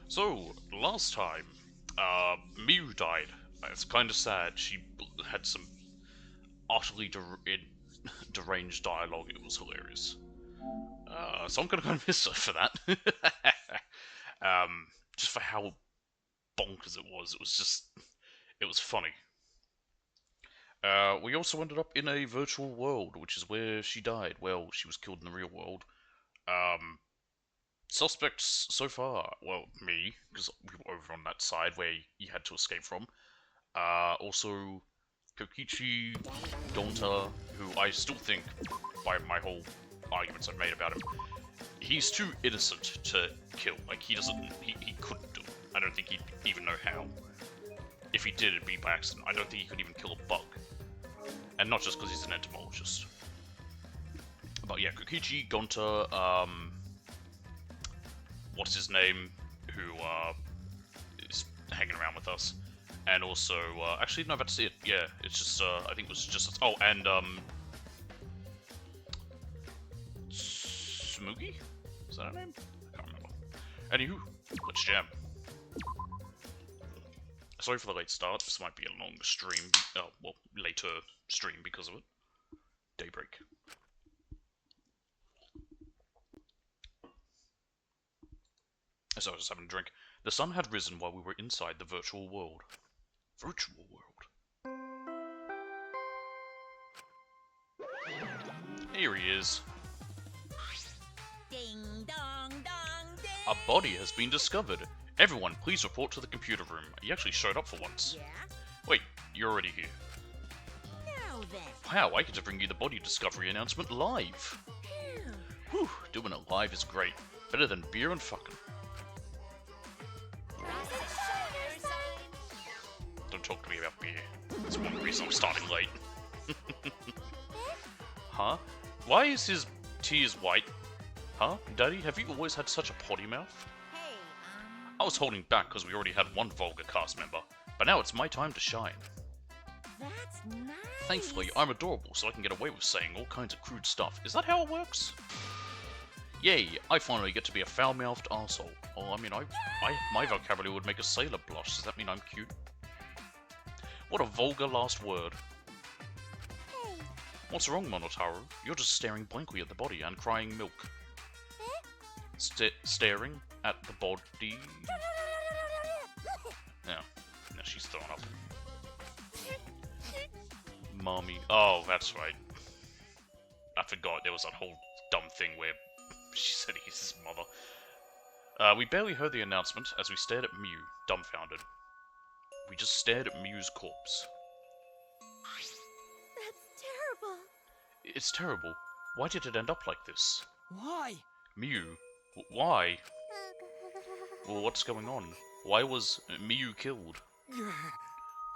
So, last time, Mew died. It's kind of sad. She had some utterly deranged dialogue. It was hilarious. So I'm gonna miss her for that. Just for how bonkers it was. It was funny. We also ended up in a virtual world, which is where she died. Well, she was killed in the real world. Suspects so far, well, me, because we were over on that side where you had to escape from. Also, Kokichi Gonta, who I still think, by my whole arguments I've made about him, he's too innocent to kill. Like, he couldn't do it. I don't think he'd even know how. If he did, it'd be by accident. I don't think he could even kill a bug. And not just because he's an entomologist. But yeah, Kokichi Gonta, what's his name, who is hanging around with us, and also actually no, that's it. Yeah, it's just I think it was just and Smoogie, is that her name? I can't remember. Anywho, let's jam. Sorry for the late start. This might be a long stream. Oh well, later stream because of it. Daybreak. So I was just having a drink. The sun had risen while we were inside the virtual world. Virtual world. Here he is. Ding dong dong ding. A body has been discovered. Everyone, please report to the computer room. He actually showed up for once. Yeah? Wait, you're already here. Now then. Wow, I get to bring you the body discovery announcement live. Whew, doing it live is great. Better than beer and fucking. Don't talk to me about beer. That's one reason I'm starting late. Huh? Why is his tears white? Huh? Daddy, have you always had such a potty mouth? Hey, I was holding back because we already had one vulgar cast member, but now it's my time to shine. that's nice. Thankfully, I'm adorable, so I can get away with saying all kinds of crude stuff. Is that how it works? Yay, I finally get to be a foul-mouthed arsehole. Oh, I mean, my vocabulary would make a sailor blush. Does that mean I'm cute? What a vulgar last word. Hey. What's wrong, Monotaro? You're just staring blankly at the body and crying milk. Staring at the body? Yeah. Now she's throwing up. Mommy. Oh, that's right. I forgot there was that whole dumb thing where she said he's his mother. We barely heard the announcement as we stared at Mew, dumbfounded. We just stared at Mew's corpse. That's terrible. It's terrible. Why did it end up like this? Why? Mew? Why? Well, what's going on? Why was Mew killed?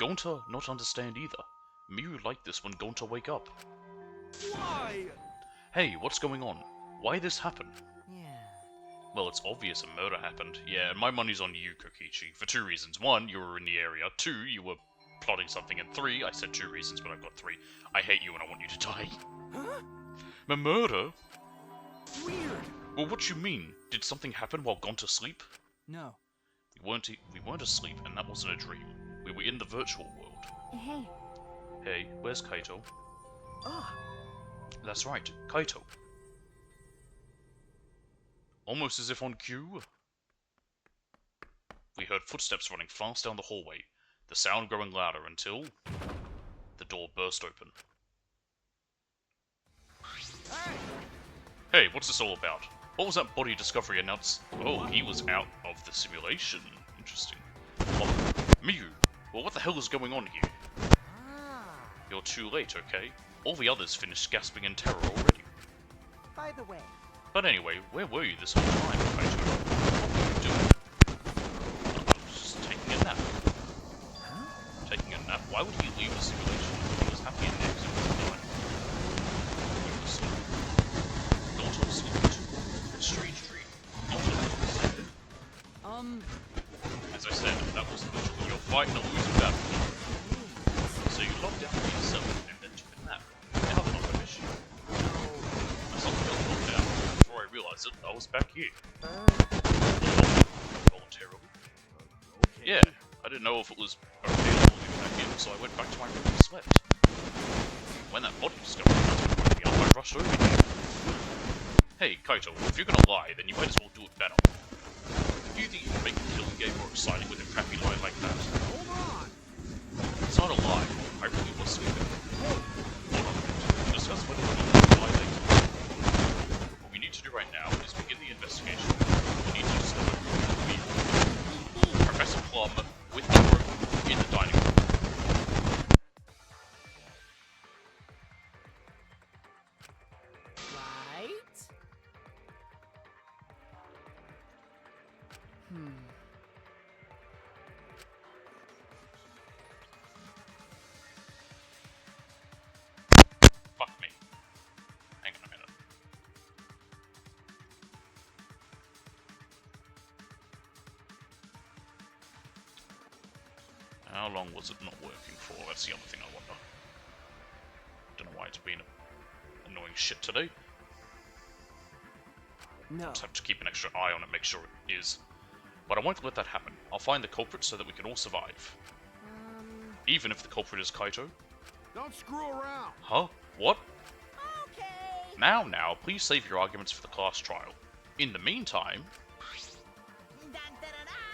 Gonta not understand either. Mew liked this when Gonta wake up. Why? Hey, what's going on? Why this happen? Yeah. Well, it's obvious a murder happened. Yeah, and my money's on you, Kokichi, for two reasons. One, you were in the area. Two, you were plotting something. And three, I said two reasons, but I've got three. I hate you and I want you to die. Huh? A murder? Weird. Well, what you mean? Did something happen while gone to sleep? No. We weren't asleep, and that wasn't a dream. We were in the virtual world. Hey. Hey, where's Kaito? Ah. That's right, Kaito. Almost as if on cue. We heard footsteps running fast down the hallway, the sound growing louder until the door burst open. Hey. Hey, what's this all about? What was that body discovery announced? Oh, he was out of the simulation. Interesting. Oh, Mew! Well, what the hell is going on here? Ah. You're too late, okay? All the others finished gasping in terror already. By the way. But anyway, where were you this whole time, Kaito? What were you doing? I was just taking a nap. Huh? Taking a nap? Why would he leave the simulation? He was happy in the exit was fine. He was asleep. Not asleep too. A strange dream. Not asleep. As I said, that was the visual. You're fighting a losing battle. So you locked down for yourself and then took a nap. Now then I'll finish you. I saw the bell locked down. Before I realized it, I was back here. Voluntarily. didn't know if it was okay to leave it back in, so I went back to my room and slept. When that body discovery woke me up, I rushed over here. Hey, Kaito, if you're gonna lie, then you might as well do it better. Do you think you can make a killing game more exciting with a crappy lie like that? Hold on. It's not a lie. I really was sleeping. Hold on a minute. We'll discuss whether we need to lie later. What we need to do right now is begin the investigation. We need to discover who we Professor Plum with the room in the dining room. Right? Fuck me. Hang on a minute. How long was it not working for? That's the other thing I wonder. Don't know why it's been annoying shit today. No. Just have to keep an extra eye on it, make sure it is. But I won't let that happen. I'll find the culprit so that we can all survive. Even if the culprit is Kaito. Don't screw around. Huh? What? Okay. Now, please save your arguments for the class trial. In the meantime...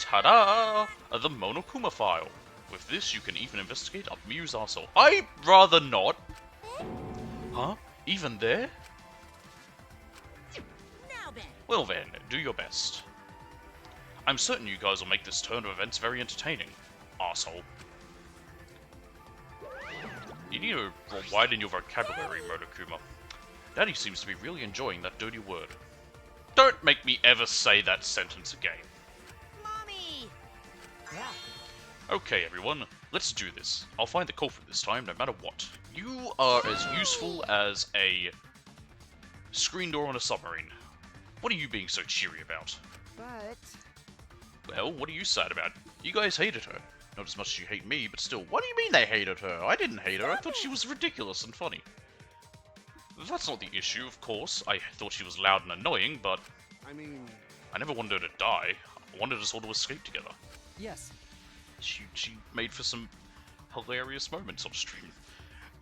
Ta-da! The Monokuma file. With this, you can even investigate up Miyu's arsehole. I'd rather not. Huh? Even there? Now then. Well then, do your best. I'm certain you guys will make this turn of events very entertaining. Arsehole. You need to widen your vocabulary, Monokuma. Daddy seems to be really enjoying that dirty word. Don't make me ever say that sentence again. Mommy. Yeah. Okay, everyone, let's do this. I'll find the culprit this time, no matter what. You are as useful as a screen door on a submarine. What are you being so cheery about? But Well, what are you sad about? You guys hated her. Not as much as you hate me, but still, what do you mean they hated her? I didn't hate her, I thought she was ridiculous and funny. That's not the issue, of course. I thought she was loud and annoying, but I mean, I never wanted her to die. I wanted us all to escape together. yes. She made for some hilarious moments on stream.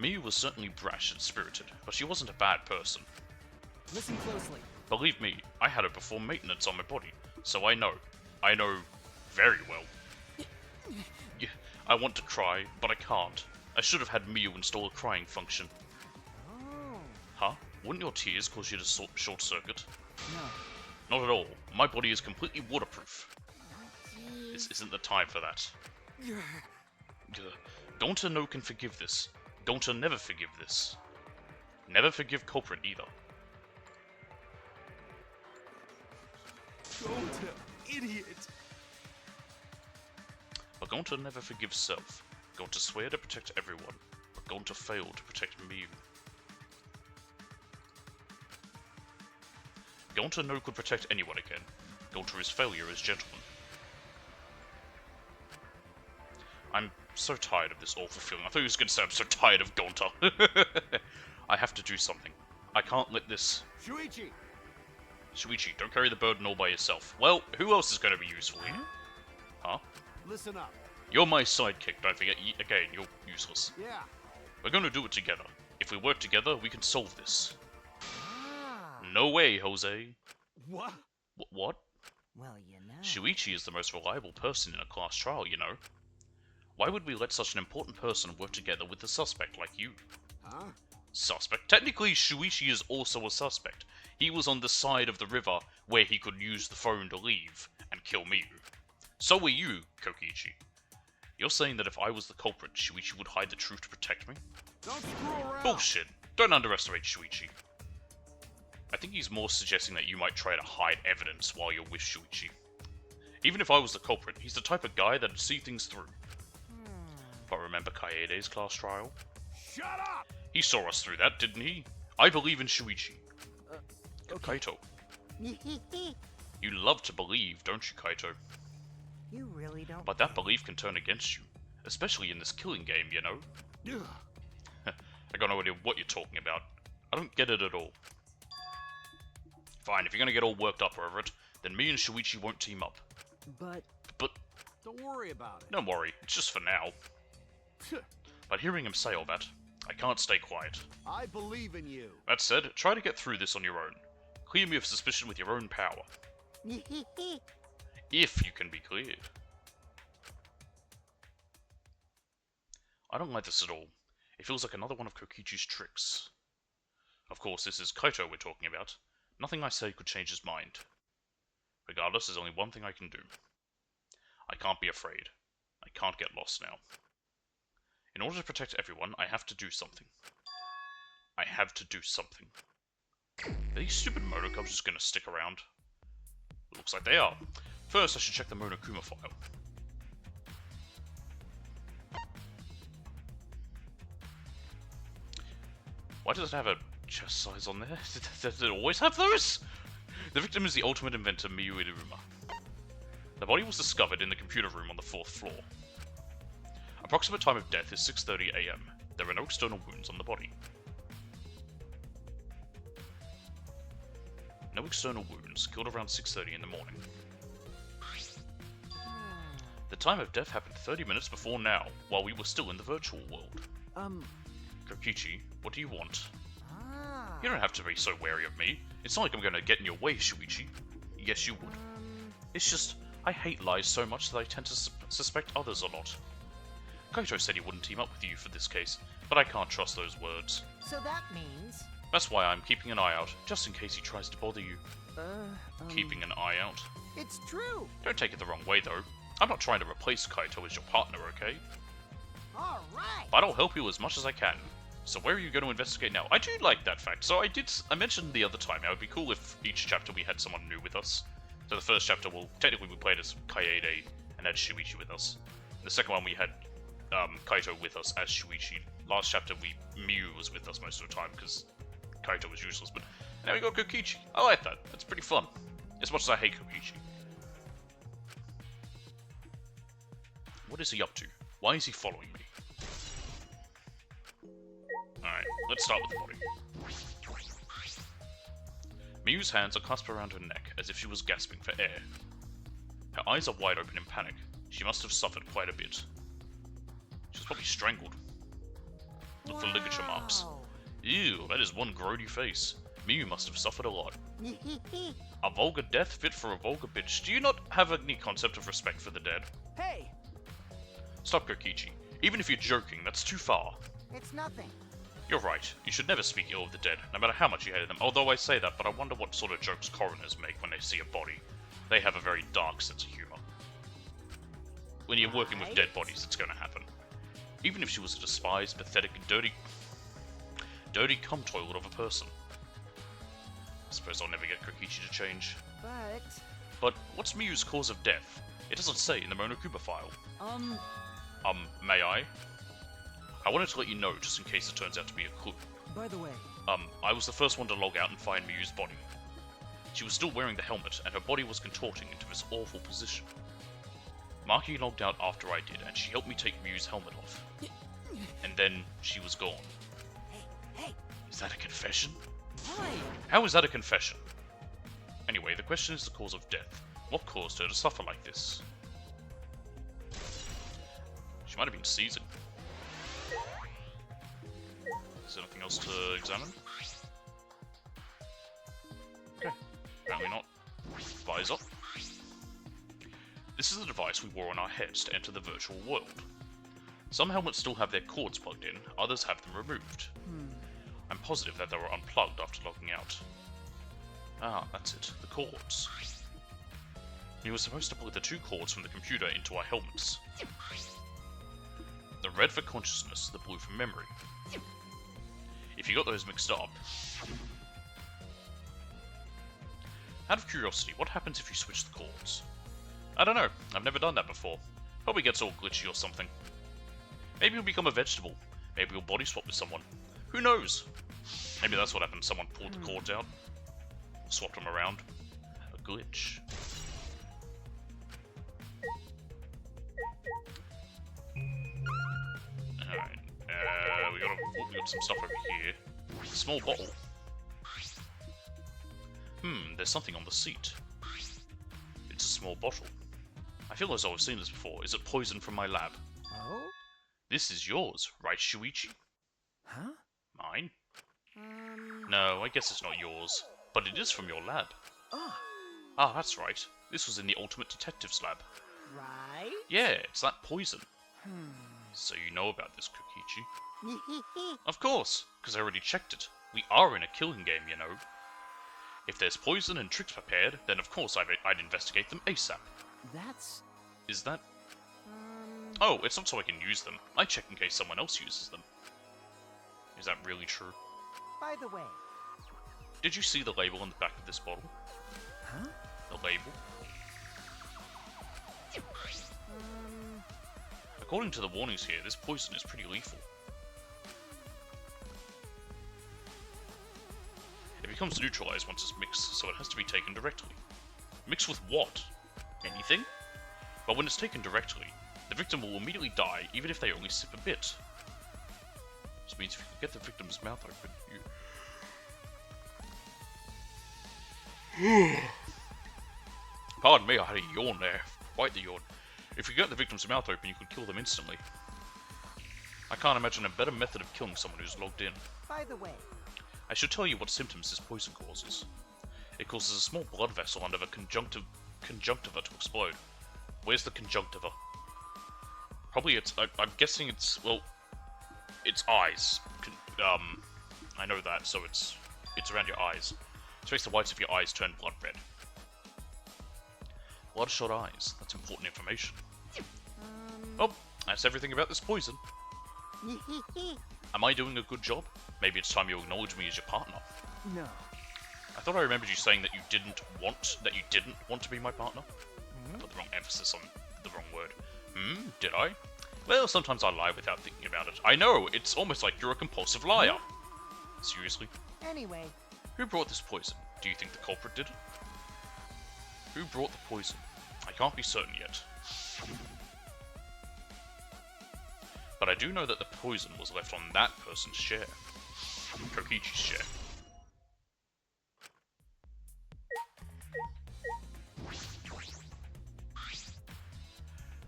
Miyu was certainly brash and spirited, but she wasn't a bad person. Listen closely. Believe me, I had her perform maintenance on my body, so I know. I know very well. Yeah, I want to cry, but I can't. I should have had Miyu install a crying function. oh, Huh? Wouldn't your tears cause you to short circuit? No. Not at all. My body is completely waterproof. geez. This isn't the time for that. Gonta no can forgive this. Gonta never forgive this. Never forgive culprit either. Gonta, idiot. But Gonta never forgives self. Gonta swear to protect everyone, but Gonta failed to protect Miyu. Gonta no could protect anyone again. Gonta is failure as gentleman. I'm so tired of this awful feeling. I thought he was going to say I'm so tired of Gonta. I have to do something. I can't let this... Shuichi. Shuichi, don't carry the burden all by yourself. Well, who else is going to be useful here? Huh? Listen up. You're my sidekick, don't forget. Again, you're useless. Yeah. We're going to do it together. If we work together, we can solve this. Ah. No way, Jose. What? What? Well, you know. Shuichi is the most reliable person in a class trial, you know. Why would we let such an important person work together with a suspect like you? Huh? Suspect? Technically, Shuichi is also a suspect. He was on the side of the river where he could use the phone to leave and kill Miyu. So were you, Kokichi. You're saying that if I was the culprit, Shuichi would hide the truth to protect me? Don't screw around. Bullshit. Don't underestimate Shuichi. I think he's more suggesting that you might try to hide evidence while you're with Shuichi. Even if I was the culprit, he's the type of guy that'd see things through. But remember Kaede's class trial? Shut up. He saw us through that, didn't he? I believe in Shuichi. Kaito. You love to believe, don't you, Kaito? You really don't. But that belief can turn against you. Especially in this killing game, you know? Ugh. I got no idea what you're talking about. I don't get it at all. Fine, if you're gonna get all worked up over it, then me and Shuichi won't team up. But But Don't worry about it. Don't worry, it's just for now. But hearing him say all that, I can't stay quiet. I believe in you. That said, try to get through this on your own. Clear me of suspicion with your own power. If you can be cleared. I don't like this at all. It feels like another one of Kokichi's tricks. Of course, this is Kaito we're talking about. Nothing I say could change his mind. Regardless, there's only one thing I can do. I can't be afraid. I can't get lost now. In order to protect everyone, I have to do something. I have to do something. Are these stupid Monokubs just gonna stick around? Looks like they are. First, I should check the Monokuma file. Why does it have a chest size on there? Does it always have those? The victim is the ultimate inventor, Miyu Iruma. The body was discovered in the computer room on the 4th floor. Approximate time of death is 6:30 AM. There are no external wounds on the body. No external wounds, killed around 6:30 in the morning. The time of death happened 30 minutes before now, while we were still in the virtual world. Kokichi, what do you want? You don't have to be so wary of me. It's not like I'm gonna get in your way, Shuichi. Yes, you would. It's just, I hate lies so much that I tend to suspect others a lot. Kaito said he wouldn't team up with you for this case, but I can't trust those words. So that means... That's why I'm keeping an eye out, just in case he tries to bother you. Keeping an eye out? It's true! Don't take it the wrong way, though. I'm not trying to replace Kaito as your partner, okay? Alright! But I'll help you as much as I can. So where are you going to investigate now? I do like that fact. So I mentioned the other time, it would be cool if each chapter we had someone new with us. So the first chapter, technically we played as Kaede and had Shuichi with us. The second one we had Kaito with us as Shuichi. Last chapter Miyu was with us most of the time because Kaito was useless. But now we got Kokichi. I like that. That's pretty fun. As much as I hate Kokichi. What is he up to? Why is he following me? Alright, let's start with the body. Miyu's hands are clasped around her neck, as if she was gasping for air. Her eyes are wide open in panic. She must have suffered quite a bit. She was probably strangled. Look for ligature marks. Ew, that is one grody face. Miyu must have suffered a lot. A vulgar death fit for a vulgar bitch. Do you not have any concept of respect for the dead? Hey! Stop, Kokichi. Even if you're joking, that's too far. It's nothing. You're right. You should never speak ill of the dead, no matter how much you hated them. Although I say that, but I wonder what sort of jokes coroners make when they see a body. They have a very dark sense of humor. When you're working with dead bodies, it's gonna happen. Even if she was a despised, pathetic, dirty cum toilet of a person. I suppose I'll never get Kokichi to change. But what's Miyu's cause of death? It doesn't say in the Monokuma file. May I? I wanted to let you know, just in case it turns out to be a clue. By the way... I was the first one to log out and find Miyu's body. She was still wearing the helmet, and her body was contorting into this awful position. Maki logged out after I did, and she helped me take Miyu's helmet off. And then, she was gone. Hey! Is that a confession? Why? How is that a confession? Anyway, the question is the cause of death. What caused her to suffer like this? She might have been seizing. Is there anything else to examine? Okay, apparently not. Visor. This is the device we wore on our heads to enter the virtual world. Some helmets still have their cords plugged in, others have them removed. I'm positive that they were unplugged after logging out. Ah, that's it, the cords. You were supposed to plug the two cords from the computer into our helmets. The red for consciousness, the blue for memory. If you got those mixed up... Out of curiosity, what happens if you switch the cords? I don't know, I've never done that before. Probably gets all glitchy or something. Maybe you'll become a vegetable. Maybe you'll body swap with someone. Who knows? Maybe that's what happened, someone pulled the cords out. Swapped them around. A glitch. Alright, we got some stuff over here. A small bottle. There's something on the seat. It's a small bottle. I feel as though I've seen this before. Is it poison from my lab? Oh? This is yours, right, Shuichi? Huh? Mine? No, I guess it's not yours. But it is from your lab. Ah, Ah, that's right. This was in the Ultimate Detective's lab. right? Yeah, it's that poison. So you know about this, Kokichi? Of course, because I already checked it. We are in a killing game, you know. If there's poison and tricks prepared, then of course I'd investigate them ASAP. That's... Is that... Oh, it's not so I can use them. I check in case someone else uses them. Is that really true? By the way. Did you see the label on the back of this bottle? Huh? The label? According to the warnings here, this poison is pretty lethal. It becomes neutralized once it's mixed, so it has to be taken directly. Mixed with what? Anything? But when it's taken directly, the victim will immediately die, even if they only sip a bit. This means if you can get the victim's mouth open, you... Pardon me, I had a yawn there. Quite the yawn. If you get the victim's mouth open, you could kill them instantly. I can't imagine a better method of killing someone who's logged in. By the way. I should tell you what symptoms this poison causes. It causes a small blood vessel under the conjunctiva to explode. Where's the conjunctiva? Probably it's... I'm guessing it's... well... it's eyes. I know that, so it's around your eyes. It makes the whites of your eyes turn blood red. Bloodshot eyes. That's important information. Oh, that's everything about this poison. Am I doing a good job? Maybe it's time you acknowledge me as your partner. No. I thought I remembered you saying that you didn't want to be my partner. Put the wrong emphasis on the wrong word. Did I? Well, sometimes I lie without thinking about it. I know, it's almost like you're a compulsive liar. Seriously? Anyway. Who brought this poison? Do you think the culprit did it? Who brought the poison? I can't be certain yet. But I do know that the poison was left on that person's share. Kokichi's share.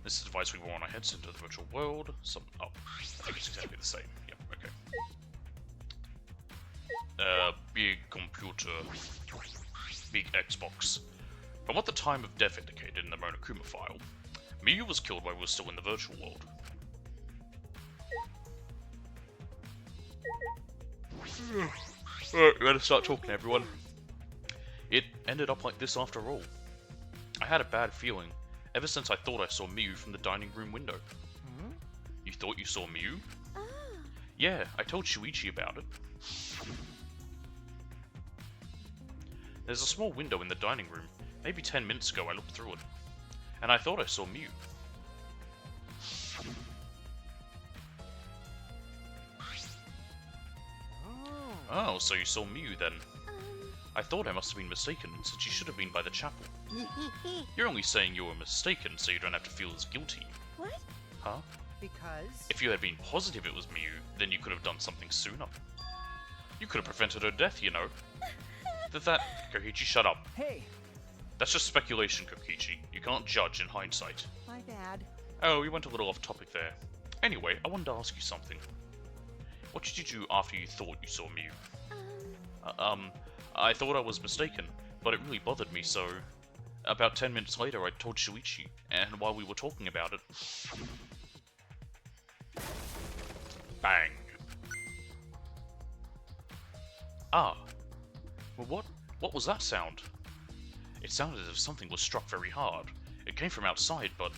This is the device we wore on our heads into the virtual world. Oh, I think it's exactly the same. Yep, okay. Big computer. Big Xbox. From what the time of death indicated in the Monokuma file, Miyu was killed while we were still in the virtual world. Alright, we better start talking, everyone. It ended up like this after all. I had a bad feeling, ever since I thought I saw Miyu from the dining room window. You thought you saw Miyu? Yeah, I told Shuichi about it. There's a small window in the dining room. Maybe 10 minutes ago I looked through it, and I thought I saw Miyu. Oh, so you saw Miyu then. I thought I must have been mistaken, since you should have been by the chapel. You're only saying you were mistaken so you don't have to feel as guilty. What? Huh? Because... If you had been positive it was Miyu, then you could have done something sooner. You could have prevented her death, you know. Kokichi, shut up. Hey, That's just speculation, Kokichi. You can't judge in hindsight. my bad. Oh, we went a little off topic there. Anyway, I wanted to ask you something. What did you do after you thought you saw Miyu? I thought I was mistaken, but it really bothered me, so... About 10 minutes later, I told Shuichi, and while we were talking about it... Bang. Ah. Well, what was that sound? It sounded as if something was struck very hard. It came from outside, but...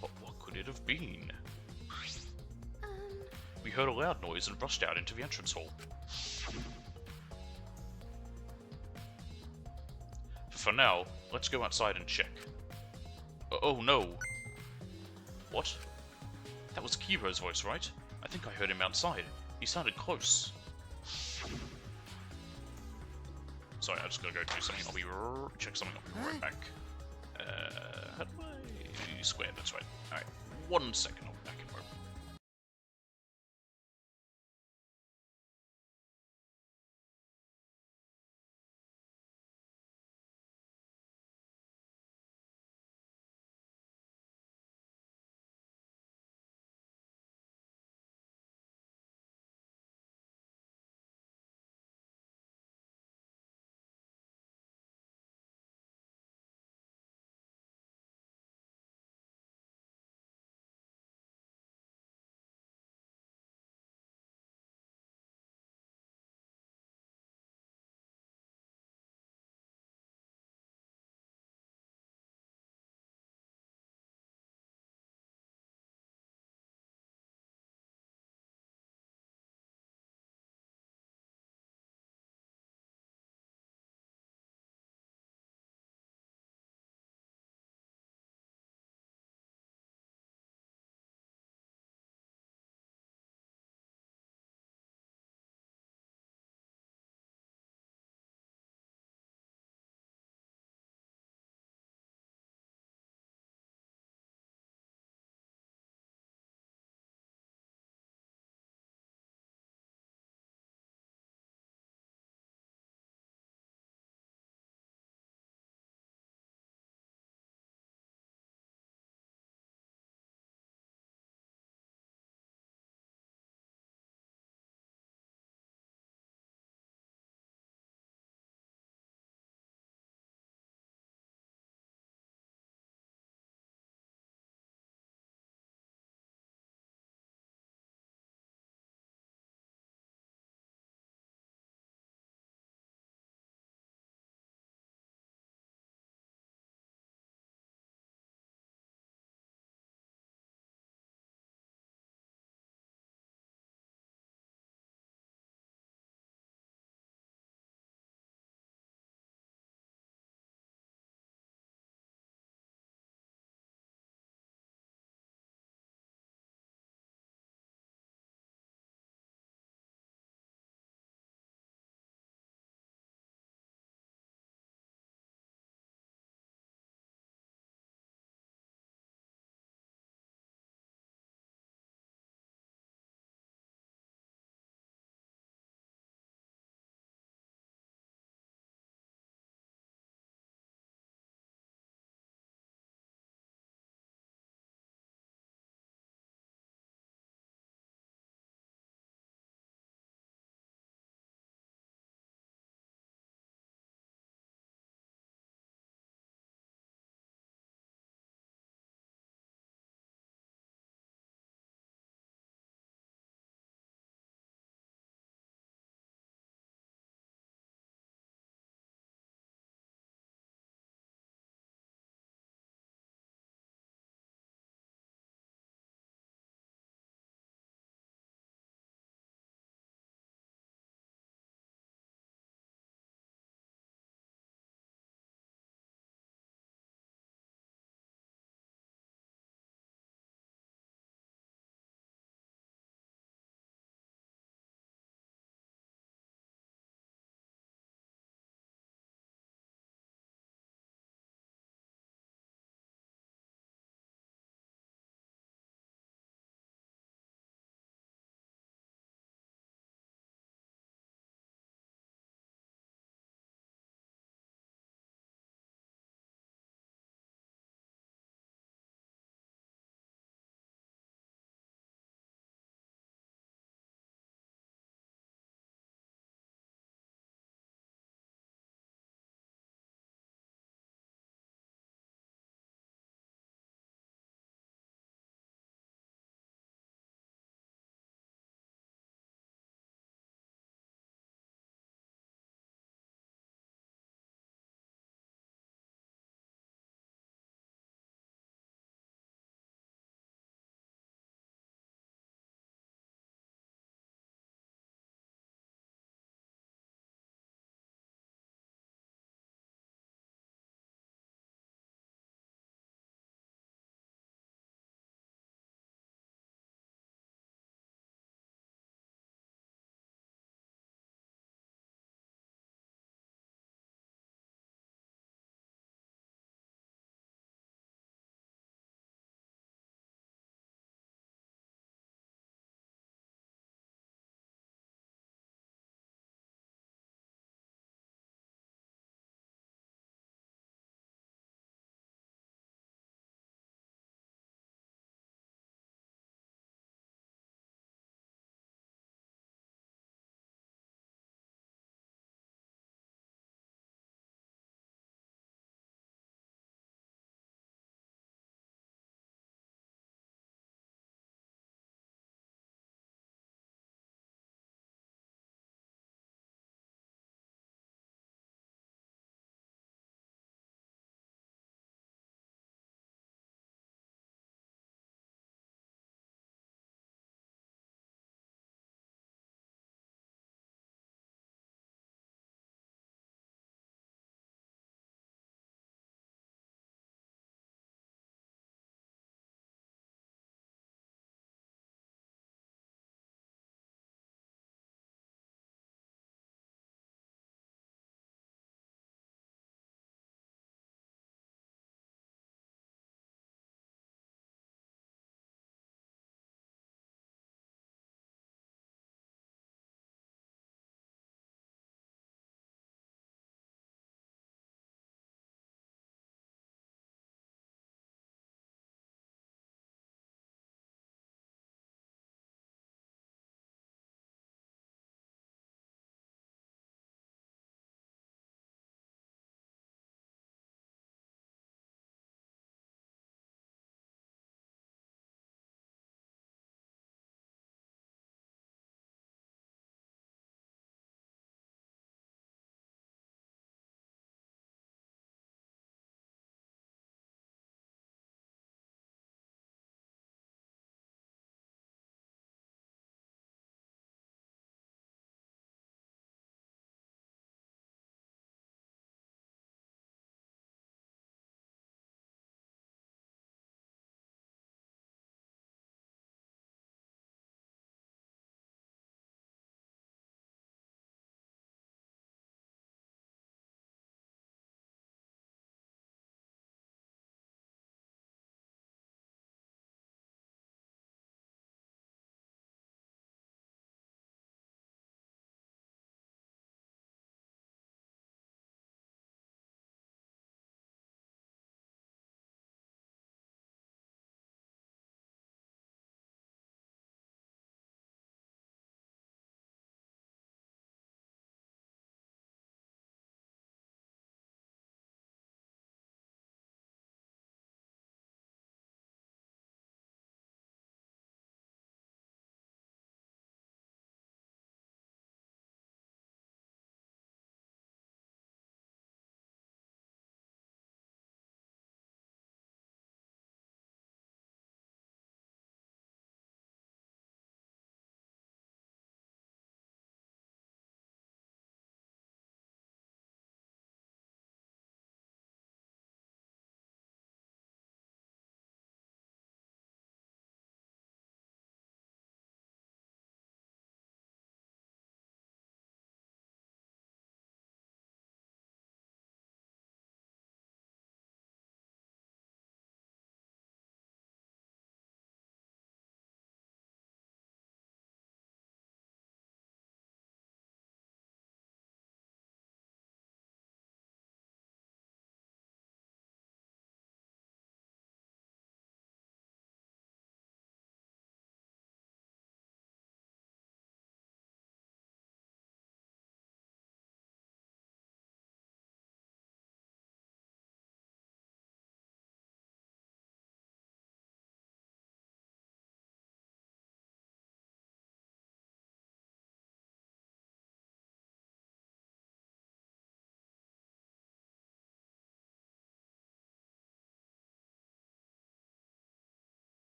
What could it have been? We heard a loud noise and rushed out into the entrance hall. For now, let's go outside and check. Oh no! What? That was Kiro's voice, right? I think I heard him outside. He sounded close. Sorry, I just gotta go do something. I'll be check something. I'll be right back. How do I... Square, that's right. Alright, 1 second. I'll be back in a moment.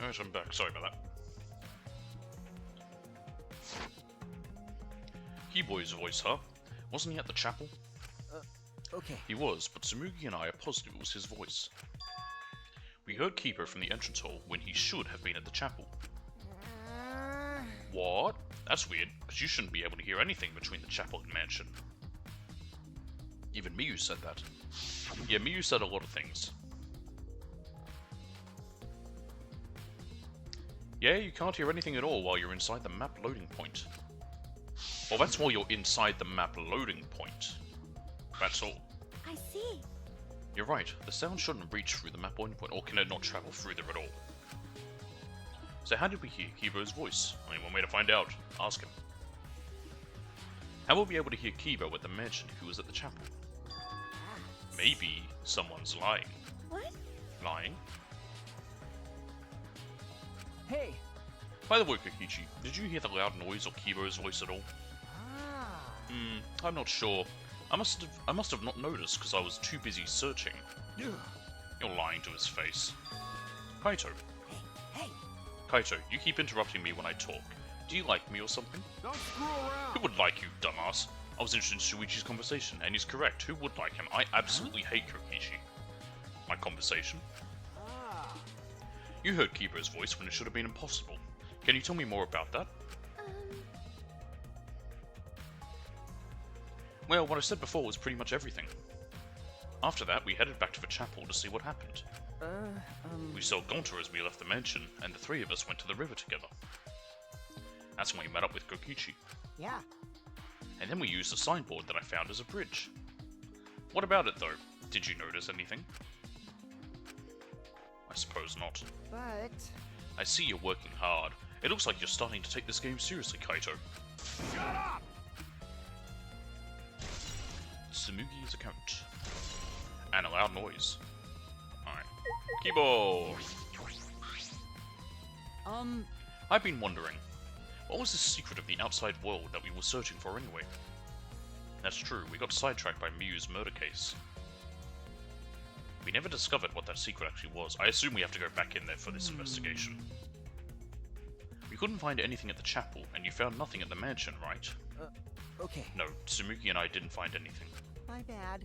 Alright, I'm back. Sorry about that. Keyboy's voice, huh? Wasn't he at the chapel? Okay. He was, but Tsumugi and I are positive it was his voice. We heard Kibo from the entrance hall when he should have been at the chapel. What? That's weird, because you shouldn't be able to hear anything between the chapel and mansion. Even Miyu said that. Yeah, Miyu said a lot of things. Yeah, you can't hear anything at all while you're inside the map loading point. Well, that's while you're inside the map loading point. That's all. I see. You're right, the sound shouldn't reach through the map loading point, or can it not travel through there at all? So how did we hear Kibo's voice? Only one way to find out. Ask him. How will we be able to hear Kibo at the mansion if he was at the chapel? Maybe someone's lying. What? Lying? Hey. By the way, Kokichi, did you hear the loud noise or Kibo's voice at all? I'm not sure. I must have not noticed because I was too busy searching. You're lying to his face. Kaito. Hey. Kaito, you keep interrupting me when I talk. Do you like me or something? Don't screw around. Who would like you, dumbass? I was interested in Shuichi's conversation, and he's correct. Who would like him? I absolutely hate Kokichi. My conversation? You heard Kibo's voice when it should have been impossible. Can you tell me more about that? Well, what I said before was pretty much everything. After that, we headed back to the chapel to see what happened. We saw Gonta as we left the mansion, and the three of us went to the river together. That's when we met up with Kokichi. Yeah. And then we used a signboard that I found as a bridge. What about it, though? Did you notice anything? I suppose not. But I see you're working hard. It looks like you're starting to take this game seriously, Kaito. Shut up! Tsumugi's account. And a loud noise. Alright. Kibo! I've been wondering, what was the secret of the outside world that we were searching for anyway? That's true, we got sidetracked by Miyu's murder case. We never discovered what that secret actually was. I assume we have to go back in there for this investigation. We couldn't find anything at the chapel, and you found nothing at the mansion, right? okay. No, Tsumugi and I didn't find anything. My bad.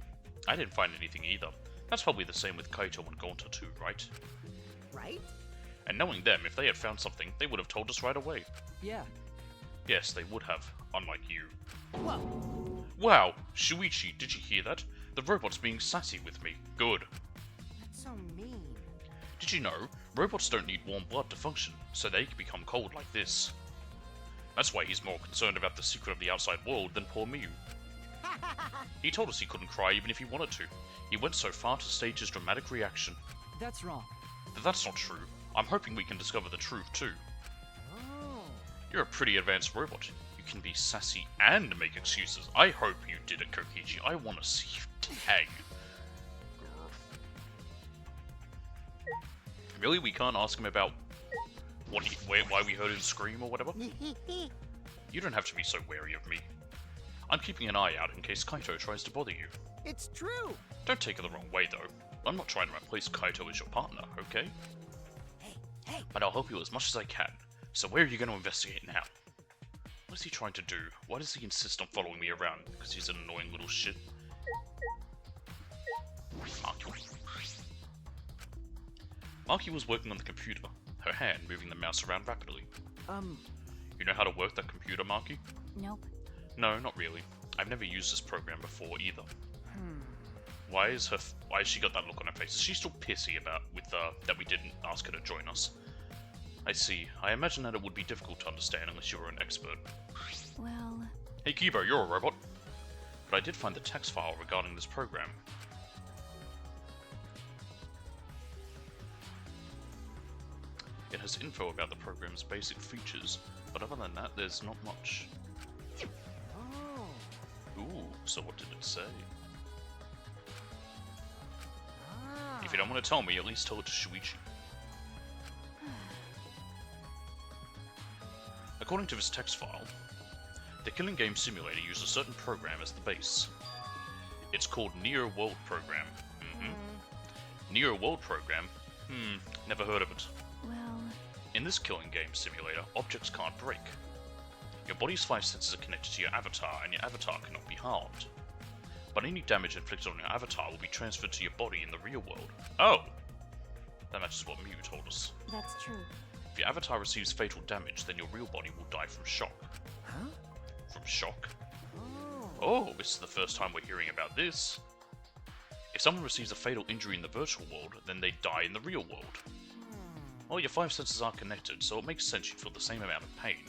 I didn't find anything either. That's probably the same with Kaito and Gonta too, right? Right? And knowing them, if they had found something, they would have told us right away. Yeah. Yes, they would have, unlike you. Whoa. Wow! Shuichi, did you hear that? The robot's being sassy with me. Good. That's so mean. Did you know, robots don't need warm blood to function, so they can become cold like this. That's why he's more concerned about the secret of the outside world than poor Miyu. He told us he couldn't cry even if he wanted to. He went so far to stage his dramatic reaction. That's wrong. But that's not true. I'm hoping we can discover the truth too. Oh. You're a pretty advanced robot. You can be sassy and make excuses. I hope you did it, Kokichi. I want to see you tag. Really? We can't ask him about why we heard him scream or whatever? You don't have to be so wary of me. I'm keeping an eye out in case Kaito tries to bother you. It's true. Don't take it the wrong way, though. I'm not trying to replace Kaito as your partner, okay? Hey. But I'll help you as much as I can. So where are you going to investigate now? What is he trying to do? Why does he insist on following me around? Because he's an annoying little shit. Maki was working on the computer, her hand moving the mouse around rapidly. You know how to work that computer, Maki? Nope. No, not really. I've never used this program before either. Why is she got that look on her face? Is she still pissy about that we didn't ask her to join us? I see. I imagine that it would be difficult to understand unless you were an expert. Well... Hey Kibo, you're a robot. But I did find the text file regarding this program. It has info about the program's basic features, but other than that, there's not much. Oh. Ooh, so what did it say? If you don't want to tell me, at least tell it to Shuichi. According to this text file, the Killing Game Simulator used a certain program as the base. It's called Neo World Program. Neo World Program? Never heard of it. Well... In this killing game simulator, objects can't break. Your body's 5 senses are connected to your avatar, and your avatar cannot be harmed. But any damage inflicted on your avatar will be transferred to your body in the real world. Oh! That matches what Mew told us. That's true. If your avatar receives fatal damage, then your real body will die from shock. Huh? From shock? Oh. Oh, this is the first time we're hearing about this. If someone receives a fatal injury in the virtual world, then they die in the real world. Well, your 5 senses are connected, so it makes sense you'd feel the same amount of pain.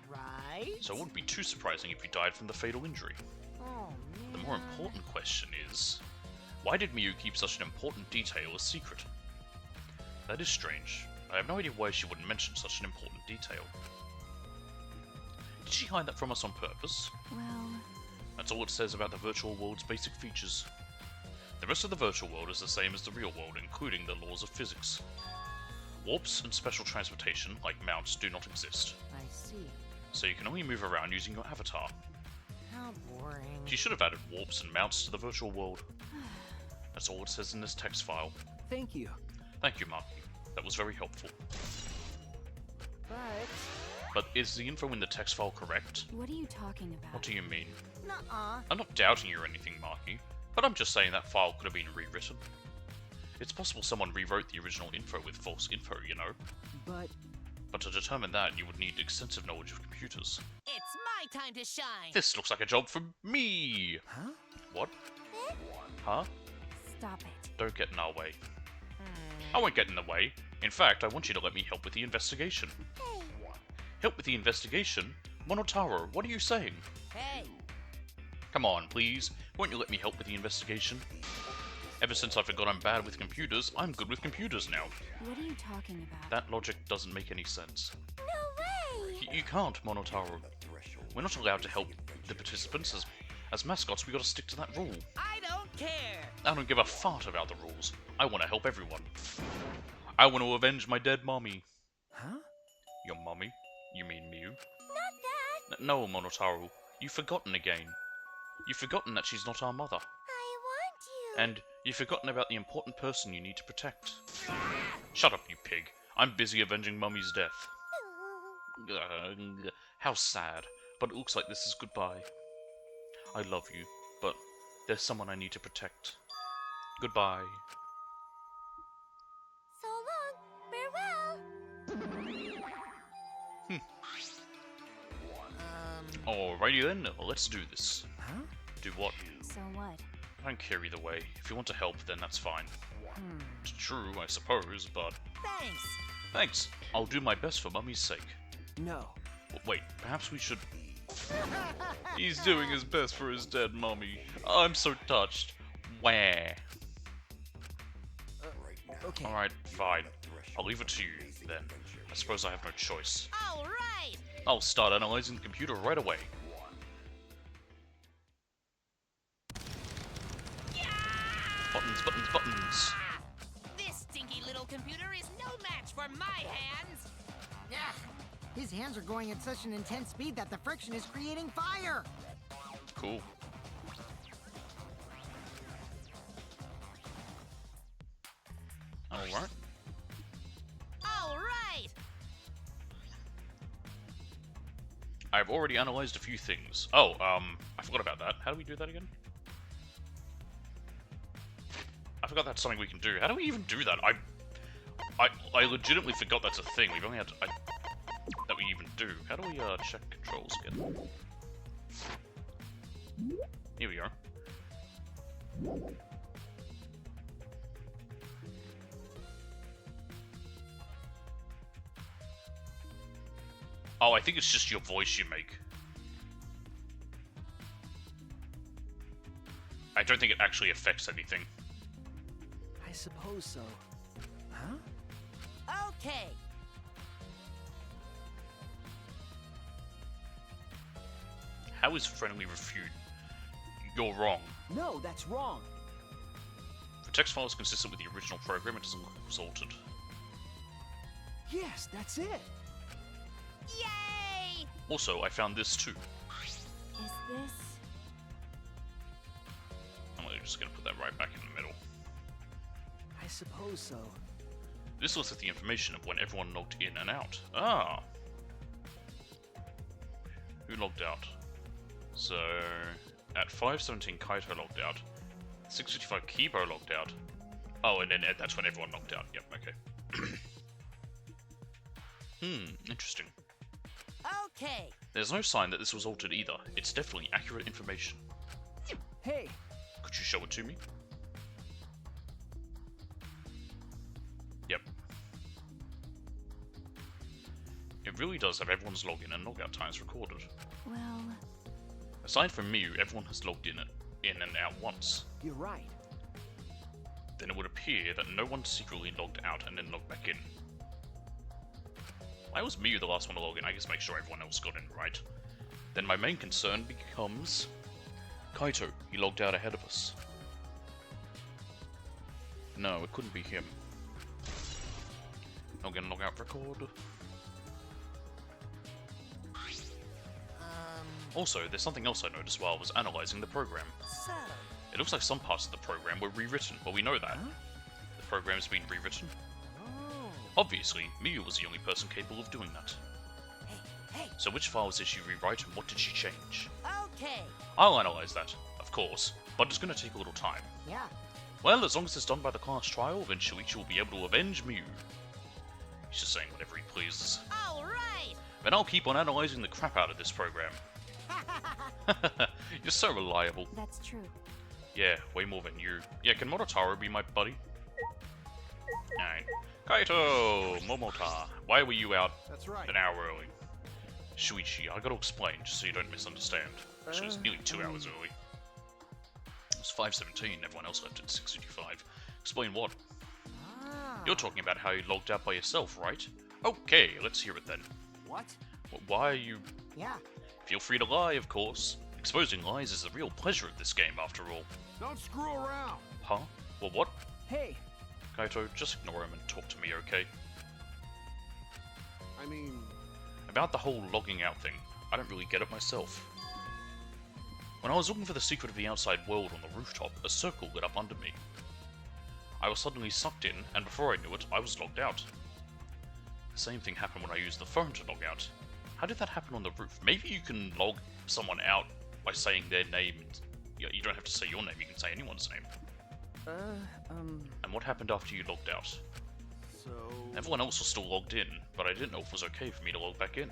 Right? So it wouldn't be too surprising if you died from the fatal injury. Oh, The man. more important question is, why did Miyu keep such an important detail a secret? That is strange. I have no idea why she wouldn't mention such an important detail. Did she hide that from us on purpose? Well, That's all it says about the virtual world's basic features. The rest of the virtual world is the same as the real world, including the laws of physics. Warps and special transportation, like mounts, do not exist, I see. so you can only move around using your avatar. How boring. She should have added warps and mounts to the virtual world. That's all it says in this text file. Thank you. Thank you, Marky. That was very helpful. But... But is the info in the text file correct? what are you talking about? What do you mean? nuh-uh. I'm not doubting you or anything, Marky, but I'm just saying that file could have been rewritten. It's possible someone rewrote the original info with false info, you know. But... But to determine that, you would need extensive knowledge of computers. It's my time to shine. This looks like a job for me! Huh? What? Huh? Stop it. Don't get in our way. I won't get in the way. In fact, I want you to let me help with the investigation. Help with the investigation? Monotaro, what are you saying? Hey, Come on, please. Won't you let me help with the investigation? Ever since I forgot I'm bad with computers, I'm good with computers now. What are you talking about? That logic doesn't make any sense. No way! You can't, Monotaro. We're not allowed to help the participants. As mascots, we gotta stick to that rule. I don't care. I don't give a fart about the rules. I want to help everyone. I want to avenge my dead mommy. Huh? Your mommy? You mean Mew? Not that! No, Monotaro. You've forgotten again. You've forgotten that she's not our mother. I want you! And you've forgotten about the important person you need to protect. Shut up, you pig. I'm busy avenging Mummy's death. How sad. But it looks like this is goodbye. I love you, but there's someone I need to protect. Goodbye. So long! Farewell! Alrighty then, let's do this. Huh? Do what? So what? I don't care either way. If you want to help, then that's fine. It's true, I suppose, but... Thanks. Thanks. I'll do my best for Mummy's sake. No. Wait, perhaps we should... He's doing his best for his dead mommy. I'm so touched. Where? Okay. Alright, fine. I'll leave it to you, then. I suppose I have no choice. All right. I'll start analyzing the computer right away. Buttons, buttons, buttons. This stinky little computer is no match for my hands. His hands are going at such an intense speed that the friction is creating fire! Cool. Alright. All right. I've already analyzed a few things. Oh, I forgot about that. How do we do that again? I forgot that's something we can do. How do we even do that? I legitimately forgot that's a thing. We've only had that we even do. How do we check controls again? Here we are. Oh, I think it's just your voice you make. I don't think it actually affects anything. I suppose so. Huh? Okay. How is friendly refute? You're wrong. No, that's wrong. The text file is consistent with the original program, it doesn't look resulted. Yes, that's it. Yay! Also, I found this too. Is this... I'm just gonna put that right back in the middle. I suppose so. This looks at the information of when everyone logged in and out. Ah! Who logged out? So, at 5:17 Kaito logged out. 6:55 Kibo logged out. Oh, and then that's when everyone logged out. Yep, okay. Interesting. Okay. There's no sign that this was altered either. It's definitely accurate information. Hey, Could you show it to me? Yep. It really does have everyone's login and logout times recorded. Well, Aside from Miu, everyone has logged in and out once. you're right. Then it would appear that no one secretly logged out and then logged back in. Why was Miu the last one to log in? I guess make sure everyone else got in, right? Then my main concern becomes Kaito. He logged out ahead of us. No, it couldn't be him. Log in, log out, record. Also, there's something else I noticed while I was analysing the program. So, It looks like some parts of the program were rewritten. Well, we know that. The program's been rewritten. Oh. Obviously, Miu was the only person capable of doing that. hey, So which files did she rewrite and what did she change? okay. I'll analyse that, of course, but it's going to take a little time. Yeah. Well, as long as it's done by the class trial, then Shuichi will be able to avenge Miu. He's just saying whatever he pleases. All right. Then I'll keep on analysing the crap out of this program. You're so reliable. that's true. Yeah, way more than you. Yeah, can Morotaro be my buddy? Alright. Kaito! Momota! Why were you out That's right. an hour early? Shuichi, I gotta explain, just so you don't misunderstand. Actually, it's nearly 2 hours early. It was 5:17, everyone else left at 6:55. Explain what? Ah. You're talking about how you logged out by yourself, right? Okay, let's hear it then. What? Why are you... Yeah. Feel free to lie, of course. Exposing lies is the real pleasure of this game, after all. Don't screw around. Huh? Well, what? Hey, Kaito, just ignore him and talk to me, okay? I mean, About the whole logging out thing, I don't really get it myself. When I was looking for the secret of the outside world on the rooftop, a circle lit up under me. I was suddenly sucked in, and before I knew it, I was logged out. The same thing happened when I used the phone to log out. How did that happen on the roof? Maybe you can log someone out by saying their name. You don't have to say your name, you can say anyone's name. And what happened after you logged out? so... Everyone else was still logged in, but I didn't know if it was okay for me to log back in.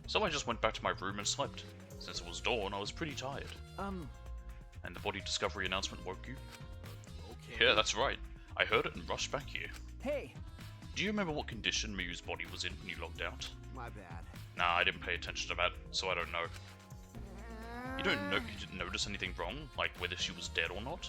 So I just went back to my room and slept. Since it was dawn, I was pretty tired. And the body discovery announcement woke you? Okay. Yeah, that's right. I heard it and rushed back here. hey, Do you remember what condition Miu's body was in when you logged out? My bad. Nah, I didn't pay attention to that, so I don't know. You didn't notice anything wrong? Like whether she was dead or not?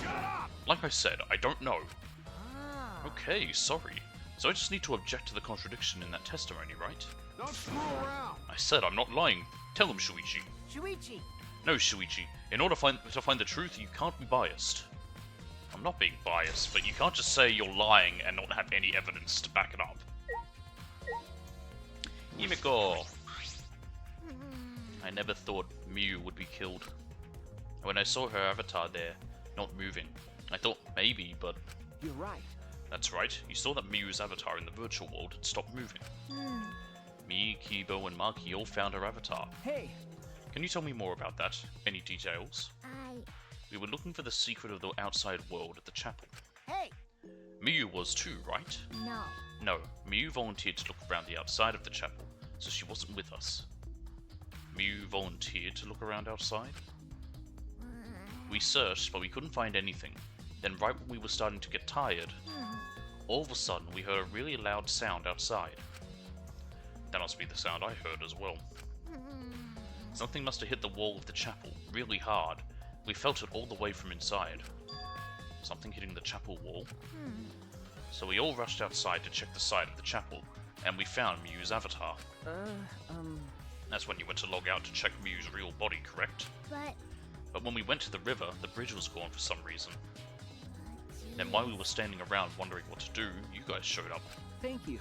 Shut up! Like I said, I don't know. Ah. Okay, sorry. So I just need to object to the contradiction in that testimony, right? Don't screw around. I said I'm not lying. Tell him, Shuichi. Shuichi. No, Shuichi. In order to find the truth, you can't be biased. I'm not being biased, but you can't just say you're lying and not have any evidence to back it up. Himiko! I never thought Miu would be killed. When I saw her avatar there, not moving, I thought maybe, but you're right. that's right. You saw that Miu's avatar in the virtual world had stopped moving. Me, Kibo, and Maki all found her avatar. Hey, Can you tell me more about that? Any details? I... We were looking for the secret of the outside world at the chapel. Hey. Miu was too, right? No. No, Miu volunteered to look around the outside of the chapel, so she wasn't with us. Miu volunteered to look around outside? We searched, but we couldn't find anything. Then right when we were starting to get tired, all of a sudden we heard a really loud sound outside. That must be the sound I heard as well. Something must have hit the wall of the chapel really hard. We felt it all the way from inside. Something hitting the chapel wall. So we all rushed outside to check the side of the chapel, and we found Miu's avatar. That's when you went to log out to check Miu's real body, correct? But when we went to the river, the bridge was gone for some reason. Then while we were standing around wondering what to do, you guys showed up. thank you.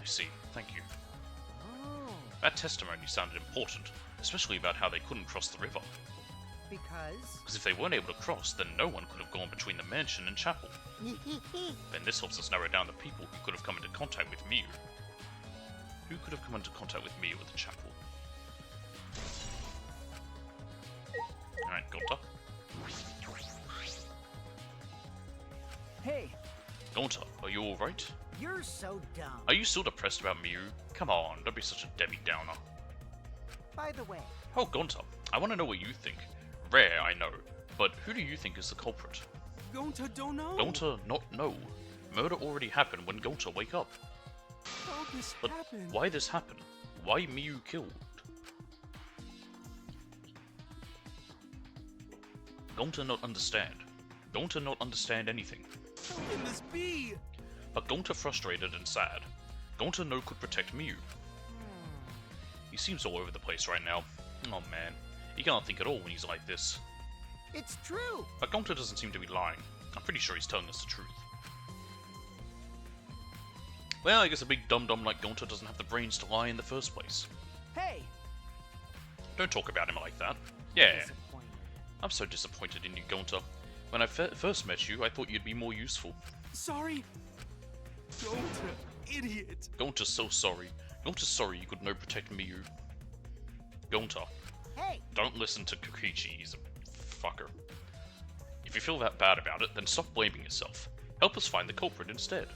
I see, thank you. Oh. That testimony sounded important, especially about how they couldn't cross the river. Because? Because if they weren't able to cross, then no one could have gone between the mansion and chapel. Then this helps us narrow down the people who could have come into contact with Miu. Who could have come into contact with Miu at the chapel? Alright, Gonta. Hey, Gonta, are you alright? You're so dumb. Are you still depressed about Miu? Come on, don't be such a Debbie Downer. By the way, Oh, Gonta, I want to know what you think. Rare, I know, but who do you think is the culprit? Gonta don't know. Gonta not know. Murder already happened when Gonta wake up. How this But happened? why this happened? Why Miu killed? Gonta not understand. Gonta not understand anything. How can this be? But Gonta frustrated and sad. Gonta no could protect Miu. He seems all over the place right now. Oh man, he can't think at all when he's like this. it's true. But Gonta doesn't seem to be lying. I'm pretty sure he's telling us the truth. Well, I guess a big dum-dum like Gonta doesn't have the brains to lie in the first place. hey. Don't talk about him like that. Yeah, Disappointed. I'm so disappointed in you, Gonta. When I first met you, I thought you'd be more useful. Sorry. Gonta, idiot. Gonta's so sorry. Gonta's sorry you could no protect Miu. Gonta, Hey, don't listen to Kokichi, he's a fucker. If you feel that bad about it, then stop blaming yourself. Help us find the culprit instead.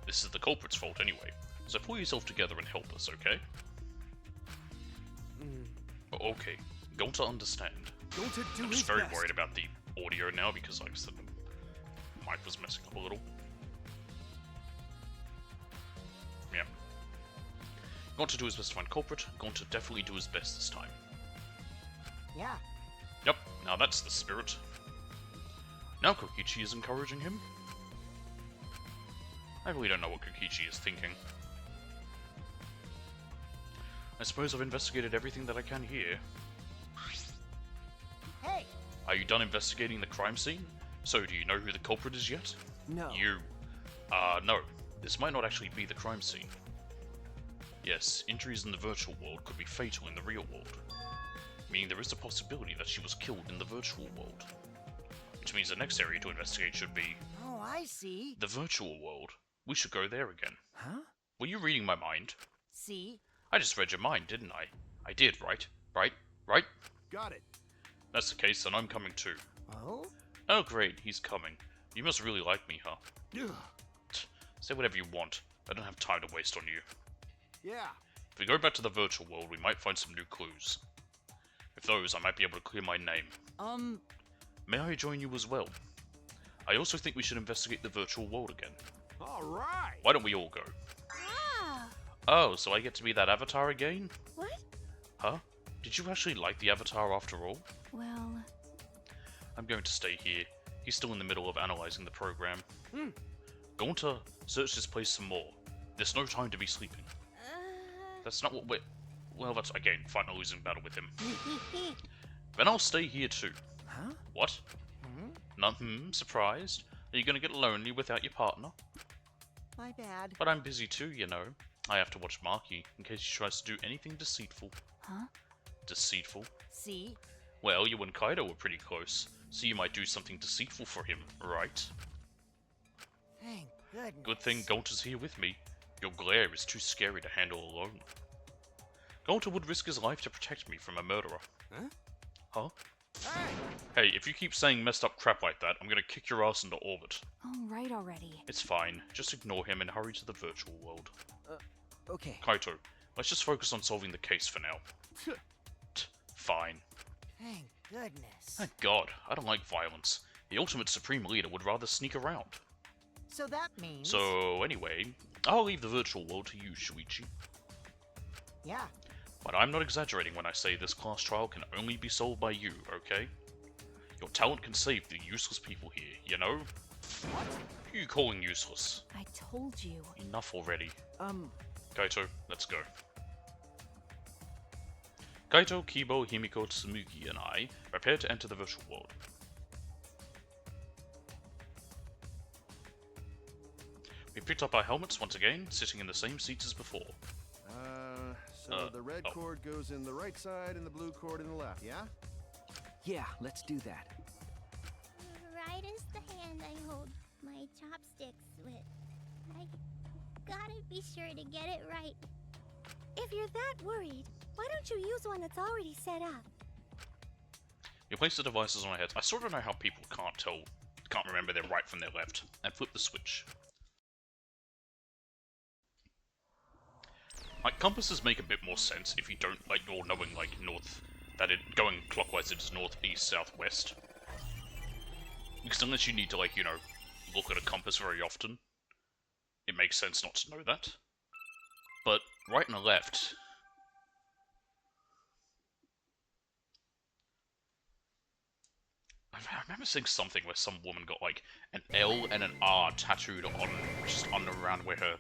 This is the culprit's fault anyway, so pull yourself together and help us, okay? Okay, Gonta understand. Gonta do I'm his just very best. worried about the audio now because like I said, the mic was messing up a little. Yeah. Gonta do his best to find culprit. Gonta definitely do his best this time. yeah. Yep, now that's the spirit. Now Kokichi is encouraging him. I really don't know what Kokichi is thinking. I suppose I've investigated everything that I can here. Hey, Are you done investigating the crime scene? So, do you know who the culprit is yet? No. You. No. This might not actually be the crime scene. Yes, injuries in the virtual world could be fatal in the real world. Meaning there is a possibility that she was killed in the virtual world. Which means the next area to investigate should be oh, I see. the virtual world. We should go there again. Huh? Were you reading my mind? See? I just read your mind, didn't I? I did, right? Right? Got it. That's the case, then I'm coming too. Oh? Oh great, he's coming. You must really like me, huh? Ugh. Say whatever you want. I don't have time to waste on you. Yeah. If we go back to the virtual world, we might find some new clues. With those, I might be able to clear my name. May I join you as well? I also think we should investigate the virtual world again. All right. Why don't we all go? Ah. Oh, so I get to be that avatar again? What? Huh? Did you actually like the avatar after all? Well, I'm going to stay here. He's still in the middle of analyzing the program. Gonta, search this place some more. There's no time to be sleeping. That's not what we're... Well, that's, again, fighting a losing battle with him. Then I'll stay here too. Huh? What? Nothing, surprised? Are you going to get lonely without your partner? My bad. But I'm busy too, you know. I have to watch Marky in case he tries to do anything deceitful. huh? Deceitful? See? Well, you and Kaido were pretty close, so you might do something deceitful for him, right? Thank goodness. Good thing Gonta's here with me. Your glare is too scary to handle alone. Gonta would risk his life to protect me from a murderer. Huh? Huh? Hey. Hey, if you keep saying messed up crap like that, I'm gonna kick your ass into orbit. All right already. It's fine. Just ignore him and hurry to the virtual world. Okay. Kaito, let's just focus on solving the case for now. Fine. Thank goodness. Thank God, I don't like violence. The ultimate supreme leader would rather sneak around. So that means... So, anyway, I'll leave the virtual world to you, Shuichi. Yeah. But I'm not exaggerating when I say this class trial can only be solved by you, okay? Your talent can save the useless people here, you know? What? Who are you calling useless? I told you. Enough already. Kaito, let's go. Kaito, Kibo, Himiko, Tsumugi, and I prepare to enter the virtual world. We picked up our helmets once again, sitting in the same seats as before. So the red oh. cord goes in the right side and the blue cord in the left, yeah? Yeah, let's do that. Right is the hand I hold my chopsticks with. I gotta be sure to get it right. If you're that worried, why don't you use one that's already set up? You place the devices on our heads. I sort of know how people can't remember their right from their left, and flip the switch. Like, compasses make a bit more sense if you don't, like, you're knowing, like, going clockwise is north, east, south, west. Because unless you need to, like, you know, look at a compass very often, it makes sense not to know that. But right and left... I remember seeing something where some woman got, like, an L and an R tattooed on, just on around where her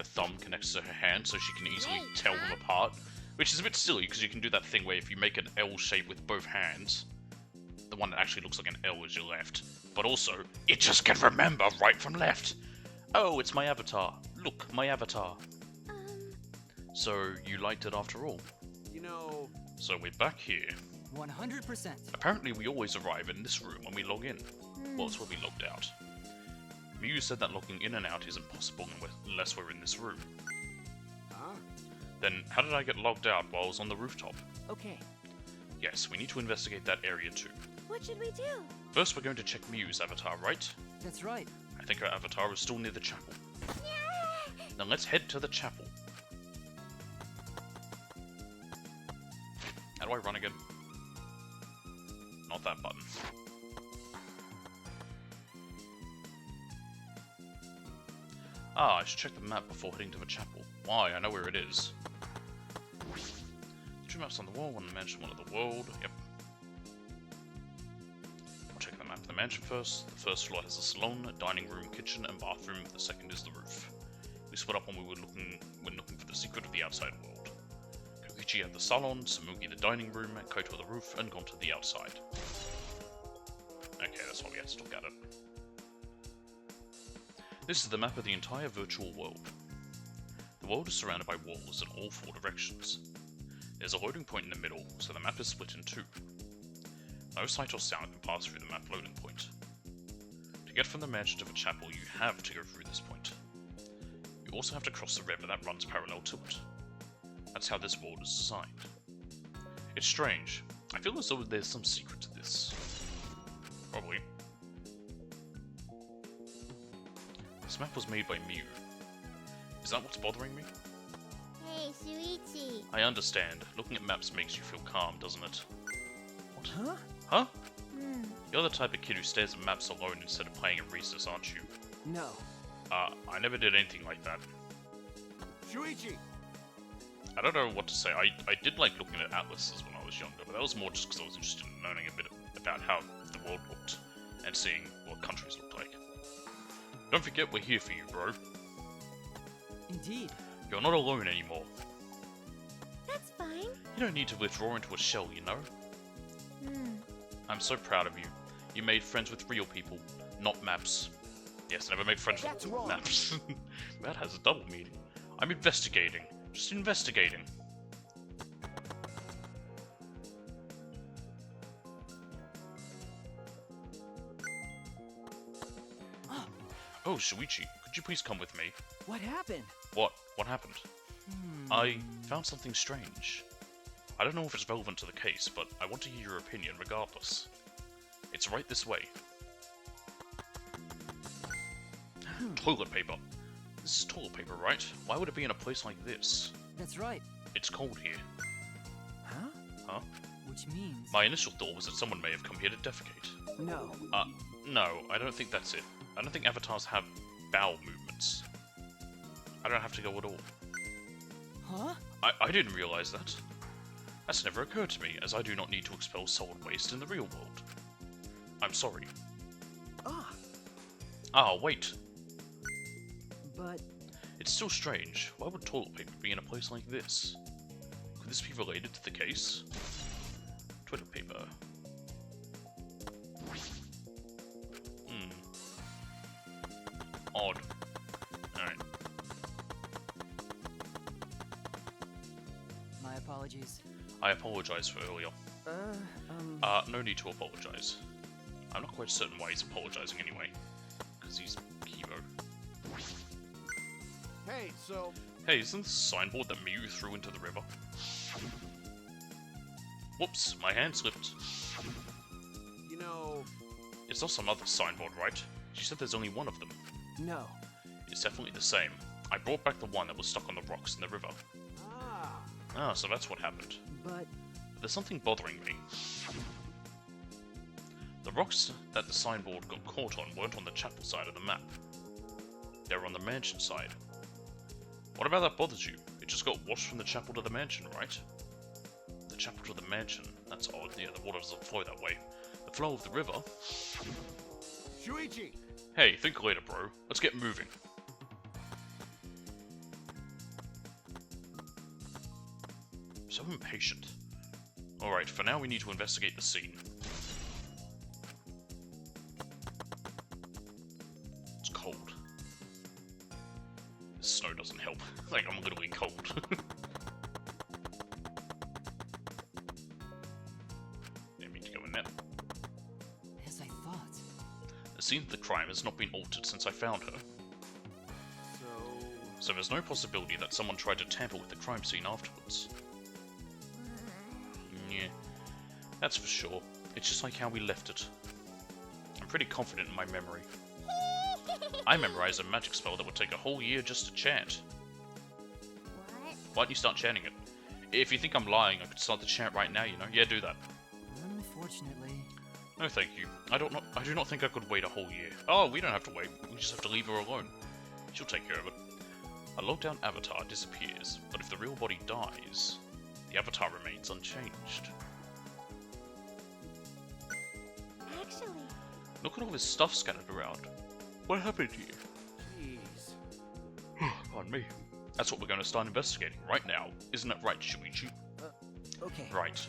thumb connects to her hand, so she can easily tell them apart. Which is a bit silly, because you can do that thing where if you make an L shape with both hands, the one that actually looks like an L is your left. But also, it just can remember right from left! Oh, it's my avatar. Look, my avatar. So, you liked it after all? You know... So we're back here. 100%. Apparently we always arrive in this room when we log in. Well, it's when we logged out. Mew said that logging in and out is impossible unless we're in this room. Huh? Then, how did I get logged out while I was on the rooftop? Okay. Yes, we need to investigate that area too. What should we do? First, we're going to check Mew's avatar, right? That's right. I think her avatar is still near the chapel. Then let's head to the chapel. How do I run again? Not that button. Ah, I should check the map before heading to the chapel. Why? I know where it is. Two maps on the wall, one in the mansion, one in the world. Yep. I'll check the map of the mansion first. The first floor has a salon, a dining room, kitchen, and bathroom. The second is the roof. We split up when we were looking for the secret of the outside world. Kokichi had the salon, Samugi the dining room, Koto the roof, and gone to the outside. Okay, that's why we had to look at it. This is the map of the entire virtual world. The world is surrounded by walls in all four directions. There's a loading point in the middle, so the map is split in two. No sight or sound can pass through the map loading point. To get from the mansion to the chapel, you have to go through this point. You also have to cross the river that runs parallel to it. That's how this world is designed. It's strange. I feel as though there's some secret to this. Probably. This map was made by Mew. Is that what's bothering me? Hey, Shuichi. I understand. Looking at maps makes you feel calm, doesn't it? What? Huh? Huh? You're the type of kid who stares at maps alone instead of playing at recess, aren't you? No. I never did anything like that. Shuichi! I don't know what to say. I did like looking at atlases when I was younger, but that was more just because I was interested in learning a bit about how the world looked and seeing what countries looked like. Don't forget we're here for you, bro. Indeed. You're not alone anymore. That's fine. You don't need to withdraw into a shell, you know? I'm so proud of you. You made friends with real people, not maps. Yes, never make friends That's with wrong. maps. That has a double meaning. I'm investigating. Just investigating. Oh, Shuichi, could you please come with me? What happened? What? What happened? I found something strange. I don't know if it's relevant to the case, but I want to hear your opinion regardless. It's right this way. Toilet paper. This is toilet paper, right? Why would it be in a place like this? That's right. It's cold here. Huh? Huh? Which means... My initial thought was that someone may have come here to defecate. No. No, I don't think that's it. I don't think avatars have bowel movements. I don't have to go at all. Huh? I didn't realize that. That's never occurred to me, as I do not need to expel solid waste in the real world. I'm sorry. Ah. Ah, wait. But... It's still strange. Why would toilet paper be in a place like this? Could this be related to the case? Toilet paper. Odd. Alright. apologies. I apologize for earlier. No need to apologize. I'm not quite certain why he's apologizing anyway. Because he's Kibo. Hey, so Hey, isn't this signboard that Miyu threw into the river? Whoops, my hand slipped. you know, It's not some other signboard, right? She said there's only one of them. No. It's definitely the same. I brought back the one that was stuck on the rocks in the river. Ah, so that's what happened. But There's something bothering me. The rocks that the signboard got caught on weren't on the chapel side of the map. They were on the mansion side. What about that bothers you? It just got washed from the chapel to the mansion, right? The chapel to the mansion? That's odd. Yeah, the water doesn't flow that way. The flow of the river? Shuichi! Hey, think later, bro. Let's get moving. So impatient. Alright, for now we need to investigate the scene. It's cold. The snow doesn't help. Like, I'm literally cold. Didn't mean to go in there. as I thought. The scene of the crime has not been altered since I found her. So there's no possibility that someone tried to tamper with the crime scene afterwards. Yeah, that's for sure. It's just like how we left it. I'm pretty confident in my memory. I memorized a magic spell that would take a whole year just to chant. What? Why don't you start chanting it? If you think I'm lying, I could start the chant right now, you know? Yeah, do that. Unfortunately. No, thank you. I do not think I could wait a whole year. Oh, we don't have to wait. We just have to leave her alone. She'll take care of it. A locked down avatar disappears, but if the real body dies, the avatar remains unchanged. Actually, Look at all this stuff scattered around. What happened to you? jeez. Pardon me. That's what we're going to start investigating right now. Isn't that right, Shuichi? Okay. Right.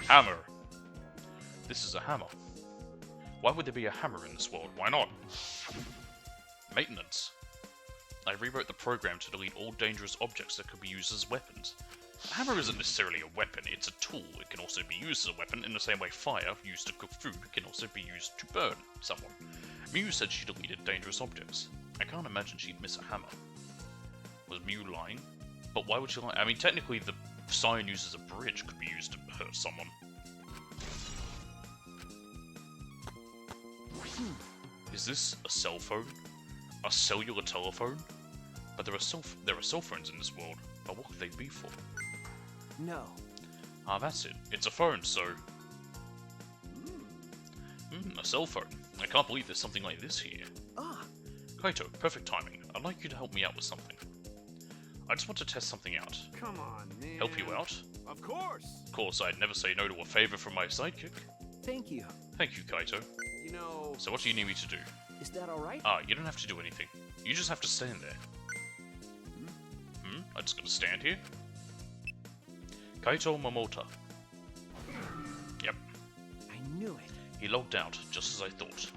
Hammer. This is a hammer. Why would there be a hammer in this world? Why not? Maintenance. I rewrote the program to delete all dangerous objects that could be used as weapons. A hammer isn't necessarily a weapon, it's a tool. It can also be used as a weapon in the same way fire, used to cook food, can also be used to burn someone. Miu said she deleted dangerous objects. I can't imagine she'd miss a hammer. Was Miu lying? But why would she lie? I mean, technically the sign used as a bridge could be used to hurt someone. Is this a cell phone? A cellular telephone? But there are cell phones in this world. But what could they be for? No. Ah, that's it. It's a phone, so... a cell phone. I can't believe there's something like this here. Ah. Kaito, perfect timing. I'd like you to help me out with something. I just want to test something out. Come on, man. Help you out? Of course. Of course, I'd never say no to a favor from my sidekick. Thank you. Thank you, Kaito. You know, So what do you need me to do? Is that all right? Ah, you don't have to do anything. You just have to stand there. I just gotta stand here? Kaito Momota. Yep, I knew it. he logged out, just as I thought.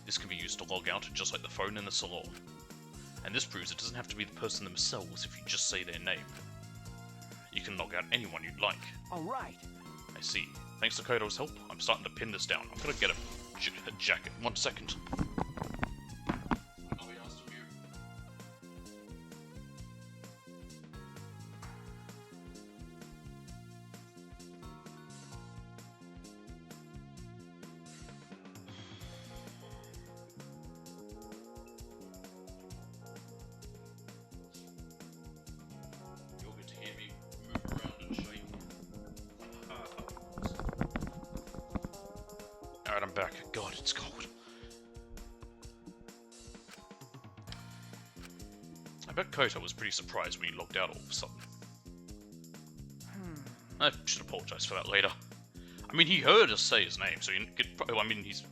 This can be used to log out, just like the phone in the salon. And this proves it doesn't have to be the person themselves if you just say their name. You can log out anyone you'd like. All right. I see. Thanks to Kaito's help, I'm starting to pin this down. I'm gonna get a jacket. 1 second. You'll get to hear me move around and show you. Alright, I'm back. God, it's cold. I bet Koto was pretty surprised when he logged out all of a sudden. I should apologize for that later. I mean, he heard us say his name, so he could. I mean, he's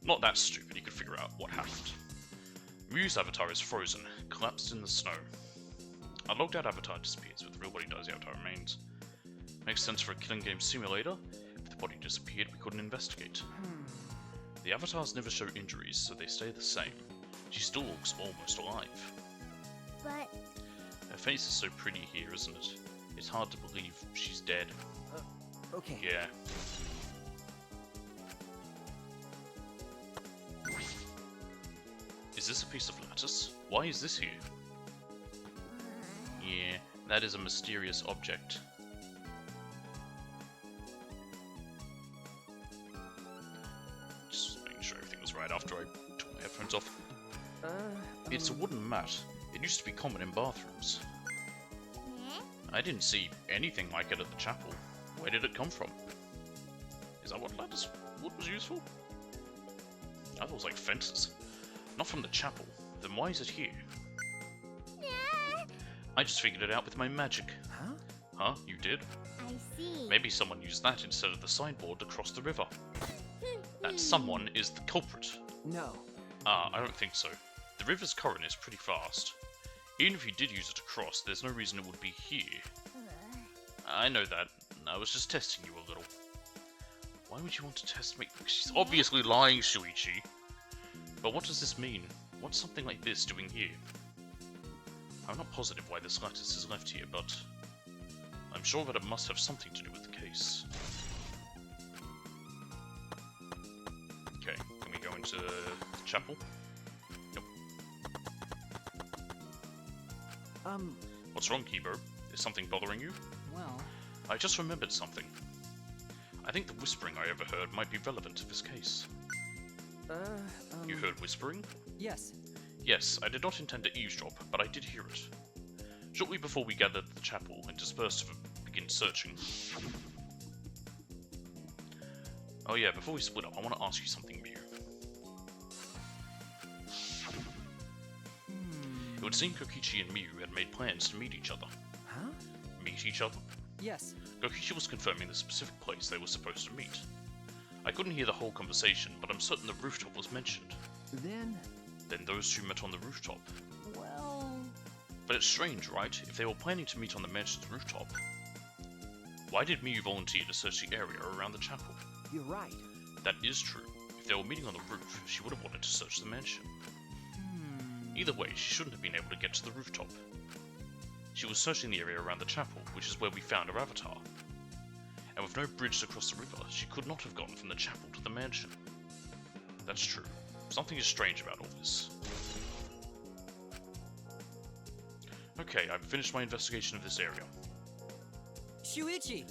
not that stupid. He could figure out what happened. Ryu's avatar is frozen, collapsed in the snow. A logged out avatar disappears, but the real body dies, the avatar remains. Makes sense for a killing game simulator. If the body disappeared, we couldn't investigate. The avatars never show injuries, so they stay the same. She still looks almost alive. But Her face is so pretty here, isn't it? It's hard to believe she's dead. Okay. Yeah. Is this a piece of lattice? Why is this here? Yeah, that is a mysterious object. Just making sure everything was right after I took my headphones off. It's a wooden mat. It used to be common in bathrooms. Eh? I didn't see anything like it at the chapel. Where did it come from? Is that what lattice wood was used for? I thought it was like fences. Not from the chapel. Then why is it here? Ah, I just figured it out with my magic. Huh? Huh? You did? I see. Maybe someone used that instead of the signboard across the river. That someone is the culprit. No. Ah, I don't think so. The river's current is pretty fast. Even if you did use it to cross, there's no reason it would be here. I know that. I was just testing you a little. Why would you want to test me? She's obviously lying, Shuichi. But what does this mean? What's something like this doing here? I'm not positive why this lattice is left here, but I'm sure that it must have something to do with the case. Okay, can we go into the chapel? Nope. What's wrong, Kibo? Is something bothering you? Well. I just remembered something. I think the whispering I overheard might be relevant to this case. You heard whispering? Yes. Yes, I did not intend to eavesdrop, but I did hear it. Shortly before we gathered at the chapel and dispersed to begin searching. Oh yeah, before we split up, I want to ask you something, Mew. It would seem Kokichi and Mew had made plans to meet each other. Huh? Meet each other? Yes. Kokichi was confirming the specific place they were supposed to meet. I couldn't hear the whole conversation, but I'm certain the rooftop was mentioned. Then Those two met on the rooftop. well. But it's strange, right? If they were planning to meet on the mansion's rooftop, why did Miyu volunteer to search the area around the chapel? You're right. That is true. If they were meeting on the roof, she would have wanted to search the mansion. Either way, she shouldn't have been able to get to the rooftop. She was searching the area around the chapel, which is where we found her avatar. And with no bridge to cross the river, she could not have gone from the chapel to the mansion. That's true. Something is strange about all this. Okay, I've finished my investigation of this area. Shuichi!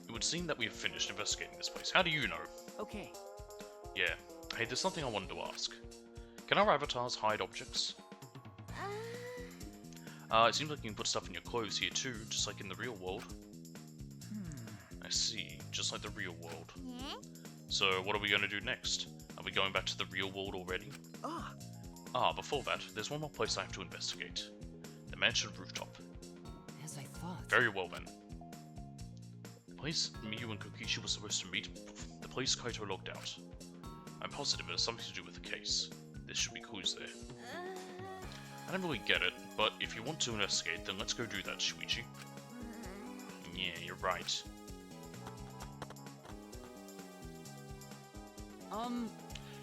It would seem that we have finished investigating this place. How do you know? Okay. Yeah. Hey, there's something I wanted to ask. Can our avatars hide objects? It seems like you can put stuff in your clothes here too, just like in the real world. I see, just like the real world. Eh? So, what are we going to do next? Are we going back to the real world already? Before that, there's one more place I have to investigate. The mansion rooftop. As I thought. Very well then. The place Miyu and Kokichi were supposed to meet, the place Kaito logged out. I'm positive it has something to do with the case. There should be clues there. I don't really get it, but if you want to investigate, then let's go do that, Shuichi. Yeah, you're right.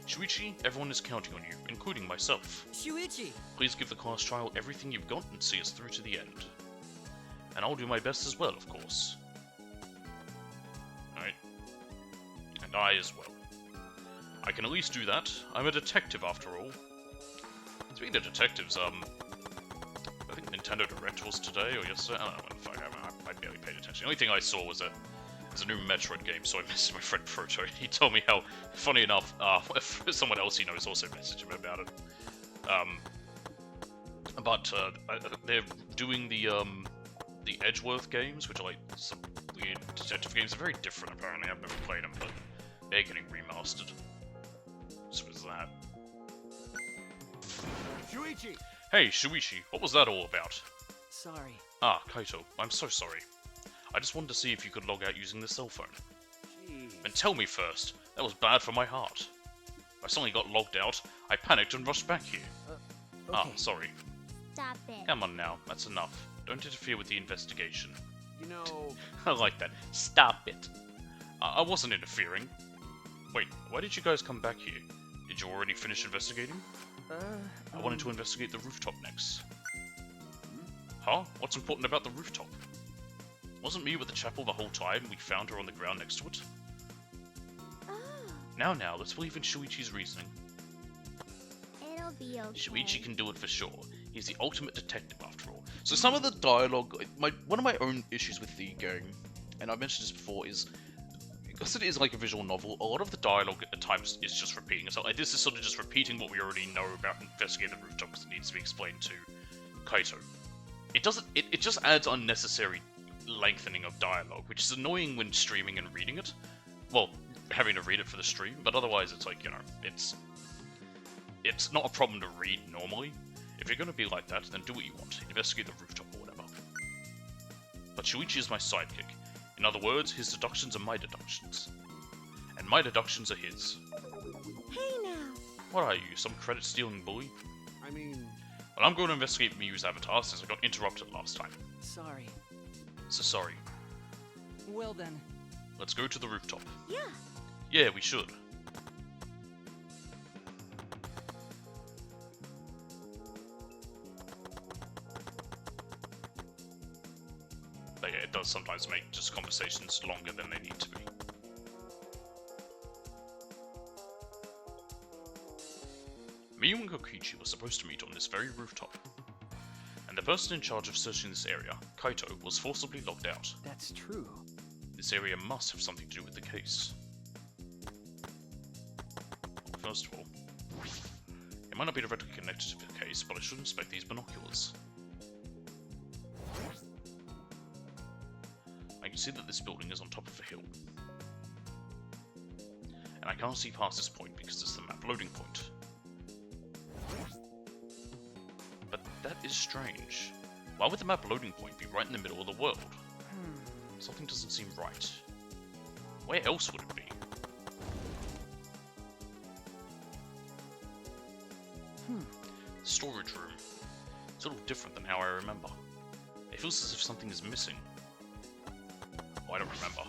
Shuichi, everyone is counting on you, including myself. Shuichi! Please give the class trial everything you've got and see us through to the end. And I'll do my best as well, of course. Alright. And I as well. I can at least do that. I'm a detective after all. Speaking of detectives, I think Nintendo Direct was today or yesterday. I don't know when the fuck I barely paid attention. The only thing I saw was that there's a new Metroid game, so I messaged my friend Proto. He told me how, funny enough, someone else he knows also messaged him about it. They're doing the Edgeworth games, which are like some weird detective games. They're very different apparently. I've never played them, but they're getting remastered. So is that. Shuichi! Hey, Shuichi, what was that all about? Sorry. Ah, Kaito, I'm so sorry. I just wanted to see if you could log out using the cell phone. Jeez. And tell me first, that was bad for my heart. I suddenly got logged out, I panicked and rushed back here. Okay. Ah, sorry. Stop it. Come on now, that's enough. Don't interfere with the investigation. You know, I like that. Stop it. I wasn't interfering. Wait, why did you guys come back here? Did you already finish investigating? I wanted to investigate the rooftop next. Huh? What's important about the rooftop? Wasn't Miyu at the chapel the whole time we found her on the ground next to it? Oh, Now, let's believe in Shuichi's reasoning. It'll be okay. Shuichi can do it for sure. He's the ultimate detective after all. So some of the dialogue, one of my own issues with the game, and I've mentioned this before, is because it is like a visual novel, a lot of the dialogue at times is just repeating itself. Like, this is sort of just repeating what we already know about investigating the rooftop because it needs to be explained to Kaito. It doesn't. It just adds unnecessary lengthening of dialogue, which is annoying when streaming and reading it. Well, having to read it for the stream, but otherwise it's like, you know, it's not a problem to read normally. If you're going to be like that, then do what you want. Investigate the rooftop or whatever. But Shuichi is my sidekick. In other words, his deductions are my deductions. And my deductions are his. hey now. What are you, some credit-stealing bully? I mean, Well, I'm going to investigate Miyu's avatar since I got interrupted last time. Sorry. So sorry. Well then. Let's go to the rooftop. Yeah. Yeah, we should. But yeah, it does sometimes make just conversations longer than they need to be. Miyu and Kokichi were supposed to meet on this very rooftop. And the person in charge of searching this area, Kaito, was forcibly locked out. That's true. This area must have something to do with the case. First of all, it might not be directly connected to the case, but I should inspect these binoculars. I can see that this building is on top of a hill. And I can't see past this point because it's the map loading point. But that is strange. Why would the map loading point be right in the middle of the world? Something doesn't seem right. Where else would it be? Storage room. It's a little different than how I remember. It feels as if something is missing. Oh, I don't remember.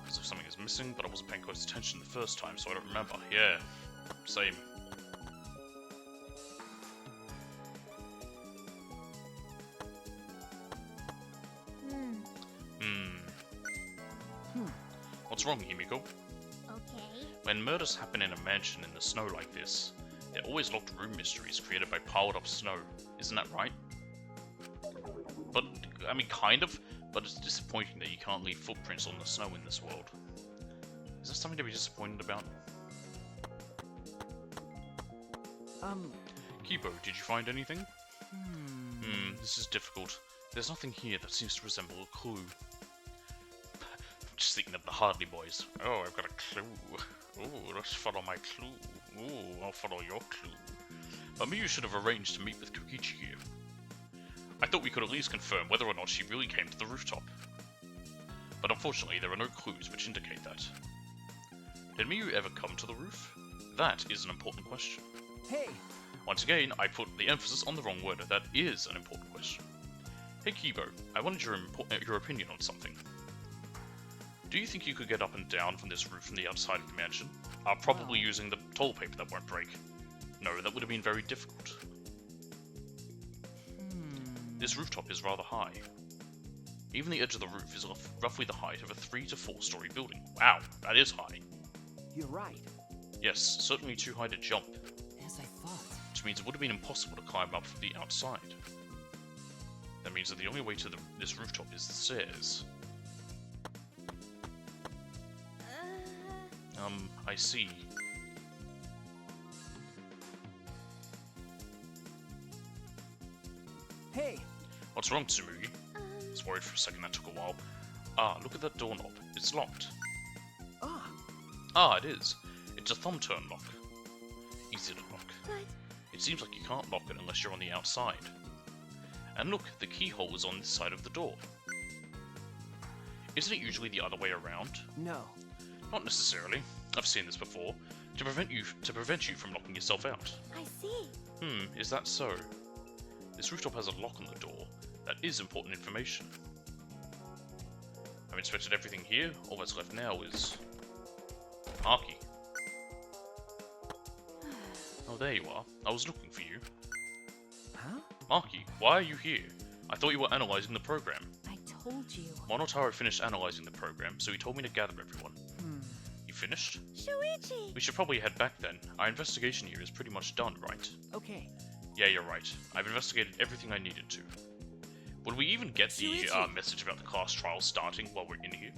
As if something is missing, but I wasn't paying close attention the first time, so I don't remember. Yeah, same. What's wrong, Himiko? Okay. When murders happen in a mansion in the snow like this, they're always locked room mysteries created by piled up snow. Isn't that right? But, I mean, kind of, but it's disappointing that you can't leave footprints on the snow in this world. Is that something to be disappointed about? Kibo, did you find anything? This is difficult. There's nothing here that seems to resemble a clue. Just thinking of the Hardly Boys. Oh, I've got a clue. Oh, let's follow my clue. Oh, I'll follow your clue. But Miyu should have arranged to meet with Kokichi here. I thought we could at least confirm whether or not she really came to the rooftop. But unfortunately, there are no clues which indicate that. Did Miyu ever come to the roof? That is an important question. Hey! Once again, I put the emphasis on the wrong word. That is an important question. Hey Kibo, I wanted your opinion on something. Do you think you could get up and down from this roof from the outside of the mansion? Probably using the toll paper that won't break. No, that would have been very difficult. This rooftop is rather high. Even the edge of the roof is roughly the height of a 3 to 4 story building. Wow, that is high. You're right. Yes, certainly too high to jump. As I thought. Which means it would have been impossible to climb up from the outside. That means that the only way to this rooftop is the stairs. I see. Hey! What's wrong, Tsumugi? I was worried for a second, that took a while. Look at that doorknob. It's locked. It is. It's a thumb-turn lock. Easy to lock. But It seems like you can't lock it unless you're on the outside. And look, the keyhole is on this side of the door. Isn't it usually the other way around? No. Not necessarily. I've seen this before. To prevent you from locking yourself out. I see. Is that so? This rooftop has a lock on the door. That is important information. I've inspected everything here. All that's left now is Maki. Oh, there you are. I was looking for you. Huh? Maki, why are you here? I thought you were analyzing the program. I told you. Monotaro finished analyzing the program, so he told me to gather everyone. You finished? Shuichi! We should probably head back then. Our investigation here is pretty much done, right? Okay. Yeah, you're right. I've investigated everything I needed to. Would we even get the Shuichi. message about the class trial starting while we're in here?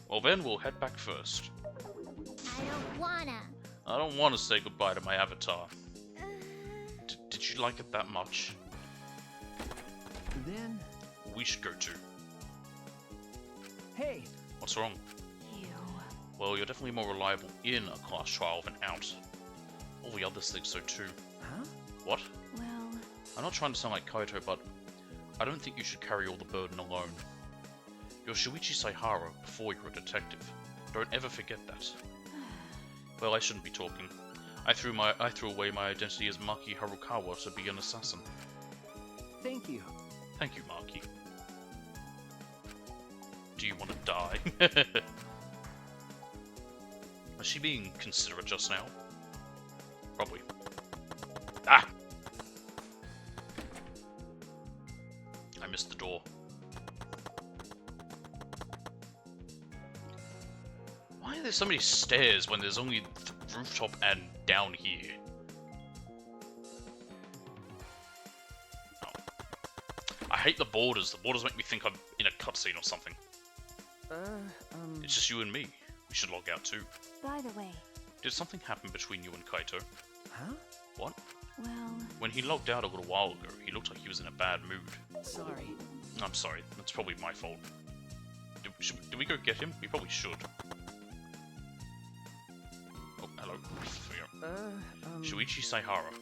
Well then, we'll head back first. I don't wanna. I don't want to say goodbye to my avatar. Uh, Did you like it that much? Then, We should go too. hey. What's wrong? You. Well, you're definitely more reliable in a class trial than out. All the others think so too. Huh? What? well, I'm not trying to sound like Kaito, but I don't think you should carry all the burden alone. You're Shuichi Saihara before you're a detective. Don't ever forget that. Well, I shouldn't be talking. I threw away my identity as Maki Harukawa to be an assassin. Thank you. Thank you, Maki. Do you want to die? Was she being considerate just now? Probably. Ah! I missed the door. Why are there so many stairs when there's only the rooftop and down here? Oh. I hate the borders. The borders make me think I'm in a cutscene or something. It's just you and me. We should log out too. by the way, Did something happen between you and Kaito? Huh? What? well, When he logged out a little while ago, he looked like he was in a bad mood. Sorry. I'm sorry, that's probably my fault. Do we go get him? We probably should. Oh, hello. Here we go. Shuichi Saihara.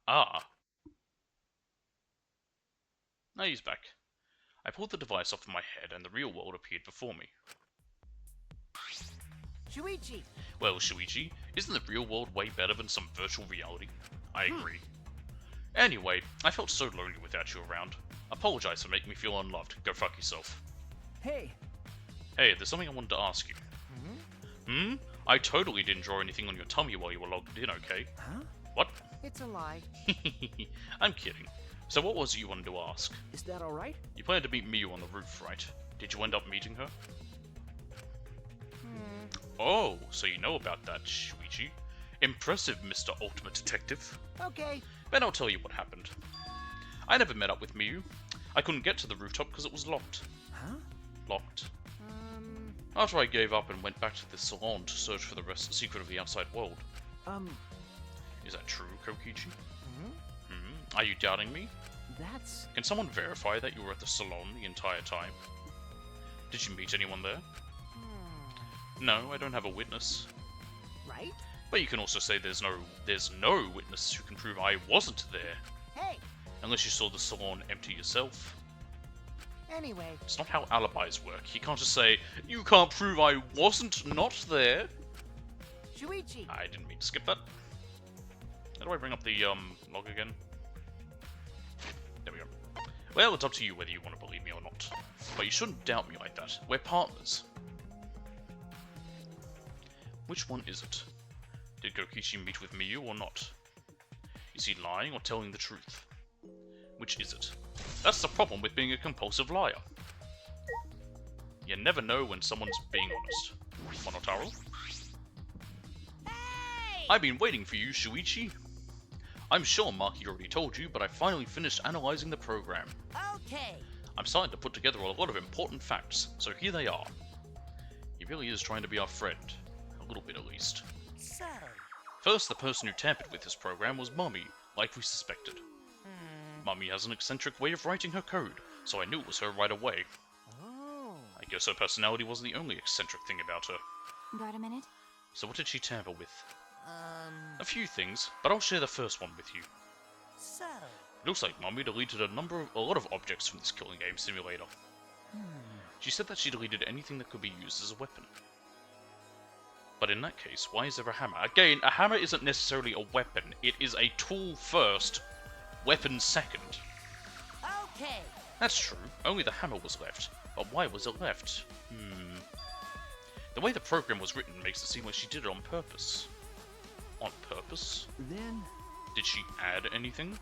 Ah. Now he's back. I pulled the device off of my head and the real world appeared before me. Shuichi! Well, Shuichi, isn't the real world way better than some virtual reality? I agree. Anyway, I felt so lonely without you around. Apologize for making me feel unloved. Go fuck yourself. Hey. Hey, there's something I wanted to ask you. Hmm? I totally didn't draw anything on your tummy while you were logged in, okay? Huh? What? It's a lie. I'm kidding. So what was it you wanted to ask? Is that alright? You planned to meet Miyu on the roof, right? Did you end up meeting her? Oh, so you know about that, Shuichi. Impressive, Mr. Ultimate Detective. Okay. Then I'll tell you what happened. I never met up with Miyu. I couldn't get to the rooftop because it was locked. Huh? Locked. After I gave up and went back to the salon to search for the secret of the outside world. Is that true, Kokichi? Are you doubting me? That's... Can someone verify that you were at the salon the entire time? Did you meet anyone there? No, I don't have a witness. Right? But you can also say there's no witness who can prove I wasn't there. Hey! Unless you saw the salon empty yourself. Anyway, It's not how alibis work. You can't just say, you can't prove I wasn't not there. Shuichi! I didn't mean to skip that. How do I bring up the log again? There we go. Well, it's up to you whether you want to believe me or not. But you shouldn't doubt me like that. We're partners. Which one is it? Did Gokichi meet with Miyu or not? Is he lying or telling the truth? Which is it? That's the problem with being a compulsive liar. You never know when someone's being honest. Monotaro? Hey! I've been waiting for you, Shuichi. I'm sure Maki already told you, but I finally finished analyzing the program. Okay. I'm starting to put together a lot of important facts, so here they are. He really is trying to be our friend. A little bit at least. So, First, the person who tampered with this program was Mummy, like we suspected. Mummy has an eccentric way of writing her code, so I knew it was her right away. Oh. I guess her personality wasn't the only eccentric thing about her. got a minute? So what did she tamper with? A few things, but I'll share the first one with you. so. It looks like Mummy deleted a lot of objects from this killing game simulator. She said that she deleted anything that could be used as a weapon. But in that case, why is there a hammer? Again, a hammer isn't necessarily a weapon. It is a tool first, weapon second. The way the program was written makes it seem like she did it on purpose. On purpose? Then, Did she add anything?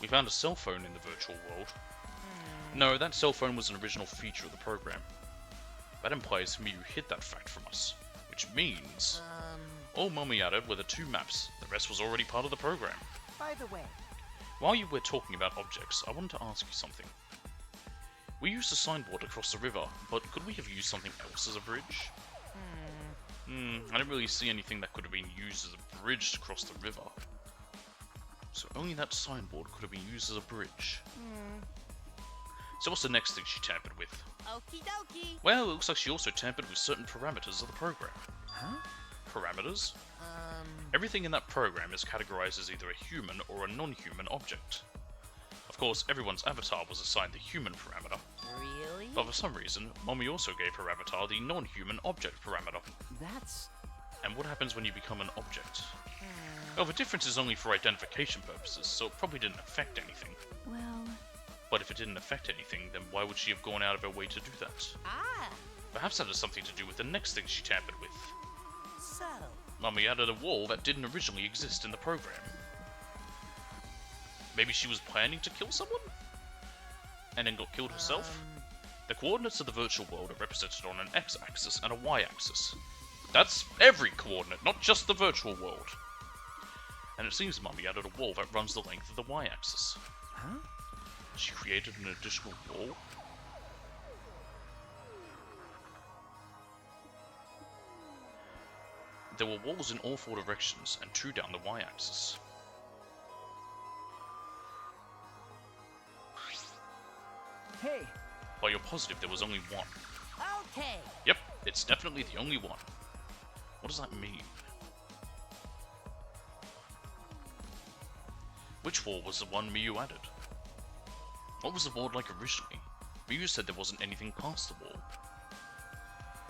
We found a cell phone in the virtual world. No, that cell phone was an original feature of the program. That implies Miyu hid that fact from us, which means all Mommy added were the 2 maps. The rest was already part of the program. By the way, While you were talking about objects, I wanted to ask you something. We used a signboard across the river, but could we have used something else as a bridge? I don't really see anything that could have been used as a bridge to cross the river. So only that signboard could have been used as a bridge. So what's the next thing she tampered with? Okie dokie. Well, it looks like she also tampered with certain parameters of the program. huh? Parameters? Everything in that program is categorized as either a human or a non-human object. Of course, everyone's avatar was assigned the human parameter, Really? but for some reason, Mommy also gave her avatar the non-human object parameter. That's... And what happens when you become an object? Well, the difference is only for identification purposes, so it probably didn't affect anything. Well, But if it didn't affect anything, then why would she have gone out of her way to do that? Ah, Perhaps that has something to do with the next thing she tampered with. so. Mommy added a wall that didn't originally exist in the program. Maybe she was planning to kill someone? And then got killed herself? The coordinates of the virtual world are represented on an x-axis and a y-axis. That's every coordinate, not just the virtual world. And it seems Mommy added a wall that runs the length of the y-axis. Huh? She created an additional wall? There were walls in all 4 directions, and 2 down the y-axis. Hey, But you're positive there was only one. Okay. Yep, it's definitely the only one. What does that mean? Which wall was the one Miyu added? What was the board like originally? Miyu said there wasn't anything past the wall.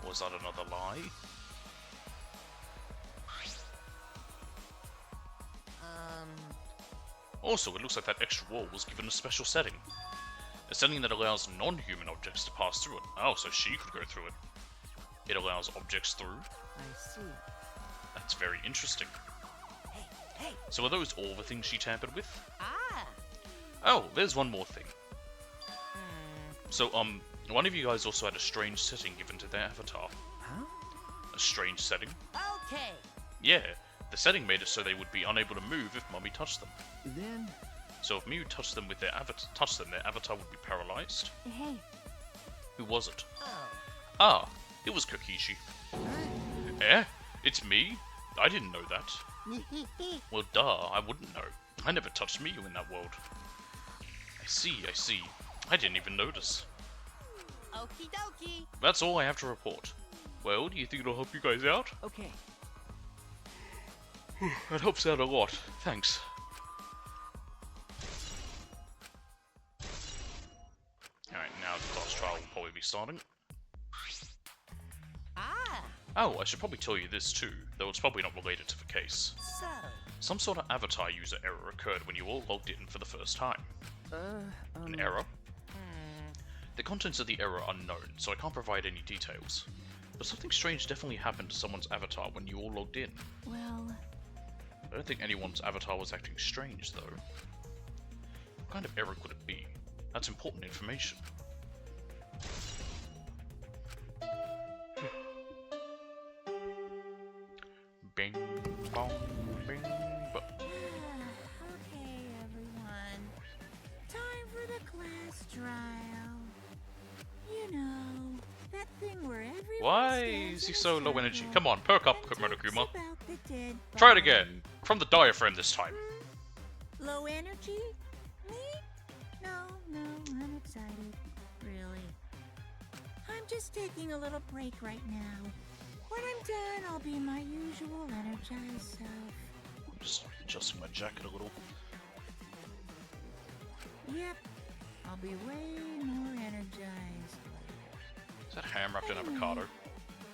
Was that another lie? Also, it looks like that extra wall was given a special setting. A setting that allows non-human objects to pass through it. Oh, so she could go through it. It allows objects through. I see. That's very interesting. Hey. So are those all the things she tampered with? Ah. Oh, there's one more thing. So, one of you guys also had a strange setting given to their avatar. huh? A strange setting? Okay. Yeah, the setting made it so they would be unable to move if Mommy touched them. Then, So if Miyu touched them with their avatar would be paralyzed. hey, Who was it? Oh. Ah, it was Kokishi. Eh? It's me? I didn't know that. Well, duh, I wouldn't know. I never touched Miyu in that world. I see. I didn't even notice. Okie dokie. That's all I have to report. Well, do you think it'll help you guys out? okay. That helps out a lot. Thanks. Alright, now the class trial will probably be starting. Ah. Oh, I should probably tell you this too, though it's probably not related to the case. So. Some sort of avatar user error occurred when you all logged in for the first time. An error? The contents of the error are unknown, so I can't provide any details. But something strange definitely happened to someone's avatar when you all logged in. well, I don't think anyone's avatar was acting strange, though. What kind of error could it be? That's important information. Bing, bong, bing, bong. Okay, everyone. Time for the class trial. You know, that thing where everyone Why stands is he in a so low energy? circle Come on, perk up, and Monokuma. talks about the dead Try it body. again. From the diaphragm this time. Low energy? Me? No, I'm excited. Really. I'm just taking a little break right now. When I'm done, I'll be my usual energized self. I'm just adjusting my jacket a little. Yep, I'll be way more energized. Is that ham wrapped in avocado?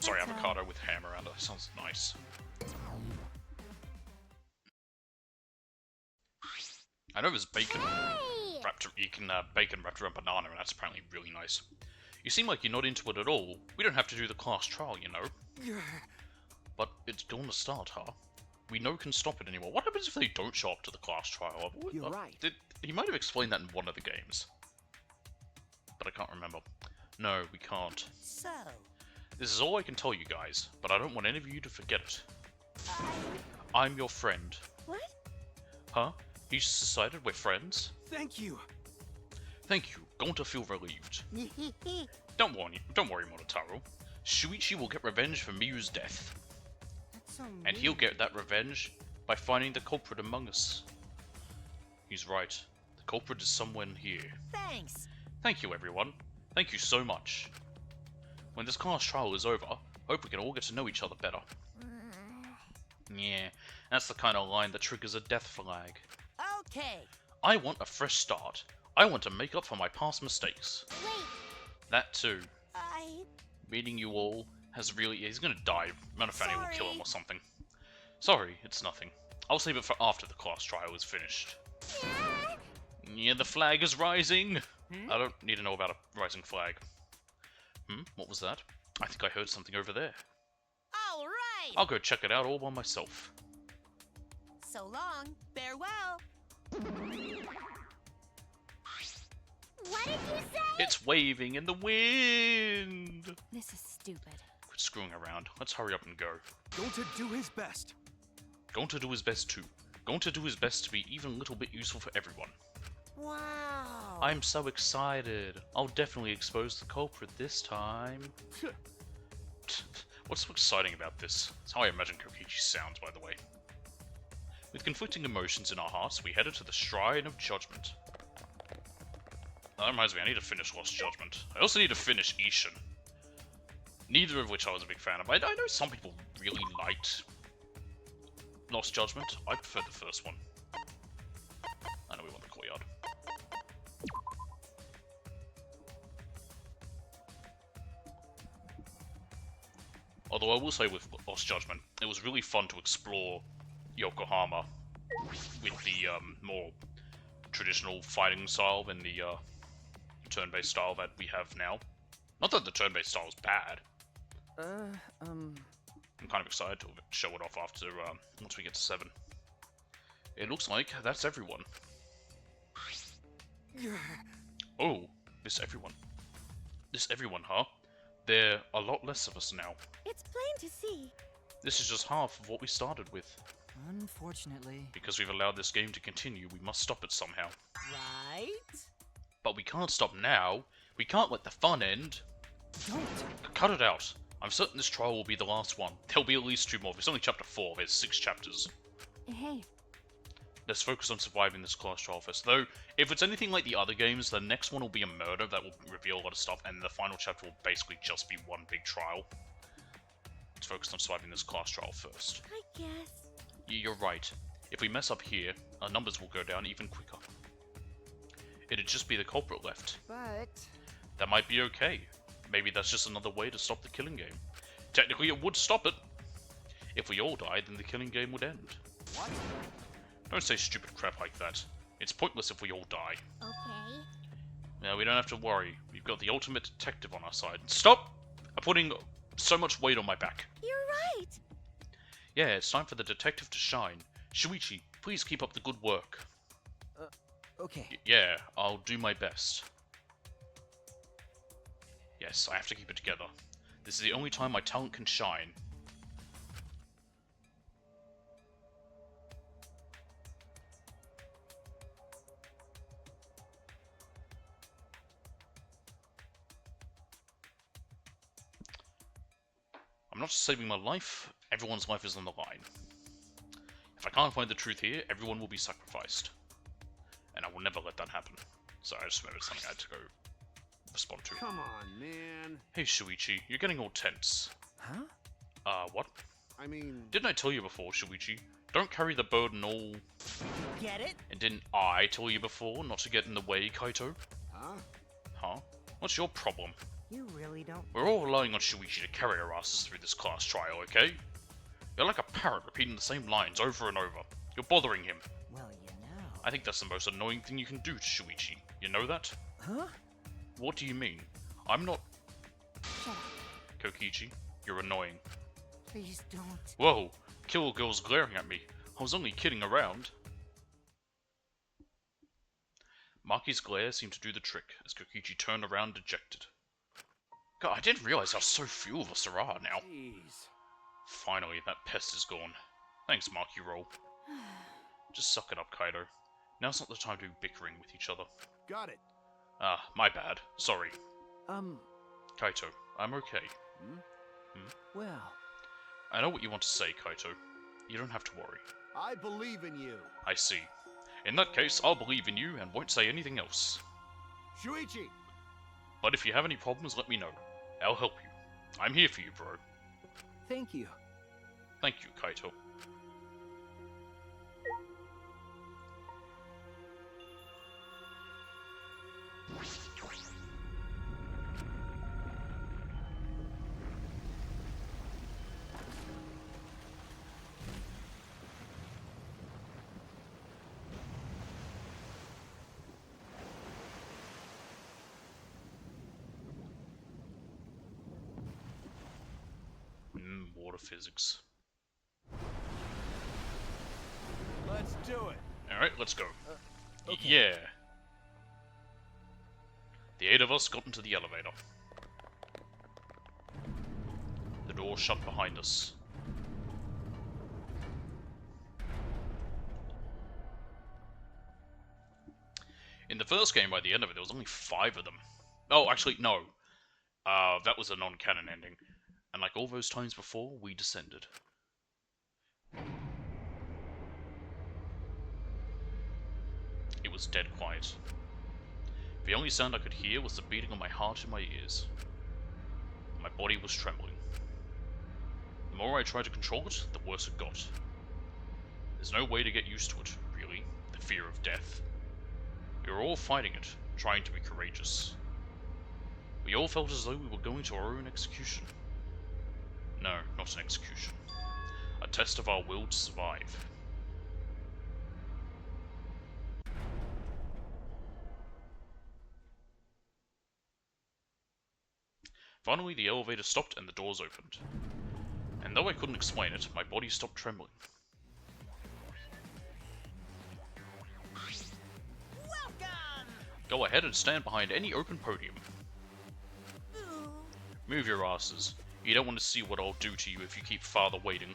Sorry, avocado with ham around it. That sounds nice. I know there's bacon hey! wrapped. You can bacon wrapped around banana, and that's apparently really nice. You seem like you're not into it at all. We don't have to do the class trial, you know. But it's gonna start, huh? We know can stop it anymore. What happens if they don't show up to the class trial? You're right. He might have explained that in one of the games. But I can't remember. No, we can't. So, This is all I can tell you guys, but I don't want any of you to forget it. I'm your friend. What? Huh? You just decided we're friends? Thank you. Thank you. Going to feel relieved. Don't worry, Monotaro. Shuichi will get revenge for Miyu's death. That's so And he'll get that revenge by finding the culprit among us. He's right. The culprit is somewhere in here. thanks. Thank you, everyone. Thank you so much. When this class trial is over, hope we can all get to know each other better. Yeah, that's the kind of line that triggers a death flag. Okay. I want a fresh start. I want to make up for my past mistakes. Wait, That too. I... Meeting you all has really... He's gonna die. Manafani will kill him or something. Sorry, it's nothing. I'll save it for after the class trial is finished. Yeah, the flag is rising! I don't need to know about a rising flag. What was that? I think I heard something over there. All right. I'll go check it out all by myself. So long. Farewell. What did you say? It's waving in the wind! This is stupid. Quit screwing around. Let's hurry up and go. Going to do his best. Going to do his best too. Going to do his best to be even a little bit useful for everyone. Wow. I'm so excited. I'll definitely expose the culprit this time. What's so exciting about this? It's how I imagine Kokichi sounds, by the way. With conflicting emotions in our hearts, we headed to the Shrine of Judgment. That reminds me, I need to finish Lost Judgment. I also need to finish Ishin. Neither of which I was a big fan of. I know some people really liked Lost Judgment. I preferred the first one. I know we want the courtyard. Although I will say with Lost Judgment, it was really fun to explore Yokohama with the more traditional fighting style than the turn-based style that we have now. Not that the turn-based style is bad. I'm kind of excited to show it off after once we get to 7. It looks like that's everyone. Oh, this everyone, huh? There are a lot less of us now. It's plain to see. This is just half of what we started with. Unfortunately. Because we've allowed this game to continue, we must stop it somehow. Right? But we can't stop now. We can't let the fun end. Don't. Cut it out. I'm certain this trial will be the last one. There'll be at least 2 more. It's only chapter 4. There's 6 chapters. Hey, Let's focus on surviving this class trial first. Though, if it's anything like the other games, the next one will be a murder that will reveal a lot of stuff, and the final chapter will basically just be one big trial. Let's focus on surviving this class trial first. I guess. You're right. If we mess up here, our numbers will go down even quicker. It'd just be the culprit left. But That might be okay. Maybe that's just another way to stop the killing game. Technically, it would stop it. If we all died, then the killing game would end. What? Don't say stupid crap like that. It's pointless if we all die. Okay. Now, we don't have to worry. We've got the ultimate detective on our side. Stop! I'm putting so much weight on my back. You're right. Yeah, it's time for the detective to shine. Shuichi, please keep up the good work. okay. Yeah, I'll do my best. Yes, I have to keep it together. This is the only time my talent can shine. I'm not just saving my life, everyone's life is on the line. If I can't find the truth here, everyone will be sacrificed. And I will never let that happen. So I just remembered something I had to go respond to. Come on, man. Hey Shuichi, you're getting all tense. Huh? What? I mean, Didn't I tell you before, Shuichi? Don't carry the burden all... Get it? And didn't I tell you before not to get in the way, Kaito? huh? Huh? What's your problem? You really don't. We're all relying on Shuichi to carry our asses through this class trial, okay? You're like a parrot repeating the same lines over and over. You're bothering him. Well, you know. I think that's the most annoying thing you can do to Shuichi. You know that? Huh? What do you mean? I'm not Shut up. Kokichi, you're annoying. Please don't. Whoa, Kill Girl's glaring at me. I was only kidding around. Maki's glare seemed to do the trick as Kokichi turned around dejected. God, I didn't realize how so few of us there are now. Jeez. Finally, that pest is gone. Thanks, Maki Roll. Just suck it up, Kaido. Now's not the time to be bickering with each other. Got it. Ah, my bad. Sorry. Kaito, I'm okay. Well, I know what you want to say, Kaito. You don't have to worry. I believe in you. I see. In that case, I'll believe in you and won't say anything else. Shuichi! But if you have any problems, let me know. I'll help you. I'm here for you, bro. Thank you. Thank you, Kaito. Water physics. Let's do it. Alright, let's go. Okay. Yeah. The 8 of us got into the elevator. The door shut behind us. In the first game, by the end of it, there was only 5 of them. Oh, actually, no. That was a non-canon ending. And like all those times before, we descended. It was dead quiet. The only sound I could hear was the beating of my heart in my ears. My body was trembling. The more I tried to control it, the worse it got. There's no way to get used to it, really, the fear of death. We were all fighting it, trying to be courageous. We all felt as though we were going to our own execution. No, not an execution. A test of our will to survive. Finally, the elevator stopped and the doors opened. And though I couldn't explain it, my body stopped trembling. Welcome! Go ahead and stand behind any open podium. Move your asses. You don't want to see what I'll do to you if you keep Father waiting.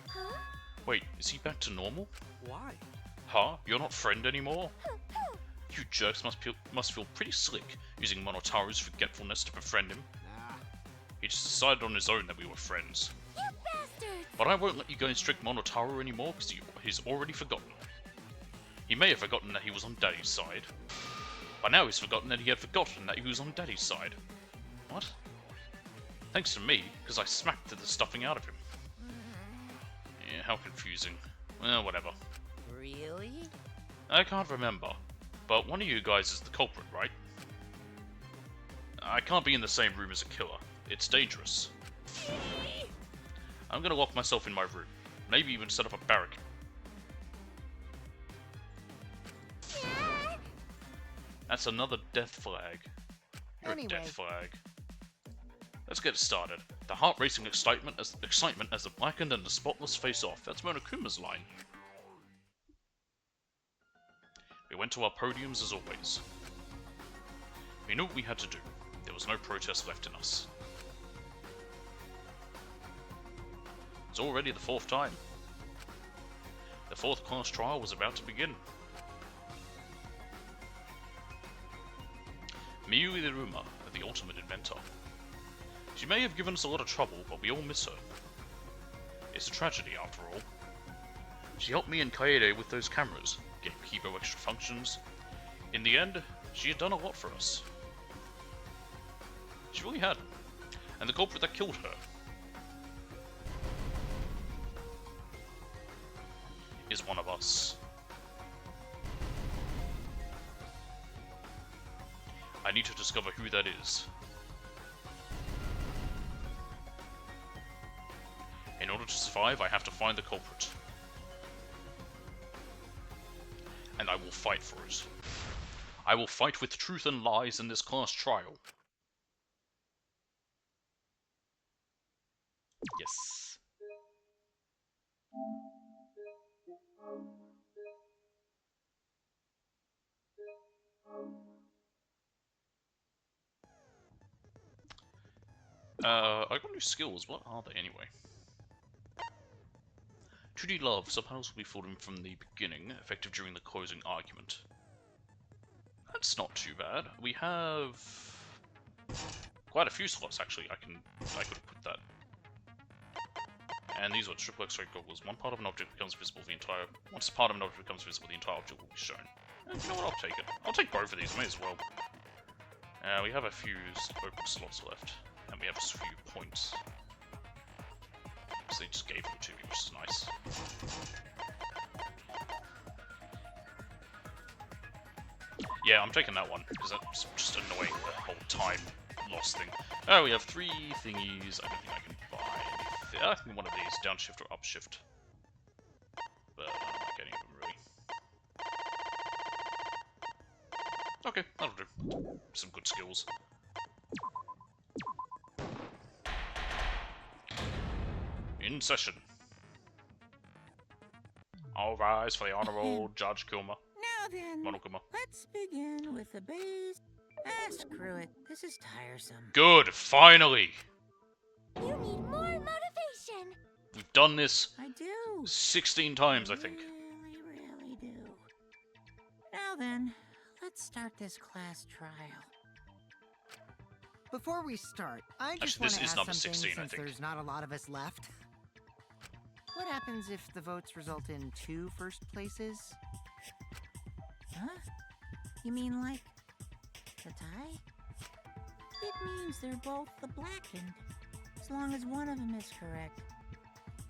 Huh? Wait, is he back to normal? Why? Huh? You're not friend anymore? You jerks must feel pretty slick, using Monotaro's forgetfulness to befriend him. Nah. He just decided on his own that we were friends. You bastard! But I won't let you go and strict Monotaro anymore, because he's already forgotten. He may have forgotten that he was on Daddy's side. But now he's forgotten that he had forgotten that he was on Daddy's side. What? Thanks to me, because I smacked the stuffing out of him. Yeah, how confusing. Well, whatever. Really? I can't remember, but one of you guys is the culprit, right? I can't be in the same room as a killer. It's dangerous. I'm gonna lock myself in my room. Maybe even set up a barricade. That's another death flag. You're Anyway. a death flag. Let's get started. The heart-racing excitement as the blackened and the spotless face off. That's Monokuma's line. We went to our podiums as always. We knew what we had to do. There was no protest left in us. It's already the 4th time. The 4th class trial was about to begin. Miyu Iruma, the ultimate inventor. She may have given us a lot of trouble, but we all miss her. It's a tragedy, after all. She helped me and Kaede with those cameras, gave Kibo extra functions. In the end, she had done a lot for us. She really had. And the culprit that killed her is one of us. I need to discover who that is. In order to survive, I have to find the culprit. And I will fight for it. I will fight with truth and lies in this class trial. Yes. I got new skills. What are they anyway? 2D love. Subtitles will be filled in from the beginning, effective during the closing argument. That's not too bad. We have quite a few slots actually. I could put that. And these are triple X-ray goggles. One part of an object becomes visible. Once part of an object becomes visible, the entire object will be shown. You know what? I'll take it. I'll take both of these. May as well. We have a few open slots left, and we have a few points. So they just gave them to me, which is nice. Yeah, I'm taking that one, because that's just annoying, the whole time loss thing. Oh, we have 3 thingies. I don't think I can buy. I think one of these, downshift or upshift. But I don't like any of them, really. Okay, that'll do. Some good skills. In session. All rise for the Honorable Judge Kuma. Now then, Monokuma. let's begin with the base. Ah, screw it. This is tiresome. Good, finally! You need more motivation. We've done this I do. 16 times, I think. Really do. Now then, let's start this class trial. Before we start, I just Actually, want this to is ask number something 16, I since think. there's not a lot of us left. What happens if the votes result in 2 first places? Huh? You mean like the tie? It means they're both the blackened. As long as one of them is correct.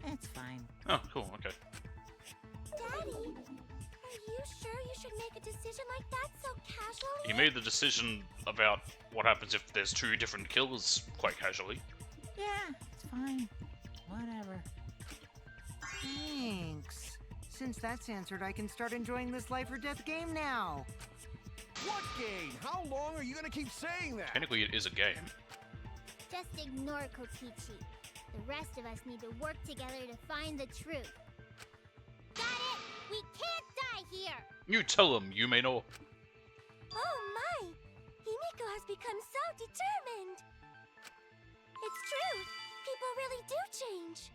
It's fine. Oh, cool, okay. Daddy, are you sure you should make a decision like that so casually? He made the decision about what happens if there's 2 different kills quite casually. Yeah, it's fine. Whatever. Thanks. Since that's answered, I can start enjoying this life or death game now. What game? How long are you gonna keep saying that? Technically, it is a game. Just ignore Kokichi. The rest of us need to work together to find the truth. Got it? We can't die here! You tell him, you may know. Oh my! Himiko has become so determined! It's true! People really do change!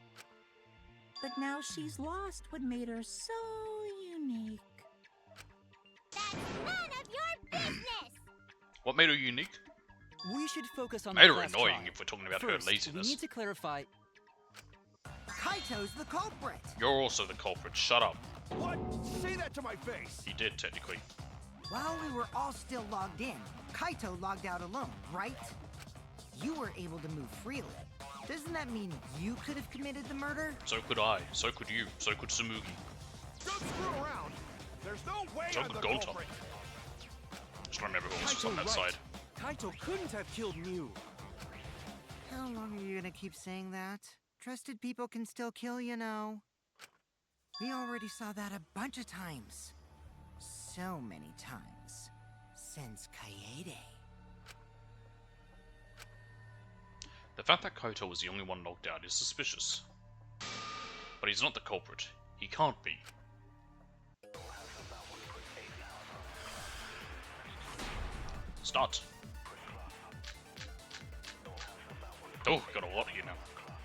But now she's lost what made her so unique. That's none of your business! What made her unique? We should focus on Made the her class annoying trial. if we're talking about First, her laziness. we need to clarify. Kaito's the culprit. You're also the culprit. Shut up. What? Say that to my face! He did, technically. While we were all still logged in, Kaito logged out alone, right? You were able to move freely. Doesn't that mean you could have committed the murder? So could I. So could you. So could Sumugi. Don't screw around! There's no way So I'm the could Gonta. culprit! Just remember who else was Kaito on that right. side. Kaito couldn't have killed Mew. How long are you gonna keep saying that? Trusted people can still kill, you know. We already saw that a bunch of times. So many times. Since Kaede. The fact that Koto was the only one knocked out is suspicious. But he's not the culprit. He can't be. Start. Oh, got a lot of you now.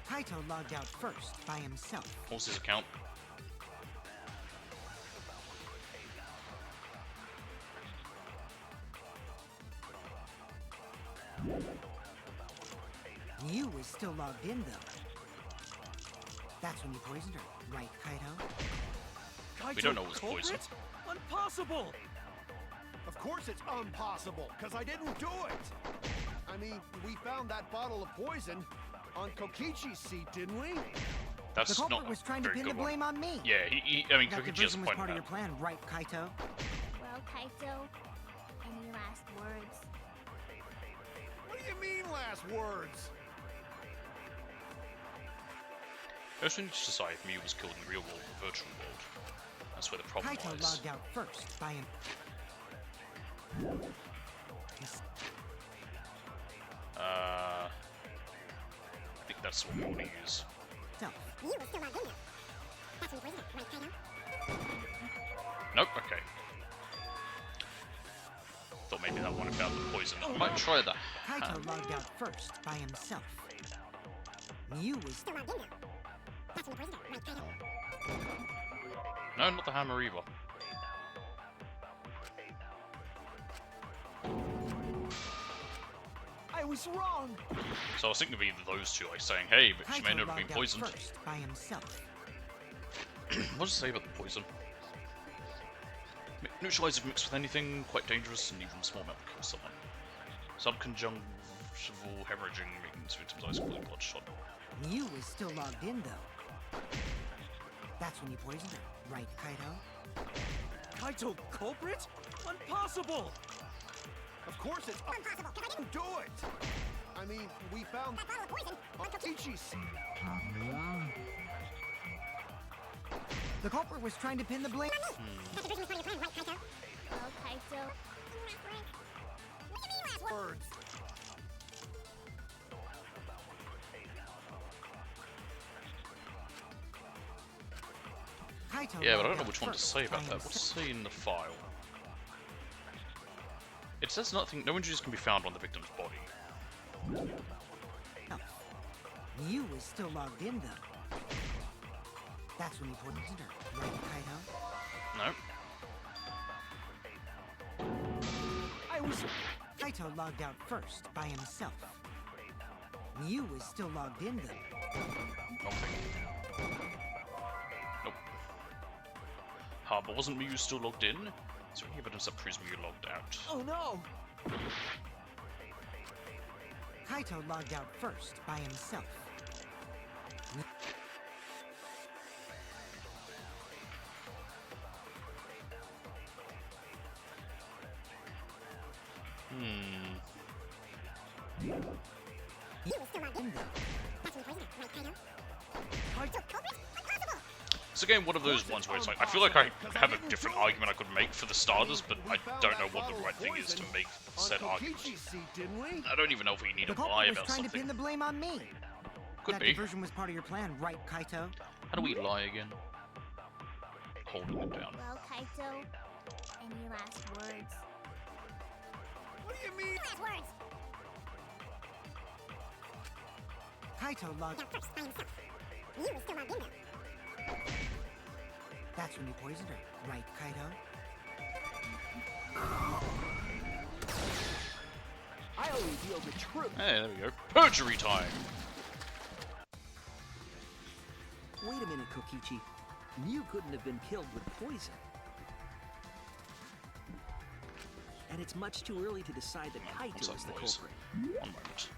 Kaito logged out first, by himself. What's his account? Mew was still logged in, though. That's when you poisoned her, right, Kaito? Kaito We don't know what's culprit? poison. Impossible! Of course it's impossible, because I didn't do it! I mean, we found that bottle of poison on Kokichi's seat, didn't we? That's The culprit not was a trying to very pin the good one. blame on me. Yeah, I mean, That Kokichi has diversion a was point part in of your that. plan, right, Kaito? Well, Kaito, any last words? What do you mean, last words? I also need to decide if Mew was killed in the real world or virtual world. That's where the problem Kaito lies. logged out first, by him. I think that's what we want to use. Self. Nope, okay. Thought maybe that one about the poison. I might try the Kaito hand. logged out first by himself. Mew was No, not the hammer either. I was wrong. So I was thinking of either those two, like saying, hey, but she may Kaito not have been logged out poisoned. first by himself. What does it say about the poison? Neutralize if mixed with anything, quite dangerous, and even small amount will kill someone. Subconjunctival hemorrhaging means victims eyes fully bloodshot. Mew was still logged in though. That's when you poisoned her, right, Kaito? Kaito culprit? Impossible! Of course it's impossible, because I didn't do it! I mean, we found that bottle of poison on Kokichi's seat. The culprit was trying to pin the blame. That's originally part of your plan, right, Kaito? Well, Kaito. What do you mean last Words. Kaito Yeah, but I logged don't know out which one to first say by about that. What's himself. it say in the file? It says nothing. No injuries can be found on the victim's body. Mew was still logged in though. That's when you poisoned her, right, Kaito? No. I was... Kaito logged out first by himself. Mew was still logged in though. Wrong thing. Nope. But wasn't Mew still logged in? Is there any evidence that proves Mew logged out? Oh no! Kaito logged out first by himself. Mew was still logged in though. That's when you poisoned her, right, Kaito? Kaito culprit? Impossible! It's again one of those ones where it's like, I feel like I have a different argument I could make for the starters, but I don't know what the right thing is to make said argument. Kokichi's seat, didn't we? I don't even know if we need The to lie culprit was about trying to something. pin the blame on me. Could That be. diversion was part of your plan, right, Kaito? How do we lie again? Holding it down. Well, Kaito, any last words? What do you mean? Last words! Kaito logged Out first by himself. Mew was still logged in though. That's when you poisoned her, right, Kaito? I only reveal the truth. Hey, there we go. Perjury time! Wait a minute, Kokichi. Mew couldn't have been killed with poison. And it's much too early to decide that What's Kaito up, is the boys? culprit. One moment.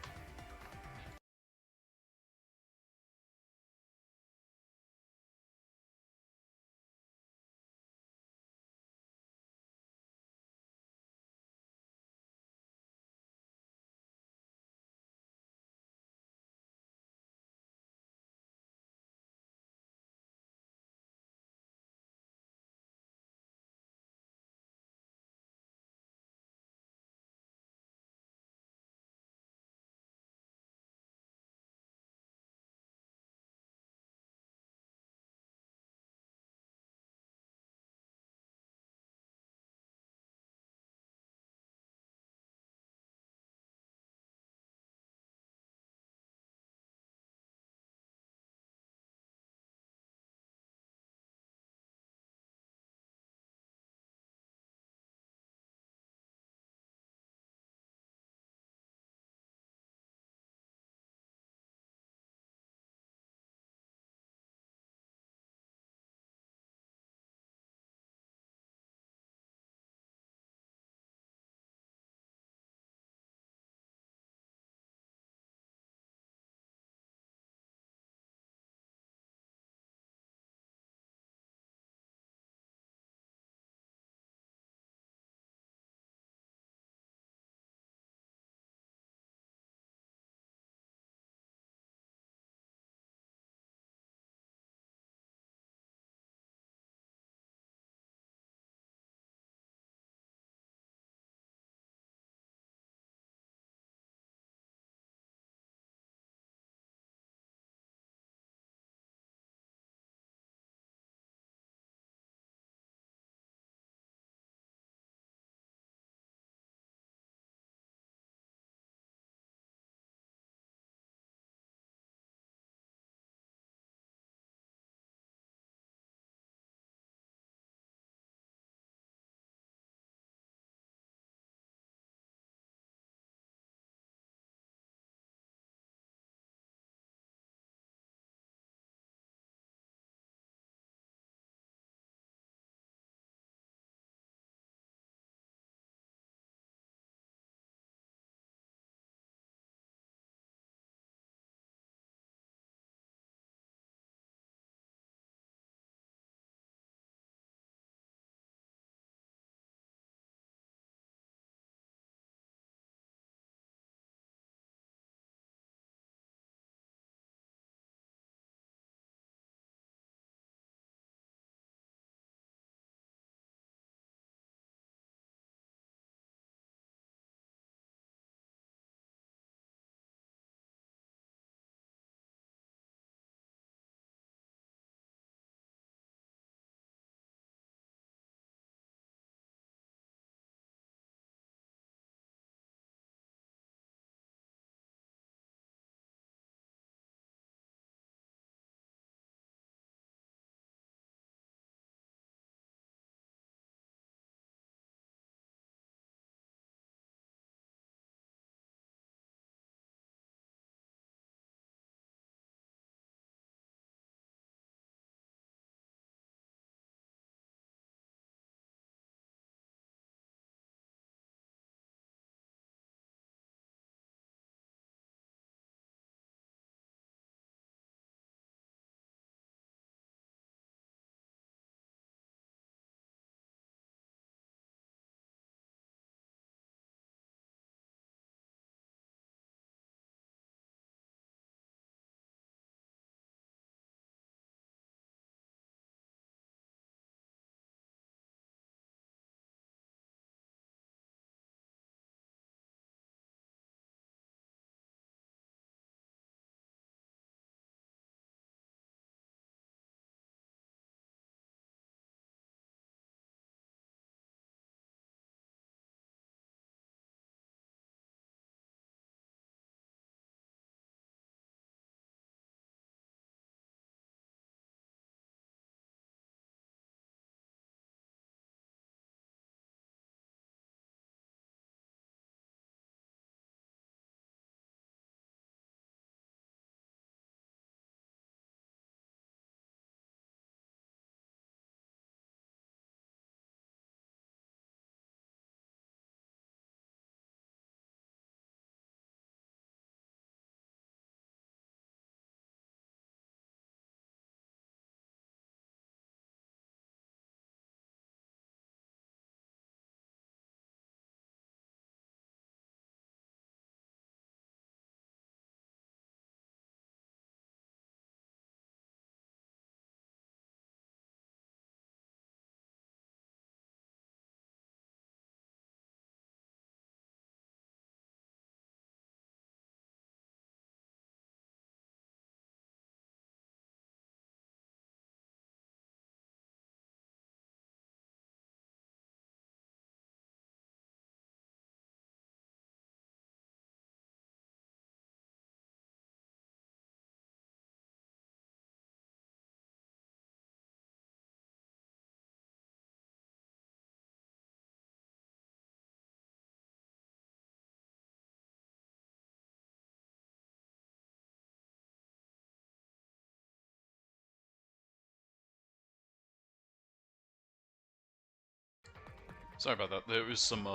Sorry about that. There was some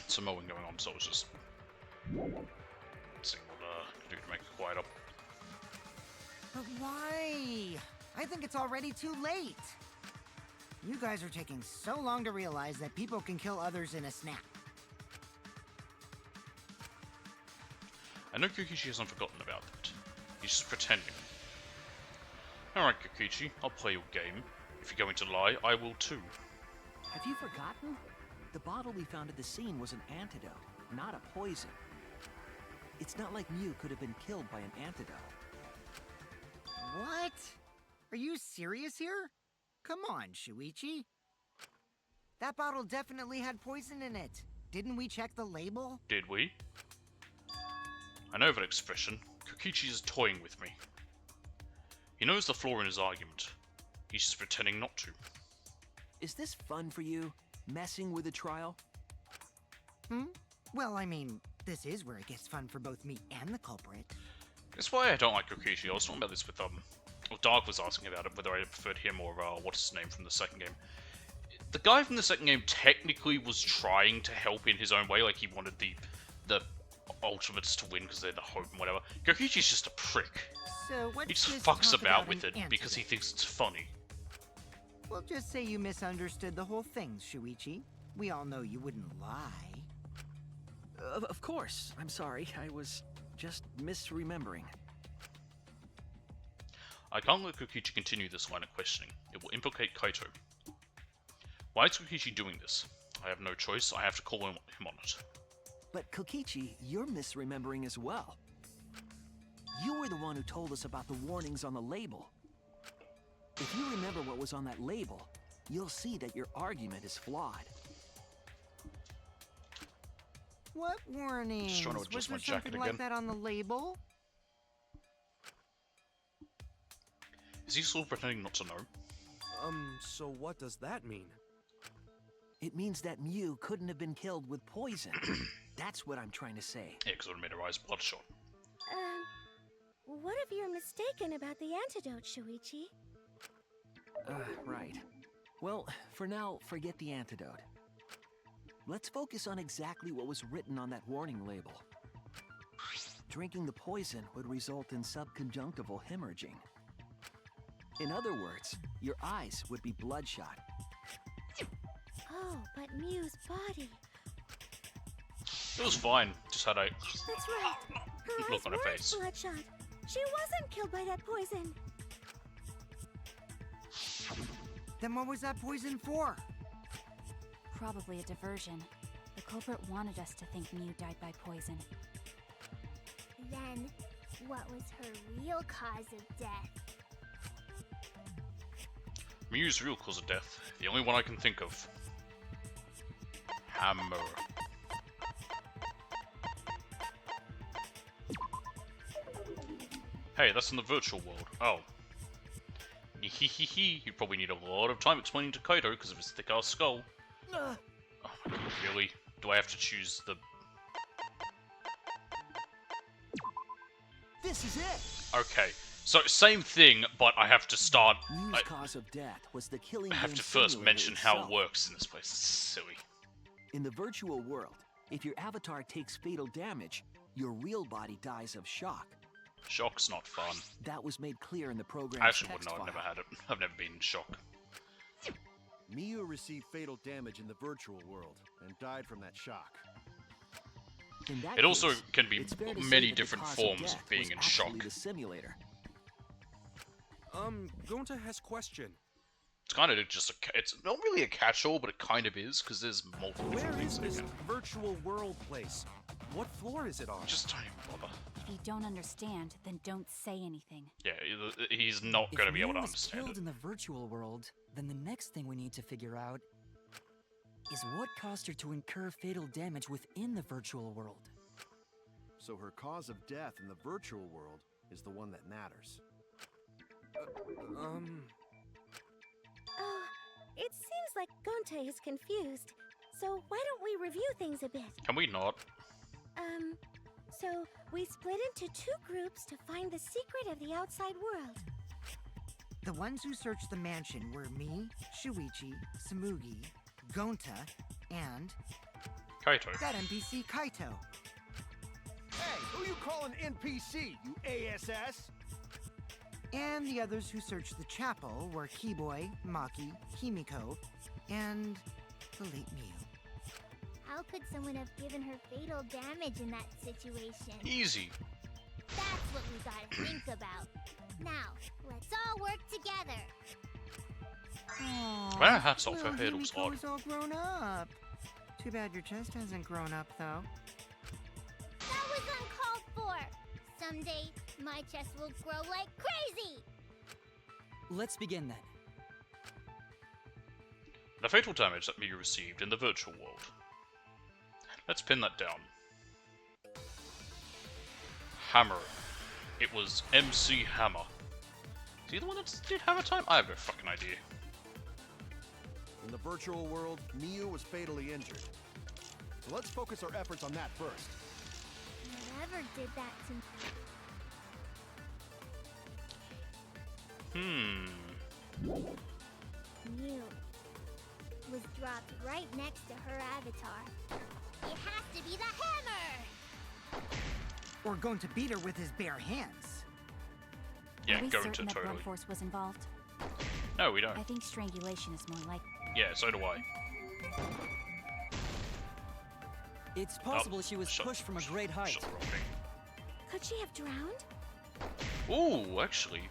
some mowing going on, so I was just seeing what I can do to make it quiet up. But why? I think it's already too late. You guys are taking so long to realize that people can kill others in a snap. I know Kokichi hasn't forgotten about that. He's just pretending. Alright, Kokichi, I'll play your game. If you're going to lie, I will too. Have you forgotten? The bottle we found at the scene was an antidote, not a poison. It's not like Mew could have been killed by an antidote. What? Are you serious here? Come on, Shuichi. That bottle definitely had poison in it. Didn't we check the label? Did we? I know that expression. Kokichi is toying with me. He knows the flaw in his argument. He's just pretending not to. Is this fun for you? Messing with a trial? Well, I mean, this is where it gets fun for both me and the culprit. That's why I don't like Kokichi. I was talking about this with, well, Dark was asking about it, whether I preferred him or, what's his name from the second game. The guy from the second game technically was trying to help in his own way, like he wanted the Ultimates to win because they're the hope and whatever. Kokichi's just a prick. So He just fucks about with it because he thinks it's funny. We'll just say you misunderstood the whole thing, Shuichi. We all know you wouldn't lie. Of course. I'm sorry. I was just misremembering. I can't let Kokichi continue this line of questioning. It will implicate Kaito. Why is Kokichi doing this? I have no choice. I have to call him on it. But Kokichi, you're misremembering as well. You were the one who told us about the warnings on the label. If you remember what was on that label, you'll see that your argument is flawed. What warnings? Just trying to Was adjust there my jacket something again. like that on the label? Is he still pretending not to know? So what does that mean? It means that Mew couldn't have been killed with poison. That's what I'm trying to say. Yeah, because it would have made her eyes bloodshot. What if you're mistaken about the antidote, Shuichi? Right. Well, for now, forget the antidote. Let's focus on exactly what was written on that warning label. Drinking the poison would result in subconjunctival hemorrhaging. In other words, your eyes would be bloodshot. Oh, but Mew's body. It was fine. Just had a That's right. Her look eyes on her weren't face. bloodshot. She wasn't killed by that poison. Then what was that poison for? Probably a diversion. The culprit wanted us to think Mew died by poison. Then, what was her real cause of death? Mew's real cause of death. The only one I can think of. Hammer. Hey, that's in the virtual world. Oh. Hehehe, you probably need a lot of time explaining to Kaito because of his thick-ass skull. Oh my god, really? Do I have to choose the... This is it! Okay, so same thing, but I have to start... Mew's cause of death was the killing I have game to first simulator mention how itself. it works in this place. It's silly. In the virtual world, if your avatar takes fatal damage, your real body dies of shock. Shock's not fun. That was made clear in the program's I actually text wouldn't know, I've file. never had it. I've never been in shock. Miu received fatal damage in the virtual world and died from that shock. In that It also case, can be it's fair to say many that the different cause forms death of being was in actually shock. the simulator. Gonta has question. It's kind of just it's not really a catch-all, but it kind of is, because there's multiple Where different is things this they can... virtual world place? What floor is it on? Just don't even bother. If you don't understand, then don't say anything. Yeah, he's not going to be able to was understand killed it. in the virtual world, then the next thing we need to figure out is what caused her to incur fatal damage within the virtual world. So her cause of death in the virtual world is the one that matters. Oh, it seems like Gonte is confused. So why don't we review things a bit? Can we not? So we split into two groups to find the secret of the outside world. The ones who searched the mansion were me, Shuichi, Samugi, Gonta, and Kaito. that NPC Kaito. Hey, who you calling NPC, you ASS? And the others who searched the chapel were Keyboy, Maki, Himiko, and the late Miu. How could someone have given her fatal damage in that situation? Easy. That's what we gotta think about. Now, let's all work together. Aww, Well, hats off, little her hair looks odd. Himiko's all grown up. Too bad your chest hasn't grown up, though. That was uncalled for. Someday, my chest will grow like crazy. Let's begin then. The fatal damage that Miu received in the virtual world. Let's pin that down. Hammer. It was MC Hammer. Is he the one that did Hammer Time? I have no fucking idea. In the virtual world, Miu was fatally injured. So let's focus our efforts on that first. Whatever did that to me. Mew was dropped right next to her avatar. It has to be the hammer! Or going to beat her with his bare hands. Yeah, Are we going certain to that totally. blunt force was involved? No, we don't. I think strangulation is more likely. Yeah, so do I. It's possible she was shut- pushed from a great height. shut the wrong thing. Could she have drowned? Ooh, actually. You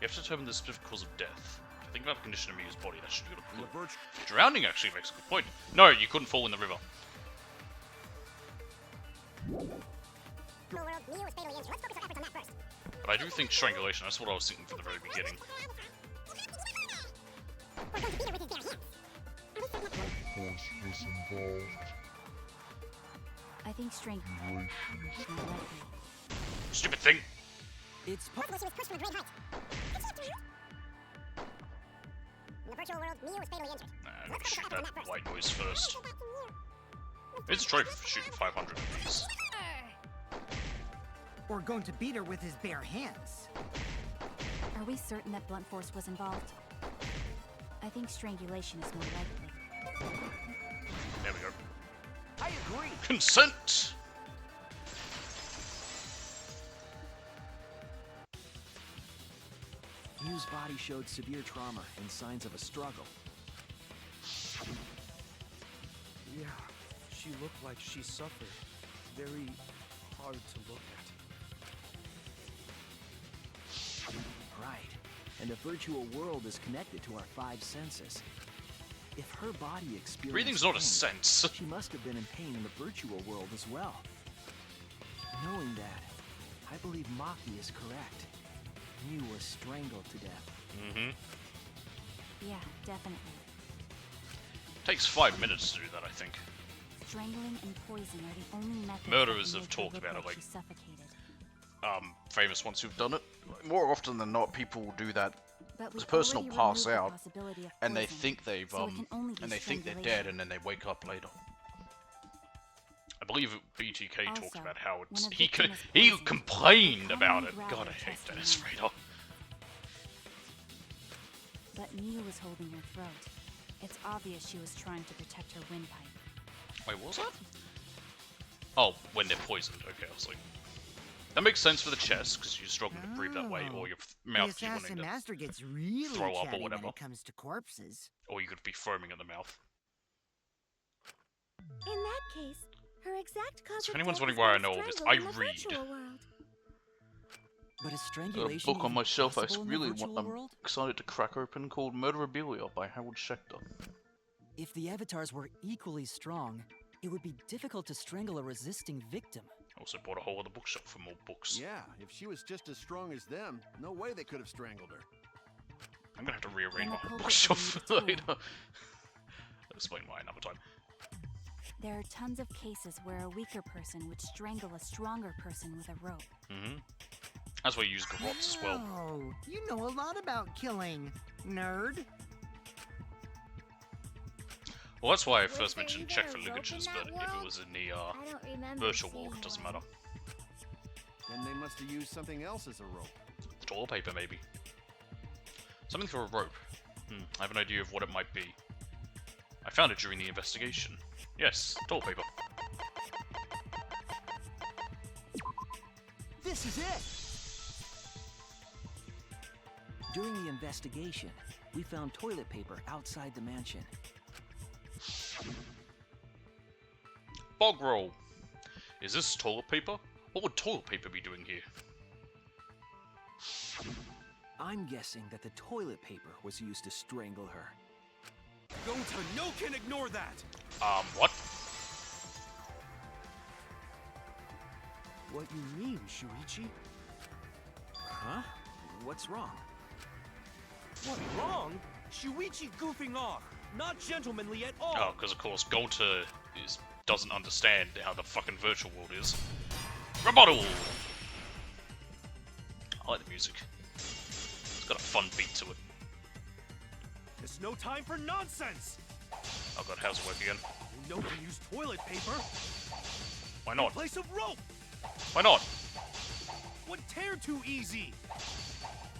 have to determine the specific cause of death. If you think about the condition of Miu's body, that should be a In clue. the virtual Drowning actually makes a good point. No, you couldn't fall in the river. World, Mew was fatally injured. Let's focus our efforts on that first. But I do think strangulation, that's what I was thinking from the very beginning. We're going to beat her with his bare hands. Force was involved. I think strangulation is more likely. Stupid thing! It's Possible she was pushed from a great height. Could she have drowned? In the virtual world, Mew was fatally injured. Nah, I'm Let's gonna shoot focus our efforts on that that first. white noise first. Go back to Mew. It's a trophy for shooting 500 of these. Or going to beat her with his bare hands. Are we certain that blunt force was involved? I think strangulation is more likely. There we go. I agree. Consent! Miu's body showed severe trauma and signs of a struggle. Yeah, she looked like she suffered. Very hard to look at. Right. And the virtual world is connected to our 5 senses. If her body experienced Breathing's not a pain, sense. she must have been in pain in the virtual world as well. Knowing that, I believe Maki is correct. Miu was strangled to death. Mm-hmm. Yeah, definitely. Takes 5 minutes to do that, I think. Strangling and poison are the only methods Murderers that have can make her talked look about it, like like- she suffocated. Famous ones who've done it. More often than not, people will do that But as we a person will already pass removed the out, possibility of and they poison, think they've so it can only be and they think they're strangulation. dead, and then they wake up later. I believe BTK talked Also, about how it's when a he victim is he poisoned, complained they about commonly it. grab God, I their hate chest and Dennis run. Rader. But Miu was holding her throat. It's obvious she was trying to protect her windpipe. Wait, what was that? Oh, when they're poisoned. Okay, I was like, that makes sense for the chest because you're struggling to breathe that way, or your The mouth is wanting assassin to, master gets really throw up or chatty when whatever. it comes to corpses. or you could be foaming at the mouth. In that case, her exact cause So if of anyone's death wondering is why I being know all this, strangled I in the read. virtual world. But is A strangulation book on even my shelf I possible in the really virtual want. I'm world? excited to crack open, called Murderabilia by Harold Schechter. If the avatars were equally strong, it would be difficult to strangle a resisting victim. Also bought a whole other bookshelf for more books. Yeah, if she was just as strong as them, no way they could have strangled her. I'm gonna have to rearrange And my the culprit bookshelf would need a tool. later. I'll explain why another time. There are tons of cases where a weaker person would strangle a stronger person with a rope. Mm-hmm. That's why you use garrots as well. Oh, you know a lot about killing, nerd. Well, that's why I Was first there mentioned even check a for rope in ligatures, that but if it world? was in the I don't remember virtual world, seeing it doesn't one. matter. Then they must have used something else as a rope. Toilet paper, maybe. Something for a rope. I have an idea of what it might be. I found it during the investigation. Yes, toilet paper. This is it! During the investigation, we found toilet paper outside the mansion. Bog roll. Is this toilet paper? What would toilet paper be doing here? I'm guessing that the toilet paper was used to strangle her. Gonta, no can ignore that! What? What you mean, Shuichi? Huh? What's wrong? What wrong? Shuichi goofing off. Not gentlemanly at all. Oh, because of course Golta doesn't understand how the fucking virtual world is. Rebuttal! I like the music. It's got a fun beat to it. There's no time for nonsense! Oh god, how's it work again? You know can use toilet paper Why in not? place of rope! Why not? Would tear too easy!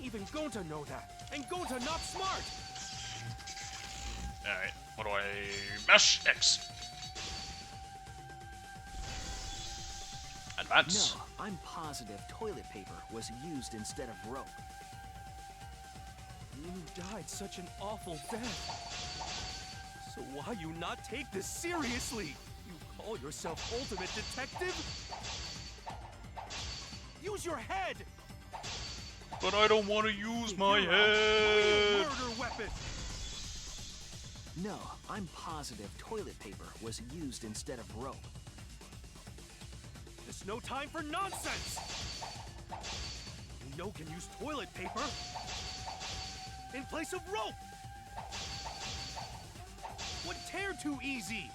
Even Gonta know that, and Gonta not smart! Alright, what do I... Mash X! Advance. No, I'm positive toilet paper was used instead of rope. You died such an awful death. So why you not take this seriously? You call yourself ultimate detective? Use your head! But I don't want to use my You're a head! real murder weapon! No, I'm positive toilet paper was used instead of rope. There's no time for nonsense! You know can use toilet paper in place of rope! Would tear too easy!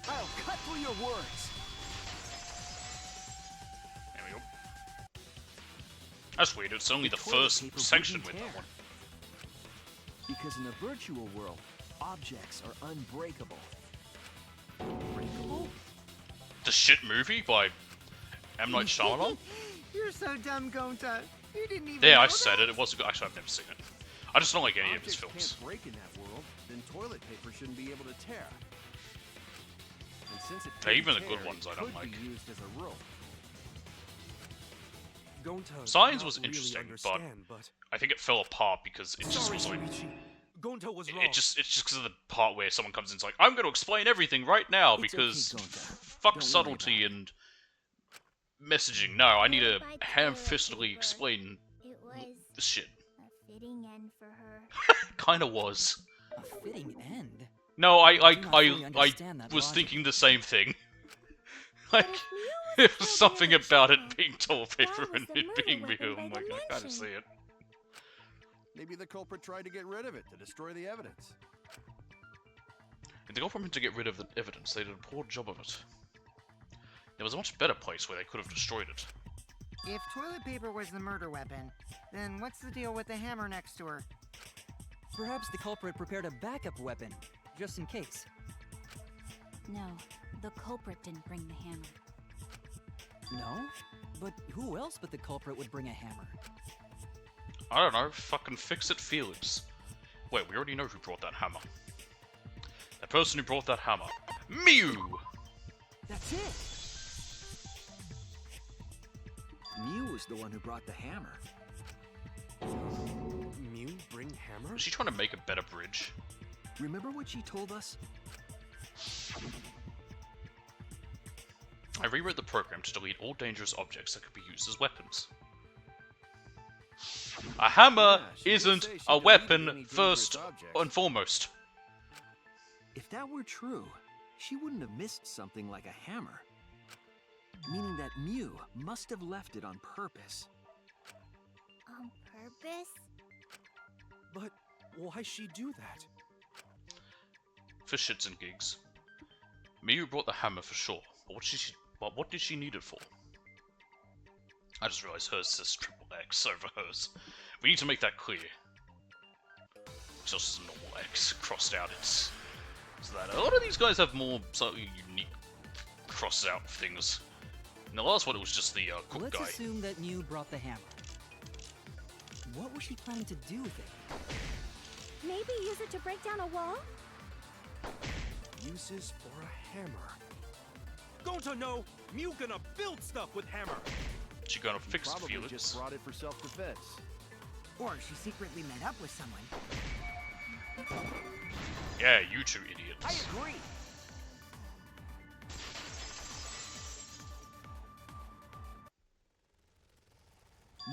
I'll cut through your words! There we go. That's weird, it's only the toilet first paper section wouldn't with that tear. one. Because in the virtual world, objects are unbreakable. Unbreakable? The shit movie by M. Night Shyamalan? You're so dumb, Gonta. You didn't even Yeah, know I said that? it. It was good. Actually, I've never seen it. I just don't like any of his Objects films. can't break in that world, then toilet paper shouldn't be able to tear. And since it Yeah, even the couldn't good tear, ones it I don't could like. be used as a rope. Gonta Signs not was really interesting, understand, but I think it fell apart because it just sorry, was like... Shuichi. Gonta was wrong. It's just because of the part where someone comes in and is like, I'm going to explain everything right now It's because okay, Gonta. fuck Don't worry subtlety and messaging. No, I need to ham-fistedly explain It was the shit. a fitting end for her. Kinda was. A fitting end? No, I do not fully I understand that was logic. thinking the same thing. But Like, if Mew was there was killed something by about it Original, being toilet paper that was and the it murder being weapon Mew. by I'm the like, I kinda mansion. see it. Maybe the culprit tried to get rid of it to destroy the evidence. If they got from him to get rid of the evidence, they did a poor job of it. There was a much better place where they could have destroyed it. If toilet paper was the murder weapon, then what's the deal with the hammer next to her? Perhaps the culprit prepared a backup weapon, just in case. No, the culprit didn't bring the hammer. No? But who else but the culprit would bring a hammer? I don't know, fucking Fix-It Felix. Wait, we already know who brought that hammer. The person who brought that hammer. Mew! That's it! Mew was the one who brought the hammer. Mew bring hammer? Was she trying to make a better bridge? Remember what she told us? I rewrote the program to delete all dangerous objects that could be used as weapons. A hammer Yeah, she did isn't say she a deleted weapon any dangerous first objects. and foremost. If that were true, she wouldn't have missed something like a hammer. Meaning that Mew must have left it on purpose. On purpose? But why she do that? For shits and gigs. Mew brought the hammer for sure, but what did she need it for? I just realized hers says triple X over hers. We need to make that clear. It's just a normal X crossed out. It's that a lot of these guys have more slightly unique crossed out things. In the last one, it was just the cook Let's guy. assume that Mew brought the hammer. What was she planning to do with it? Maybe use it to break down a wall? Uses for a hammer. Gonta, no! Mew gonna build stuff with hammer! She gonna fix Probably Felix. just brought it for self-defense. Or she secretly met up with someone. Yeah, you two idiots. I agree.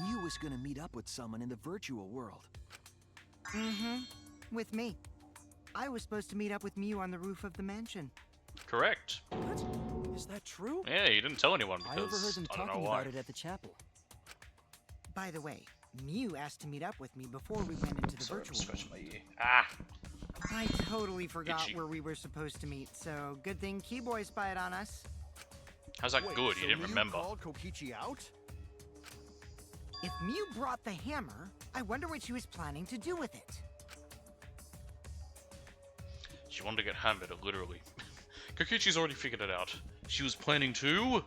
Mew was gonna meet up with someone in the virtual world. Mm-hmm. With me. I was supposed to meet up with Mew on the roof of the mansion. Correct. What? Is that true? Yeah, you didn't tell anyone I because overheard them I don't know talking why. about it at the chapel. By the way, Mew asked to meet up with me before we went into the Sorry, I'm virtual scratching world. my ear. Ah. I totally forgot Itchy. where we were supposed to meet, so good thing Keyboy spied on us. How's that Wait, good? so You didn't Mew remember. called Kokichi out? If Mew brought the hammer, I wonder what she was planning to do with it. She wanted to get hammered, literally. Kokichi's already figured it out. She was planning to...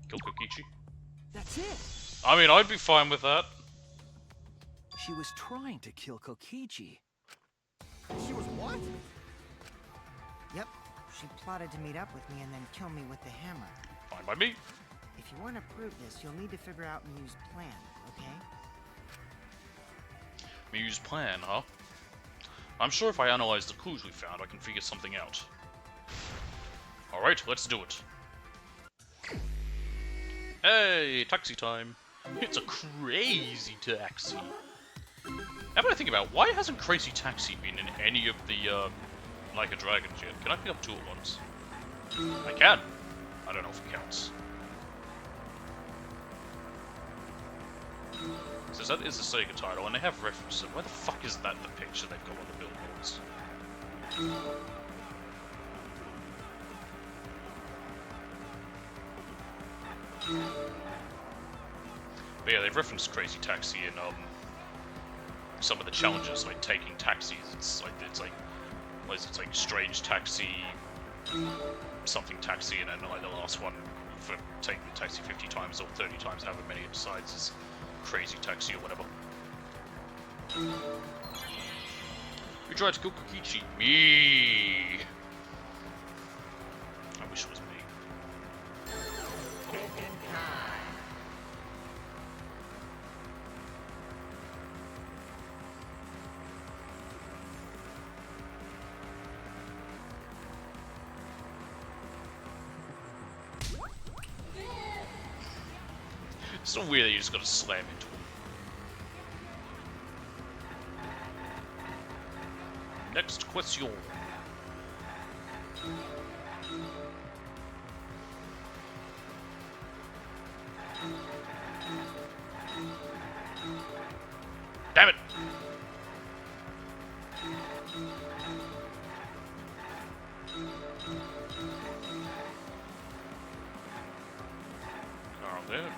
kill Kokichi? That's it! I mean, I'd be fine with that. She was trying to kill Kokichi. She was what? Yep, she plotted to meet up with me and then kill me with the hammer. Fine by me. If you want to prove this, you'll need to figure out Mew's plan, okay? Mew's plan, huh? I'm sure if I analyze the clues we found, I can figure something out. Alright, let's do it. Hey, taxi time. It's a crazy taxi. Now that I think about it, why hasn't Crazy Taxi been in any of the, Like a Dragon yet? Can I pick up two at once? I can. I don't know if it counts. So that is a Sega title, and they have references. Why the fuck is that the picture they've got on the billboards? But yeah, they've referenced Crazy Taxi in some of the challenges, like taking taxis. It's like what is it? It's like Strange Taxi, something taxi, and then like the last one for taking the taxi 50 times or 30 times, however many it decides is Crazy Taxi or whatever. We tried to kill Kokichi. Me. I wish it was me. It's so weird that you just gotta slam into him. Next question. Damn it! Oh, there.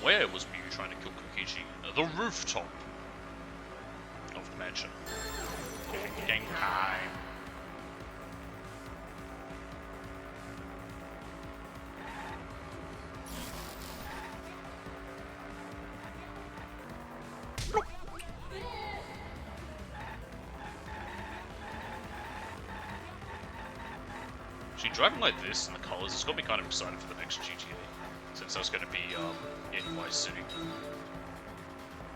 Where was Mew trying to kill Kokichi? The rooftop of the mansion. Gang time. See, driving like this and the colors, it's got me kind of excited for the next GTA, since that's going to be in Vice City.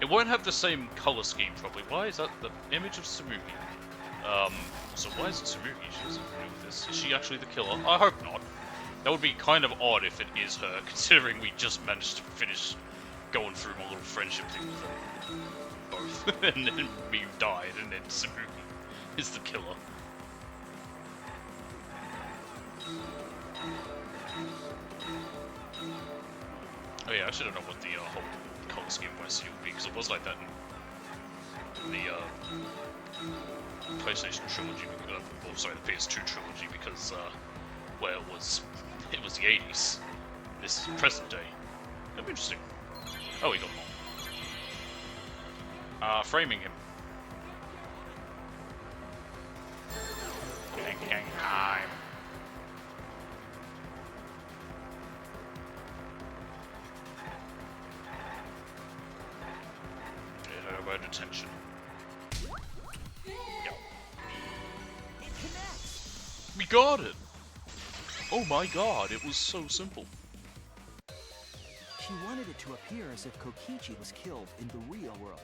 It won't have the same color scheme, probably. Why is that the image of Tsumugi? So why is it Tsumugi she has to do with this? Is she actually the killer? I hope not. That would be kind of odd if it is her, considering we just managed to finish going through my little friendship thing with them both, and then Mew died, and then Tsumugi is the killer. Oh yeah, I should have known what the whole color scheme of Vice City would be, because it was like that in the PlayStation trilogy, or sorry, the PS2 trilogy, because well, it was the 80s. This is present day. That'd be interesting. Oh, we got them all. Framing him. got it! Oh my god, it was so simple. She wanted it to appear as if Kokichi was killed in the real world.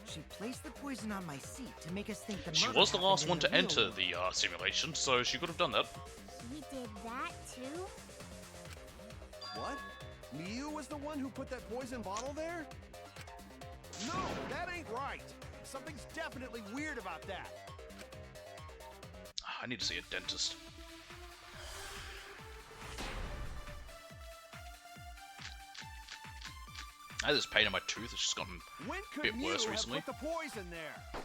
She placed the poison on my seat to make us think the She murder was the happened last in one to real enter world. the simulation, so she could have done that. He did that too? What? Miu was the one who put that poison bottle there? No, that ain't right. Something's definitely weird about that. I need to see a dentist. I had this pain in my tooth, it's just gotten When a could bit Miu worse have recently. put the poison there?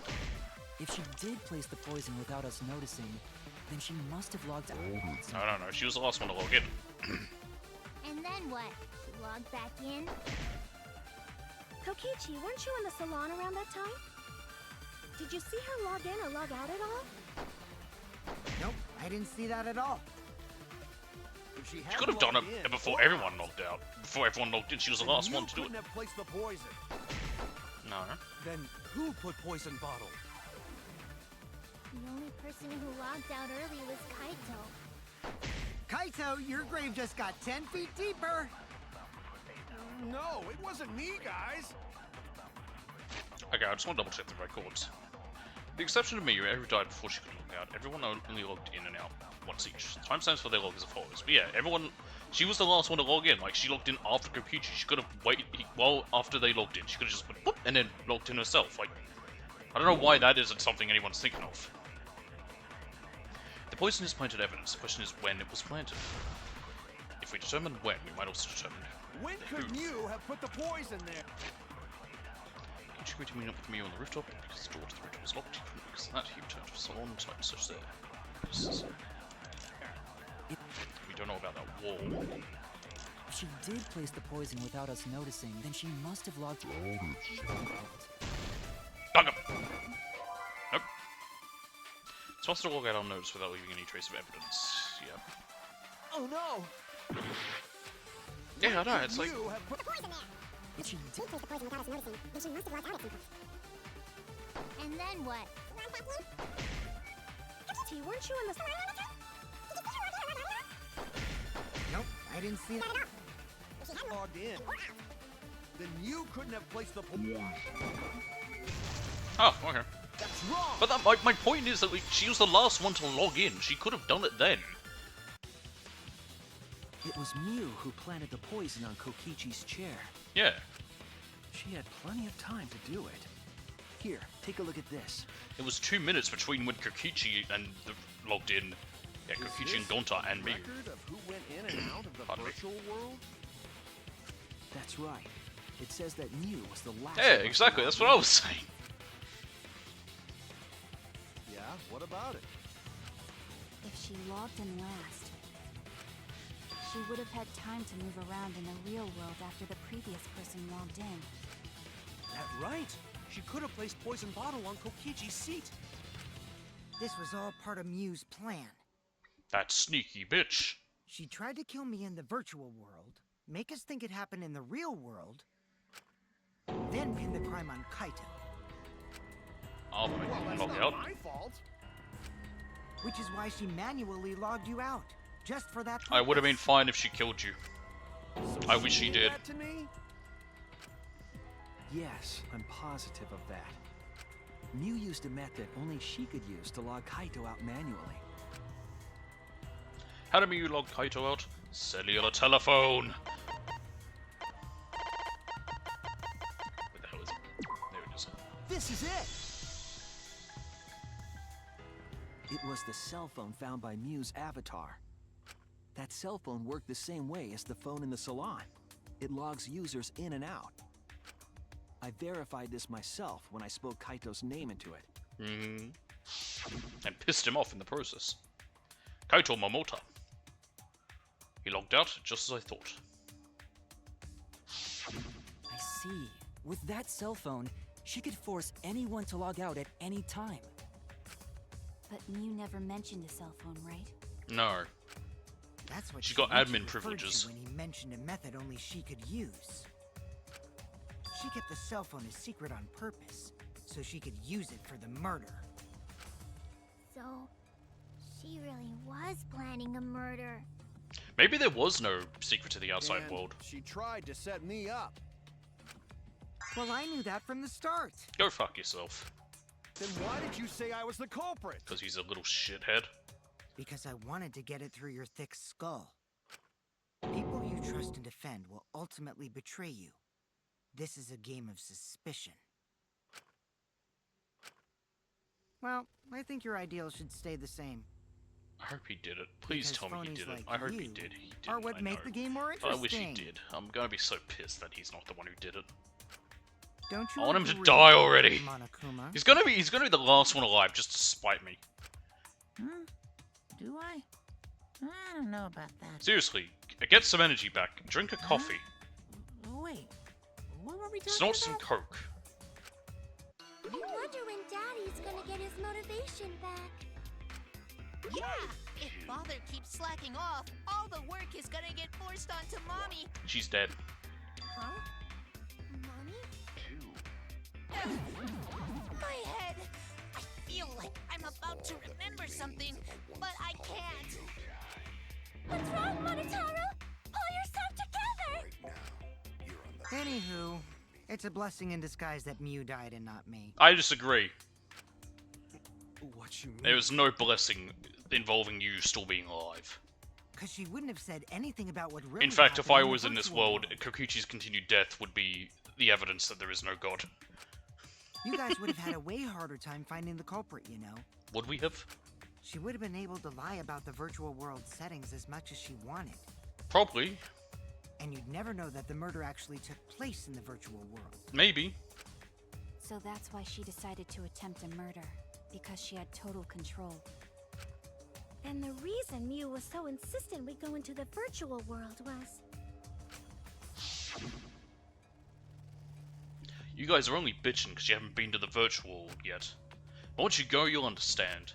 If she did place the poison without us noticing, then she must have logged out. No, she was the last one to log in. And then what? She logged back in? Kokichi, weren't you in the salon around that time? Did you see her log in or log out at all? Nope, I didn't see that at all. If she She hadn't could have done it logged in, before or everyone out, logged out. Before everyone logged in, she was the then last Miu one to do it. couldn't have placed the poison. No. Then who put poison bottle? The only person who logged out early was Kaito. Kaito, your grave just got 10 feet deeper. No, it wasn't me, guys. Okay, I just want to double check the records. With the exception of Miyu, who died before she could log out, everyone only logged in and out once each. The timestamps for their log is as follows. But yeah, everyone, she was the last one to log in. Like, she logged in after Kokichi. She could have waited, well, after they logged in. She could have just went, whoop, and then logged in herself. Like, I don't know why that isn't something anyone's thinking of. The poison is planted evidence. The question is when it was planted. If we determine when, we might also determine When could who. Miu have put the poison there? Kokichi agreed to meet up with Miyu on the rooftop because the door to the rooftop was locked. He couldn't because of that. He returned to the salon and tried to search there. We don't know about that wall. If she did place the poison without us noticing, then she must have logged Bug him! Nope. It's possible to log out unnoticed without leaving any trace of evidence. Yeah. Oh no! Yeah, I know, it's like... Miu have put the poison there. If she did place the poison without us noticing, then she must have logged out at some point. And then what? Kokichi, weren't you in the salon around that time? Nope, I didn't see that at all. If she hadn't logged in, then Miu couldn't have placed the poison. Oh, okay. That's wrong! But that, my point is that she was the last one to log in. She could have done it then. It was Miu who planted the poison on Kokichi's chair. Yeah. She had plenty of time to do it. Here, take a look at this. It was 2 minutes between when Kokichi and logged in. Yeah, Is Kokichi and this Gonta and a me. record of who went in and out of the Pardon me. virtual world? That's right. It says that Miu was the last. Yeah, one to exactly. log That's what in. I was saying. Yeah, what about it? If she logged in last, she would have had time to move around in the real world after the previous person logged in. That right. She could have placed poison bottle on Kokichi's seat. This was all part of Miu's plan. That sneaky bitch. She tried to kill me in the virtual world, make us think it happened in the real world, then pin the crime on Kaito, I'll make Well, you that's log not out. my fault. which is why she manually logged you out, just for that purpose. I would have been fine if she killed you. So I wish she did. That to me? Yes, I'm positive of that. Miu used a method only she could use to log Kaito out manually. How do you log Kaito out? Cellular telephone. Where the hell is it? There it is. This is it! It was the cell phone found by Miu's avatar. That cell phone worked the same way as the phone in the salon. It logs users in and out. I verified this myself when I spoke Kaito's name into it. And pissed him off in the process. Kaito Momota. He logged out just as I thought. I see. With that cell phone, she could force anyone to log out at any time. But Mew never mentioned a cell phone, right? No. That's what She's got Shuichi admin referred to privileges. when he mentioned a method only she could use. She kept the cell phone a secret on purpose, so she could use it for the murder. So, She really was planning a murder. Maybe there was no secret to the outside And world. she tried to set me up. Well, I knew that from the start. Go fuck yourself. Then why did you say I was the culprit? Because he's a little shithead. Because I wanted to get it through your thick skull. People you trust and defend will ultimately betray you. This is a game of suspicion. Well, I think your ideals should stay the same. I hope he did it. Please Because tell me he phonies did it. like I hope he you did. He did. Are what make the game more interesting. I wish he did. I'm gonna be so pissed that he's not the one who did it. Don't you I want him to agree, die already. Monokuma? He's gonna be the last one alive just to spite me. Do I? I don't know about that. Seriously, get some energy back. Drink a coffee. Wait, what were we talking Snort about? some coke. I wonder when Daddy's gonna get his motivation back. Yeah, if Father keeps slacking off, all the work is gonna get forced onto Mommy. She's dead. Huh? Mommy? My head! I feel like I'm about to remember something, but I can't. What's wrong, Monotaro? Pull yourself together! Anywho, it's a blessing in disguise that Mew died and not me. I disagree. What you mean? There was no blessing involving you still being alive. Because she wouldn't have said anything about what really In fact, if I happened was the in this virtual world, Kokichi's continued death would be the evidence that there is no god. You guys would have had a way harder time finding the culprit, you know. Would we have? She would have been able to lie about the virtual world settings as much as she wanted. Probably. And you'd never know that the murder actually took place in the virtual world. Maybe. So that's why she decided to attempt a murder, because she had total control. And the reason Mew was so insistent we go into the virtual world was... You guys are only bitching because you haven't been to the virtual world yet. But once you go, you'll understand.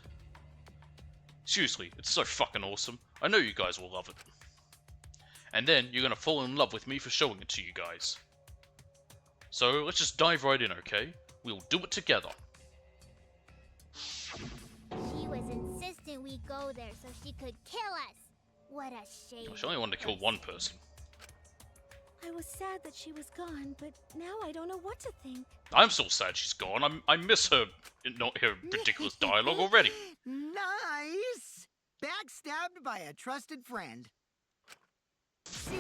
Seriously, it's so fucking awesome. I know you guys will love it. And then you're gonna fall in love with me for showing it to you guys. So let's just dive right in, okay? We'll do it together. She was insistent we go there so she could kill us. What a shame. She only wanted to kill one person. I was sad that she was gone, but now I don't know what to think. I'm still sad she's gone. I miss her, not her ridiculous dialogue already. Nice! Backstabbed by a trusted friend. See?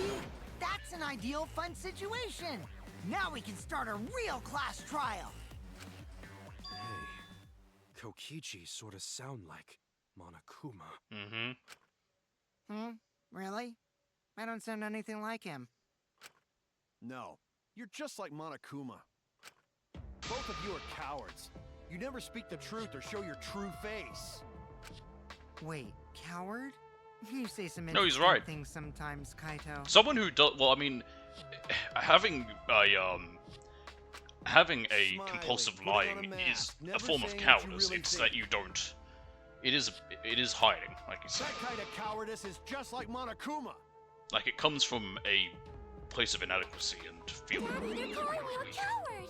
That's an ideal fun situation. Now we can start a real class trial. Hey, Kokichi sort of sound like Monokuma. Mm-hmm. Really? I don't sound anything like him. No, you're just like Monokuma. Both of you are cowards. You never speak the truth or show your true face. Wait, coward? You say some No, he's interesting right. things sometimes, Kaito. Someone who does well, I mean, having a Smiley, compulsive putting on lying a is mask, a never form of saying what you cowardice. really It's think. that you don't. It is hiding, like you said. That kind of cowardice is just like Monokuma. Like it comes from a place of inadequacy and feeling. Daddy, they're calling you a coward!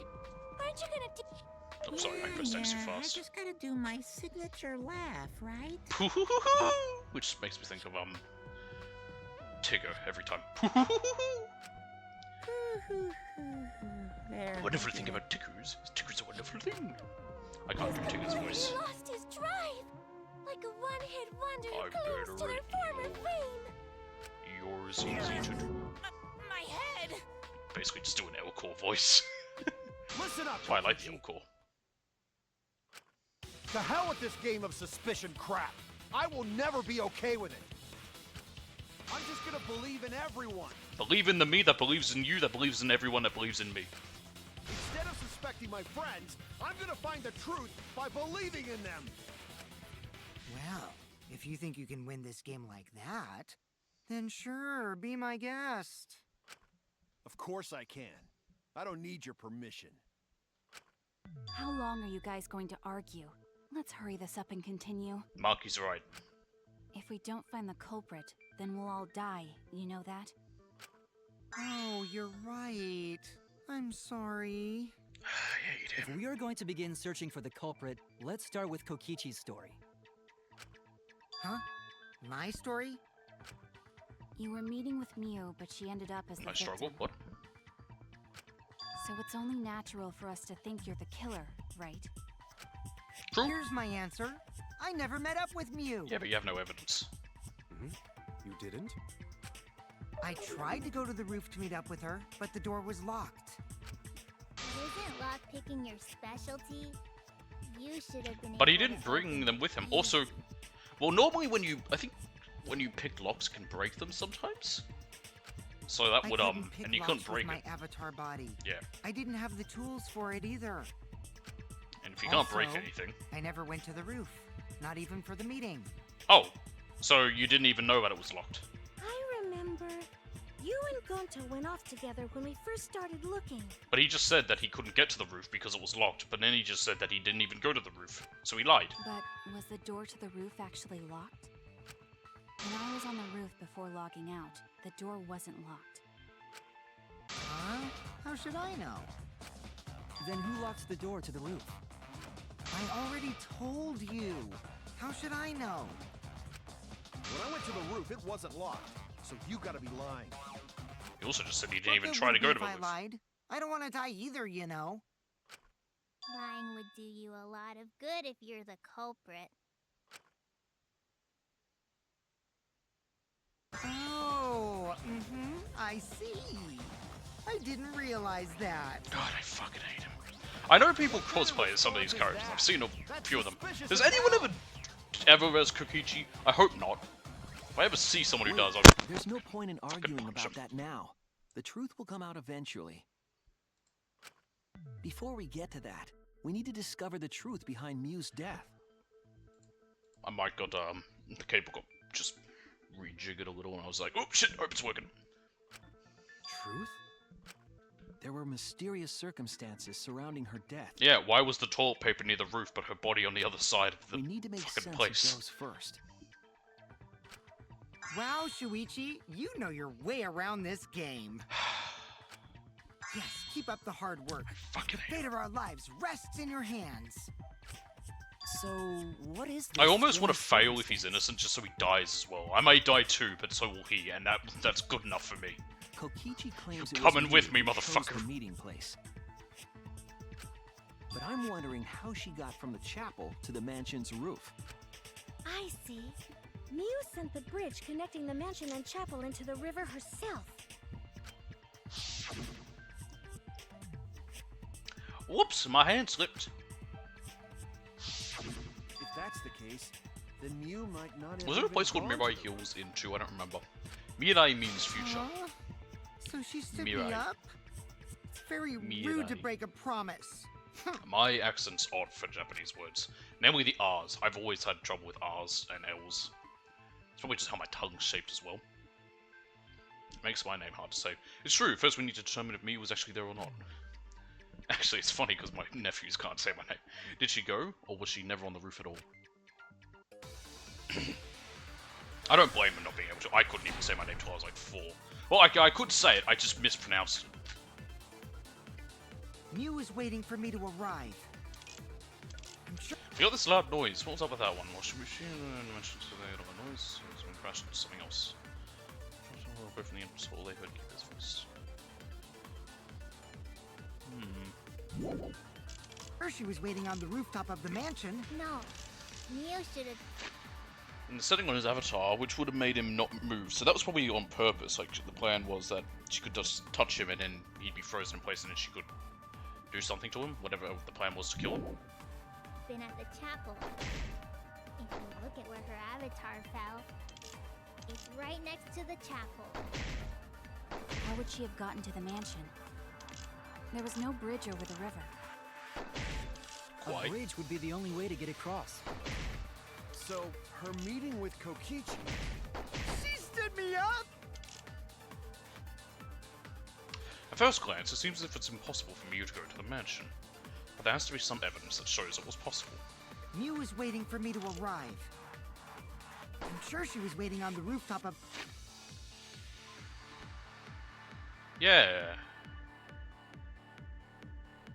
Aren't you gonna do... I'm sorry, I pressed X too I fast. just gotta do my signature laugh, right? Which makes me think of Tigger every time. There Wonderful we thing go. about Tiggers is Tigger's a wonderful thing. I can't do Tigger's voice. He lost his drive! Like a one-hit wonder I who clings better to their former fame! Yours easy to do. My head! Basically, just do an L-core voice. Listen up, That's why I like the Kokichi. L-core. To hell with this game of suspicion crap. I will never be okay with it. I'm just gonna believe in everyone. Believe in the me that believes in you, that believes in everyone that believes in me. Instead of suspecting my friends, I'm gonna find the truth by believing in them. Well, if you think you can win this game like that, then sure, be my guest. Of course I can. I don't need your permission. How long are you guys going to argue? Let's hurry this up and continue. Marky's right. If we don't find the culprit, then we'll all die. You know that? Oh, you're right. I'm sorry. I hate him. If we are going to begin searching for the culprit, let's start with Kokichi's story. Huh? My story? You were meeting with Miu, but she ended up as the I struggle. victim. What? So it's only natural for us to think you're the killer, right? True. Here's my answer. I never met up with Miu. Yeah, but you have no evidence. You didn't? I tried to go to the roof to meet up with her, but the door was locked. Isn't lockpicking your specialty? You should have been But he able to didn't bring open them with him. easy. Also, well, normally I think when you pick locks, you can break them sometimes. So that would I couldn't pick and you locks couldn't break with it. my avatar body. Yeah. I didn't have the tools for it either. And if you can't break Also, anything, I never went to the roof, not even for the meeting. oh, so you didn't even know that it was locked. I remember. You and Gonta went off together when we first started looking. But he just said that he couldn't get to the roof because it was locked. But then he just said that he didn't even go to the roof, so he lied. But was the door to the roof actually locked? When I was on the roof before logging out, the door wasn't locked. Huh? How should I know? Then who locked the door to the roof? I already told you. How should I know? When I went to the roof, it wasn't locked. So you gotta be lying. He also just said he What didn't even good try to would it go be to the if I roof. lied? I don't want to die either, you know. Lying would do you a lot of good if you're the culprit. Oh, I see. I didn't realize that. God, I fucking hate him. I know people cosplay as some of these characters. I've seen a few of them. Does anyone ever as Kokichi? I hope not. If I ever see someone who does, I'll... There's no point in arguing punch about him. that now. The truth will come out eventually. Before we get to that, we need to discover the truth behind Miu's death. I might got the cable got just rejiggered a little, and I was like, oh shit, hope it's working. Truth? There were mysterious circumstances surrounding her death. Yeah, why was the toilet paper near the roof, but her body on the other side of the We need to make fucking sense place? of those first. Wow, Shuichi, you know your way around this game. Yes, keep up the hard work. Fucking The fate of our lives rests in your hands. So, what is this? I almost want to strange fail if he's innocent, just so he dies as well. I may die too, but so will he, and that's good enough for me. Kokichi claims it Coming was with Miu me, who chose motherfucker. the meeting place. But I'm wondering how she got from the chapel to the mansion's roof. I see. Miu sent the bridge connecting the mansion and chapel into the river herself. Whoops, my hand slipped. If that's the case, then Miu might not have Was there a even place called gone Mirai to the Hills in 2? I don't remember. Mirai means future. Huh? So she stood Mirai. me up? It's very rude to Mirai. break a promise. My accent's odd for Japanese words. Namely the R's. I've always had trouble with R's and L's. It's probably just how my tongue's shaped as well. It makes my name hard to say. It's true, first we need to determine if Mii was actually there or not. Actually, it's funny because my nephews can't say my name. Did she go, or was she never on the roof at all? I don't blame her not being able to. I couldn't even say my name till I was like 4. Well, I could say it, I just mispronounced it. Miu is waiting for me to arrive. I'm sure. We got this loud noise. What was up with that one? Well, should we mention today a lot of noise? It was when crashed into something else. Go from the entrance hall. They heard Keeper's voice. Or she was waiting on the rooftop of the mansion. No, Miu should have. In the setting on his avatar, which would have made him not move. So that was probably on purpose. Like the plan was that she could just touch him and then he'd be frozen in place, and then she could do something to him. Whatever the plan was to kill him. Been at the chapel. If you look at where her avatar fell, it's right next to the chapel. How would she have gotten to the mansion? There was no bridge over the river. Why? A bridge would be the only way to get across. So, her meeting with Kokichi. She stood me up! At first glance, it seems as if it's impossible for Miu to go to the mansion. But there has to be some evidence that shows it was possible. Miu was waiting for me to arrive. I'm sure she was waiting on the rooftop of. Yeah.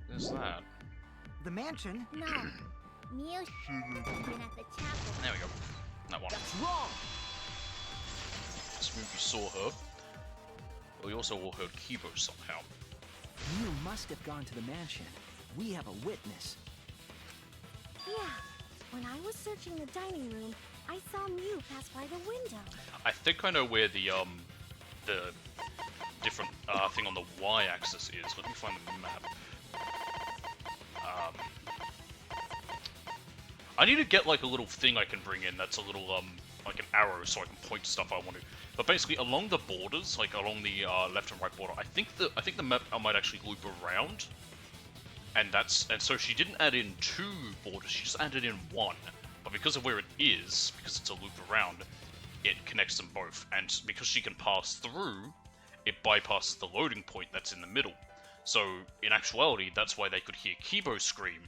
There's that. The mansion? No, Miu should have been at the chapel. There we go. That one. That's wrong. This movie saw her. Well, we also all heard Kibo somehow. Mew must have gone to the mansion. We have a witness. Yeah. When I was searching the dining room, I saw Mew pass by the window. I think I know where the different thing on the y-axis is. Let me find the map. I need to get like a little thing I can bring in that's a little like an arrow so I can point to stuff I want to. But basically along the borders, like along the left and right border, I think the map might actually loop around. And so she didn't add in 2 borders, she just added in 1. But because of where it is, because it's a loop around, it connects them both. And because she can pass through, it bypasses the loading point that's in the middle. So in actuality, that's why they could hear Kibo scream.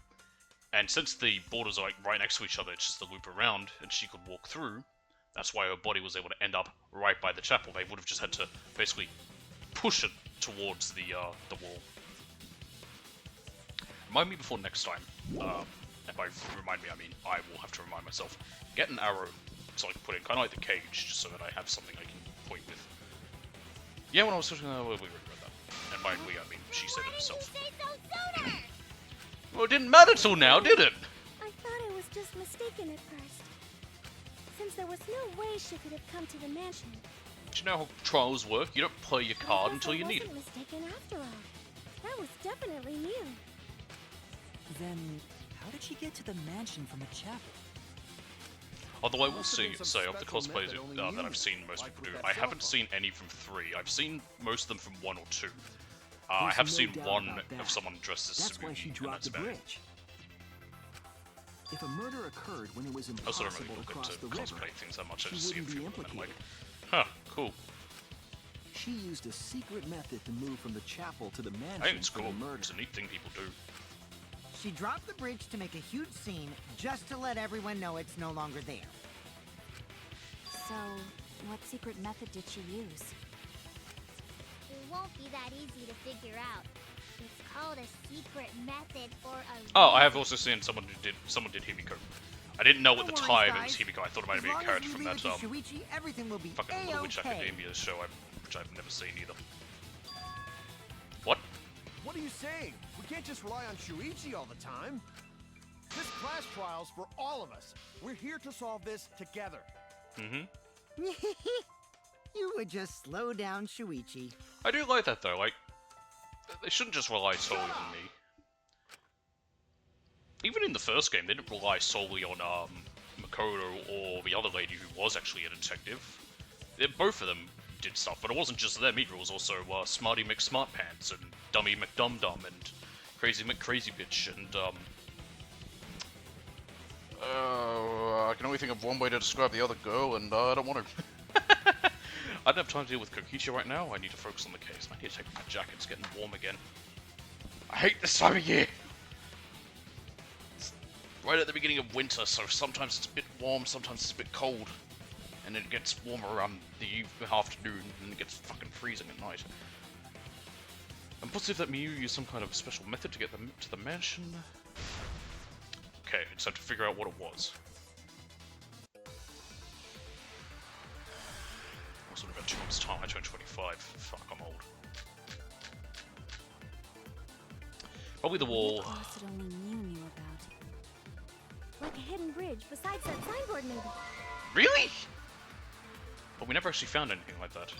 And since the borders are like right next to each other, it's just a loop around, and she could walk through. That's why her body was able to end up right by the chapel. They would have just had to basically push it towards the wall. Remind me before next time. And by remind me, I mean I will have to remind myself. Get an arrow so I can put it in, kind of like the cage, just so that I have something I can point with. Yeah, when I was searching, we already read that. And by we, I mean she said it herself. Well, it didn't matter till now, did it? I thought I was just mistaken at first. Since there was no way she could have come to the mansion. Do you know how trials work? You don't play your card until you need it. I wasn't mistaken after all. That was definitely Mew. Then, how did she get to the mansion from the chapel? Although I will say of the cosplays that I've seen most people do, I haven't seen any from 3. I've seen most of them from 1 or 2. I have seen one of someone dressed as That's why she dropped the bridge. If a murder occurred when it was I also don't impossible really to look cross into the river, cosplay things that much. I she just see a wouldn't few be of them and I'm like, implicated. huh, cool. She used a secret method to move from the chapel to the mansion I think it's for cool. the murder. It's a neat thing people do. She dropped the bridge to make a huge scene, just to let everyone know it's no longer there. So, what secret method did she use? It won't be that easy to figure out. It's called a secret method or a... Oh, I have also seen someone did Himiko. I didn't know at the No worries, time it guys. was Himiko. I thought it might As be a long as character we from leave that it to Shuichi, everything will be fucking Little Witch A-okay. Academia show, which I've never seen either. What? What are you saying? We can't just rely on Shuichi all the time. This class trial's for all of us. We're here to solve this together. Mm-hmm. You would just slow down Shuichi. I do like that though. Like, they shouldn't just rely solely on me. Even in the first game, they didn't rely solely on Makoto or the other lady who was actually a detective. Both of them did stuff, but it wasn't just them either. It was also Smarty McSmartpants and Dummy McDumdum and Crazy McCrazyBitch and I can only think of one way to describe the other girl, and I don't want to. I don't have time to deal with Kokichi right now. I need to focus on the case. I need to take off my jacket. It's getting warm again. I hate this time of year. It's right at the beginning of winter, so sometimes it's a bit warm, sometimes it's a bit cold, and then it gets warmer around the afternoon, and it gets fucking freezing at night. I'm positive that Miyu used some kind of special method to get them to the mansion. Okay, it's time to figure out what it was. Also, in about 2 months' time, I turn 25. Fuck, I'm old. Probably the wall. What that only Mew knew about? Like a hidden bridge besides that signboard, maybe. Really? But we never actually found anything like that.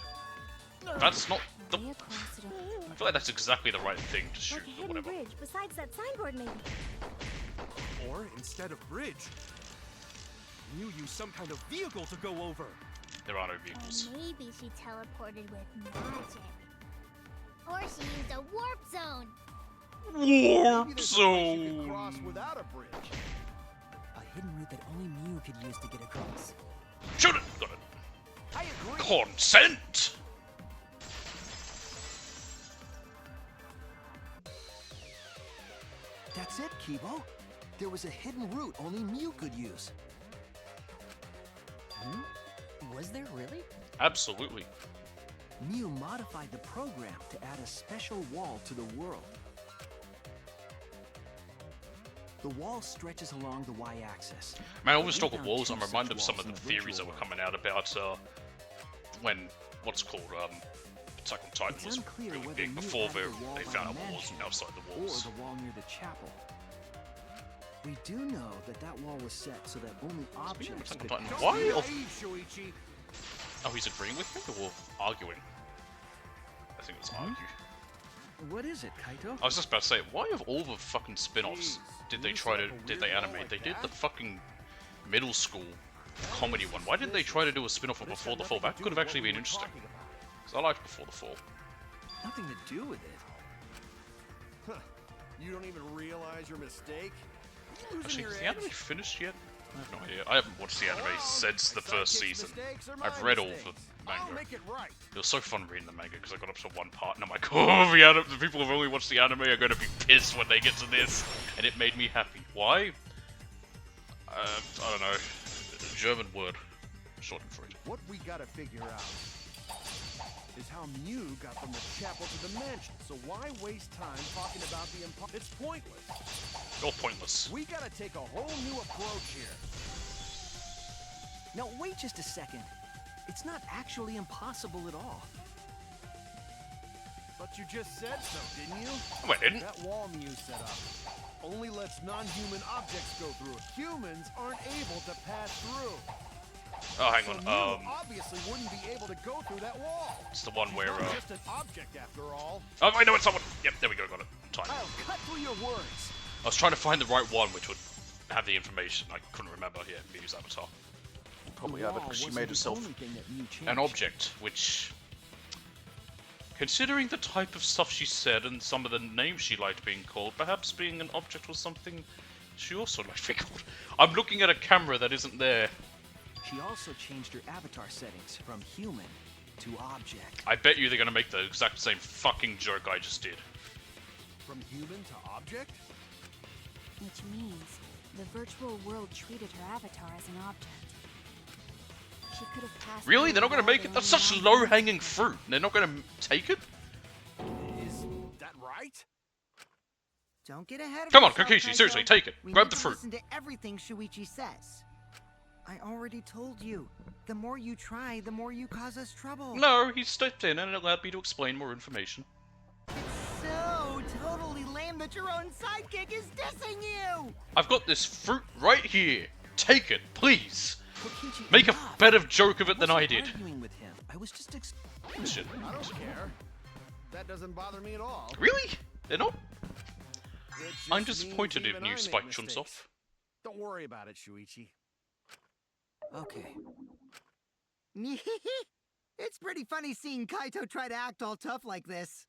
That's not the... Way across it I feel like that's exactly the right thing to shoot, Like a but hidden whatever. bridge besides that signboard, maybe. Or, instead of bridge, Mew used some kind of vehicle to go over. There are no Or vehicles. maybe she teleported with magic. Or she used a warp zone. Maybe Warp there's a place you could cross zone! without a bridge. A hidden route that only Mew could use to get across. Shoot it! Got it. I agree. Consent! That's it, Kibo. There was a hidden route only Mew could use. Was there really? Absolutely. Mew modified the program to add a special wall to the world. The wall stretches along the y-axis. Man, I always We talk of found walls. two I'm such reminded of some walls of in the the theories that virtual were world. coming out about when what's called Attack on Titan It's was unclear really whether big Mew before added the wall they by found the out walls mansion outside the or walls. the wall near the chapel. We do know that that wall was set so that only Speaking of objects Attack on could Titan, pass why through. of... Shuichi. Oh, he's agreeing with me or arguing? I think it's argue. What is it, Kaito? I was just about to say, why of all the fucking spin-offs did they animate? They did the fucking middle school comedy one. Why didn't they try to do a spin-off of Before the Fall? That could have actually been interesting. Because I liked Before the Fall. Nothing to do with it. Huh. You don't even realize your mistake? You losing Actually, your is the edge? anime finished yet? I have no idea. I haven't watched the anime since the first season. I've read all the I'll manga. make it right. It was so fun reading the manga because I got up to one part and I'm like, oh, the people who've only watched the anime are going to be pissed when they get to this. And it made me happy. Why? I don't know. German word. Shortened for it. What we gotta figure out is how Mew got from the chapel to the mansion. So why waste time talking about the It's pointless. You're pointless. We gotta take a whole new approach here. Now, wait just a second. It's not actually impossible at all. But you just said so, didn't you? No, I didn't. That wall Mew set up only lets non-human objects go through it. Humans aren't able to pass through. Oh, hang So on. Mew obviously wouldn't be able to go through that wall. It's the one where, Not just an object after all. Oh, I know it's someone! Yep, there we go, got it. Time. I'll cut through your words. I was trying to find the right one which would have the information. I couldn't remember. Yeah, Mew's avatar. Probably have it because she made herself an object, which... Considering the type of stuff she said and some of the names she liked being called, perhaps being an object was something she also liked being called. I'm looking at a camera that isn't there. She also changed her avatar settings from human to object. I bet you they're gonna make the exact same fucking joke I just did. From human to object? Which means the virtual world treated her avatar as an object. She could have passed. Really? through They're not the gonna wall make it? during That's the such non- low-hanging fruit. They're not gonna take it? Is that right? Don't get ahead of Come on, yourself, Kokishi, Kaito. seriously, take it. We Grab need the to fruit. Listen to everything Shuichi says. I already told you. The more you try, the more you cause us trouble. No, he stepped in and allowed me to explain more information. It's so totally lame that your own sidekick is dissing you! I've got this fruit right here. Take it, please. Kokichi, Make a enough. better joke of it than I wasn't did. arguing with him. I was just Shit. I don't care. That doesn't bother me at all. Really? They're not? It I'm just disappointed means if even I Mew make spiked jumps mistakes. off. Don't worry about it, Shuichi. Okay. It's pretty funny seeing Kaito try to act all tough like this.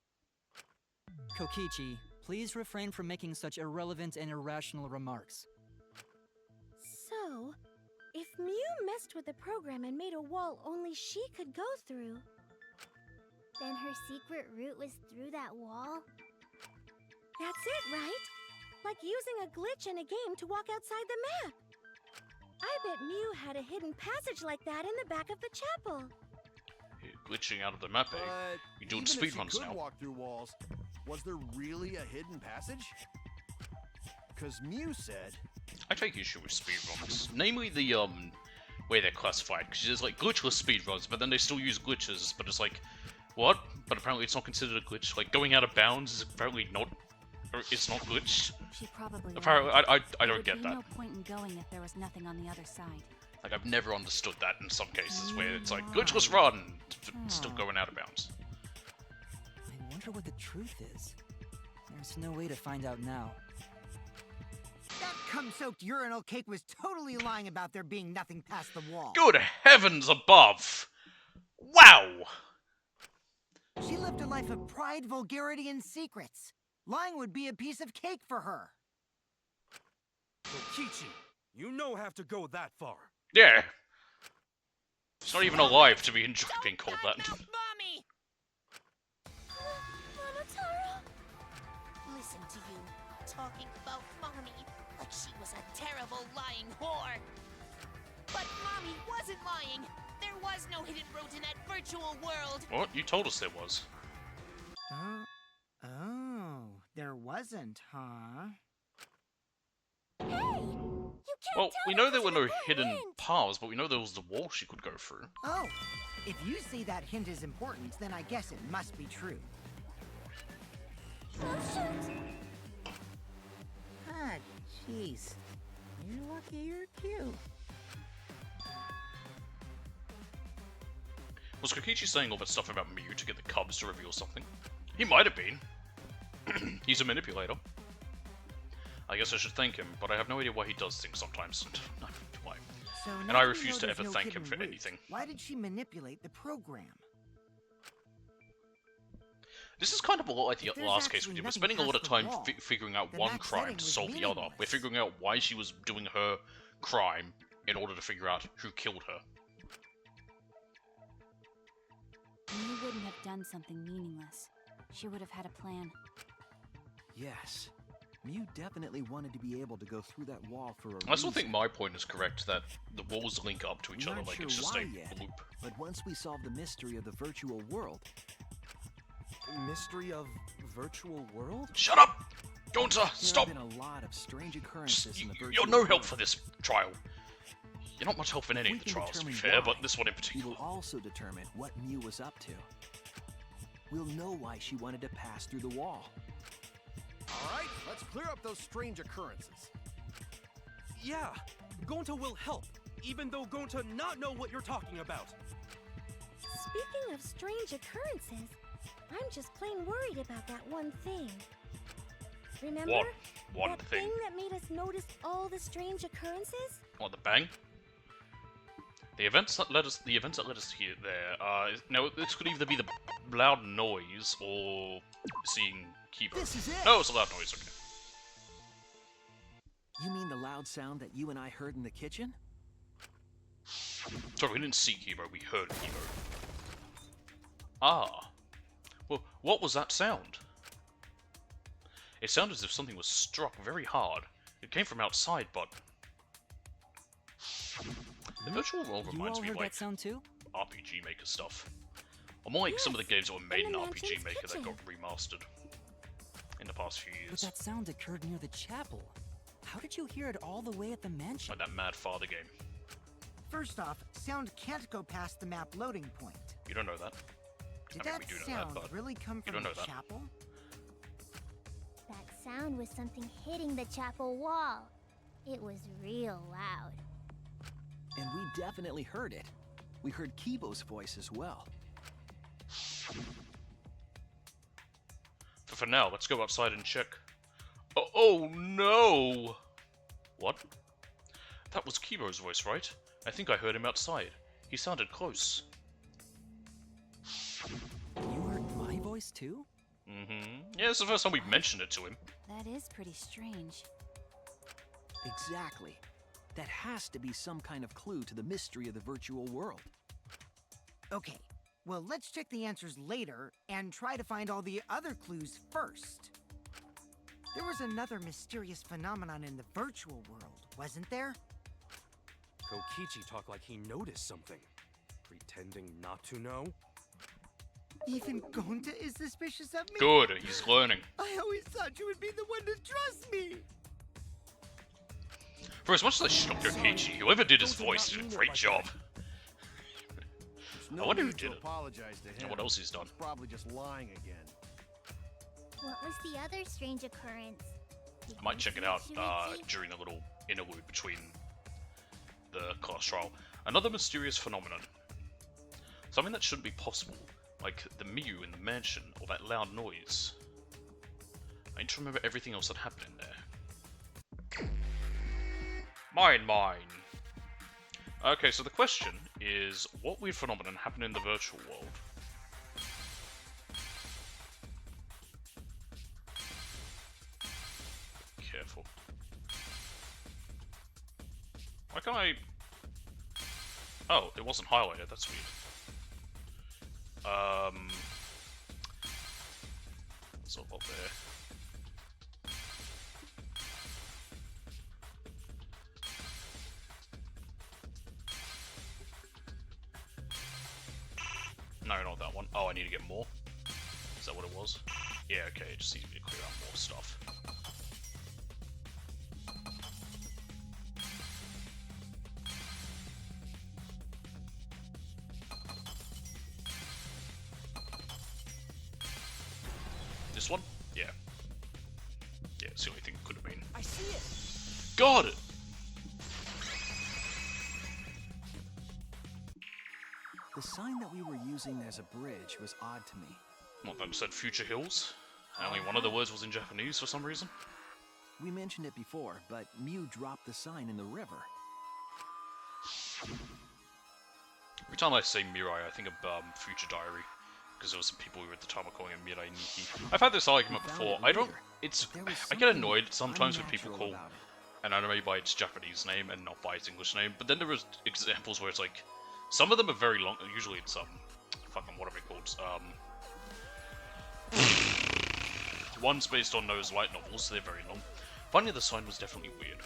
Kokichi, please refrain from making such irrelevant and irrational remarks. So, if Mew messed with the program and made a wall only she could go through, Then her secret route was through that wall? that's it, right? Like using a glitch in a game to walk outside the map. I bet Mew had a hidden passage like that in the back of the chapel. You're glitching out of the map, eh? But You're doing even if she speedruns could now. walk through walls, was there really a hidden passage? Because Mew said... I take issue with speedruns. Namely the, way they're classified. Because there's, like, glitchless speedruns, but then they still use glitches. But it's like, what? But apparently it's not considered a glitch. Like, going out of bounds is apparently not... Or it's not glitched. She probably. Apparently, lied. I There don't would get be that. no point in going if there was nothing on the other side. Like, I've never understood that in some cases, where it's like, glitchless run! Still going out of bounds. I wonder what the truth is. There's no way to find out now. That cum-soaked urinal cake was totally lying about there being nothing past the wall. Good heavens above! Wow! She lived a life of pride, vulgarity, and secrets. Lying would be a piece of cake for her. Kokichi, you no have to go that far. Yeah. It's not even alive to be being called that. Mommy! Monotaro? Listen to you, talking about Mommy like she was a terrible lying whore. But Mommy wasn't lying. There was no hidden road in that virtual world. What? You told us there was. Oh, there wasn't, huh? Hey! You can't Well, tell we know because there were of no that hidden hint. paths, but we know there was the wall she could go through. Oh, if you say that hint is important, then I guess it must be true. Oh, shoot! Ah, jeez. You're lucky you're cute. Was Kokichi saying all that stuff about Miyu to get the cubs to reveal something? He might have been. He's a manipulator. I guess I should thank him, but I have no idea why he does things sometimes. Why? So And now I that we refuse know to there's ever no thank him hidden for route, anything. Why did she manipulate the program? This is kind of a lot like the If there's last case we actually did. We're nothing spending a lot of past the time wall, figuring out then one that crime setting to was solve the other. We're meaningless. figuring out why she was doing her crime in order to figure out who killed her. You wouldn't have done something meaningless. She would have had a plan. Yes. Mew definitely wanted to be able to go through that wall for a reason. I still think my point is correct, that the walls link up to each We're other not like sure it's just why a yet, loop. but once we solve the mystery of the virtual world, Mystery of virtual world? Shut up! Don't there stop! have been a lot of strange occurrences in the virtual You're no help world. for this trial. You're not much help in any We of the can trials, to be determine fair, why. but this one in We particular. will also determine what Mew was up to. We'll know why she wanted to pass through the wall. Alright, let's clear up those strange occurrences. Yeah, Gonta will help, even though Gonta not know what you're talking about. Speaking of strange occurrences, I'm just plain worried about that one thing. Remember? One that thing. that made us notice all the strange occurrences? What, the bang? The events that led us here there. Now this could either be the loud noise or seeing Kibo. This is it! No, it's a loud noise. Okay. You mean the loud sound that you and I heard in the kitchen? Sorry, we didn't see Kibo. We heard Kibo. Ah. Well, what was that sound? It sounded as if something was struck very hard. It came from outside, but the virtual world You reminds all me heard of like that sound too? RPG Maker stuff. Or more like some of the Yes, games that were made in in the RPG mansion's Maker that kitchen. got remastered in the past few But years. that sound occurred near the chapel. How did you hear it all the way at the mansion? Like that Mad Father game. First off, sound can't go past the map loading point. You don't know that. Did I mean, that we do know sound that, but really come you from don't the know that. chapel? That sound was something hitting the chapel wall. It was real loud. And we definitely heard it. We heard Kibo's voice as well. For now, let's go outside and check. Oh no! What? That was Kibo's voice, right? I think I heard him outside. He sounded close. You heard my voice too? Mm-hmm. Yeah, it's the first time we've mentioned it to him. That is pretty strange. Exactly. That has to be some kind of clue to the mystery of the virtual world. Okay, well, let's check the answers later and try to find all the other clues first. There was another mysterious phenomenon in the virtual world, wasn't there? Kokichi talked like he noticed something. Pretending not to know? Even Gonta is suspicious of me? Good, he's learning. I always thought you would be the one to trust me! For as much as I shit on Kokichi, whoever did his Don't voice do did not a mean it great like job. No I wonder who need to did it. apologize to him. And what else he's done. He's probably just lying again. What was the other strange occurrence? Did I might you check see it out Shinichi? during a little interlude between the class trial. Another mysterious phenomenon. Something that shouldn't be possible, like the Miyu in the mansion, or that loud noise. I need to remember everything else that happened in there. Mine. Okay, so the question is, what weird phenomenon happened in the virtual world? Careful. Why can't I... Oh, it wasn't highlighted, that's weird. It's all up there. No, not that one. Oh, I need to get more. Is that what it was? Yeah, okay, it just needs me to clear out more stuff. This one? Yeah. Yeah, it's the only thing it could have been. I see it. Got it! The sign that we were using as a bridge was odd to me. What, that said Future Hills? Only one of the words was in Japanese for some reason. We mentioned it before, but Mew dropped the sign in the river. Every time I say Mirai, I think of Future Diary. Because there were some people who at the time were calling it Mirai Nikki. I've had this argument before. I don't... It's... I get annoyed sometimes when people call an anime by its Japanese name and not by its English name. But then there are examples where it's like... Some of them are very long. Usually it's, fucking what are they called? One's based on those light novels, they're very long. Finally, the sign was definitely weird.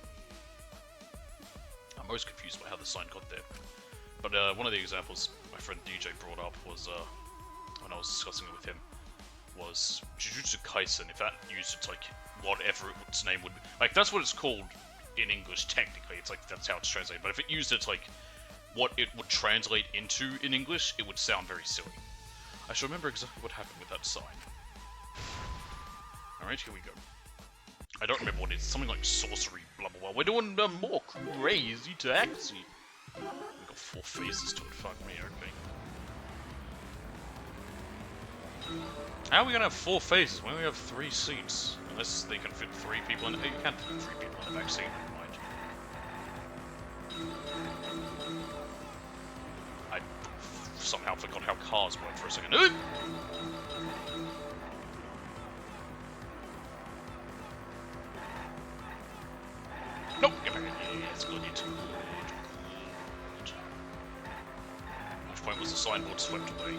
I'm most confused by how the sign got there. But one of the examples my friend DJ brought up was, when I was discussing it with him, was Jujutsu Kaisen. If that used its, like, whatever its name would be. Like, that's what it's called in English, technically. It's like, that's how it's translated. But if it used its, like, what it would translate into in English, it would sound very silly. I should remember exactly what happened with that sign. Alright, here we go. I don't remember what it is. Something like sorcery, blah blah blah. We're doing more crazy taxi. We've got 4 phases to it. Fuck me, okay. How are we gonna have 4 phases when we have 3 seats? Unless they can fit 3 people in the... You can't fit 3 people in the back seat, never mind. I somehow forgot how cars work for a second. Nope, get back in. Yeah, it's good. It's good. At which point was the signboard swept away?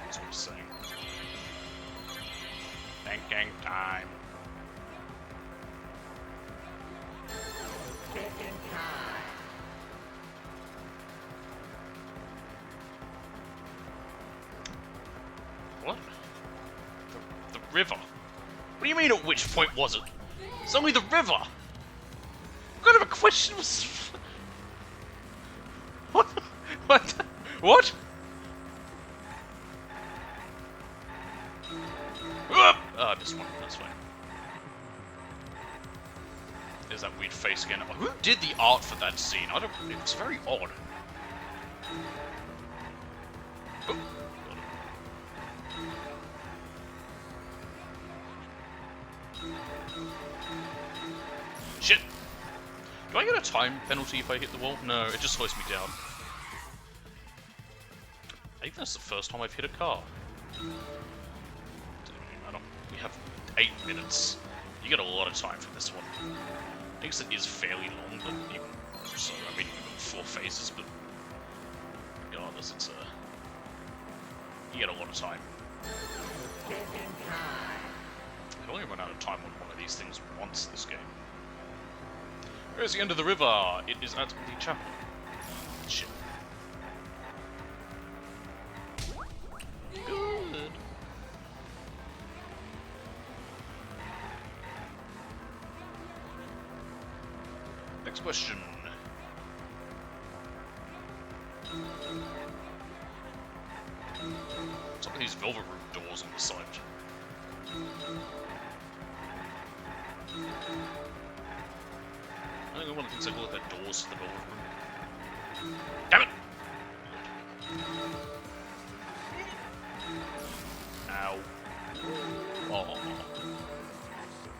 That's what he's saying. Thinking time. Thinking time. What? The river? What do you mean at which point was it? It's only the river! What kind of a question was... What? What? What? Ah, this one. That's fine. There's that weird face again. Oh, who did the art for that scene? I don't... It was very odd. Oh. Shit! Do I get a time penalty if I hit the wall? No, it just slows me down. I think that's the first time I've hit a car. We have 8 minutes. You get a lot of time for this one. I guess it is fairly long, but even so, I mean, we've got 4 phases, but regardless, it's you get a lot of time. I've only run out of time on one of these things once this game. Where's the end of the river? It is at the chapel. Shit. Good. Next question. Some of these velvet room doors on the side. I think one of the things I call it, the doors to the velvet room. Damn it! Ow. Oh.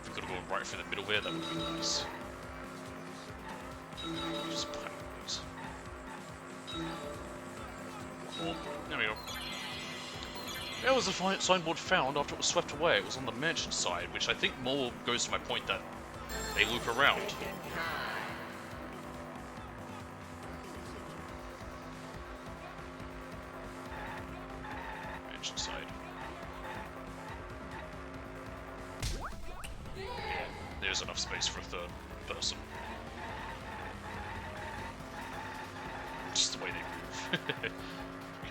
If we could have gone right through the middle there, that would be nice. Just plant these. Oh, there we go. There was a signboard found after it was swept away. It was on the mansion side, which I think more goes to my point that they loop around. Mansion side. Yeah, there's enough space for a 3rd person. Just the way they move. Okay,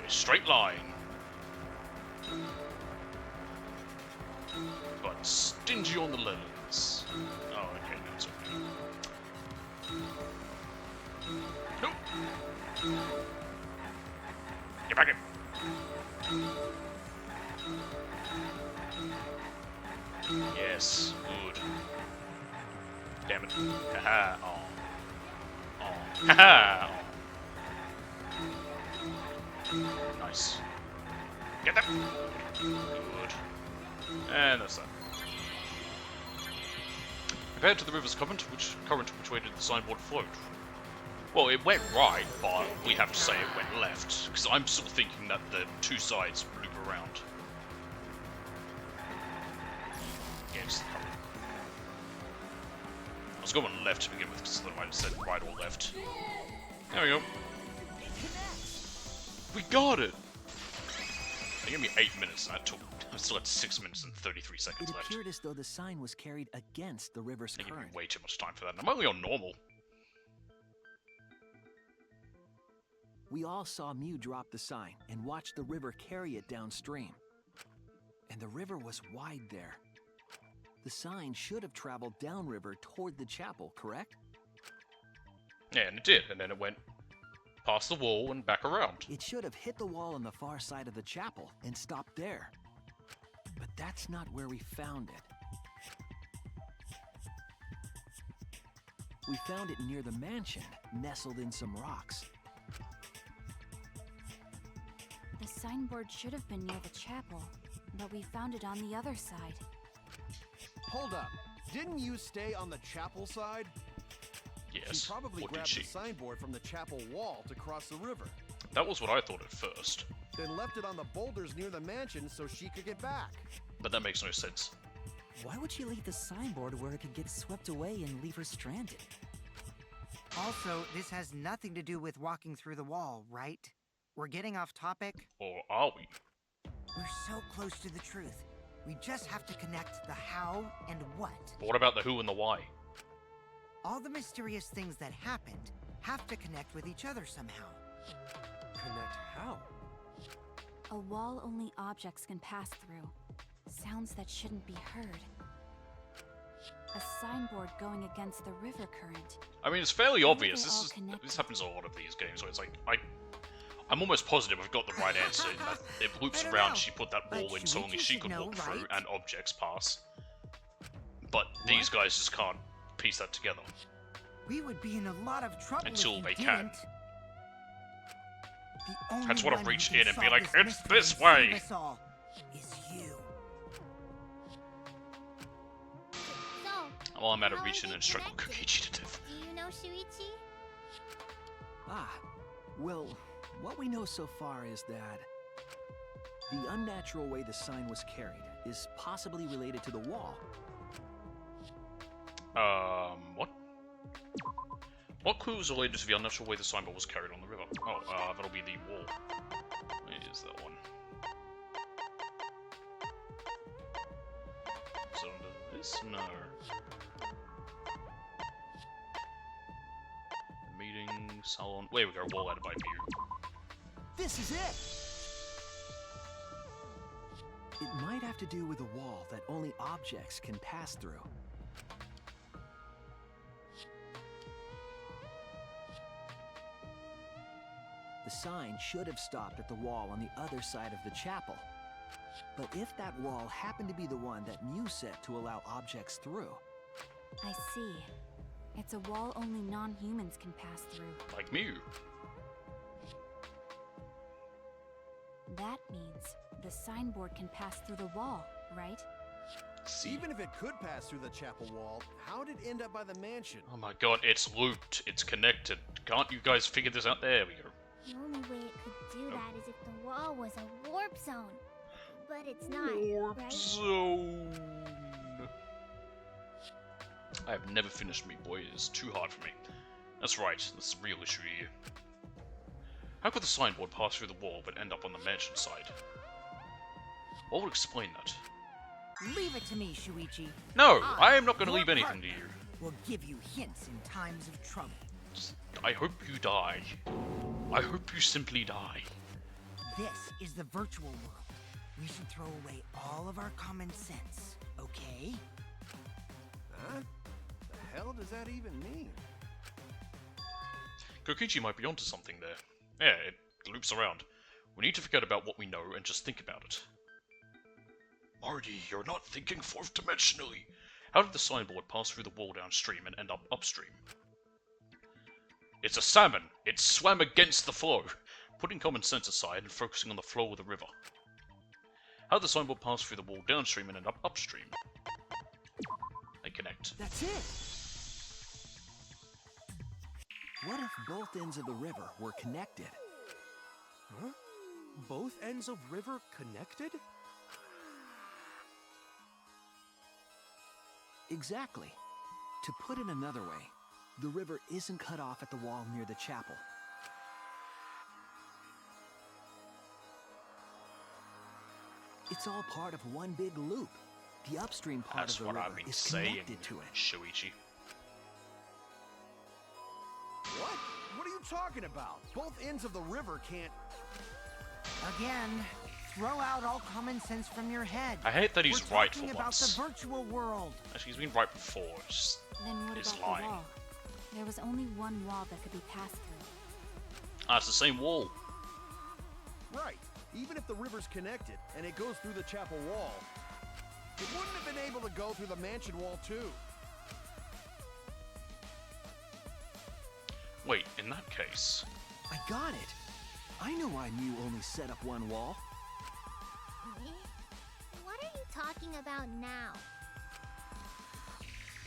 straight line. But stingy on the lens. Oh, okay, no, it's okay. Nope. Get back in. Yes, good. Damn it. Haha. Oh. Oh. Haha. Oh. Nice. Get that. Good. And that's that. Compared to the river's current, which way did the signboard float? Well, it went right, but we have to say it went left, because I'm still thinking that the two sides loop around. Against the current. I was going left to begin with, because I might have said right or left. There we go. We got it! They gave me 8 minutes, and that took... I still had 6 minutes and 33 seconds It left. appeared as though the sign was carried against the river's They gave me current. way too much time for that, and I'm only on normal. We all saw Mew drop the sign and watch the river carry it downstream. And the river was wide there. The sign should have traveled downriver toward the chapel, correct? Yeah, and it did, and then it went past the wall and back around. It should have hit the wall on the far side of the chapel and stopped there. But that's not where we found it. We found it near the mansion, nestled in some rocks. The signboard should have been near the chapel, but we found it on the other side. Hold up. Didn't you stay on the chapel side? Yes. She probably Or did grabbed she? the signboard from the chapel wall to cross the river. That was what I thought at first, Then left it on the boulders near the mansion so she could get back. but that makes no sense. Why would she leave the signboard where it could get swept away and leave her stranded? Also, this has nothing to do with walking through the wall, right? We're getting off topic. Or are we? We're so close to the truth. We just have to connect the how and what. But what about the who and the why? All the mysterious things that happened have to connect with each other somehow. Connect how? A wall only objects can pass through. Sounds that shouldn't be heard. A signboard going against the river current. I mean, it's fairly How are obvious. they This all is connected? this happens in a lot of these games where it's like I'm almost positive I've got the right answer in that it loops I don't around. know, She put that but wall in so only Shuichi she should could know, walk through right? and objects pass. But these guys just can't piece that together. We would be in a lot of trouble Until if they you can. didn't. The only That's what I'll one who reach can in and be solve like, this "It's mystery this and way." save us all is you. So, Well, I'm out of how reach are and they then struggle connected? Kokichi to death. Do you know Shuichi? Ah, well, what we know so far is that the unnatural way the sign was carried is possibly related to the wall. What? What clue is related to the unnatural way the signboard was carried on the river? Oh, that'll be the wall. Where is that one? Is it under this? No. Meeting, salon. There we go, wall added by Mew. This is it! It might have to do with a wall that only objects can pass through. The sign should have stopped at the wall on the other side of the chapel. But if that wall happened to be the one that Mew set to allow objects through, I see. It's a wall only non-humans can pass through. Like Mew. That means the signboard can pass through the wall, right? See? Even if it could pass through the chapel wall, how did it end up by the mansion? Oh my god, it's looped. It's connected. Can't you guys figure this out? There we go. The only way it could do that is if the wall was a warp zone. But it's not, Warp right? zone. I have never finished Meat Boy. It's too hard for me. That's right. That's the real issue here. How could the signboard pass through the wall but end up on the mansion side? What would explain that? Leave it to me, Shuichi. No, I am not going to your leave anything to partner, you. Will give you hints in times of trouble. I hope you die. I hope you simply die. This is the virtual world. We should throw away all of our common sense, okay? Huh? The hell does that even mean? Kokichi might be onto something there. Yeah, it loops around. We need to forget about what we know and just think about it. Marty, you're not thinking fourth dimensionally. How did the signboard pass through the wall downstream and end up upstream? It's a salmon. It swam against the flow. Putting common sense aside and focusing on the flow of the river. How did the signboard pass through the wall downstream and end up upstream? They connect. That's it! What if both ends of the river were connected? Huh? Both ends of river connected? Exactly. To put it another way, the river isn't cut off at the wall near the chapel. It's all part of one big loop. The upstream part That's of the what river I've been is saying, connected to it. Shuichi. What? What are you talking about? Both ends of the river can't... Again, throw out all common sense from your head. I hate that he's We're right talking for about once. the virtual world. Actually, he's been right before. Just Then what he's about lying. the wall? There was only one wall that could be passed through. Ah, it's the same wall. Right. Even if the river's connected and it goes through the chapel wall, it wouldn't have been able to go through the mansion wall too. Wait, in that case... I got it. I know why Mew only set up one wall. What are you talking about now?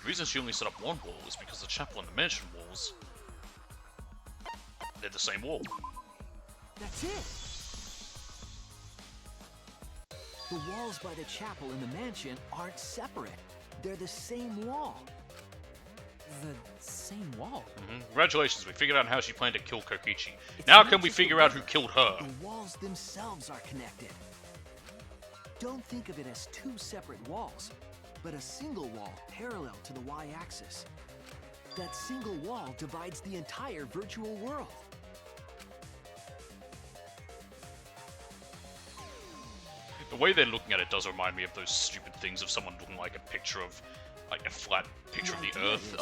The reason she only set up one wall is because the chapel and the mansion walls... they're the same wall. That's it. The walls by the chapel and the mansion aren't separate. They're the same wall. The same wall? Congratulations, we figured out how she planned to kill Kokichi. It's Now not can we just the figure out who river. killed her? The walls themselves are connected. Don't think of it as two separate walls, but a single wall parallel to the y-axis. That single wall divides the entire virtual world. The way they're looking at it does remind me of those stupid things of someone looking like a picture of, like a flat picture of the idea Earth is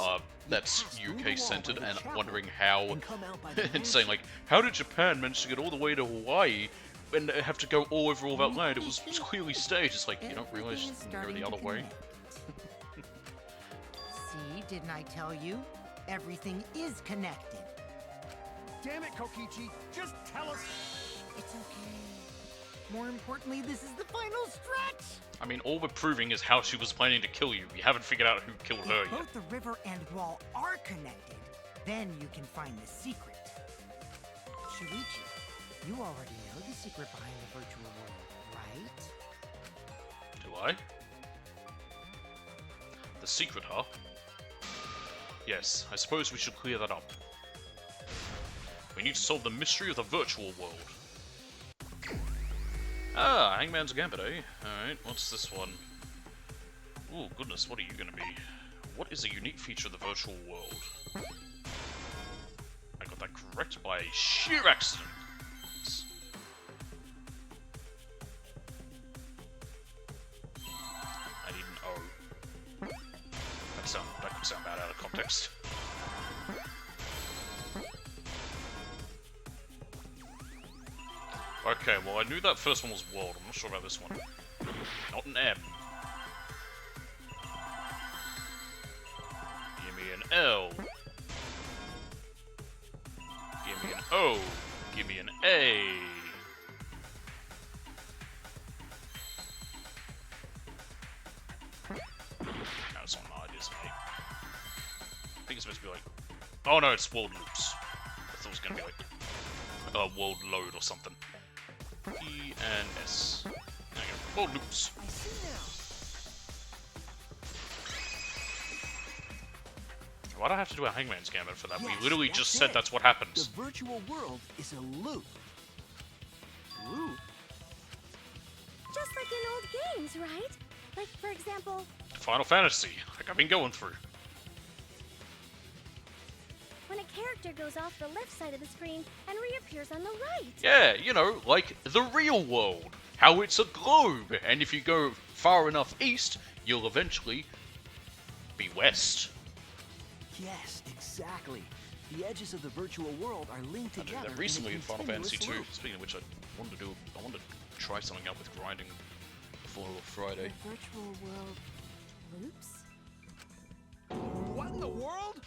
that's pass through the UK wall centered by the and chapel wondering how, and come out by the and saying like, how did Japan manage to get all the way to Hawaii and have to go all over all that land? It was clearly staged. It's like, you don't realize you can go the other way. See, didn't I tell you? Everything is connected. Damn it, Kokichi! Just tell us... It's okay. More importantly, this is the final stretch! I mean, all we're proving is how she was planning to kill you. We haven't figured out who killed her If yet. both the river and wall are connected, then you can find the secret. Shuichi, you already know the secret behind the virtual world, right? Do I? The secret, huh? Yes, I suppose we should clear that up. We need to solve the mystery of the virtual world. Ah, Hangman's Gambit, eh? Alright, what's this one? Ooh, goodness, what are you gonna be? What is a unique feature of the virtual world? I got that correct by sheer accident. I need an O. That could sound bad out of context. Okay, well I knew that first one was world, I'm not sure about this one. Not an M. Give me an L. Give me an O. Give me an A. No, it's not an ideas, mate. I think it's supposed to be like... Oh no, it's world loops. I thought it was gonna be like... world load or something. E and S. There you go. World loops. I see now. Why'd I have to do a Hangman's Gambit for that? Yes, We literally that's just said it. that's what happens. The virtual world is a loop. Loop? Just like in old games, right? Like, for example, Final Fantasy, like I've been going through. when a character goes off the left side of the screen and reappears on the right. Yeah, you know, like the real world. How it's a globe, and if you go far enough east, you'll eventually be west. Yes, exactly. The edges of the virtual world are linked I did together. that recently in in a Final Fantasy continuous 2. loop. Speaking of which, I wanted to try something out with grinding before Friday. The virtual world loops? What in the world?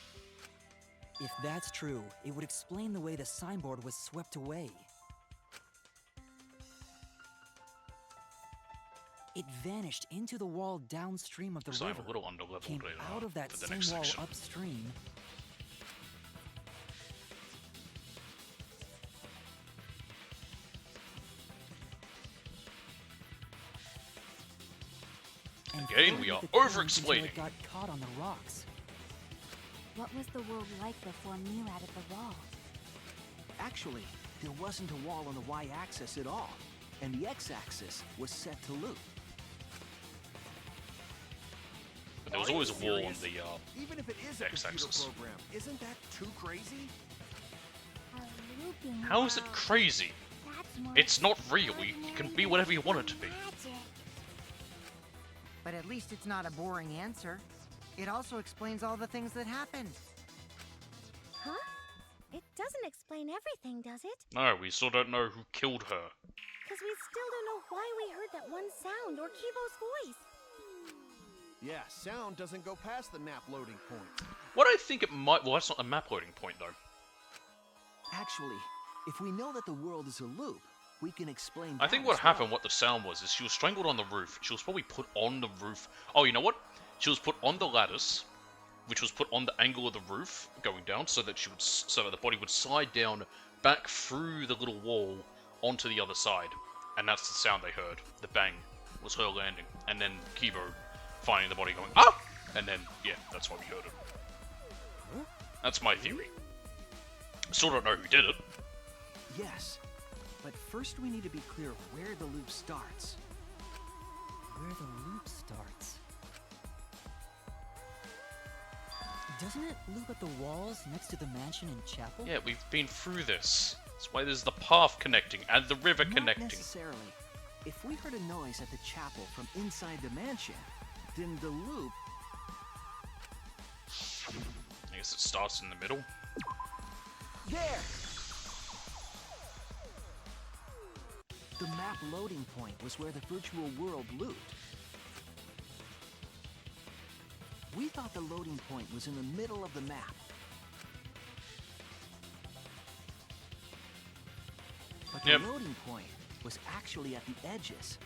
If that's true, it would explain the way the signboard was swept away. It vanished into the wall downstream of the So I'm river, a little underleveled came out of that for the same next wall section. upstream, and Again, we followed are the current over-explaining. until it got caught on the rocks. What was the world like before Mew added the wall? Actually, there wasn't a wall on the y-axis at all, and the x-axis was set to loop. But there was Are you always a wall on serious? the Even if it is a computer x-axis. program, isn't that too crazy? A looping How is it world. crazy? That's more It's not real. You can be whatever you want it to be. magic. But at least it's not a boring answer. It also explains all the things that happened. Huh? It doesn't explain everything, does it? No, we still don't know who killed her. Because we still don't know why we heard that one sound or Kibo's voice. Yeah, sound doesn't go past the map loading point. What I think it might... Well, that's not a map loading point, though. Actually, if we know that the world is a loop, we can explain I think that what as well. happened, what the sound was, is she was strangled on the roof. She was probably put on the roof. Oh, you know what? She was put on the lattice, which was put on the angle of the roof going down, so that so that the body would slide down back through the little wall onto the other side, and that's the sound they heard. The bang was her landing, and then Kibo finding the body going ah, and then yeah, that's why we heard it. That's my theory. Still don't know who did it. Yes, but first we need to be clear where the loop starts. Where the loop starts. Doesn't it loop at the walls next to the mansion and chapel? Yeah, we've been through this. That's why there's the path connecting and the river Not connecting. necessarily. If we heard a noise at the chapel from inside the mansion, then the loop... I guess it starts in the middle. There! The map loading point was where the virtual world looped. We thought the loading point was in the middle of the map. But Yep. the loading point was actually at the edges.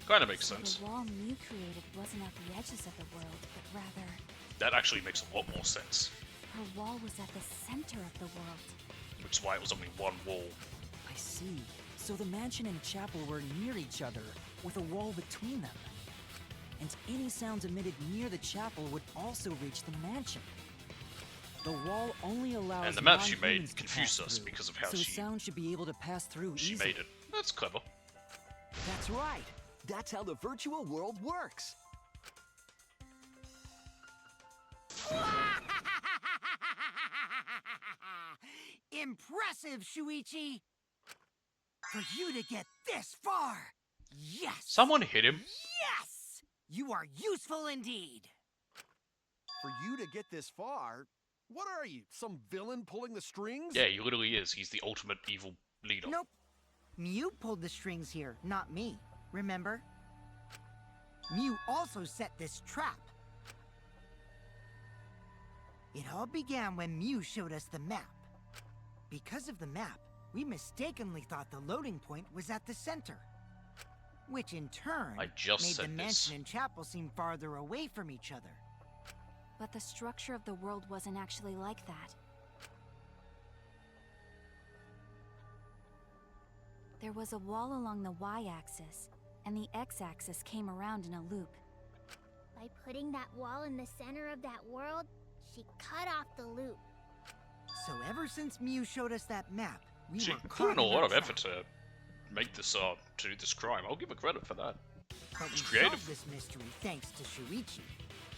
Kind of makes So sense. the wall Mew created wasn't at the edges of the world, but rather, That actually makes a lot more sense. her wall was at the center of the world. Which is why it was only one wall. I see. So the mansion and chapel were near each other, with a wall between them. And any sounds emitted near the chapel would also reach the mansion. The wall only allows And the map she non-humans made to confused pass us through, because of how so she sound should be able to pass through easily. made it. That's clever. That's right. That's how the virtual world works. Impressive, Shuichi! For you to get this far! Yes! Someone hit him. Yes! You are useful indeed! For you to get this far, what are you, some villain pulling the strings? Yeah, he literally is. He's the ultimate evil leader. Nope. Mew pulled the strings here, not me. Remember? Mew also set this trap. It all began when Mew showed us the map. Because of the map, we mistakenly thought the loading point was at the center. Which in turn I just made said the this. mansion and chapel seem farther away from each other. But the structure of the world wasn't actually like that. There was a wall along the y-axis, and the x-axis came around in a loop. By putting that wall in the center of that world, she cut off the loop. So ever since Mew showed us that map, we She were put caught in a in lot her of effort trap. to make this, to do this crime. I'll give her credit for that. But It's we creative. solved this mystery thanks to Shuichi.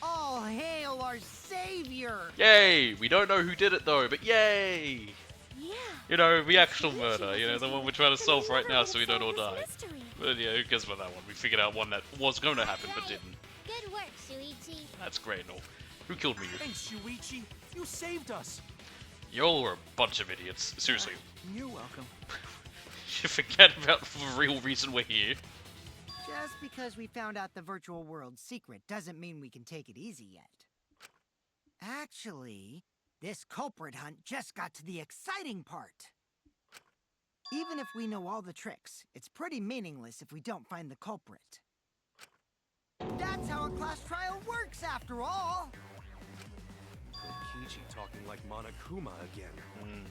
All hail our savior! Yay! We don't know who did it though, but yay! Yeah. You know, the actual Shuichi murder, you know, was the one we're involved, trying to and solve we right never now would've so we don't all solved die. this mystery. But yeah, who cares about that one? We figured out one that was going to happen but Right. didn't. Good work, Shuichi. That's great and all. Who killed me? Thanks, Shuichi. You saved us. Y'all are a bunch of idiots. Seriously. You're welcome. You forget about the real reason we're here. Just because we found out the virtual world's secret doesn't mean we can take it easy yet. Actually, this culprit hunt just got to the exciting part. Even if we know all the tricks, it's pretty meaningless if we don't find the culprit. That's how a class trial works, after all! Kokichi talking like Monokuma again.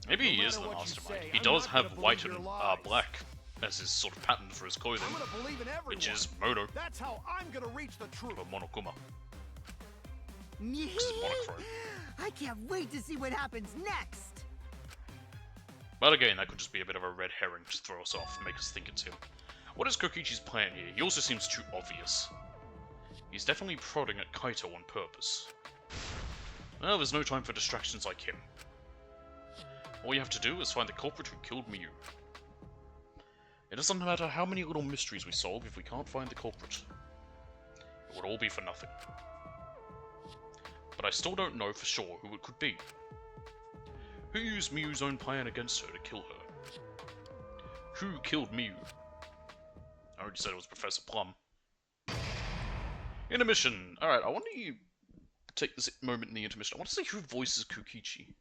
Maybe he No is matter the what you mastermind. say, He I'm does not gonna have believe white your and lies. black as his sort of pattern for his clothing, I'm gonna believe in everyone. which is Mono, That's how I'm gonna reach the truth. or Monokuma. 'Cause it's monochrome. I can't wait to see what happens next! But again, that could just be a bit of a red herring to throw us off and make us think it's him. What is Kokichi's plan here? He also seems too obvious. He's definitely prodding at Kaito on purpose. Well, there's no time for distractions like him. All you have to do is find the culprit who killed Miyu. It doesn't matter how many little mysteries we solve if we can't find the culprit. It would all be for nothing. But I still don't know for sure who it could be. Who used Miyu's own plan against her to kill her? Who killed Miyu? I already said it was Professor Plum. Intermission! Alright, I want to take this moment in the intermission. I want to see who voices Kokichi.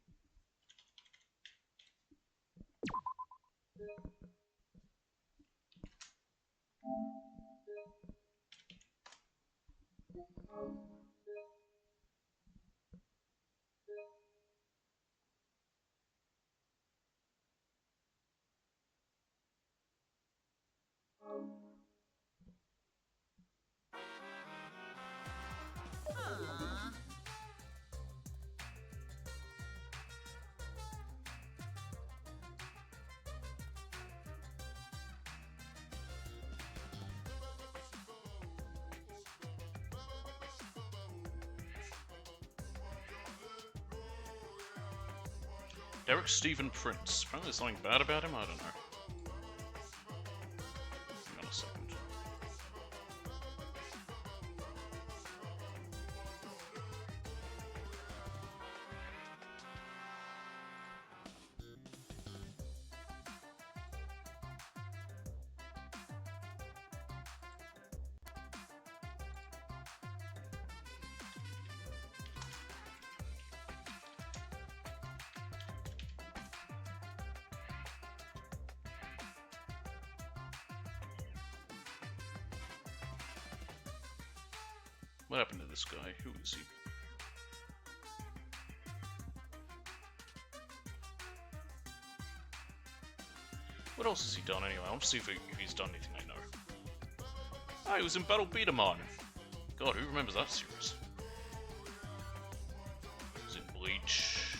Derek Stephen Prince. Apparently there's something bad about him, I don't know. Hang on a second. What happened to this guy? Who is he? What else has he done anyway? I want to see if he's done anything I know. Ah, he was in Battle Beatamon. God, who remembers that series? He was in Bleach.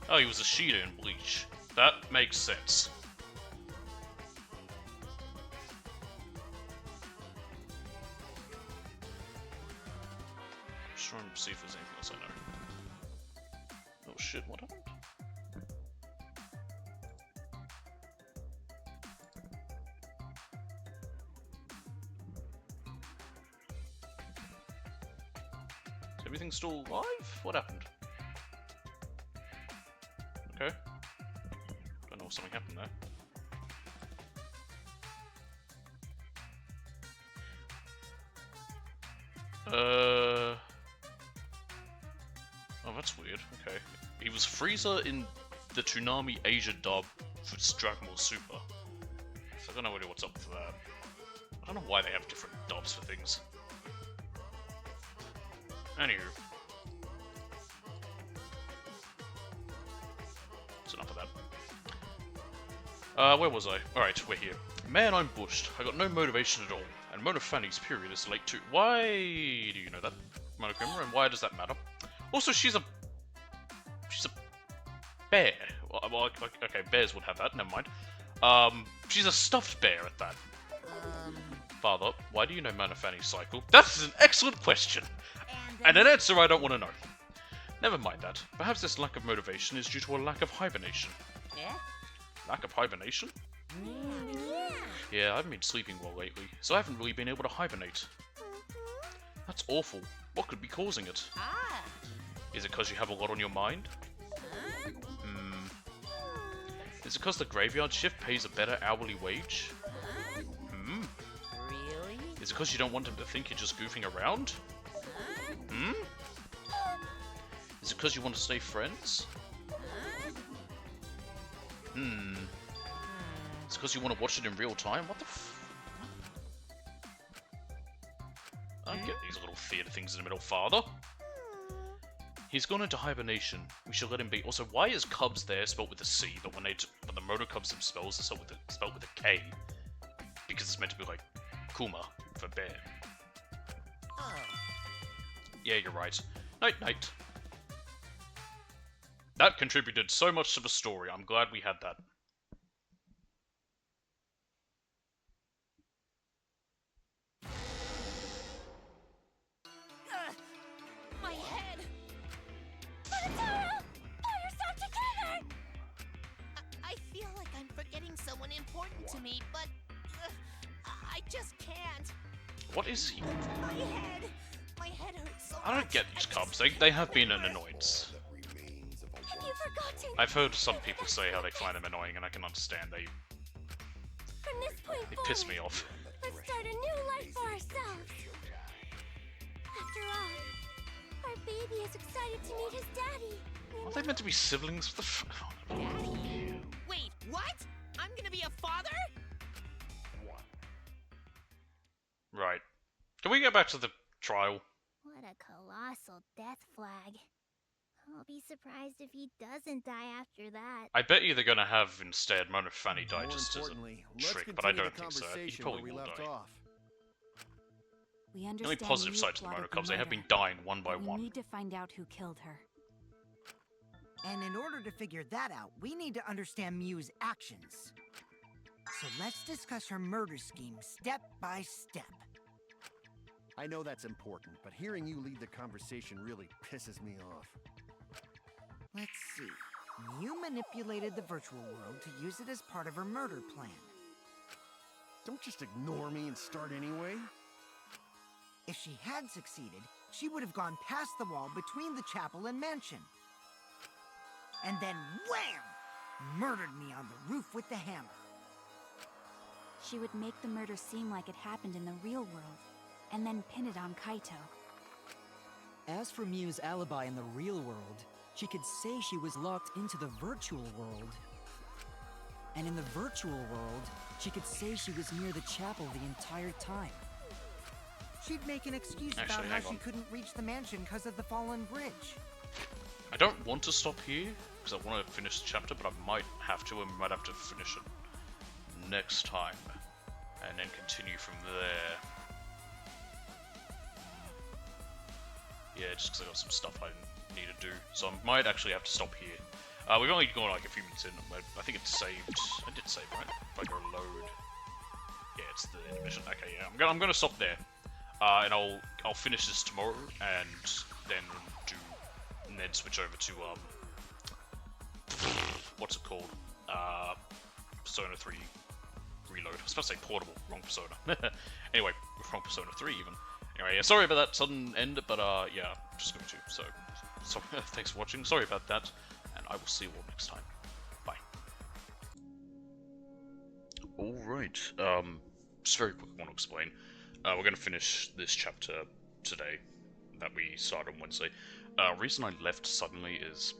Oh, he was a Sheeta in Bleach. That makes sense. Just trying to see if there's anything else I know. Oh shit, what happened? Is everything still alive? What happened? Okay. Don't know if something happened there. Oh, that's weird. Okay. He was Frieza in the Toonami Asia dub for Dragon Ball Super. So I don't know really what's up with that. I don't know why they have different dubs for things. Anywho. That's enough of that. Where was I? Alright, we're here. Man, I'm bushed. I got no motivation at all. And Mona Fanny's period is late too. Why do you know that, Monokuma, and why does that matter? Also, she's a bear. Well, okay, bears would have that, never mind. She's a stuffed bear at that. Father, why do you know Mona Fanny's cycle? That is an excellent question! And an answer I don't want to know. Never mind that. Perhaps this lack of motivation is due to a lack of hibernation. Yeah? Lack of hibernation? Yeah, I haven't been sleeping well lately, so I haven't really been able to hibernate. That's awful. What could be causing it? Ah. Is it because you have a lot on your mind? Is it because the graveyard shift pays a better hourly wage? Is it because you don't want them to think you're just goofing around? Hmm? Is it because you want to stay friends? Hmm. Is it because you want to watch it in real time? What the f... I don't get these little theater things in the middle, father. He's gone into hibernation. We should let him be. Also, why is Cubs there spelled with a C, but when the Moto Cubs themselves are spelled with a K? Because it's meant to be like Kuma for bear. Yeah, you're right. Night, night. That contributed so much to the story. I'm glad we had that. My head! Monotaro! Pull yourself together! I feel like I'm forgetting someone important to me, but I just can't. What is he? My head! My head hurts so much. I don't get these Cubs. They have been an annoyance. Have you forgotten? I've heard some people say how they find them annoying, and I can understand. From this point They forward, piss me off. let's start a new life for ourselves. After all, our baby is excited to meet his daddy. Aren't they meant to be siblings? What the f... Daddy? Wait, what? I'm gonna be a father? Right. Can we get back to the trial? What a colossal death flag. I'll be surprised if he doesn't die after that. I bet you they're gonna have instead Mona Fanny die More just as a importantly, let's trick, but I continue don't the think so. He conversation probably where we will left die. off. We The only understand positive you side to the plotted Moto Cubs, they have been murder, dying one by but we one. need to find out who killed her. And in order to figure that out, we need to understand Miu's actions. So let's discuss her murder scheme step by step. I know that's important, but hearing you lead the conversation really pisses me off. Let's see. Miu manipulated the virtual world to use it as part of her murder plan. Don't just ignore me and start anyway. If she had succeeded, she would have gone past the wall between the chapel and mansion. And then wham! Murdered me on the roof with the hammer. She would make the murder seem like it happened in the real world, and then pin it on Kaito. As for Miu's alibi in the real world, she could say she was locked into the virtual world. And in the virtual world, she could say she was near the chapel the entire time. She'd make an excuse about Actually, how hang she on. couldn't reach the mansion because of the fallen bridge. I don't want to stop here, because I want to finish the chapter, but I might have to, and we might have to finish it next time. And then continue from there. Yeah, just because I got some stuff I need to do. So I might actually have to stop here. We've only gone like a few minutes in. I think it's saved. I did save, right? If I go load. Yeah, it's the intermission. Okay, yeah. I'm gonna stop there. And I'll finish this tomorrow, and then switch over to what's it called? Persona 3 Reload. I was supposed to say portable, wrong Persona. Anyway, wrong Persona 3 even. Anyway, yeah, sorry about that sudden end, but yeah, just going to. So thanks for watching. Sorry about that, and I will see you all next time. Bye. All right. Just very quick, I want to explain. We're going to finish this chapter today that we started on Wednesday. Reason I left suddenly is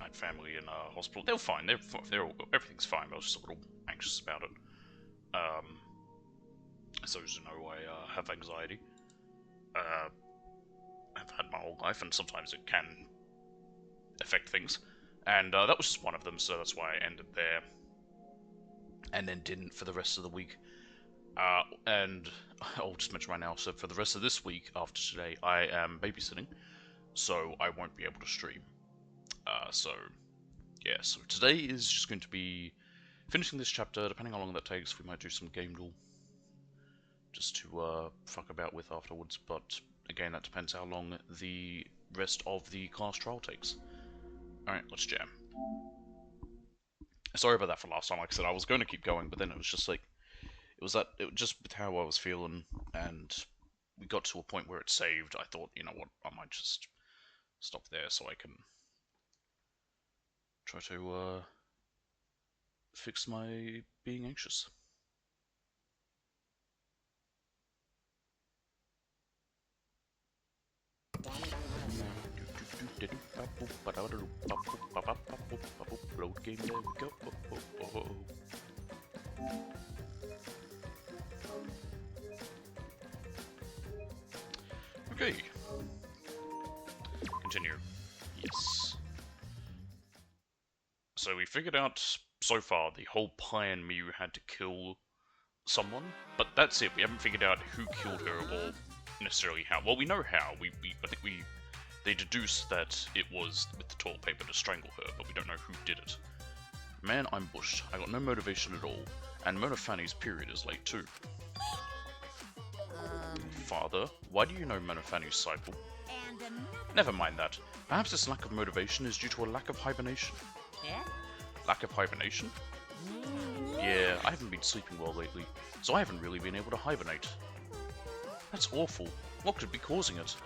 I had family in hospital. They're fine. Everything's fine. But I was just a little anxious about it. As those who know, I have anxiety. I've had my whole life, and sometimes it can affect things. And that was just one of them, so that's why I ended there. And then didn't for the rest of the week. And I'll just mention right now, so for the rest of this week, after today, I am babysitting, so I won't be able to stream. So today is just going to be finishing this chapter. Depending on how long that takes, we might do some game duel, just to fuck about with afterwards, but again, that depends how long the rest of the class trial takes. Alright, let's jam. Sorry about that for last time. Like I said, I was going to keep going, but then it was just like, it was just with how I was feeling, and we got to a point where it saved. I thought, you know what, I might just stop there so I can try to fix my being anxious. Load game, there we go. Okay. Continue. Yes. So we figured out so far the whole plan Miu had to kill someone, but that's it. We haven't figured out who killed her or necessarily how. Well, we know how. I think they deduced that it was with the toilet paper to strangle her, but we don't know who did it. Man, I'm bushed. I got no motivation at all, and Mona Fanny's period is late too. Father, why do you know Mona Fanny's cycle? Never mind that. Perhaps this lack of motivation is due to a lack of hibernation. Lack of hibernation? Yeah, I haven't been sleeping well lately, so I haven't really been able to hibernate. That's awful. What could be causing it?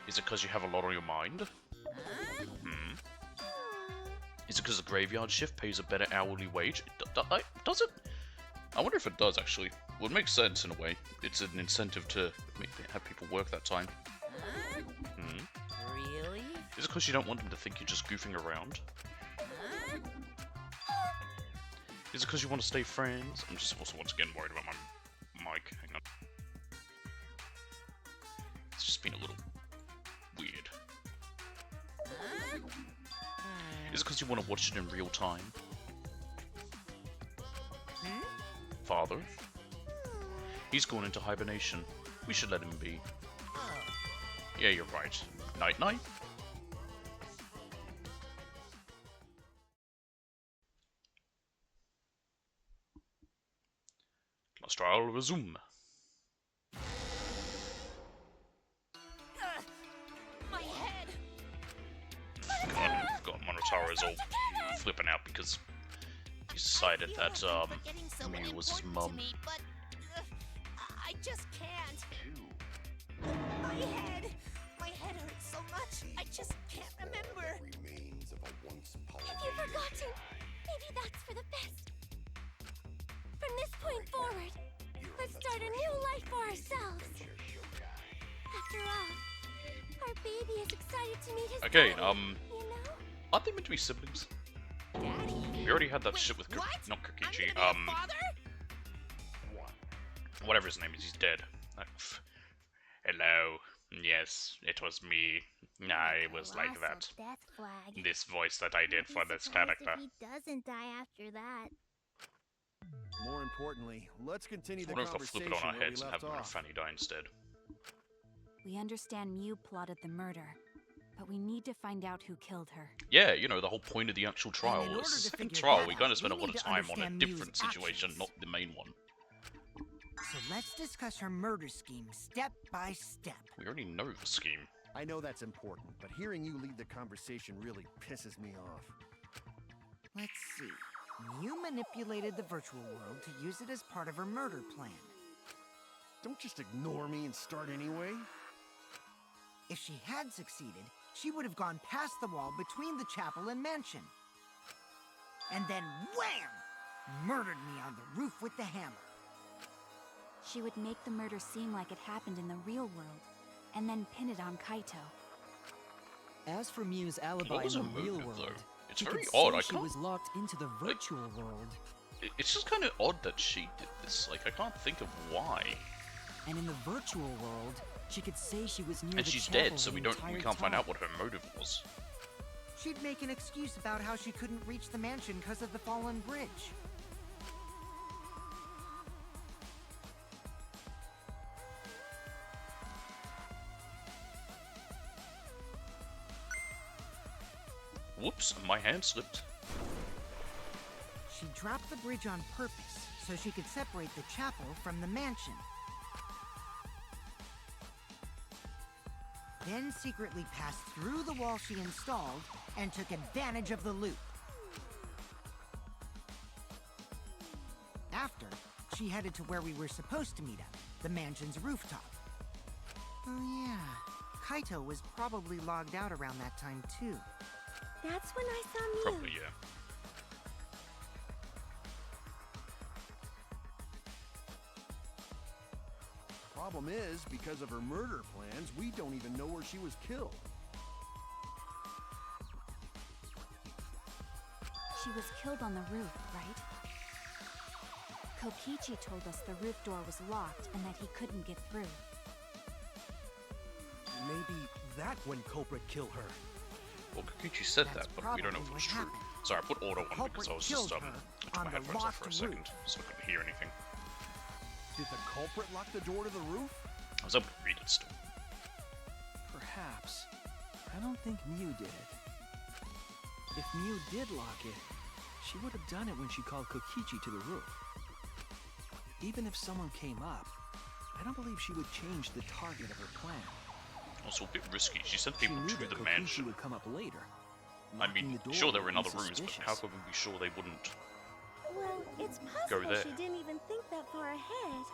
Is it because you have a lot on your mind? Is it because the graveyard shift pays a better hourly wage? Does it? I wonder if it does, actually. Well, it makes sense in a way. It's an incentive to have people work that time. Really? Is it because you don't want them to think you're just goofing around? Is it because you want to stay friends? I'm just also once again worried about my mic. Hang on. It's just been a little weird. Is it because you want to watch it in real time? Father? He's gone into hibernation. We should let him be. Yeah, you're right. Night-night. Class trial resume. My head. God, Monotaro's all flipping out because he decided that Miu was his mum. But I just can't. My head hurts so much. I just can't remember. Have you forgotten? Maybe that's for the best. From this point forward, let's start a new life for ourselves. After all, our baby is excited to meet his Okay, daddy, you know? aren't they meant to be siblings? We already had that shit with not Kokichi, whatever his name is, he's dead. Hello. Yes, it was me. I was like that. Death flag. This voice that I did I'd be for this surprised character. if he doesn't die after that. More importantly, let's continue I the wonder if they'll flip conversation it on our where we heads and have left Mona off. Fanny die instead. We understand Miu plotted the murder, but we need to find out who killed her. Yeah, you know, the whole point of the actual trial. in order It's the to second figure trial, that we're going to out, spend a we lot of need to time on a understand different Miu's situation, actions. not the main one. So let's discuss her murder scheme step by step. We already know the scheme. I know that's important, but hearing you lead the conversation really pisses me off. Let's see. Miu manipulated the virtual world to use it as part of her murder plan. Don't just ignore me and start anyway. If she had succeeded, she would have gone past the wall between the chapel and mansion. And then wham! Murdered me on the roof with the hammer. She would make the murder seem like it happened in the real world, and then pin it on Kaito. As for Miu's alibi What was in her the real motive, world, though? It's she very could odd, say I she can't- was locked into the virtual world. It's just kind of odd that she did this. Like, I can't think of why. And in the virtual world, she could say she was near And the she's chapel dead, so the we entire can't find time. out what her motive was. She'd make an excuse about how she couldn't reach the mansion because of the fallen bridge. Whoops, my hand slipped. She dropped the bridge on purpose so she could separate the chapel from the mansion. Then secretly passed through the wall she installed and took advantage of the loop. After, she headed to where we were supposed to meet up, the mansion's rooftop. Oh yeah, Kaito was probably logged out around that time too. That's when I saw Miu. Probably, yeah. Problem is, because of her murder plans, we don't even know where she was killed. She was killed on the roof, right? Kokichi told us the roof door was locked and that he couldn't get through. Maybe that when culprit killed her. Well, Kokichi said That's that, but we don't know if it was true. probably what happened. Sorry, I put auto on because culprit I was killed just, her I took on my the headphones off for a locked second, roof. so I couldn't hear anything. Did the culprit lock the door to the roof? I was able to read it still. Perhaps. I don't think Mew did it. If Mew did lock it, she would have done it when she called Kokichi to the roof. Even if someone came up, I don't believe she would change the target of her plan. Also a bit risky. She sent She people knew to that the Kokichi mansion. would come up later. I mean, Locking the door sure there were would in be other rooms, but suspicious. how could we be sure they wouldn't? Well, it's Go possible there. she didn't even think that far ahead.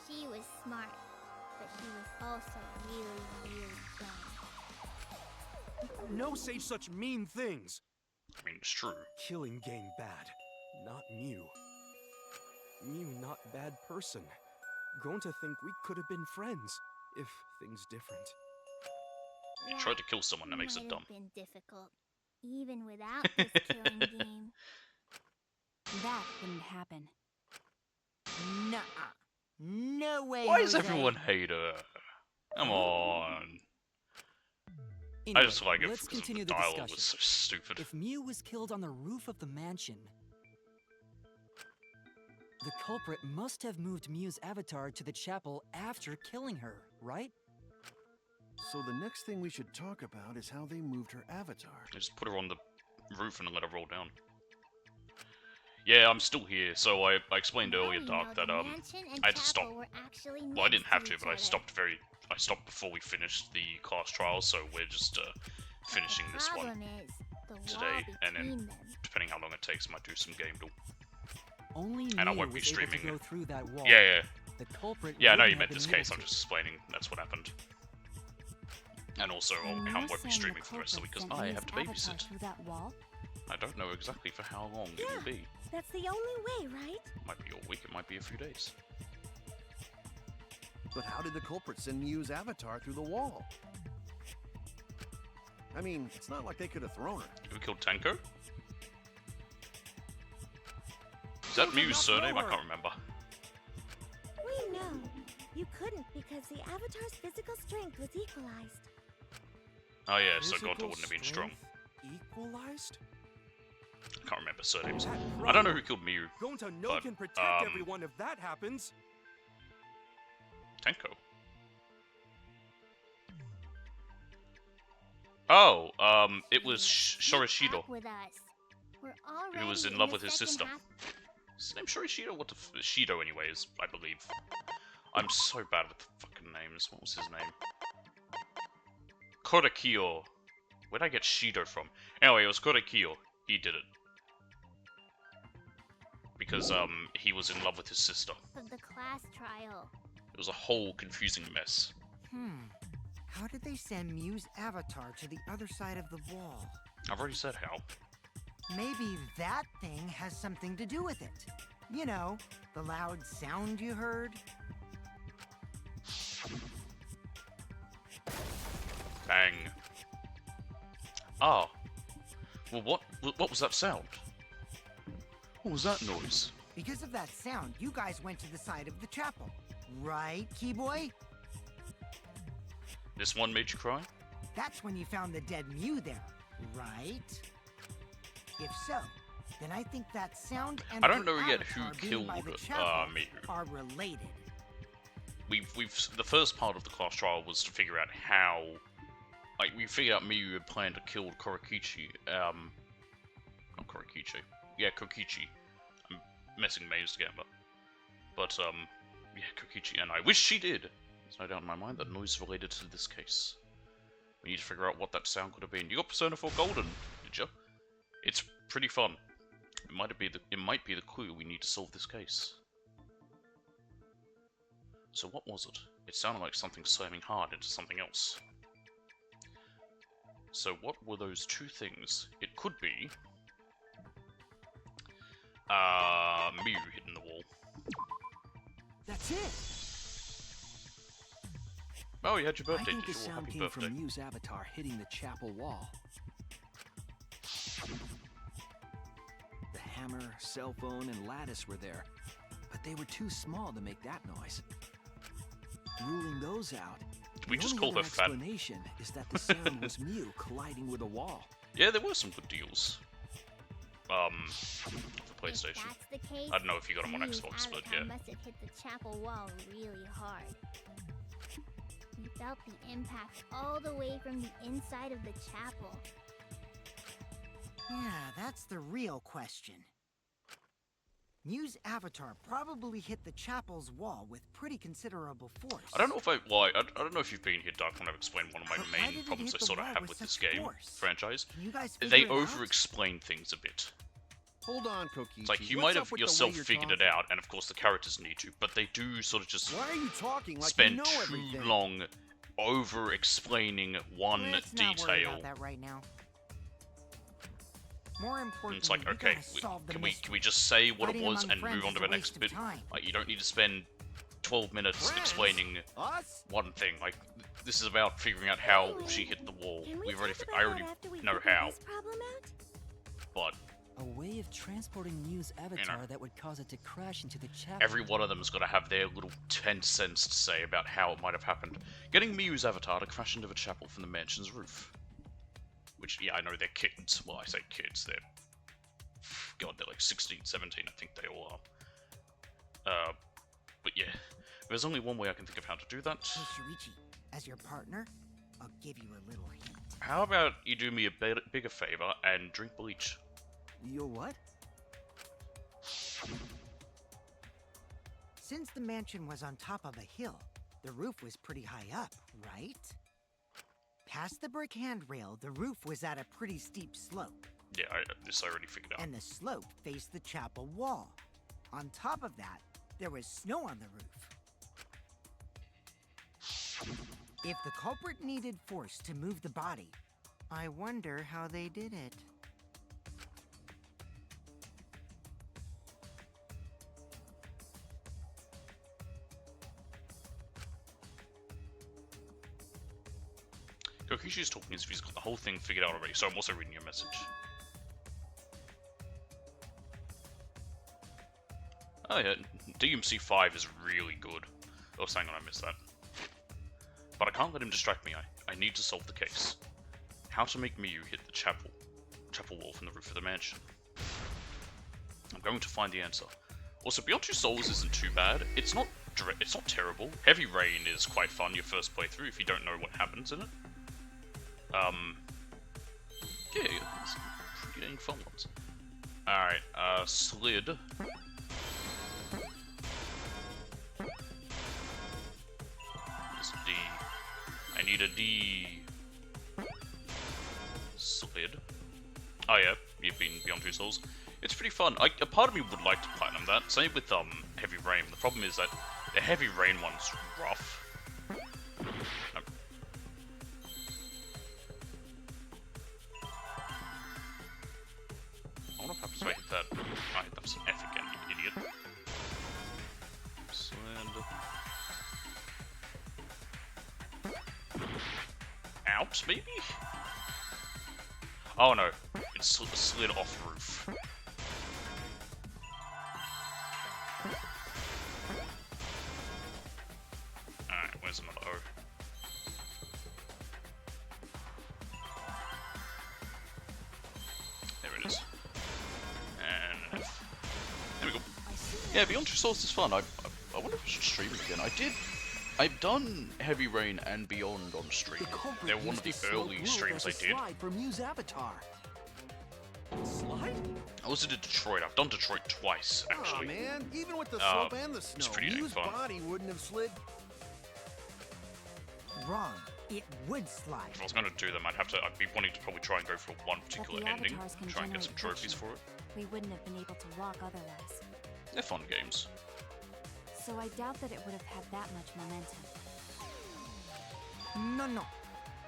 She was smart, but she was also really, really dumb. No say such mean things. I mean, it's true. Killing game bad, not Mew. Mew not bad person. Grown to think we could have been friends, if things different. You tried to kill someone, that makes it might dumb. have been difficult, even without this killing game. That wouldn't happen. Nuh-uh. No way, Why does Jose. everyone hate her? Come on. Anyway, I just like it let's because continue the the dialogue discussion. was so stupid. If Mew was killed on the roof of the mansion, the culprit must have moved Mew's avatar to the chapel after killing her, right? So the next thing we should talk about is how they moved her avatar. Just put her on the roof and let her roll down. Yeah, I'm still here. So I explained earlier, Dark, that I had to stop. Well, I didn't have to, but I stopped before we finished the class trials. So we're just finishing this one today, and then depending how long it takes, I might do some game duel. Only And I Mew won't be was able streaming to go it. through that wall. Yeah. The culprit Yeah, I know wouldn't you meant have this been case. able I'm to. just explaining that's what happened. And also, I You're won't be saying the streaming for the rest of the week culprit because sent I Mew's have to avatar babysit. through that wall? I don't know exactly for how long it will be. That's the only way, right? Might be a week, it might be a few days. But how did the culprit send Mew's avatar through the wall? I mean, it's not like they could have thrown her. Who killed Tenko? Is that Mew's surname? I can't remember. We know. You couldn't because the avatar's physical strength was equalized. Oh yeah, so Physical Gonta wouldn't have been strong. strength Equalized? I can't remember surnames. That I don't know problem. who killed Mew. Gonta no but, can protect um, everyone if that happens. Tenko. Oh, it was Shorishido, With us. We're who was already in love the with his second sister. half- Is his name Shorishido? What the Shido, anyways, I believe. I'm so bad with the fucking names. What was his name? Kodakiyo. Where'd I get Shido from? Anyway, it was Kodakiyo. He did it. Because, he was in love with his sister. of the class trial. It was a whole confusing mess. How did they send Mew's avatar to the other side of the wall? I've already said how. Maybe that thing has something to do with it. You know, the loud sound you heard? Bang. Ah. Well, what was that sound? What was that noise? Because of that sound, you guys went to the side of the chapel. Right, Keyboy? This one made you cry? That's when you found the dead Mew there, right? If so, then I think that sound and I don't her know yet who avatar being by killed, the chapel Mew. are related. The first part of the class trial was to figure out how, like, we figured out Miyu had planned to kill Kokichi, not Kokichi, yeah, Kokichi. I'm messing names together. But, yeah, Kokichi, and I wish she did. There's no doubt in my mind that noise is related to this case. We need to figure out what that sound could have been. You got Persona 4 Golden, did you? It's pretty fun. It might be the clue we need to solve this case. So what was it? It sounded like something slamming hard into something else. So what were those two things? It could be Mew hitting the wall. That's it. Oh, you had your I birthday, think did the you? sound Happy came birthday. from Mew's avatar hitting the chapel wall. hammer, cell phone, and lattice were there, but they were too small to make that noise. Ruling those out, We the just only call other her fat. explanation is that the sound was Mew colliding with a wall. Yeah, there were some good deals. For PlayStation. If that's the case, I don't know if you got them on Mew's Xbox, but avatar yeah. must have hit the chapel wall really hard. He felt the impact all the way from the inside of the chapel. Yeah, that's the real question. Mew's avatar probably hit the chapel's wall with pretty considerable force. I don't know if I don't know if you've been here, Dark, when I've explained one of my But why main did it problems hit I the sort of wall have with with this such game force? franchise. Can you guys They figure it out? over-explain things a bit. Hold on, Kokichi. It's like you What's might up have with the way yourself you're figured it talking? out, and of course the characters need to, but they do sort of just Why are you talking like spend you know too everything? long over-explaining one Let's not worry detail. about that right now. More And importantly, it's like, we okay, gotta solve the can mystery. we just say what it Fighting was among and friends move on is to a the next waste of bit? time. Like, you don't need to spend 12 minutes Friends? explaining Us? one thing. Like, this is about figuring out how she hit the wall. Can we We've already, talk I about already that after we know figure how, this problem out? but A way of transporting Mew's avatar that would cause it to crash into the chapel. every one of them has got to have their little 10 cents to say about how it might have happened. Getting Mew's avatar to crash into the chapel from the mansion's roof. Which, yeah, I know they're kids. Well, I say kids, they're... God, they're like 16, 17, I think they all are. But yeah, there's only one way I can think of how to do that. Hey, Shuichi, as your partner, I'll give you a little hint. How about you do me a bigger favor and drink bleach? Your what? Since the mansion was on top of a hill, the roof was pretty high up, right? Past the brick handrail, the roof was at a pretty steep slope, Yeah, this I already figured out. and the slope faced the chapel wall. On top of that, there was snow on the roof. If the culprit needed force to move the body, I wonder how they did it. Kokishi's talking as if he's got the whole thing figured out already, so I'm also reading your message. Oh yeah, DMC 5 is really good. Oh, hang on, I missed that. But I can't let him distract me. I need to solve the case. How to make Miyu hit the chapel wall from the roof of the mansion. I'm going to find the answer. Also, Beyond Two Souls isn't too bad. It's not terrible. Heavy Rain is quite fun your first playthrough if you don't know what happens in it. Yeah, it's pretty dang fun ones. Alright, Slid. There's a D. I need a D. Slid. Oh yeah, you've been Beyond Two Souls. It's pretty fun. A part of me would like to platinum that. Same with Heavy Rain. The problem is that the Heavy Rain one's rough. Nope. I wonder what happens if I hit that. I hit that some F again, you idiot. Slid. Out, maybe? Oh no, it slid off the roof. Alright, where's another O? There it is. And F. There we go. Yeah, Beyond Two Souls is fun. I wonder if I should stream it again. I've done Heavy Rain and Beyond on stream. They're one of the early streams I did. Slide from Mew's avatar. Slide? I also did Detroit. I've done Detroit twice, Aw, actually. man. Even with the slope and the it's snow, pretty dang Mew's fun. body wouldn't have slid. Wrong. It would slide. If I was going to do them, I'd be wanting to probably try and go for one particular the ending, avatars can try and get some generate trophies for friction. it. We wouldn't have been able to walk otherwise. They're fun games. So I doubt that it would have had that much momentum. No.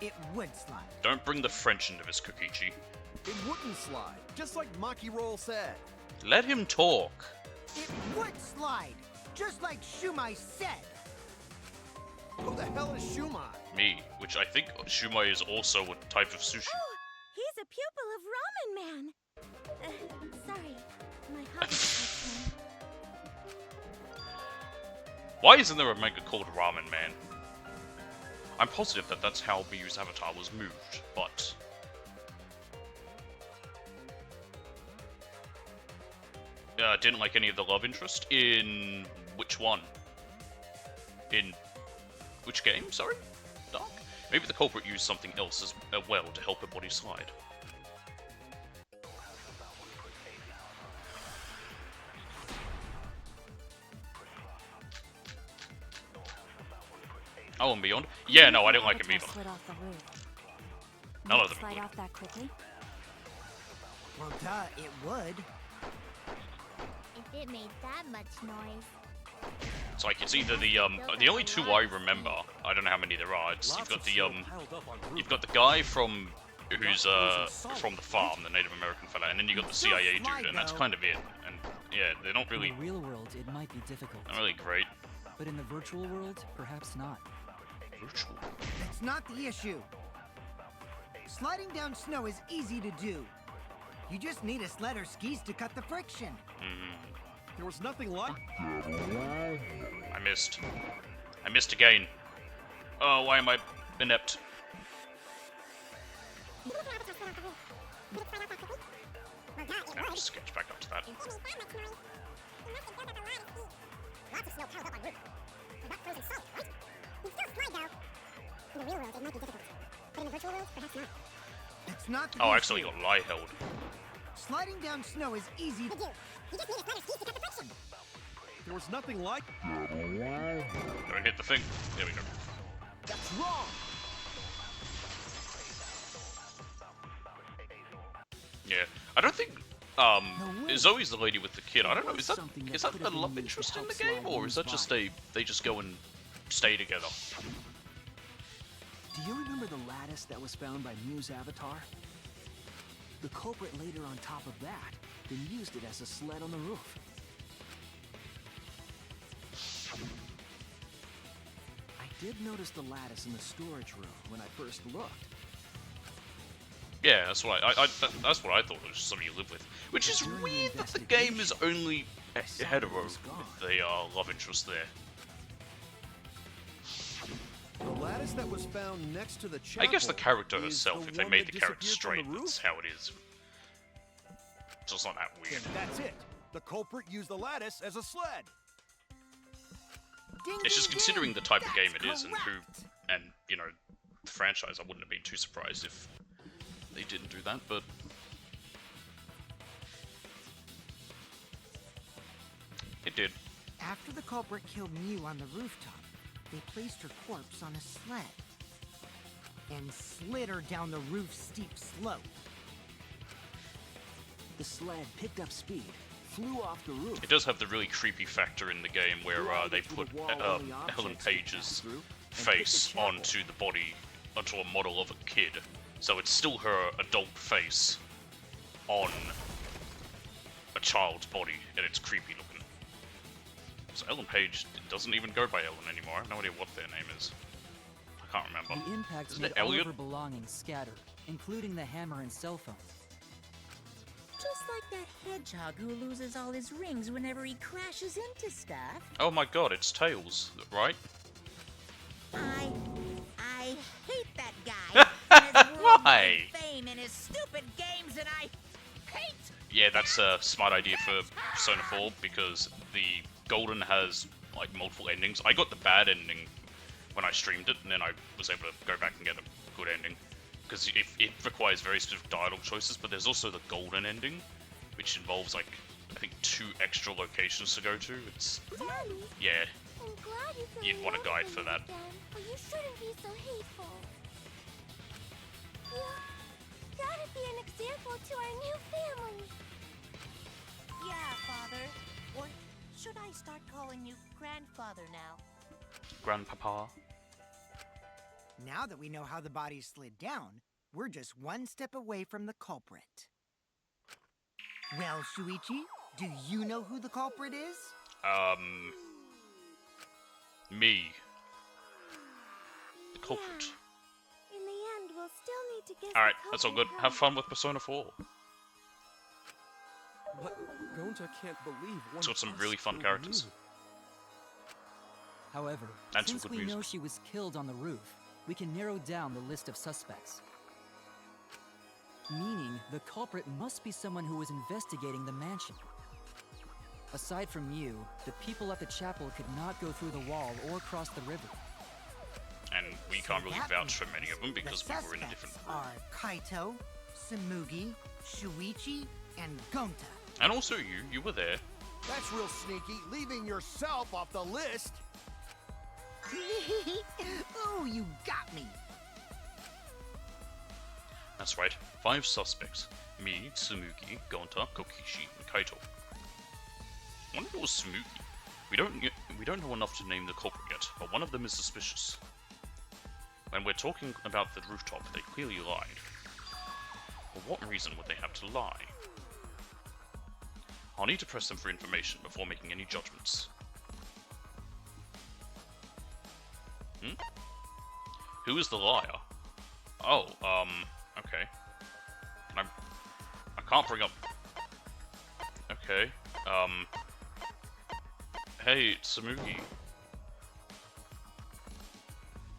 It would slide. Don't bring the French into this, Kokichi. It wouldn't slide, just like Maki Roll said. Let him talk. It would slide, just like Shumai said. Who the hell is Shumai? Me, which I think shumai is also a type of sushi. Oh, he's a pupil of Ramen Man. Sorry. My hobby switch Why isn't there a manga called Ramen Man? I'm positive that that's how Miyu's avatar was moved, but... didn't like any of the love interest in... which one? In... which game, sorry? Dark? Maybe the culprit used something else as well to help her body slide. Oh, and Beyond? Yeah, no, I didn't like him either. Slid off the roof. None Would of it them are slide good. off that quickly? Well, duh, it would. If it made that much noise. It's like, it's either the only two I remember, I don't know how many there are, it's, you've got the, you've got the guy from, who's, from the farm, the Native American fella, and then you got the CIA dude, and that's kind of it. And, yeah, they're not really, In the real world, it might be difficult. not really great. But in the virtual world, perhaps not. Virtual? That's not the issue. Sliding down snow is easy to do. You just need a sled or skis to cut the friction. There was nothing like. I missed. I missed again. Oh, why am I inept? I'll just sketch back up to that. Lots of snow piled up on roof. Not frozen solid, right? You still slide though. In the real world, it might be difficult. But in the virtual world, perhaps not. It's not the Oh, I issue. actually got lie held. Sliding down snow is easy to do. You just need a sled or skis to cut the friction. There was nothing like. Don't hit the thing. There we go. That's wrong. Yeah. I don't think, Zoe's the lady with the kid. I don't know, is that a love interest in the game, or is that just they just go and stay together? Do you remember the lattice that was found by Mew's avatar? The culprit later on top of that, then used it as a sled on the roof. I did notice the lattice in the storage room when I first looked. Yeah, that's what that's what I thought. It was just something you live with, which is weird that the game is only hetero with the love interest there. The lattice that was found next to the I chapel. guess the character is herself, the if they one made that the character disappeared straight, from the that's roof? how it is. So it's not that weird. And that's it. The culprit used the lattice as a sled. Ding, It's just ding, considering ding. the type of game That's it is and who, correct. and you know, the franchise. I wouldn't have been too surprised if they didn't do that, but it did. After the culprit killed Mew on the rooftop, they placed her corpse on a sled and slid her down the roof's steep slope. The sled picked up speed, flew off the roof. It does have the really creepy factor in the game where they put Ellen Page's face onto the body, onto a model of a kid. So it's still her adult face on a child's body, and it's creepy looking. So Ellen Page doesn't even go by Ellen anymore. I have no idea what their name is. I can't remember. The impacts Isn't made it all of Elliot? her belongings scattered, including the hammer and cell phone. Just like that hedgehog who loses all his rings whenever he crashes into stuff. Oh my god, it's Tails, right? I hate that guy. and his worldwide Why? fame and his stupid games, and I hate. Yeah, that's a smart idea for Persona 4 because the Golden has like multiple endings. I got the bad ending when I streamed it, and then I was able to go back and get a good ending because it requires very specific dialogue choices. But there's also the Golden ending, which involves like I think 2 extra locations to go to. It's Daddy, yeah, I'm glad you feel You'd want a loved guide in for me that. Again, but you shouldn't be so hateful. That'd be an example to our new family. Yeah, Father. Or should I start calling you grandfather now? Grandpapa. Now that we know how the body slid down, we're just one step away from the culprit. Well, Shuichi, do you know who the culprit is? Me. The culprit. In the end, we'll still need to guess. Alright, that's all good. Have fun with Persona 4. Gonta can't believe one It's got some of us really fun killed characters. Mew. However, And some since good we music. know she was killed on the roof, we can narrow down the list of suspects. Meaning, the culprit must be someone who was investigating the mansion. Aside from you, the people at the chapel could not go through the wall or cross the river. And we can't really vouch for many of them because we were in a different suspects group. are Kaito, Samugi, Shuichi, and Gonta. And also you were there. That's real sneaky, leaving yourself off the list. Ooh, you got me. That's right, 5 suspects. Me, Tsumugi, Gonta, Kokishi, and Kaito. One of them was Tsumugi. We don't know enough to name the culprit yet, but one of them is suspicious. When we're talking about the rooftop, they clearly lied. For what reason would they have to lie? I'll need to press them for information before making any judgments. Who is the liar? Oh, okay. I can't bring up... Okay, Hey, Samugi.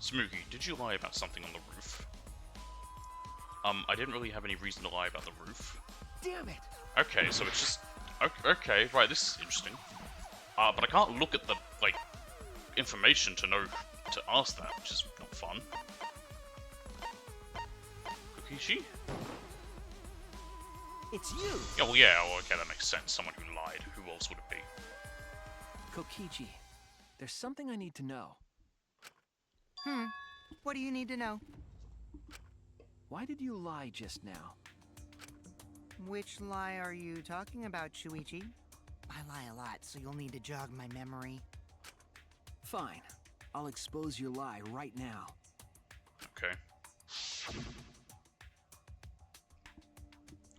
Samugi, did you lie about something on the roof? I didn't really have any reason to lie about the roof. Damn it. Okay, so it's just... Okay, right, this is interesting. But I can't look at the, like, information to know to ask that, which is not fun. Kokishi? It's you. Oh, well, yeah, well, okay, that makes sense. Someone who lied. Who else would it be? Kokichi, there's something I need to know. What do you need to know? Why did you lie just now? Which lie are you talking about, Shuichi? I lie a lot, so you'll need to jog my memory. Fine. I'll expose your lie right now. Okay.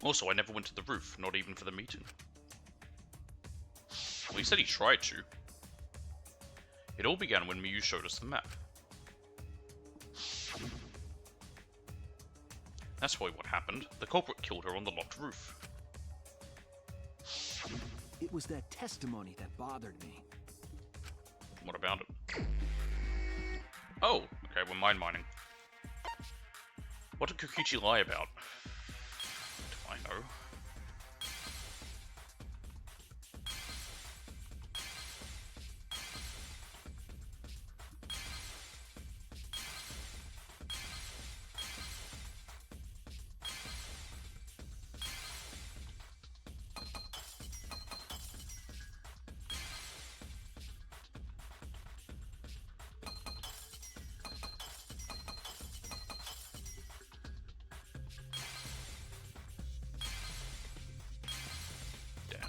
Also, I never went to the roof, not even for the meeting. Well, he said he tried to. It all began when Miyu showed us the map. That's probably what happened. The culprit killed her on the locked roof. It was that testimony that bothered me. What about it? Oh, okay, we're mine mining. What did Kokichi lie about? Do I know? Damn.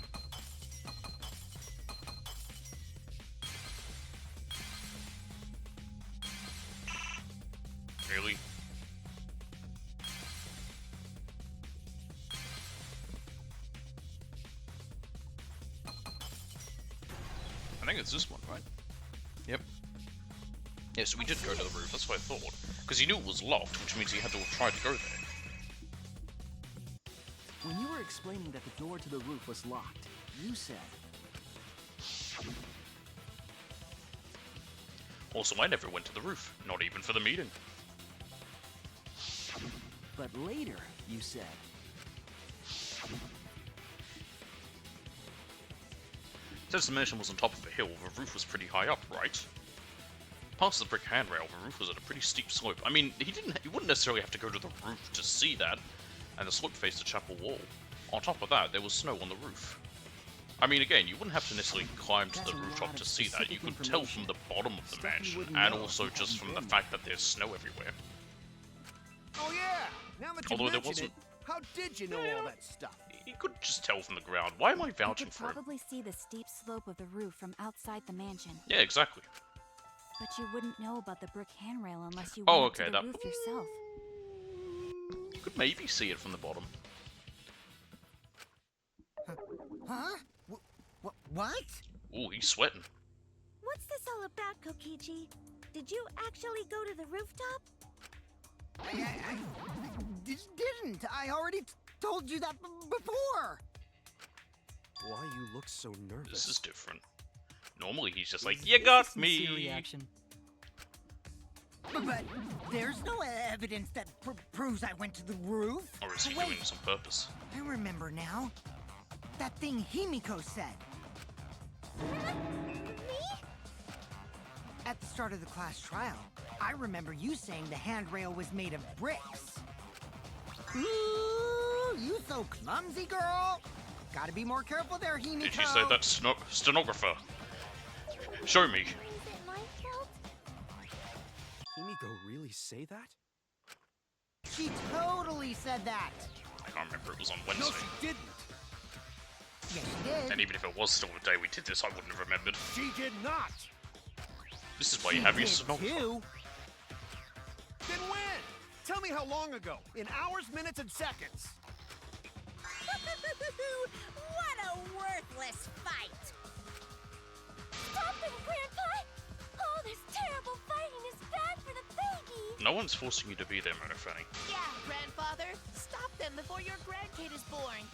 Really? I think it's this one, right? Yep. Yeah, so we did go to the roof, that's what I thought. Because he knew it was locked, which means he had to have tried to go there. When you were explaining that the door to the roof was locked, you said... Also, I never went to the roof, not even for the meeting. But later, you said... Since the mansion was on top of a hill, the roof was pretty high up, right? Past the brick handrail, the roof was at a pretty steep slope. I mean, he wouldn't necessarily have to go to the roof to see that, and the slope faced the chapel wall. On top of that, there was snow on the roof. I mean, again, you wouldn't have to necessarily climb to the rooftop to see that. You could tell from the bottom of the mansion, and also just from the fact that there's snow everywhere. Oh yeah, now that you Although there mention wasn't... it, how did you know all that stuff? You could just tell from the ground. Why am I You vouching could for him? probably see the steep slope of the roof from outside the mansion. Yeah, exactly. But you wouldn't know about the brick handrail unless you Oh, went okay, up to the that- roof yourself. You could maybe see it from the bottom. Huh? What? Ooh, he's sweating. What's this all about, Kokichi? Did you actually go to the rooftop? I didn't. I already told you that before. Why you look so nervous? This is different. Normally he's just like, Is you this got a sincere me! reaction? But there's no evidence that proves I went to the roof. Or is he Wait, doing this on purpose? I remember now. That thing Himiko said. Me? At the start of the class trial, I remember you saying the handrail was made of bricks. Ooh, you so clumsy, girl. Gotta be more careful there, Himiko. Did you say that stenographer? Show me. Is it my fault? Himiko really say that? She totally said that. I can't remember, it was on No, Wednesday. she didn't. Yes, she did. And even if it was still the day we did this, I wouldn't have remembered. She did not. This is why you She have your did stenographer. too. Then when? Tell me how long ago. In hours, minutes, and seconds. What a worthless fight! Stop it, Grandpa! All this terrible fighting is bad for the baby! No one's forcing you to be there, Mona Fanny. Yeah, grandfather, stop them before your grandkid is born.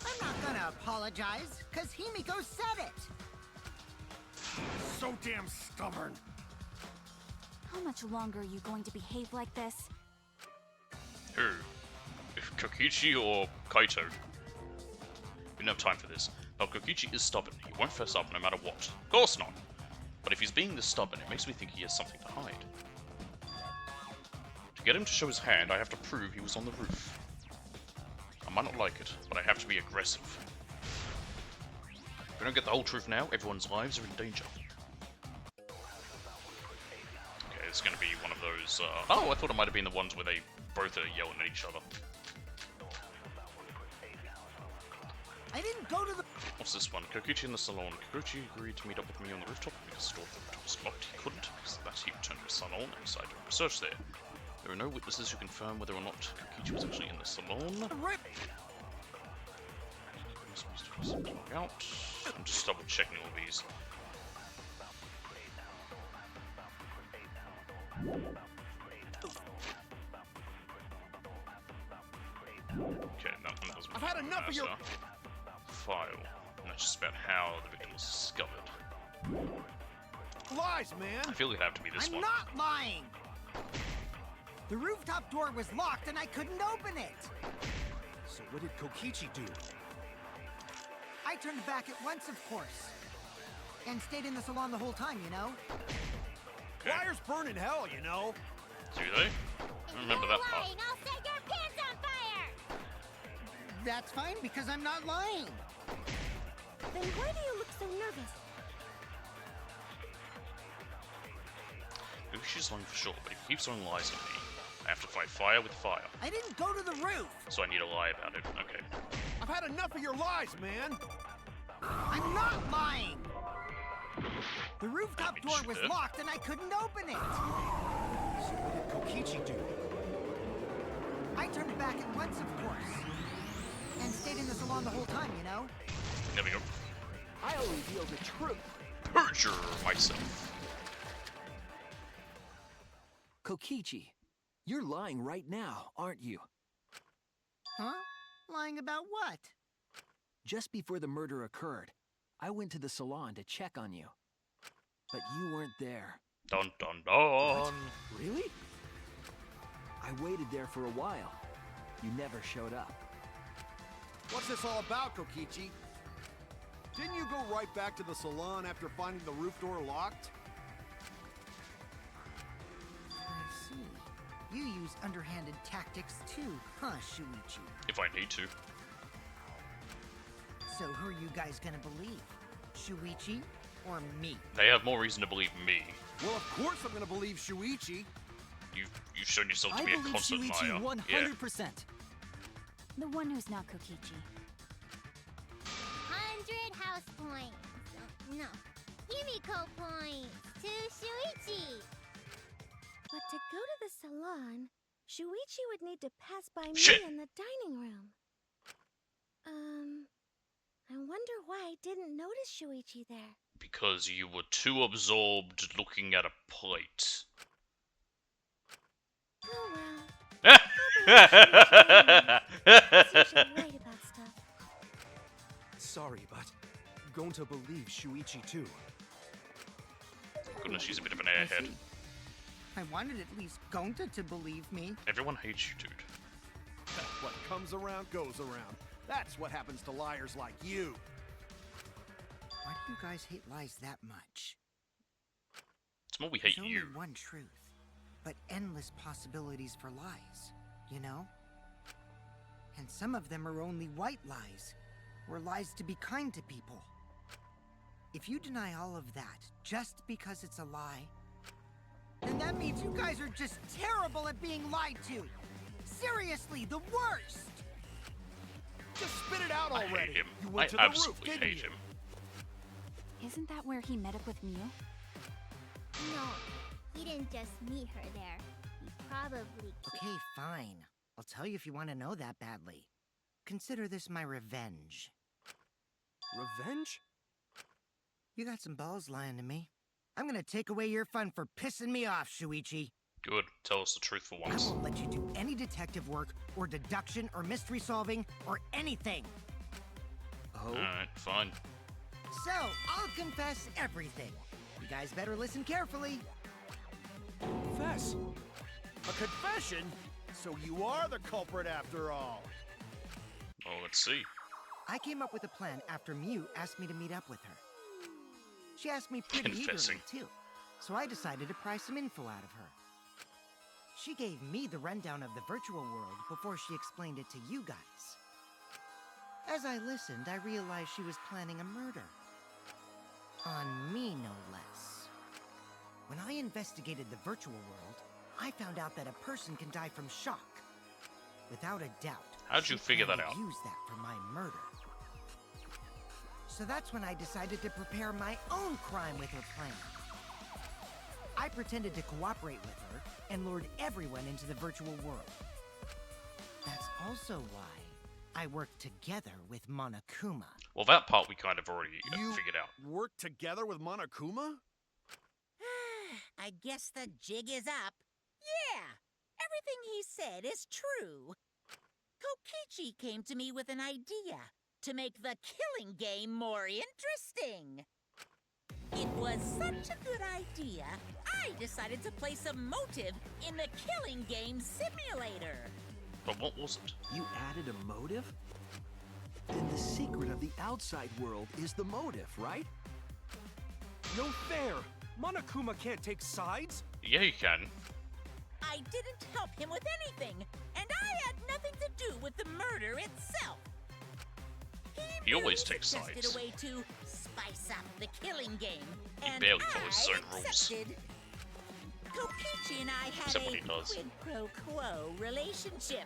I'm not gonna apologize, because Himiko said it. So damn stubborn. How much longer are you going to behave like this? Who? If Kokichi or Kaito? We don't have time for this. But Kokichi is stubborn. He won't fess up no matter what. Of course not. But if he's being this stubborn, it makes me think he has something to hide. To get him to show his hand, I have to prove he was on the roof. I might not like it, but I have to be aggressive. If we don't get the whole truth now, everyone's lives are in danger. Okay, it's gonna be one of those, oh, I thought it might have been the ones where they both are yelling at each other. I didn't go to the... What's this one? Kokichi in the salon. Kokichi agreed to meet up with me on the rooftop because the door at the rooftop was locked. He couldn't, because that he returned to the salon and decided to research there. There are no witnesses who confirm whether or not Kokichi was actually in the salon. Out. I'm just double checking all these. Okay, that one doesn't I've had really enough of your- matter. File. And that's just about how the victim was discovered. Lies, man. I feel it'd have to be this I'm one. not lying. The rooftop door was locked and I couldn't open it. So what did Kokichi do? I turned back at once, of course. And stayed in the salon the whole time, you know? Okay. Liars burn in hell, you know. Do they? I remember that part. Lying, I'll set your pants on fire! That's fine, because I'm not lying. Then why do you look so nervous? Maybe she's lying for sure, but if he keeps throwing lies at me, I have to fight fire with fire. I didn't go to the roof. So I need to lie about it. Okay. I've had enough of your lies, man. I'm not lying. The rooftop Didn't mean door to was shoot it. locked and I couldn't open it. So what did Kokichi do? I turned back at once, of course. And stayed in the salon the whole time, you know? There we go. I'll reveal the truth. Perjure myself. Kokichi, you're lying right now, aren't you? Huh? Lying about what? Just before the murder occurred, I went to the salon to check on you. But you weren't there. Dun dun dun. Really? I waited there for a while. You never showed up. What's this all about, Kokichi? Didn't you go right back to the salon after finding the roof door locked? I see. You use underhanded tactics too, huh, Shuichi? If I need to. So who are you guys gonna believe? Shuichi or me? They have more reason to believe me. Well, of course I'm gonna believe Shuichi. You've shown yourself to I be a believe constant Shuichi liar. 100%. Yeah. The one who's not Kokichi. 100 house points. No. Himiko points to Shuichi. But to go to the salon, Shuichi would need to pass by Shit. me in the dining room. I wonder why I didn't notice Shuichi there. Because you were too absorbed looking at a plate. Oh well. Since you're right about stuff. sorry, but Gonta believes Shuichi too. Goodness, she's a bit of an I airhead. see. I wanted at least Gonta to believe me. Everyone hates you, dude. What comes around goes around. That's what happens to liars like you. Why do you guys hate lies that much? It's more we hate There's you. only one truth, but endless possibilities for lies, you know? And some of them are only white lies, or lies to be kind to people. If you deny all of that just because it's a lie, then that means you guys are just terrible at being lied to. Seriously, the worst! Just spit it out I already. hate him. You I went to the roof, absolutely didn't hate you? him. Isn't that where he met up with Mew? No, he didn't just meet her there. He probably... Okay, fine. I'll tell you if you want to know that badly. Consider this my revenge. Revenge? You got some balls lying to me. I'm gonna take away your fun for pissing me off, Shuichi. Good. Tell us the truth for I once. won't let you do any detective work, or deduction, or mystery solving, or anything. Oh? Alright, fine. So, I'll confess everything. You guys better listen carefully. Confess. A confession? So you are the culprit after all. Oh, let's see. I came up with a plan after Mew asked me to meet up with her. She asked me pretty Confessing. eagerly, too, so I decided to pry some info out of her. She gave me the rundown of the virtual world before she explained it to you guys. As I listened, I realized she was planning a murder. On me, no less. When I investigated the virtual world, I found out that a person can die from shock. Without a doubt. How'd you she figure planned that to out? Use that for my murder. So that's when I decided to prepare my own crime with her plan. I pretended to cooperate with her and lured everyone into the virtual world. That's also why I worked together with Monokuma. Well, that part we kind of already You figured out. work together with Monokuma? I guess the jig is up. Yeah, everything he said is true. Kokichi came to me with an idea to make the killing game more interesting. It was such a good idea, I decided to place a motive in the killing game simulator. But what was it? You added a motive? Then the secret of the outside world is the motive, right? No fair! Monokuma can't take sides! Yeah, you can. I didn't help him with anything, and I had nothing to do with the murder itself. He always merely takes suggested sides. a way to spice up the killing game, He and barely follows his I own rules. accepted. Kokichi and I had Except when a he does. quid pro quo relationship.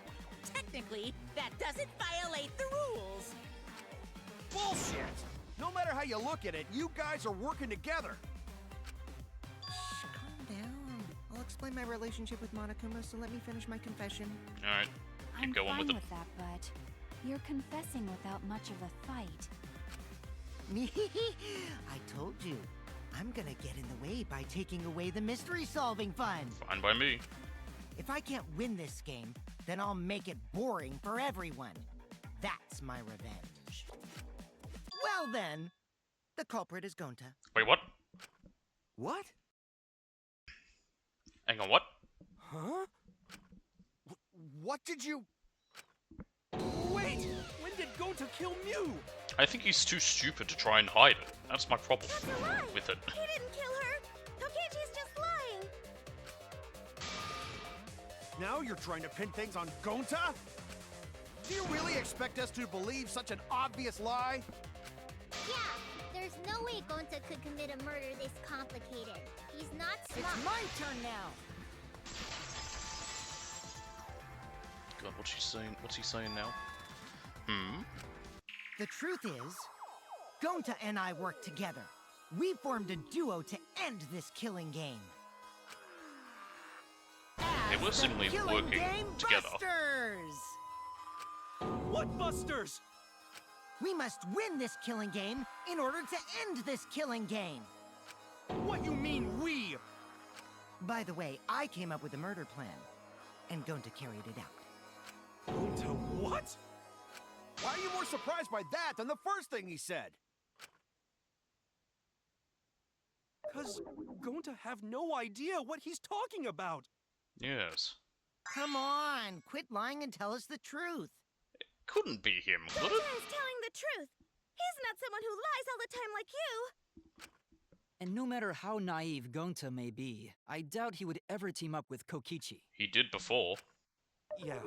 Technically, that doesn't violate the rules. Bullshit! No matter how you look at it, you guys are working together. Shh, calm down. I'll explain my relationship with Monokuma, so let me finish my confession. Alright, I'm keep going fine with it. with that, but you're confessing without much of a fight. I told you. I'm gonna get in the way by taking away the mystery solving fun. Fine by me. If I can't win this game, then I'll make it boring for everyone. That's my revenge. Well then, the culprit is Gonta. Wait, what? What? Hang on, what? Huh? What did you... Wait! When did Gonta kill Mew? I think he's too stupid to try and hide it. That's my problem That's a lie. with it. He didn't kill her. Kokichi's just lying. Now you're trying to pin things on Gonta? Do you really expect us to believe such an obvious lie? Yeah, there's no way Gonta could commit a murder this complicated. He's not smart. It's my turn now. God, what's he saying? What's he saying now? Hmm? The truth is, Gonta and I worked together. We formed a duo to end this killing game. They were seemingly Killing working Game together. Busters! What busters? We must win this killing game in order to end this killing game. What you mean, we? By the way, I came up with the murder plan, and Gonta carried it out. Gonta what? Why are you more surprised by that than the first thing he said? 'Cause Gonta have no idea what he's talking about. Yes. Come on, quit lying and tell us the truth. Couldn't be him, could Gonta it? is telling the truth. He's not someone who lies all the time like you. And no matter how naive Gonta may be, I doubt he would ever team up with Kokichi. He did before. Yeah,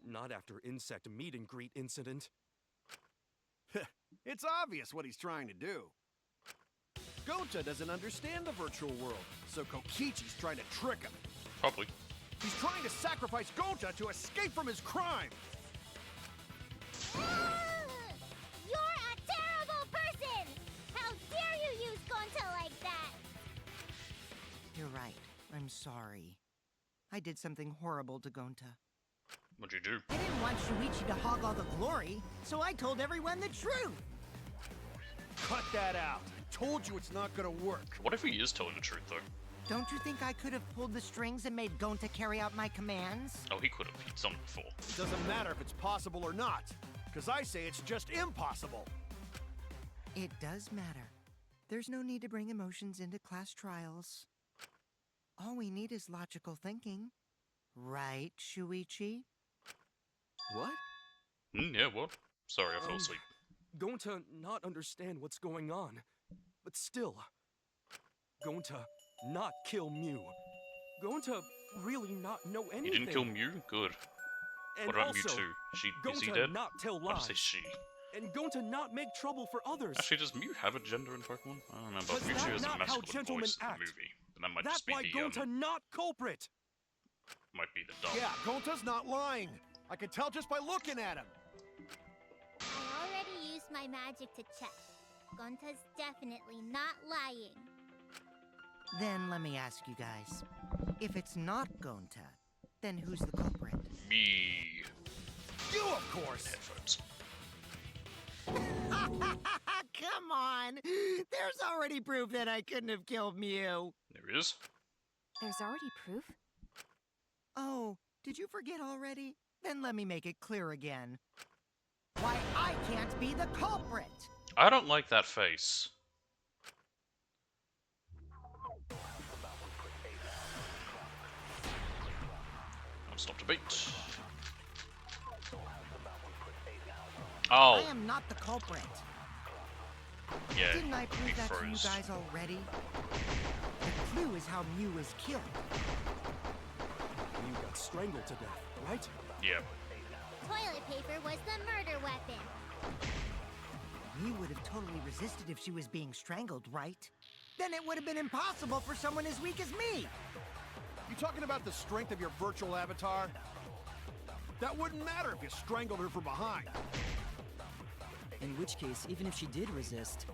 not after insect meet and greet incident. It's obvious what he's trying to do. Gonta doesn't understand the virtual world, so Kokichi's trying to trick him. Probably. He's trying to sacrifice Gonta to escape from his crime. You're a terrible person! How dare you use Gonta like that? You're right. I'm sorry. I did something horrible to Gonta. What'd you do? I didn't want Shuichi to hog all the glory, so I told everyone the truth. Cut that out. I told you it's not gonna work. What if he is telling the truth, though? Don't you think I could have pulled the strings and made Gonta carry out my commands? Oh, he could have. He'd done it before. It doesn't matter if it's possible or not, because I say it's just impossible. It does matter. There's no need to bring emotions into class trials. All we need is logical thinking. Right, Shuichi? What? Yeah, what? Sorry, I fell asleep. Gonta not understand what's going on. But still, Gonta not kill Mew. Gonta really not know anything. He didn't kill Mew? Good. And What about also, Mewtwo? Is he Gonta dead? not tell I'll lies. just say she. And Gonta not make trouble for others. Actually, does Mew have a gender in Pokemon? I don't know, but Was Mewtwo that is a not how masculine gentlemen voice in the act? movie. But that might That's just be why the, Gonta not culprit. might be the dumb. Yeah, Gonta's not lying. I can tell just by looking at him. I already used my magic to check. Gonta's definitely not lying. Then let me ask you guys. If it's not Gonta, then who's the culprit? Me. You, of course. Headphones. Come on! There's already proof that I couldn't have killed Mew. There is. There's already proof? Oh, did you forget already? Then let me make it clear again. Why, I can't be the culprit! I don't like that face. I'll stop debate. Oh, I am not the culprit. yeah. Didn't I he prove that to you froze. guys already? The clue is how Mew was killed. Mew got strangled to death, right? Yeah. Toilet paper was the murder weapon. Mew would have totally resisted if she was being strangled, right? Then it would have been impossible for someone as weak as me. You talking about the strength of your virtual avatar? That wouldn't matter if you strangled her from behind. In which case, even if she did resist,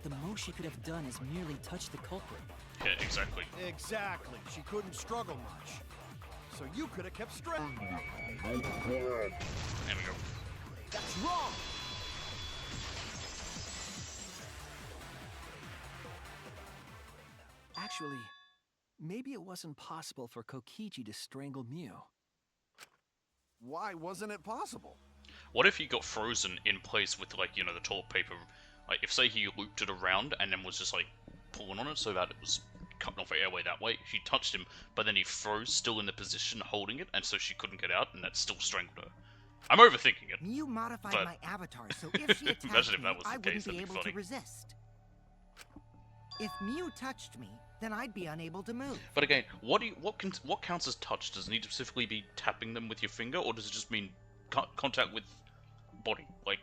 the most she could have done is merely touch the culprit. Yeah, exactly. Exactly. She couldn't struggle much. So you could have kept strangling. There we go. That's wrong! Actually, maybe it wasn't possible for Kokichi to strangle Mew. Why wasn't it possible? What if he got frozen in place with, like, you know, the toilet paper? Like, if, say, he looped it around and then was just, like, pulling on it so that it was cutting off the airway that way. She touched him, but then he froze still in the position holding it, and so she couldn't get out, and that still strangled her. I'm overthinking it. Mew modified But- my avatar, so if she attacked Imagine if me, that was the I case, wouldn't be that'd be able funny. to resist. If Mew touched me, then I'd be unable to move. But again, what counts as touch? Does it need to specifically be tapping them with your finger, or does it just mean contact with body? Like,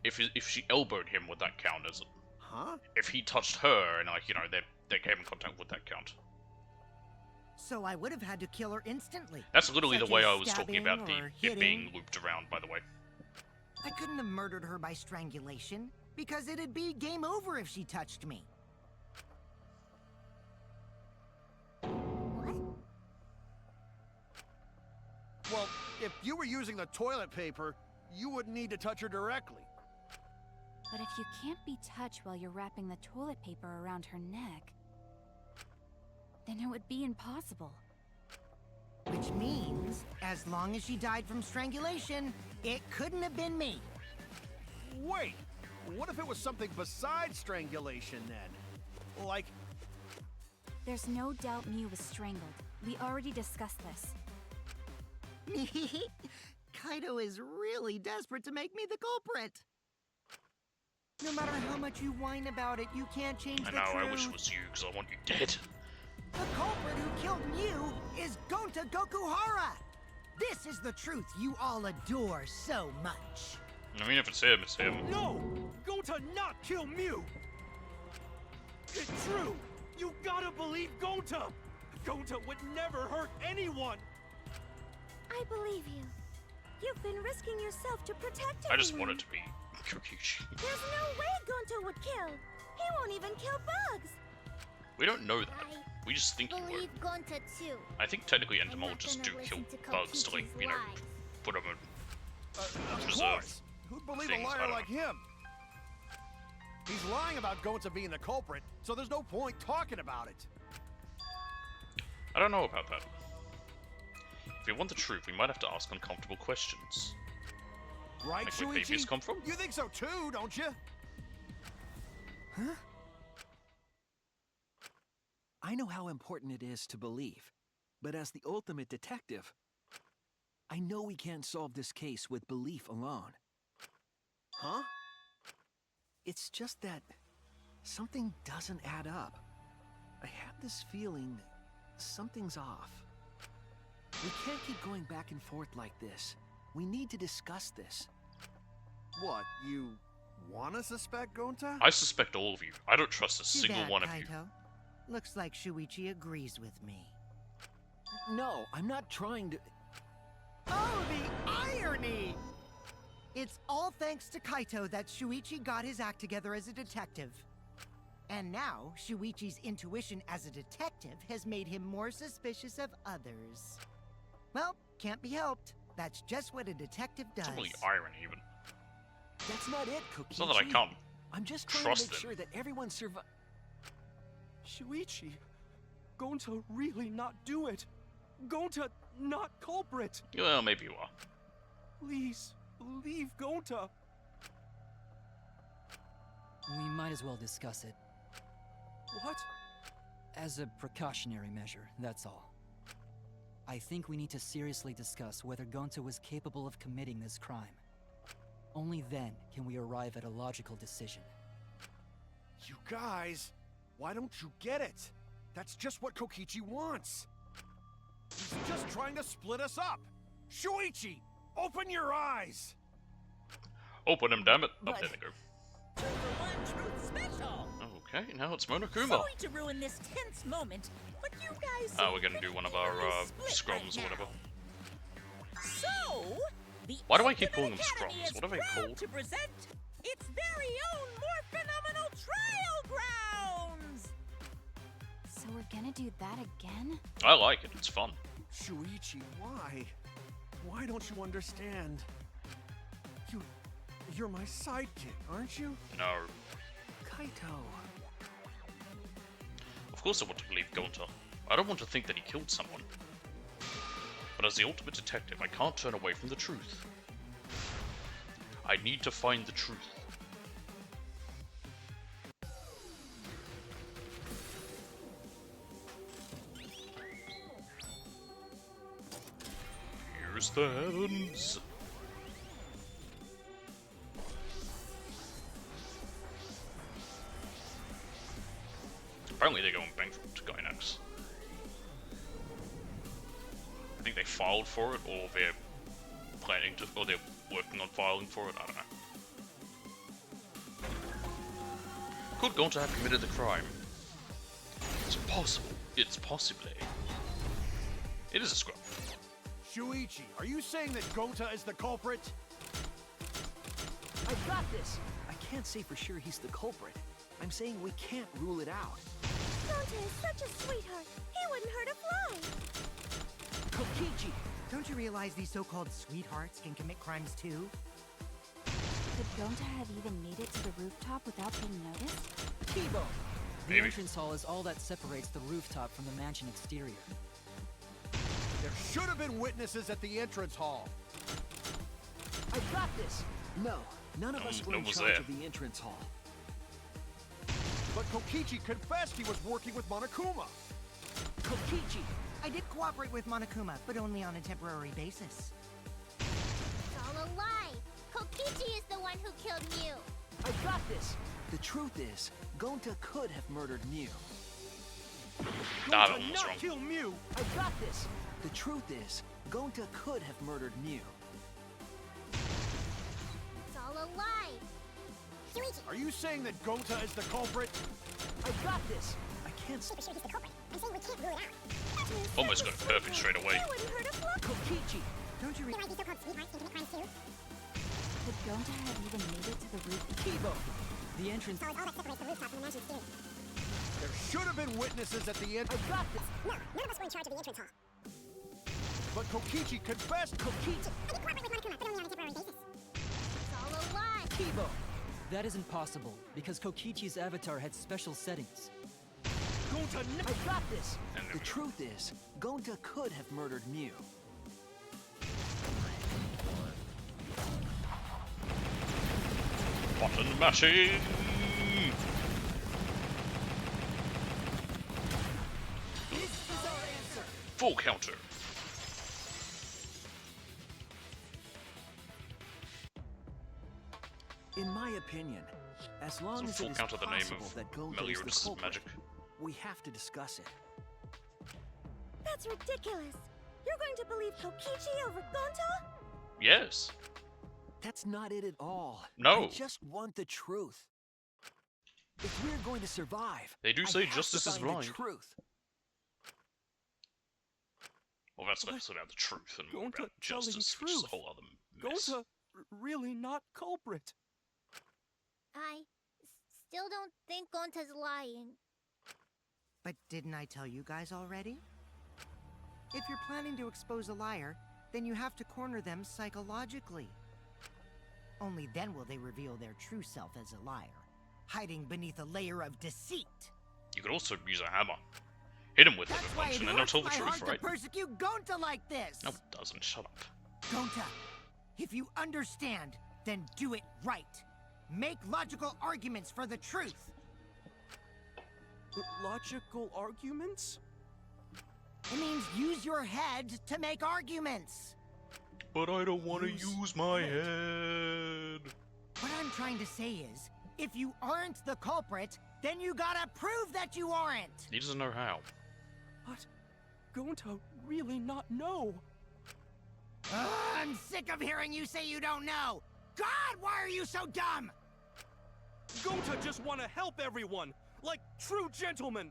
if she elbowed him, would that count as? Huh? If he touched her and, like, you know, they came in contact, would that count? So I would have had to kill her instantly. That's literally the such way as I was talking stabbing about or it being hitting. looped around. By the way, I couldn't have murdered her by strangulation, because it'd be game over if she touched me. What? Well, if you were using the toilet paper, you wouldn't need to touch her directly. But if you can't be touched while you're wrapping the toilet paper around her neck, then it would be impossible. Which means, as long as she died from strangulation, it couldn't have been me. Wait, what if it was something besides strangulation then? Like, There's no doubt Mew was strangled. We already discussed this. Kaito is really desperate to make me the culprit. No matter how much you whine about it, you can't change the I know, truth. I wish it was you, because I want you dead. The culprit who killed Mew is Gonta Gokuhara! This is the truth you all adore so much. I mean, if it's him, it's him. no! Gonta not kill Mew! It's true! You gotta believe Gonta! Gonta would never hurt anyone! I believe you. You've been risking yourself to protect everyone. I just want it to be Kokichi. There's no way Gonta would kill. He won't even kill bugs. We don't know that. We just think he would. Believe Gonta too. I think technically I'm not entomologists gonna do kill listen to bugs to, like, Kokichi's you know, lies. put them in Of preserve course! Who'd believe things, a I liar don't like him? He's lying about Gonta being the culprit, so there's no point talking about it. I don't know about that. If we want the truth, we might have to ask uncomfortable questions. Right, Like where babies Shuichi? come from? You think so too, don't you? Huh? I know how important it is to believe, but as the ultimate detective, I know we can't solve this case with belief alone. Huh? It's just that something doesn't add up. I have this feeling something's off. We can't keep going back and forth like this. We need to discuss this. What, you wanna suspect Gonta? I suspect all of you. I don't trust a Too single bad, one of you. Kaito. Looks like Shuichi agrees with me. No, I'm not trying to... Oh, the irony! It's all thanks to Kaito that Shuichi got his act together as a detective. And now, Shuichi's intuition as a detective has made him more suspicious of others. Well, can't be helped. That's just what a detective does. It's not really irony, even. That's not it, Kokichi. It's not that I can't I'm just trying trust to make them. sure that everyone survives. Shuichi, Gonta really not do it. Gonta not culprit. Well, maybe you are. Please, believe Gonta. We might as well discuss it. What? As a precautionary measure, that's all. I think we need to seriously discuss whether Gonta was capable of committing this crime. Only then can we arrive at a logical decision. You guys, why don't you get it? That's just what Kokichi wants. He's just trying to split us up. Shuichi, open your eyes. Open them, damn it. Oh, But- there they go. Two for one truth special. Okay, now it's Monokuma. Sorry to ruin this tense moment, but you guys. seem We're gonna do one of our pretty split scrums right or whatever. now. So, the Why do I keep Ultimate calling them Academy scrums? is What are they proud called? to present its very own more phenomenal trial grounds. So we're gonna do that again? I like it, it's fun. Shuichi, why? Why don't you understand? You're my sidekick, aren't you? No. Kaito. Of course I want to believe Gonta. I don't want to think that he killed someone. But as the ultimate detective, I can't turn away from the truth. I need to find the truth. Here's the heavens. Apparently they're going bankrupt, Gainax. I think they filed for it, or they're planning to, or they're working on filing for it, I don't know. Could Gonta have committed the crime? It's possible. It's possibly. It is a scrub. Shuichi, are you saying that Gonta is the culprit? I've got this. I can't say for sure he's the culprit. I'm saying we can't rule it out. Gonta is such a sweetheart. He wouldn't hurt a fly. Kokichi! Don't you realize these so-called sweethearts can commit crimes too? Could Gonta have even made it to the rooftop without being noticed? T-Bone! The Maybe. entrance hall is all that separates the rooftop from the mansion exterior. There should have been witnesses at the entrance hall. I've got this. No, None of us were no in one was charge there. of the entrance hall. But Kokichi confessed he was working with Monokuma. Kokichi! I did cooperate with Monokuma, but only on a temporary basis. It's all a lie. Kokichi is the one who killed Mew. I got this! The truth is, Gonta could have murdered Mew. That Gonta one was not wrong. kill Mew! I got this! The truth is, Gonta could have murdered Mew. It's all a lie. Shuichi, Are you saying that Gonta is the culprit? I got this! I can't I'm sure he's the culprit. I'm saying we can't rule it out. Almost got it perfect straight away. That wouldn't hurt a fly. Kokichi! Don't you There might be so-called sweethearts can commit crimes too. Could Gonta have even made it to the roof? Kibo! The entrance. So it's all that separates the rooftop from the mansion's theory. There should have been witnesses at the end. I got this! No, none of us were in charge of the entrance hall. But Kokichi confessed. Kokichi! I did cooperate with Monokuma, but only on a temporary basis. It's all a lie. Kibo! That isn't possible, because Kokichi's avatar had special settings. Gonta I got this! And there The we go. truth is, Gonta could have murdered Mew. Button mashing! Full counter. In my opinion, as long So as full it is counter the name possible of that Gonta is the Meliodas' culprit, magic. we have to discuss it. That's ridiculous. You're going to believe Kokichi over Gonta? Yes. That's not it at all. No. I just want the truth. If we're going to survive, They do I say have justice to is find blind. the truth. Well, that's less about the truth and more Gonta about telling justice, which is a truth. whole other mess. Gonta really not culprit. I still don't think Gonta's lying. But didn't I tell you guys already? If you're planning to expose a liar, then you have to corner them psychologically. Only then will they reveal their true self as a liar, hiding beneath a layer of deceit. You could also use a hammer. Hit him with it That's a why bunch it and then not hurts tell the my truth, heart right? to persecute Gonta like this. No, it doesn't. Shut up. Gonta, if you understand, then do it right. Make logical arguments for the truth. Logical arguments? It means use your head to make arguments. But I don't want to Use use my head. head. What I'm trying to say is, if you aren't the culprit, then you gotta prove that you aren't. He doesn't know how. But Gonta really not know. Ugh, I'm sick of hearing you say you don't know. God, why are you so dumb? Gonta just want to help everyone, like true gentlemen.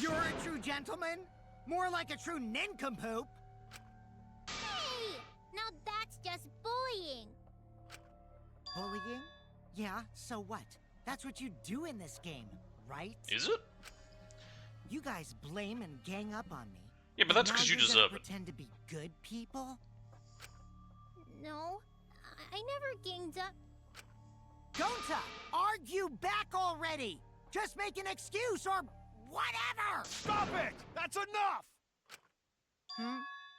You're a true gentleman? More like a true nincompoop. Hey! Now that's just bullying. Bullying? Yeah, so what? That's what you do in this game, right? Is it? You guys blame and gang up on me. Yeah, but that's Now because you you're gonna deserve it. pretend to be good people? No, I never ganged up. Gonta, argue back already! Just make an excuse or whatever! Stop it! That's enough!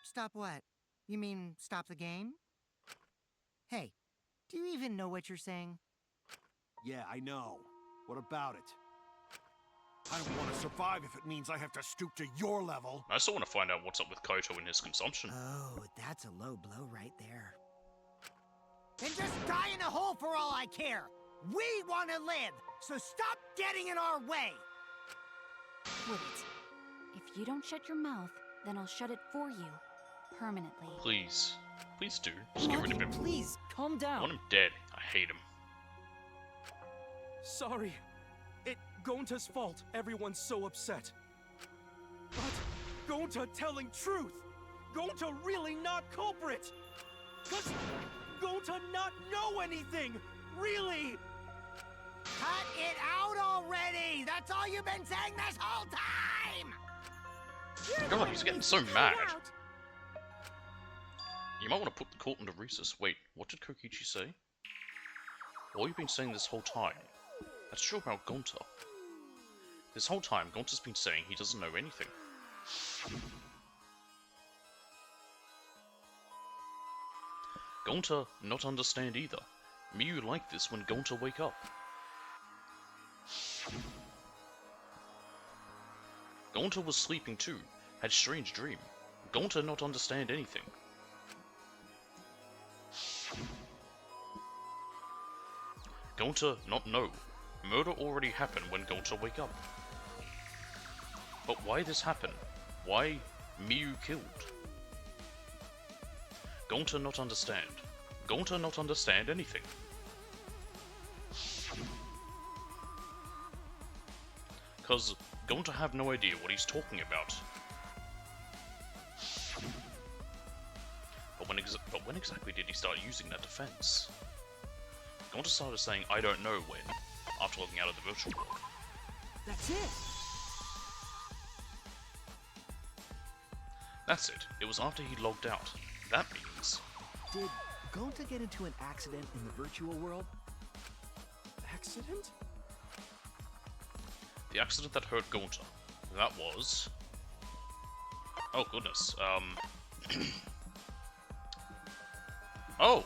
Stop what? You mean stop the game? Hey, do you even know what you're saying? Yeah, I know. What about it? I don't want to survive if it means I have to stoop to your level. I still want to find out what's up with Koto and his consumption. Oh, that's a low blow right there. Then just die in a hole for all I care! We want to live, so stop getting in our way! Wait. If you don't shut your mouth, then I'll shut it for you. Permanently. Please. Please do. Just get rid of him. Please, calm I down. want him dead. I hate him. Sorry. It Gonta's fault everyone's so upset. But Gonta telling truth. Gonta really not culprit. Cause Gonta not know anything. Really. Cut it out already! That's all you've been saying this whole time! God, he's getting so mad. You might want to put the court into recess. Wait, what did Kokichi say? All you've been saying this whole time. That's true about Gonta. This whole time, Gonta's been saying he doesn't know anything. Gonta not understand either. Miyu liked this when Gonta wake up. Gonta was sleeping too, had strange dream. Gonta not understand anything. Gonta not know. Murder already happened when Gonta wake up. But why this happen? Why Miyu killed? Gonta not understand. Gonta not understand anything. Cause Gonta have no idea what he's talking about. But when exactly did he start using that defense? Gonta started saying I don't know when, after logging out of the virtual world. That's it! That's it. It was after he logged out. That means... Did Gonta get into an accident in the virtual world? Accident? The accident that hurt Gonta. That was... Oh, goodness. Oh!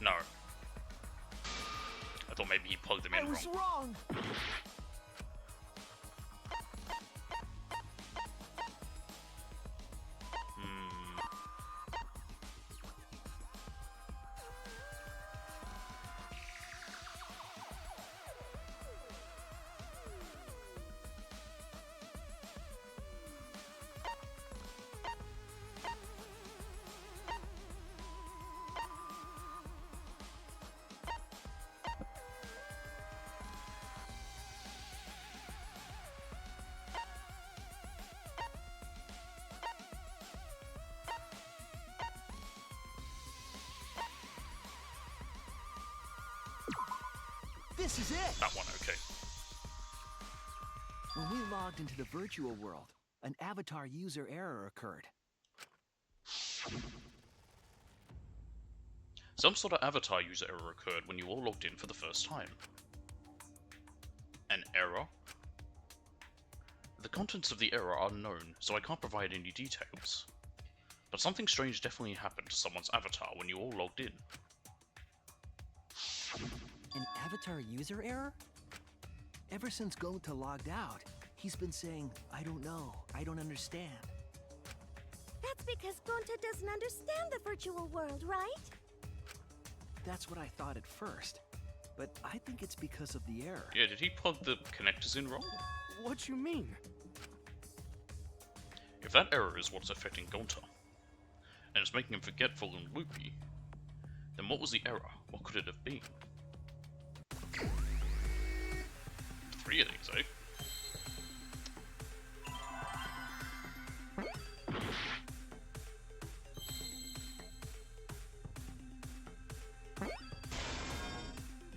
No. I thought maybe he plugged them in I was wrong. wrong! This is it! That one, okay. When we logged into the virtual world, an avatar user error occurred. Some sort of avatar user error occurred when you all logged in for the first time. An error? The contents of the error are unknown, so I can't provide any details. But something strange definitely happened to someone's avatar when you all logged in. An avatar user error? Ever since Gonta logged out, he's been saying, I don't know, I don't understand. That's because Gonta doesn't understand the virtual world, right? That's what I thought at first, but I think it's because of the error. Yeah, did he plug the connectors in wrong? What you mean? If that error is what's affecting Gonta, and it's making him forgetful and loopy, then what was the error? What could it have been? 3 of these, eh?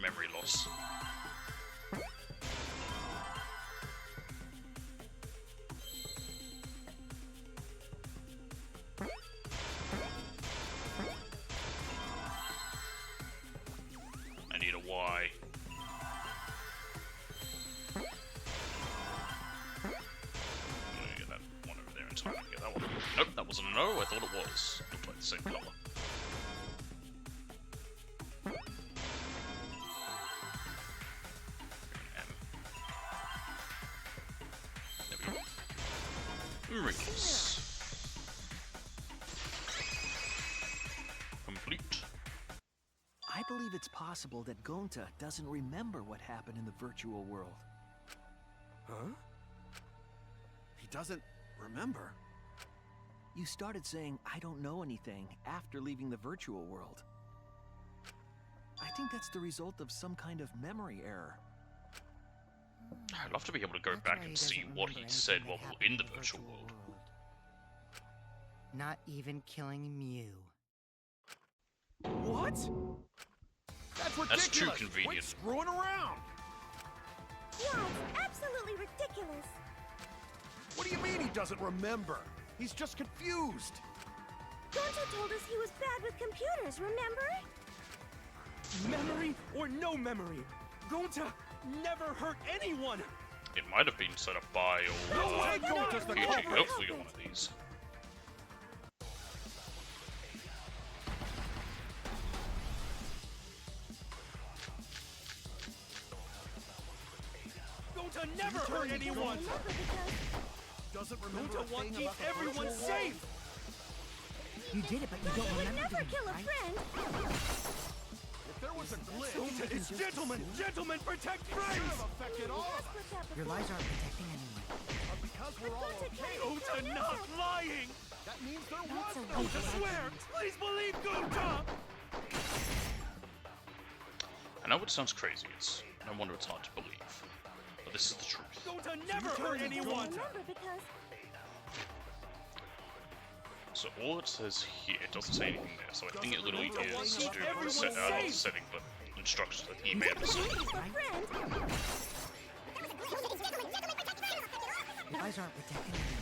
Memory loss. I need a Y. Get that one over there in time to get that one. Nope, that wasn't a no. I thought it was. Looked like the same color. Rings. Complete. I believe it's possible that Gonta doesn't remember what happened in the virtual world. Huh? He doesn't remember. You started saying, I don't know anything, after leaving the virtual world. I think that's the result of some kind of memory error. I'd love to be able to go That's back why and he see doesn't what remember he said anything while that we were happened in the virtual world. Not even killing Mew. What? That's ridiculous. That's too Quit convenient. screwing around. Yeah, it's absolutely ridiculous. What do you mean he doesn't remember? He's just confused. Gonta told us he was bad with computers, remember? Memory or no memory, Gonta never hurt anyone! It might have been set up by No way, Gonta's the PG. culprit. Hopefully got one of these. Gonta never hurt anyone! Doesn't remember Gonta a wants thing to keep about the everyone virtual safe! You did it, but you don't You would remember never doing kill it, a right? friend. If there was a glitch, Gonta is gentlemen! Gentlemen, protect friends! should have affected all of us. Put that Your before. lies aren't protecting anyone. But because we're all Gonta okay, Gonta not lying! that means there That's was a no weak I swear! Please believe Gonta! I know it sounds crazy, it's no wonder it's hard to believe. But this is the truth. Gonta never hurt anyone! Remember because So all it says here, it doesn't say anything there, so I think it literally Gonta wants is to keep everyone safe. not setting, but instructions that he may have for decided. friend. Your lies aren't protecting anyone.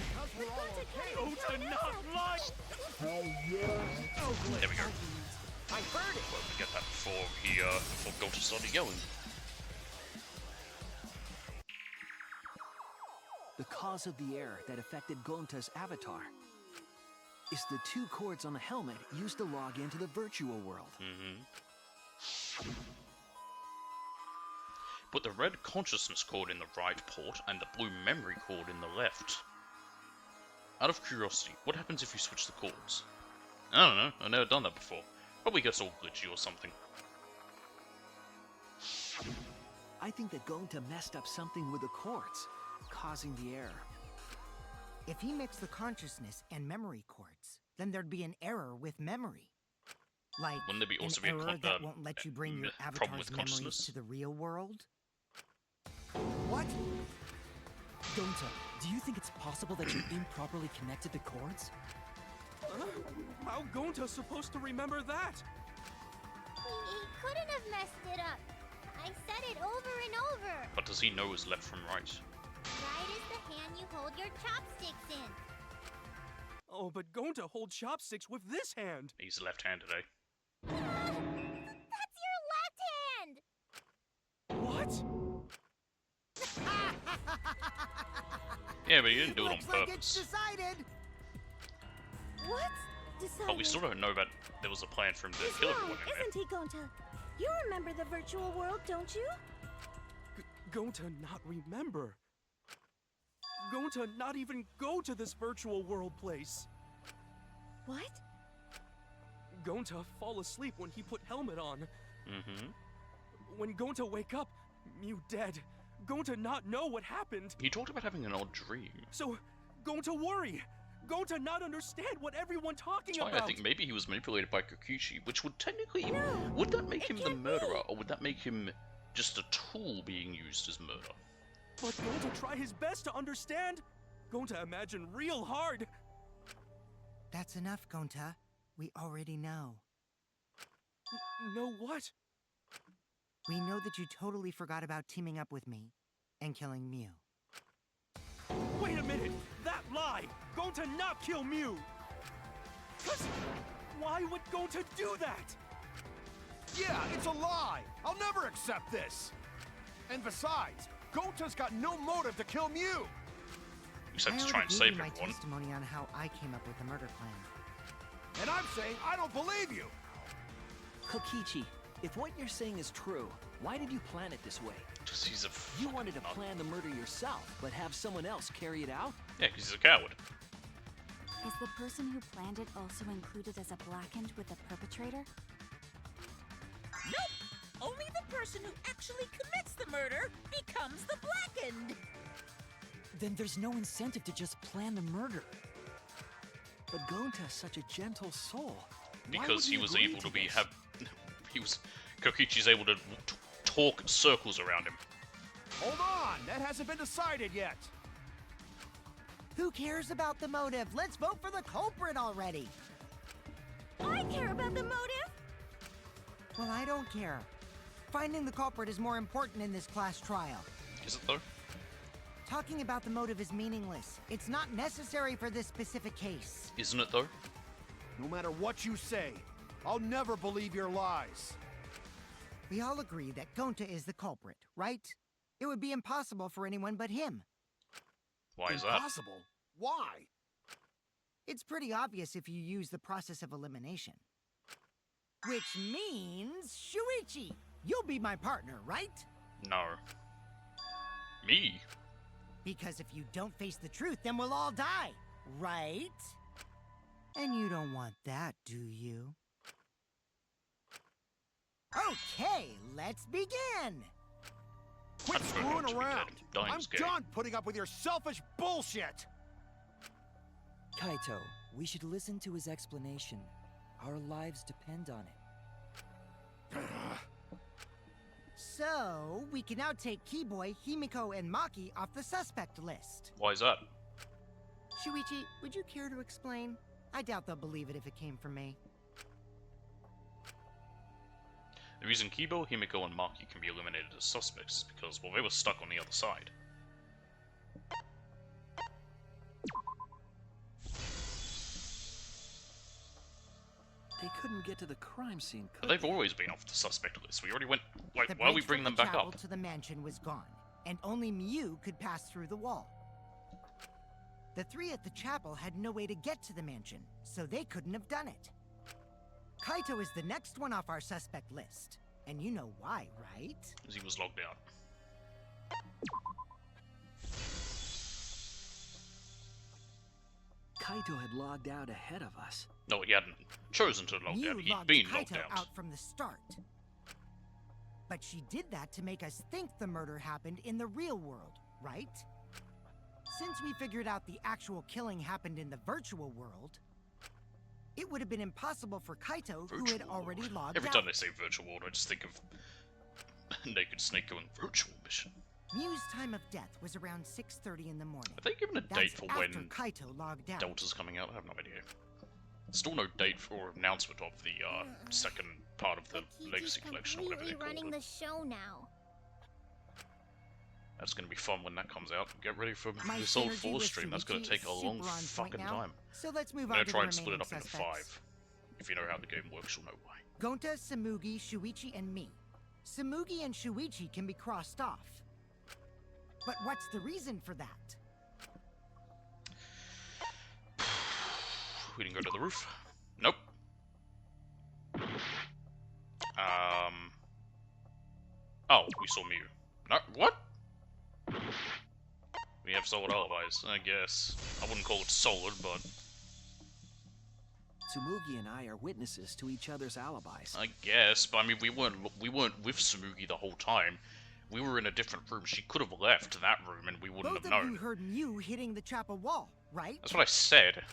because we're all okay. Gonta not lying! There we go. I heard it! Well, we get that before Gonta started yelling. The cause of the error that affected Gonta's avatar is the 2 cords on the helmet used to log into the virtual world. Put the red consciousness cord in the right port and the blue memory cord in the left. Out of curiosity, what happens if you switch the cords? I don't know, I've never done that before. Probably gets all glitchy or something. I think that Gonta messed up something with the cords, causing the error. If he mixed the consciousness and memory cords, then there'd be an error with memory. Like Wouldn't there be also an be a error that won't let you bring your problem avatar's with memories consciousness? to the real world? What? Gonta, do you think it's possible that you improperly connected the cords? How Gonta supposed to remember that? He couldn't have messed it up. I said it over and over. But does he know his left from right? Right is the hand you hold your chopsticks in. Oh, but Gonta holds chopsticks with this hand! He's left-handed, eh? That's your left hand! What? Yeah, but he didn't do it on Looks like it's purpose. decided! What? Decided. But we still don't know that there was a plan for him to He's kill wrong, everyone in there. isn't he, Gonta? You remember the virtual world, don't you? Gonta not remember. Gonta not even go to this virtual world place. What? Gonta fall asleep when he put helmet on. Mm-hmm. When Gonta wake up, Mew dead. Gonta not know what happened. He talked about having an odd dream. So, Gonta worry. Gonta not understand what everyone talking That's why about. I think maybe he was manipulated by Kokichi, which would technically... No, would that make him the can't be. murderer, or would that make him just a tool being used as murder? But Gonta try his best to understand. Gonta imagine real hard. That's enough, Gonta. We already know. Know what? We know that you totally forgot about teaming up with me and killing Mew. Wait a minute! That lie! Gonta not kill Mew! Why would Gonta do that? Yeah, it's a lie. I'll never accept this. And besides, Gonta's got no motive to kill Mew. Except I to already try and gave save you my everyone. testimony on how I came up with the murder plan. And I'm saying I don't believe you. Kokichi, if what you're saying is true, why did you plan it this way? Just he's a You fucking wanted to nut. plan the murder yourself, but have someone else carry it out? Yeah, because he's a coward. Is the person who planned it also included as a blackened with the perpetrator? Nope! Only the person who actually commits the murder becomes the blackened! Then there's no incentive to just plan the murder. But Gonta's such a gentle soul. Why Because would he was agree able to be this? Kokichi's able to talk circles around him. Hold on, that hasn't been decided yet. Who cares about the motive? Let's vote for the culprit already! I care about the motive. Well, I don't care. Finding the culprit is more important in this class trial. Is it though? Talking about the motive is meaningless. It's not necessary for this specific case. Isn't it though? No matter what you say, I'll never believe your lies. We all agree that Gonta is the culprit, right? It would be impossible for anyone but him. Why is that? Impossible? Why? It's pretty obvious if you use the process of elimination. Which means, Shuichi, you'll be my partner, right? No. Me? Because if you don't face the truth, then we'll all die, right? And you don't want that, do you? Okay, let's begin! Quit I prefer screwing not to be around! dead. I'm Dying's gay. done putting up with your selfish bullshit! Kaito, we should listen to his explanation. Our lives depend on it. So, we can now take Keyboy, Himiko, and Maki off the suspect list. Why is that? Shuichi, would you care to explain? I doubt they'll believe it if it came from me. The reason Kibo, Himiko, and Maki can be eliminated as suspects is because, well, they were stuck on the other side. They couldn't get to the crime scene, But could they've they? always been off the suspect list. We already went. Like, The why are we bridge bringing from them the back chapel up? to the mansion was gone, and only Mew could pass through the wall. The three at the chapel had no way to get to the mansion, so they couldn't have done it. Kaito is the next one off our suspect list, and you know why, right? Because he was logged out. Kaito had logged out ahead of us. No, he hadn't chosen to log Mew out. He'd logged been Kaito logged out. out from the start. But she did that to make us think the murder happened in the real world, right? Since we figured out the actual killing happened in the virtual world, it would have been impossible for Kaito, who had Virtual already world. logged Every out. time they say virtual world, I just think of Naked Snake going virtual mission. Mew's time of death was around 6:30 in the morning. Are they given a That's date for after when Kaito logged out. Delta's coming out? I have no idea. Still no date or announcement of the second part of the Legacy Collection, or whatever they call running it. the show now. That's gonna be fun when that comes out. Get ready for My this old synergy 4 with stream. That's gonna Shuichi take a is long super on point fucking now, time. So let's move I'm on gonna to try the and split it remaining up into suspects. 5. If you know how the game works, you'll know why. Gonta, Samugi, Shuichi, and me. Samugi and Shuichi can be crossed off. But what's the reason for that? We didn't go to the roof. Nope. Oh, we saw Mew. No, what? We have solid alibis, I guess. I wouldn't call it solid, but Tsumugi and I are witnesses to each other's alibis. I guess. But I mean, we weren't with Samugi the whole time. We were in a different room. She could have left that room, and we wouldn't Both have of you known. heard Mew hitting the chapel wall, right? That's what I said.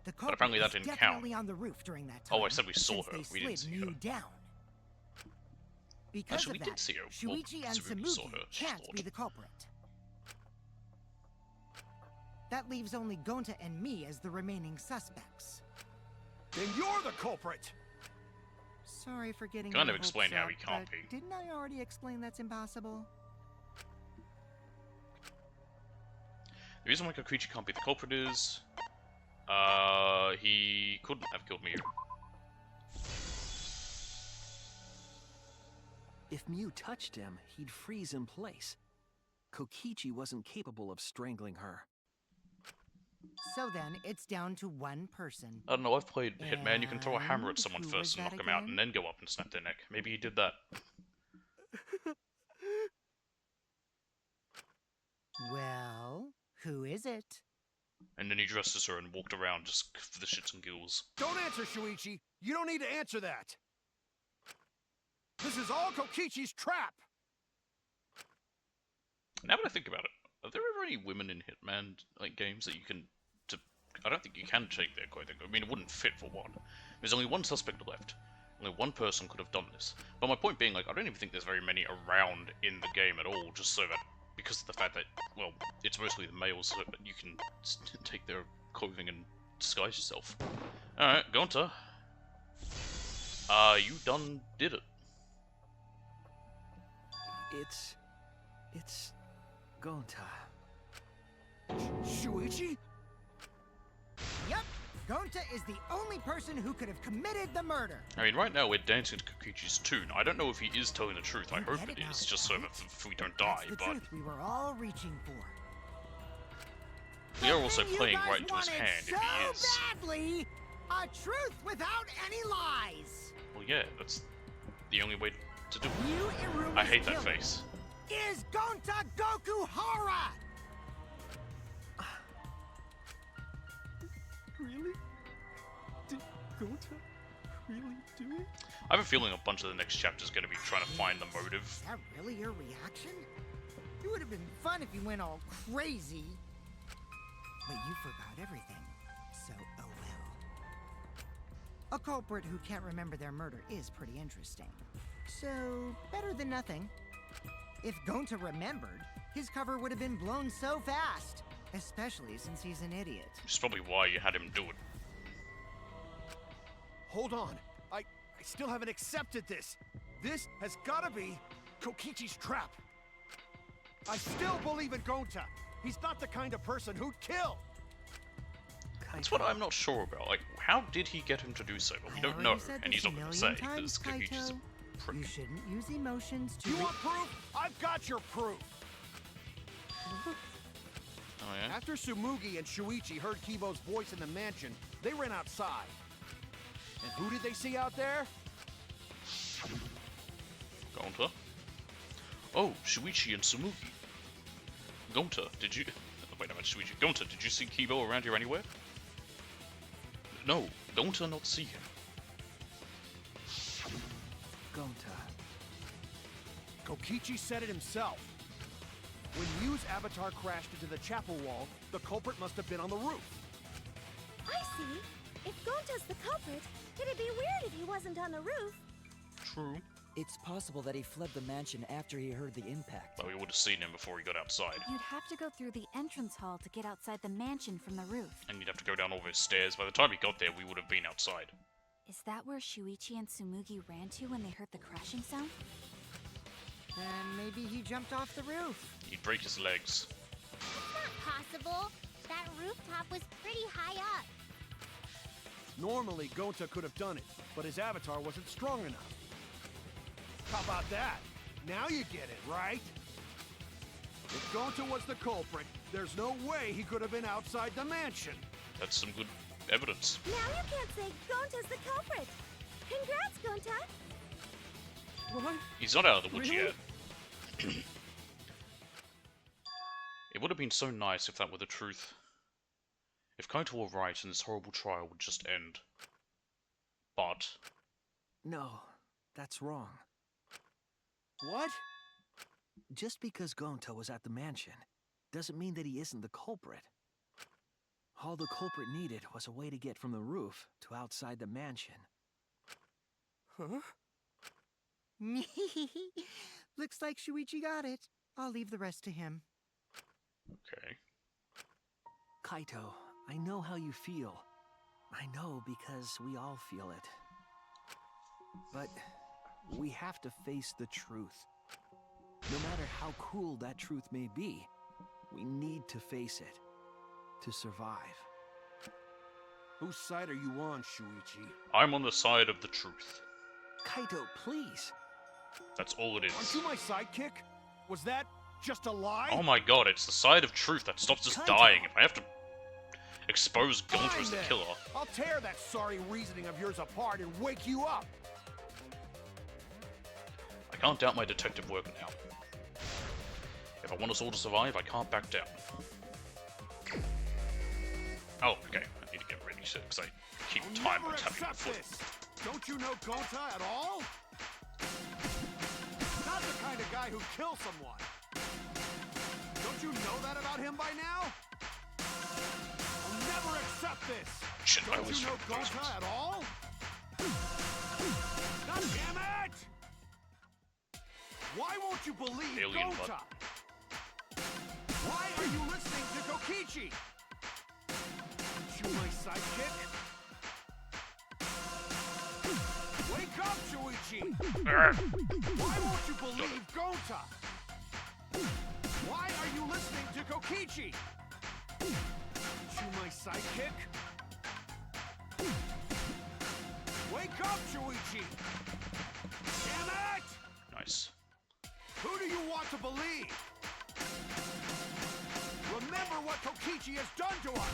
The But apparently that culprit didn't was count. definitely on the roof during that time. Oh, I said we saw since her. They We slid didn't see Mew her. down. Because Actually, of we that, did see her. Well, Shuichi and Samugi saw Samugi her, she can't thought. be the culprit. That leaves only Gonta and me as the remaining suspects. Then you're the culprit! Sorry for getting Kind your of explain hopes how up, he can't but be. Didn't I already explain that's impossible? The reason why Kokichi can't be the culprit is... he couldn't have killed Mew. If Mew touched him, he'd freeze in place. Kokichi wasn't capable of strangling her. So then, it's down to one person. I don't know, I've played Hitman. You can throw a hammer at And someone who first was and that knock them out, again? and then go up and snap their neck. Maybe he did that. Well, who is it? And then he dresses her and walked around just for the shits and giggles. Don't answer, Shuichi! You don't need to answer that! This is all Kokichi's trap! Now that I think about it, are there ever any women in Hitman like games that you can... I don't think you can take their clothing. I mean, it wouldn't fit for one. There's only one suspect left. Only one person could have done this. But my point being, like, I don't even think there's very many around in the game at all, just so that, because of the fact that, well, it's mostly the males, so that you can take their clothing and disguise yourself. Alright, Gonta. You done did it. It's Gonta. Shuichi? Yep, Gonta is the only person who could have committed the murder. I mean, right now we're dancing to Kokichi's tune. I don't know if he is telling the truth. I You hope get it it now, is, just so right? that if we don't die, That's the but... truth we were all reaching for. We are The also thing you playing guys right into his wanted hand if so he is. badly, a truth without any lies. Well, yeah, that's the only way to do it. You I hate that face. is Gonta Goku Hara! Really? Did Gonta really do it? I have a feeling a bunch of the next chapter's going to be trying to find the motive. Is that really your reaction? It would have been fun if you went all crazy. But you forgot everything, so oh well. A culprit who can't remember their murder is pretty interesting. So, better than nothing. If Gonta remembered, his cover would have been blown so fast. Especially since he's an idiot. Which is probably why you had him do it. Hold on. I still haven't accepted this. This has gotta be Kokichi's trap. I still believe in Gonta. He's not the kind of person who'd kill. That's what I'm not sure about. Like, how did he get him to do so? Well, we don't know, and he's not going to say, because Kokichi's a prick. You shouldn't use emotions to... You want proof? I've got your proof. Oh, yeah? After Tsumugi and Shuichi heard Kibo's voice in the mansion, they ran outside. And who did they see out there? Gonta? Oh, Shuichi and Tsumugi. Gonta, did you... Wait a minute, Shuichi. Gonta, did you see Kibo around here anywhere? No, Gonta not see him. Gonta. Kokichi said it himself. When Yu's avatar crashed into the chapel wall, the culprit must have been on the roof. I see. If Gonta's the culprit, it'd be weird if he wasn't on the roof. True. It's possible that he fled the mansion after he heard the impact. But we would have seen him before he got outside. You'd have to go through the entrance hall to get outside the mansion from the roof. And you'd have to go down all those stairs. By the time he got there, we would have been outside. Is that where Shuichi and Tsumugi ran to when they heard the crashing sound? Then maybe he jumped off the roof. He'd break his legs. It's not possible. That rooftop was pretty high up. Normally, Gonta could have done it, but his avatar wasn't strong enough. How about that? Now you get it, right? If Gonta was the culprit, there's no way he could have been outside the mansion. That's some good evidence. Now you can't say Gonta's the culprit. Congrats, Gonta. What? He's not out of the woods Really? yet. It would have been so nice if that were the truth. If Kaito were right and this horrible trial would just end. But... No, that's wrong. What? Just because Gonta was at the mansion doesn't mean that he isn't the culprit. All the culprit needed was a way to get from the roof to outside the mansion. Huh? Looks like Shuichi got it. I'll leave the rest to him. Okay. Kaito, I know how you feel. I know because we all feel it. But we have to face the truth. No matter how cruel that truth may be, we need to face it. To survive. Whose side are you on, Shuichi? I'm on the side of the truth. Kaito, please! That's all it is. Aren't you my sidekick? Was that just a lie? Oh my god, it's the side of truth that stops us Kaito. dying. If I have to expose Gonta Fine as the then. killer... I'll tear that sorry reasoning of yours apart and wake you up. I can't doubt my detective work now. If I want us all to survive, I can't back down. Oh, okay. I need to get ready because I keep I'll time never on tapping my accept foot. this. Don't you know Gonta at all? Not the kind of guy who kills someone. Don't you know that about him by now? I'll never accept this. Shit, I Don't always you know forget those ones. Gonta at all? God damn it! Why won't you believe Alien Gonta? butt. Why are you listening to Kokichi? Aren't you my sidekick? Wake up, Shuichi! Why won't you believe Gonta? Why are you listening to Kokichi? Aren't you my sidekick? Wake up, Shuichi! Damn it! Nice. Who do you want to believe? Remember what Kokichi has done to us!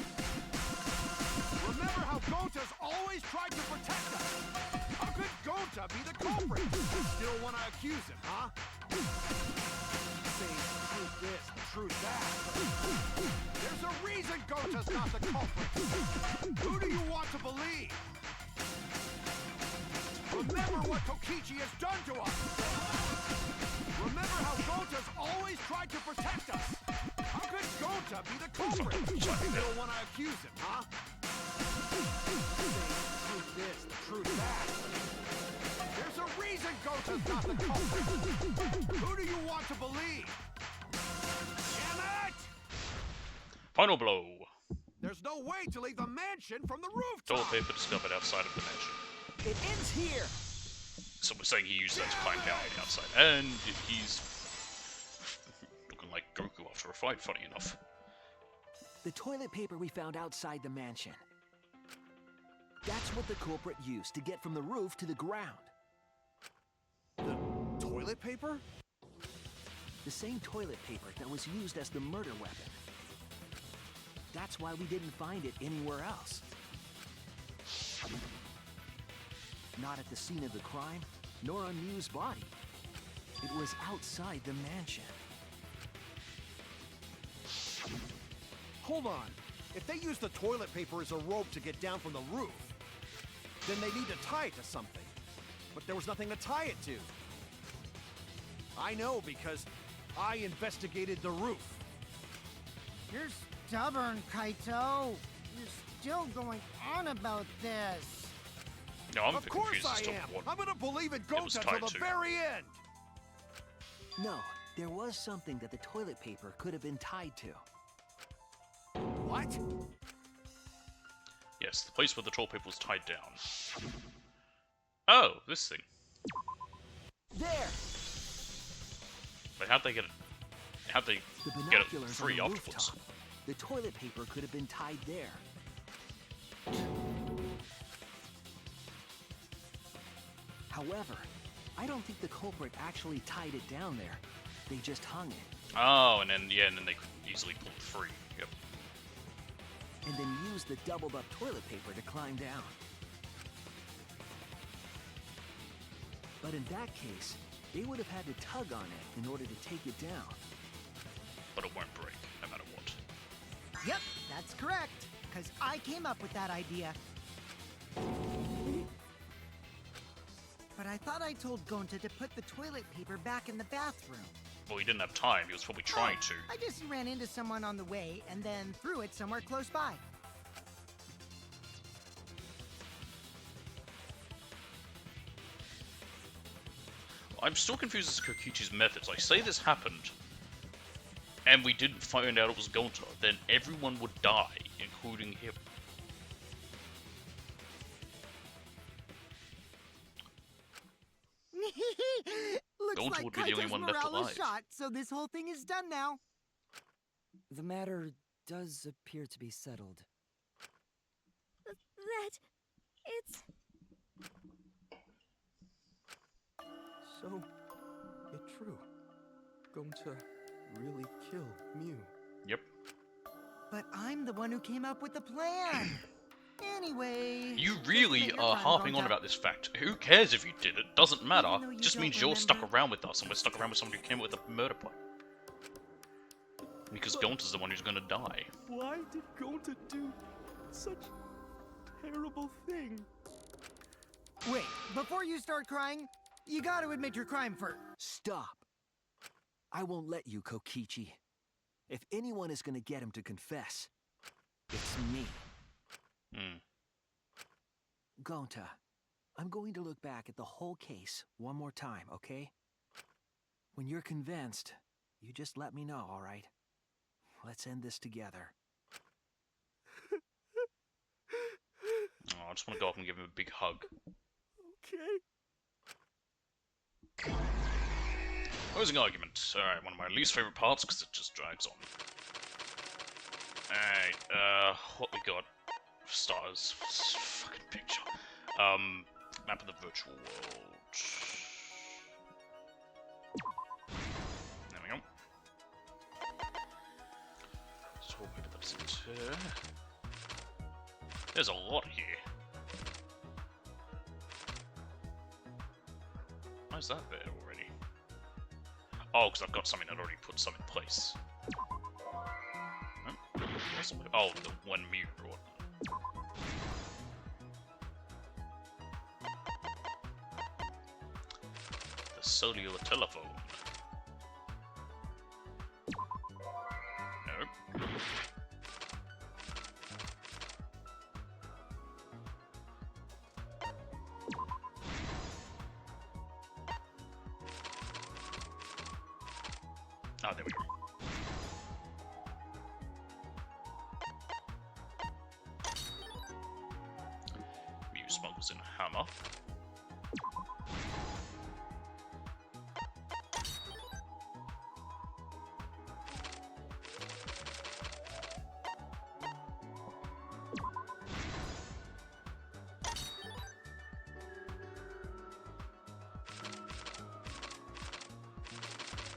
Remember how Gonta's always tried to protect us! How could Gonta be the culprit? Still want to accuse him, huh? truth this, truth that. There's a reason Gota's not the culprit. Who do you want to believe? Remember what Kokichi has done to us. Remember how Gota's always tried to protect us. How could Gota be the culprit? You don't want to accuse him, huh? Truth this, truth that. There's a reason Gota's not the culprit. Who do you want to believe? Damn it! Final blow. There's no way to leave the mansion from the Toilet rooftop. paper discovered outside of the mansion. It ends here. So we're saying he used that to climb down the outside, and he's looking like Goku after a fight, funny enough. The toilet paper we found outside the mansion. That's what the culprit used to get from the roof to the ground. The toilet paper? The same toilet paper that was used as the murder weapon. That's why we didn't find it anywhere else. Not at the scene of the crime, nor on Mew's body. It was outside the mansion. Hold on. If they use the toilet paper as a rope to get down from the roof, then they need to tie it to something. But there was nothing to tie it to. I know because I investigated the roof. You're stubborn, Kaito. You're still going on about this. No, I'm Of course confused as I to am. what I'm gonna believe in was Gota tied till the to. very end. No, there was something that the toilet paper could have been tied to. What? Yes, the place where the toilet paper was tied down. Oh, this thing. There! But how'd they get it? How'd they The get it binoculars free on the afterwards? rooftop. The toilet paper could have been tied there. However, I don't think the culprit actually tied it down there. They just hung it, Oh, and then they could easily pull it free. Yep. and then used the doubled up toilet paper to climb down. But in that case, they would have had to tug on it in order to take it down. But it won't break, no matter what. Yep, that's correct. Because I came up with that idea. But I thought I told Gonta to put the toilet paper back in the bathroom. Well, he didn't have time. He was probably trying to. I just ran into someone on the way and then threw it somewhere close by. I'm still confused as to Kokichi's methods. Like, say this happened, and we didn't find out it was Gonta, then everyone would die, including him. Looks Gonta like would be the only Kaito's one left morale is alive. shot, so this whole thing is done now. The matter does appear to be settled. That... it's... So, it's true. Gonta really killed Mew. Yep. But I'm the one who came up with the plan. Anyway... You just really admit your are crime, harping on Gonta. about this fact. Who cares if you did it? Doesn't matter. Even though you Just don't means you're stuck remember. around with us, and we're stuck around with somebody who came up with a murder plan. Because Gonta's the one who's gonna die. Why did Gonta do such a terrible thing? Wait, before you start crying, you gotta admit your crime first. Stop. I won't let you, Kokichi. If anyone is gonna get him to confess, it's me. Hmm. Gonta, I'm going to look back at the whole case one more time, okay? When you're convinced, you just let me know, alright? Let's end this together. Oh, I just want to go up and give him a big hug. Okay. Closing argument. Alright, one of my least favorite parts because it just drags on. Alright, what we got? For starters, fucking picture. Map of the virtual world. There we go. So maybe that's it here. There's a lot here. Why is that there already? Oh, because I've got something that already put some in place. Oh, the one Mew brought. The cellular telephone. Nope. Ah, there we go. Mew smuggles in a hammer.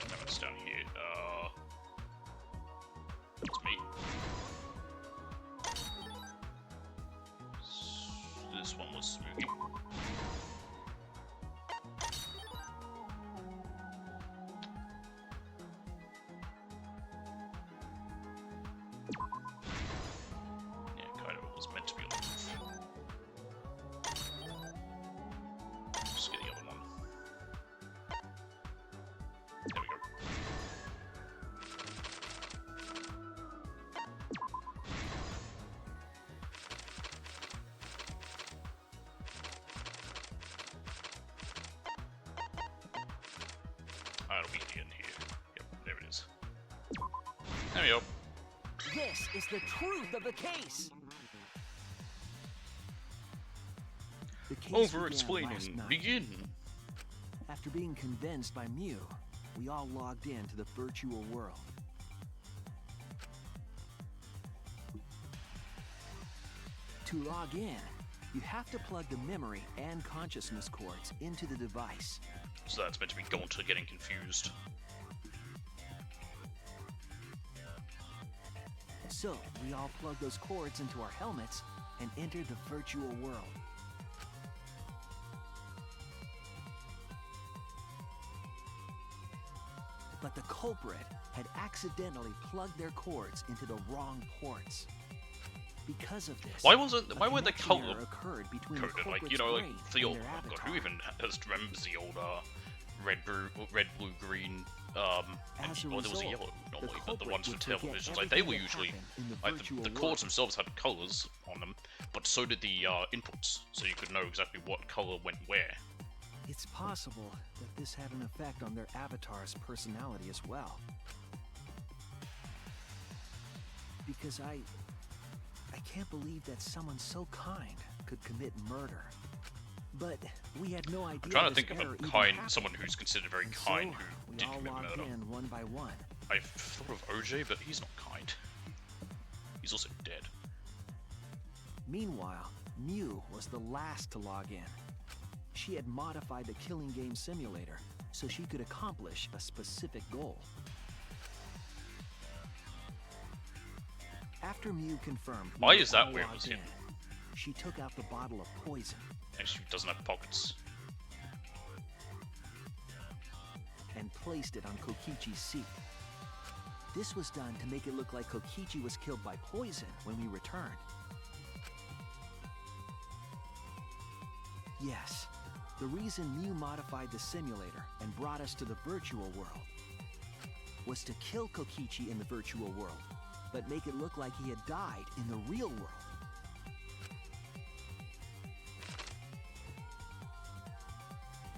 No, it's down here. That's me. This one was Smoothie. Yeah, kind of it was meant to be on the roof. Just get the other one. There we go. It'll be at the end here. Yep, there it is. There we go. This is the truth of the case. The case began last Over-explaining. night. Begin. After being convinced by Mew, we all logged into the virtual world. To log in, you have to plug the memory and consciousness cords into the device. So that's meant to be Gaunter getting confused. So, we all plugged those cords into our helmets and entered the virtual world. But the culprit had accidentally plugged their cords into the wrong ports. Because of this, Why weren't the connection color error occurred between the coded? Like, culprit's you know, like brain the and old. their Oh god, avatar. who even remembers the old red, blue, green? As a Well, there was a result, yellow normally, but the culprit ones for would forget televisions, like they were everything that usually happened in the like virtual the world. cords themselves had colors on them, but so did the inputs, so you could know exactly what color went where. It's possible that this had an effect on their avatar's personality as well. Because I can't believe that someone so kind could commit murder. But we had no idea. I'm trying to this think of error a even kind, happened. someone who's considered very And kind so, who we did all commit logged murder. in one by one. I've thought of OJ, but he's not kind. He's also dead. Meanwhile, Mew was the last to log in. She had modified the killing game simulator so she could accomplish a specific goal. After Mew confirmed, we Why were is that all where it logged was him? in, she took out the bottle of poison And she doesn't have pockets. and placed it on Kokichi's seat. This was done to make it look like Kokichi was killed by poison when we returned. Yes, the reason Mew modified the simulator and brought us to the virtual world was to kill Kokichi in the virtual world, but make it look like he had died in the real world.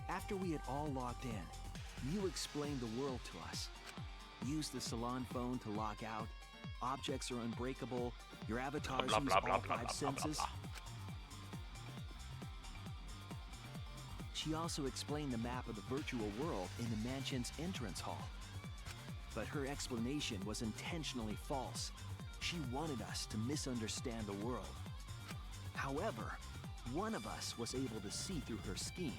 After we had all logged in, Mew explained the world to us. Use the salon phone to log out. Objects are unbreakable. Your avatars Blah, use blah, blah, all blah, five blah, blah, blah, senses. blah. She also explained the map of the virtual world in the mansion's entrance hall. But her explanation was intentionally false. She wanted us to misunderstand the world. However, one of us was able to see through her scheme.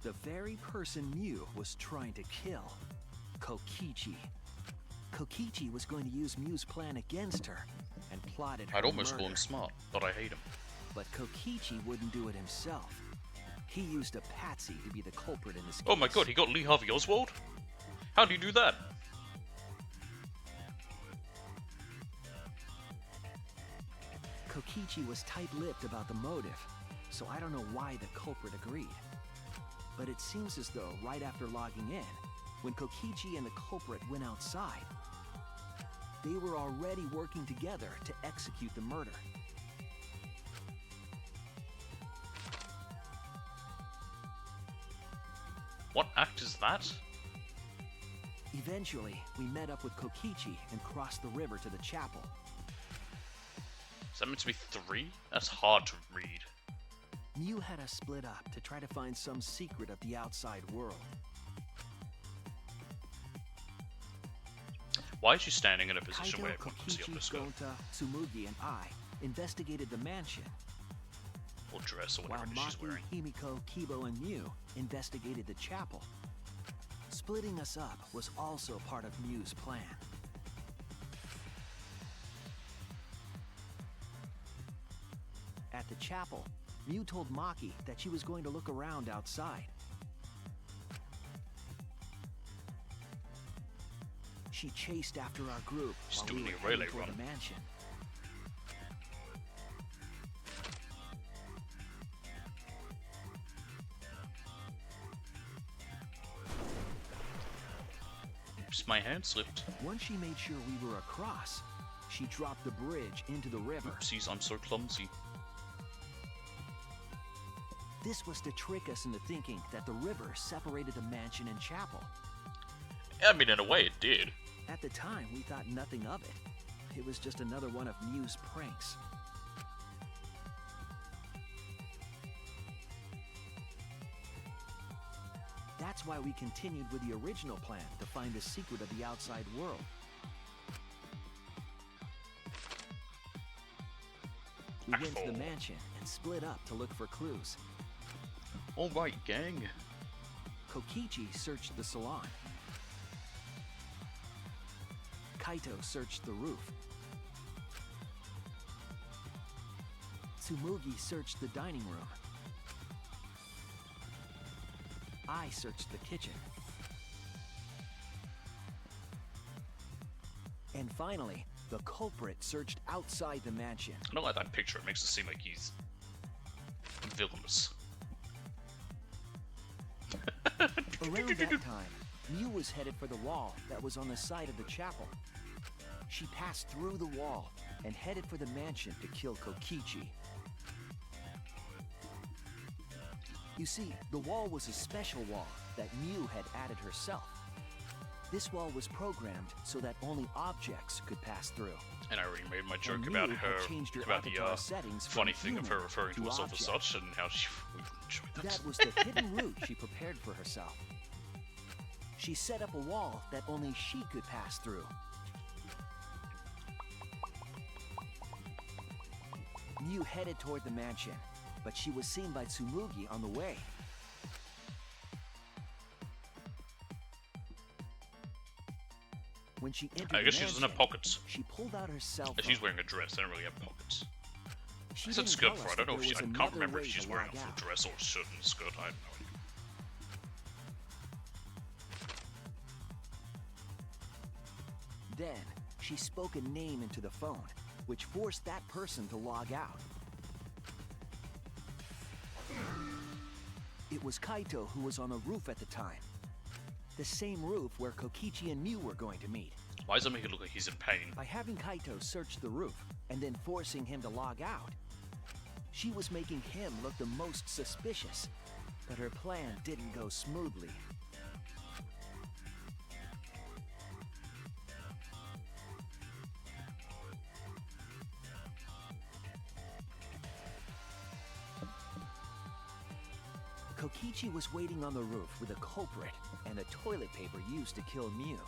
The very person Mew was trying to kill, Kokichi. Kokichi was going to use Mew's plan against her and plotted her I'd almost murder. call him smart, but I hate him. But Kokichi wouldn't do it himself. He used a patsy to be the culprit in this case. Oh my god, he got Lee Harvey Oswald? How do you do that? Kokichi was tight-lipped about the motive, so I don't know why the culprit agreed. But it seems as though right after logging in, when Kokichi and the culprit went outside, they were already working together to execute the murder. What act is that? Eventually, we met up with Kokichi and crossed the river to the chapel. Is that meant to be 3? That's hard to read. Mew had us split up to try to find some secret of the outside world. Why is she standing in a position Kaito, where everyone can see up Kokichi, her skirt? Gonta, Tsumugi, and I investigated the mansion, Or dress, or while whatever it is she's Maki, wearing. Himiko, Kibo, and Mew investigated the chapel. Splitting us up was also part of Mew's plan. At the chapel, Mew told Maki that she was going to look around outside. She chased after our group She's while we doing were a relay heading toward run. the mansion. Oops, my hand slipped. Once she made sure we were across, she dropped the bridge into the river. Oopsies, I'm so clumsy. This was to trick us into thinking that the river separated the mansion and chapel. I mean, in a way, it did. At the time, we thought nothing of it. It was just another one of Mew's pranks. That's why we continued with the original plan to find the secret of the outside world. We went to the mansion and split up to look for clues. Alright, gang. Kokichi searched the salon. Kaito searched the roof. Tsumugi searched the dining room. I searched the kitchen. And finally, the culprit searched outside the mansion. I don't like that picture, it makes it seem like he's villainous. Around that time, Mew was headed for the wall that was on the side of the chapel. She passed through the wall and headed for the mansion to kill Kokichi. You see, the wall was a special wall that Mew had added herself. This wall was programmed so that only objects could pass through. And I already made my joke And about Mew her, had changed her about the avatar settings from funny thing of her human referring to to herself as object. such, and how she would enjoy that. That was the hidden route she prepared for herself. She set up a wall that only she could pass through. Mew headed toward the mansion, but she was seen by Tsumugi on the way. When she entered I guess the she doesn't have mansion, pockets. she pulled out her cell phone. She's wearing a dress, they don't really have pockets. She I said didn't skirt tell for us I don't know that if she, I there was can't another remember if way she's to wearing a log full out. dress or a shirt and a skirt, I have no idea. Then, she spoke a name into the phone, which forced that person to log out. It was Kaito who was on the roof at the time. The same roof where Kokichi and Mew were going to meet. Why does it make it look like he's in pain? By having Kaito search the roof and then forcing him to log out, she was making him look the most suspicious. But her plan didn't go smoothly. Kokichi was waiting on the roof with a culprit and the toilet paper used to kill Mew.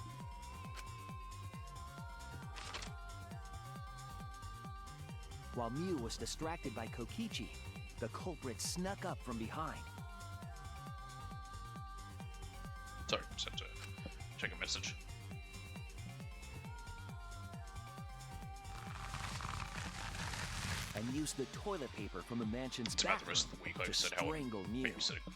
While Mew was distracted by Kokichi, the culprit snuck up from behind. Sorry, just had to check a message. and used the toilet paper from the mansion's It's about the bathroom rest of the week. I to said how strangle Mew. babysitting.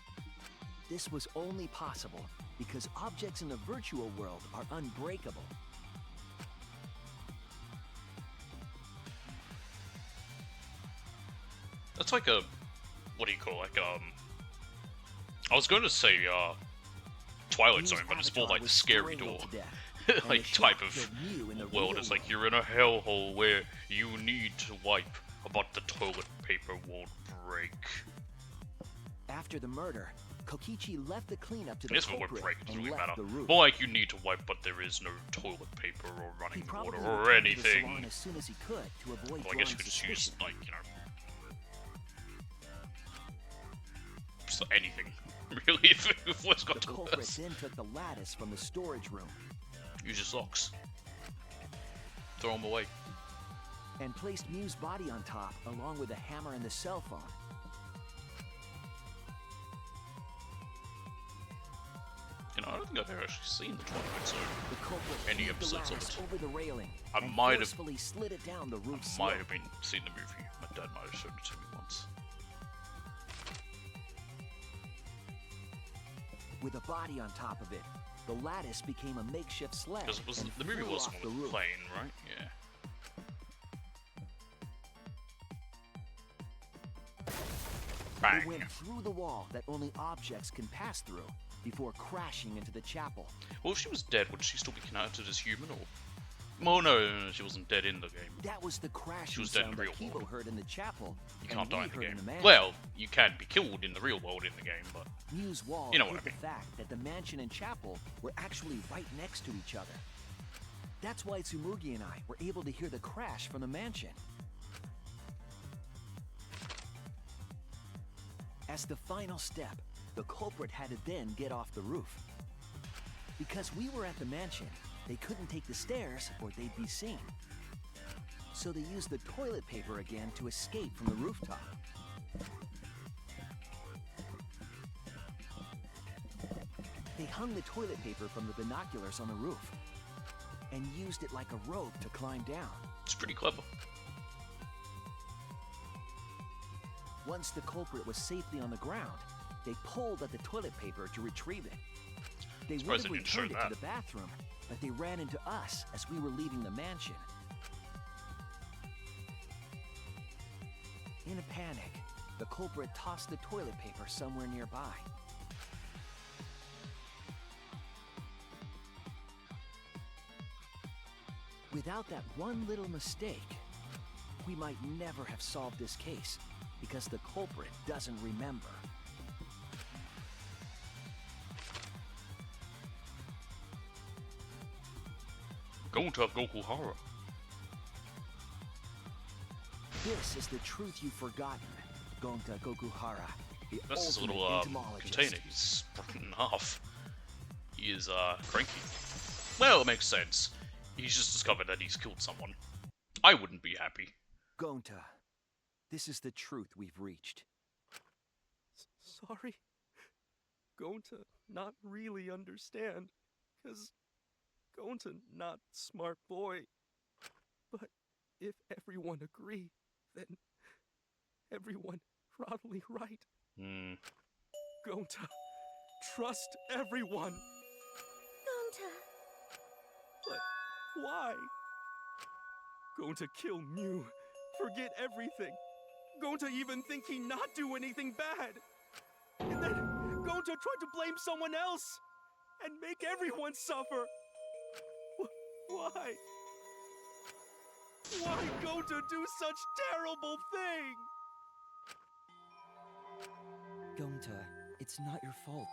This was only possible because objects in the virtual world are unbreakable. That's like a, what do you call it? Like I was going to say Twilight Mew's Zone, but it's more avatar like the was scary strangled door. to death, and Like the type shock of killed Mew in the world. real It's like world. you're in a hellhole where you need to wipe, but the toilet paper won't break. After the murder, Kokichi left the cleanup to the This one won't culprit break, it doesn't and really left matter. the roof. More like you need to wipe, but there is no toilet paper or He running probably water or returned to the anything. salon as soon as he could to avoid Well, I guess you drawing could just use, suspicion. like, you know, just anything, really, if what's got The to culprit worse. then took the lattice from the storage room Use your socks. Throw them away. and placed Mew's body on top along with the hammer and the cell phone. You know, I don't think I've ever actually seen the Twilight Zone. The culprit Any threw the episodes of lattice it. over the railing I and might have- forcefully slid it down the roof I slope. might have been seen the movie. My dad might have showed it to me once. With a body on top of it, the lattice became a makeshift sled. Because it was and the movie flew wasn't off on the the roof. plane, right? Yeah. They Bang. went through the wall that only objects can pass through before crashing into the chapel. Well, if she was dead, would she still be counted as human, or? Well, no, she wasn't dead in the game. That was the crashing was dead in sound the that real Kibo world. heard in the chapel. You and can't die we in the heard game. the mansion. Well, you can be killed in the real world in the game, but Mew's wall you know hid what I mean. the fact that the mansion and chapel were actually right next to each other. That's why Tsumugi and I were able to hear the crash from the mansion. As the final step, the culprit had to then get off the roof. Because we were at the mansion, they couldn't take the stairs or they'd be seen. So they used the toilet paper again to escape from the rooftop. They hung the toilet paper from the binoculars on the roof and used it like a rope to climb down. it's pretty clever. Once the culprit was safely on the ground, they pulled at the toilet paper to retrieve it. They would Surprised have they didn't show returned it to that. the bathroom, but they ran into us as we were leaving the mansion. In a panic, the culprit tossed the toilet paper somewhere nearby. Without that one little mistake, we might never have solved this case because the culprit doesn't remember. Going to Goku Horror. This is the truth you've forgotten, Gonta Gokuhara, the That's his ultimate little entomologist. container. He's broken in half. He is cranky. Well, it makes sense. He's just discovered that he's killed someone. I wouldn't be happy. Gonta, this is the truth we've reached. Sorry. Going to not really understand. Cause going to not smart boy. But if everyone agree, then everyone probably right. Hmm. Going to trust everyone. Gonta. But why? Going to kill Mew. Forget everything. Going to even think he not do anything bad. And then going to try to blame someone else. And make everyone suffer. Why? Why going to do such terrible thing? Gonta, it's not your fault.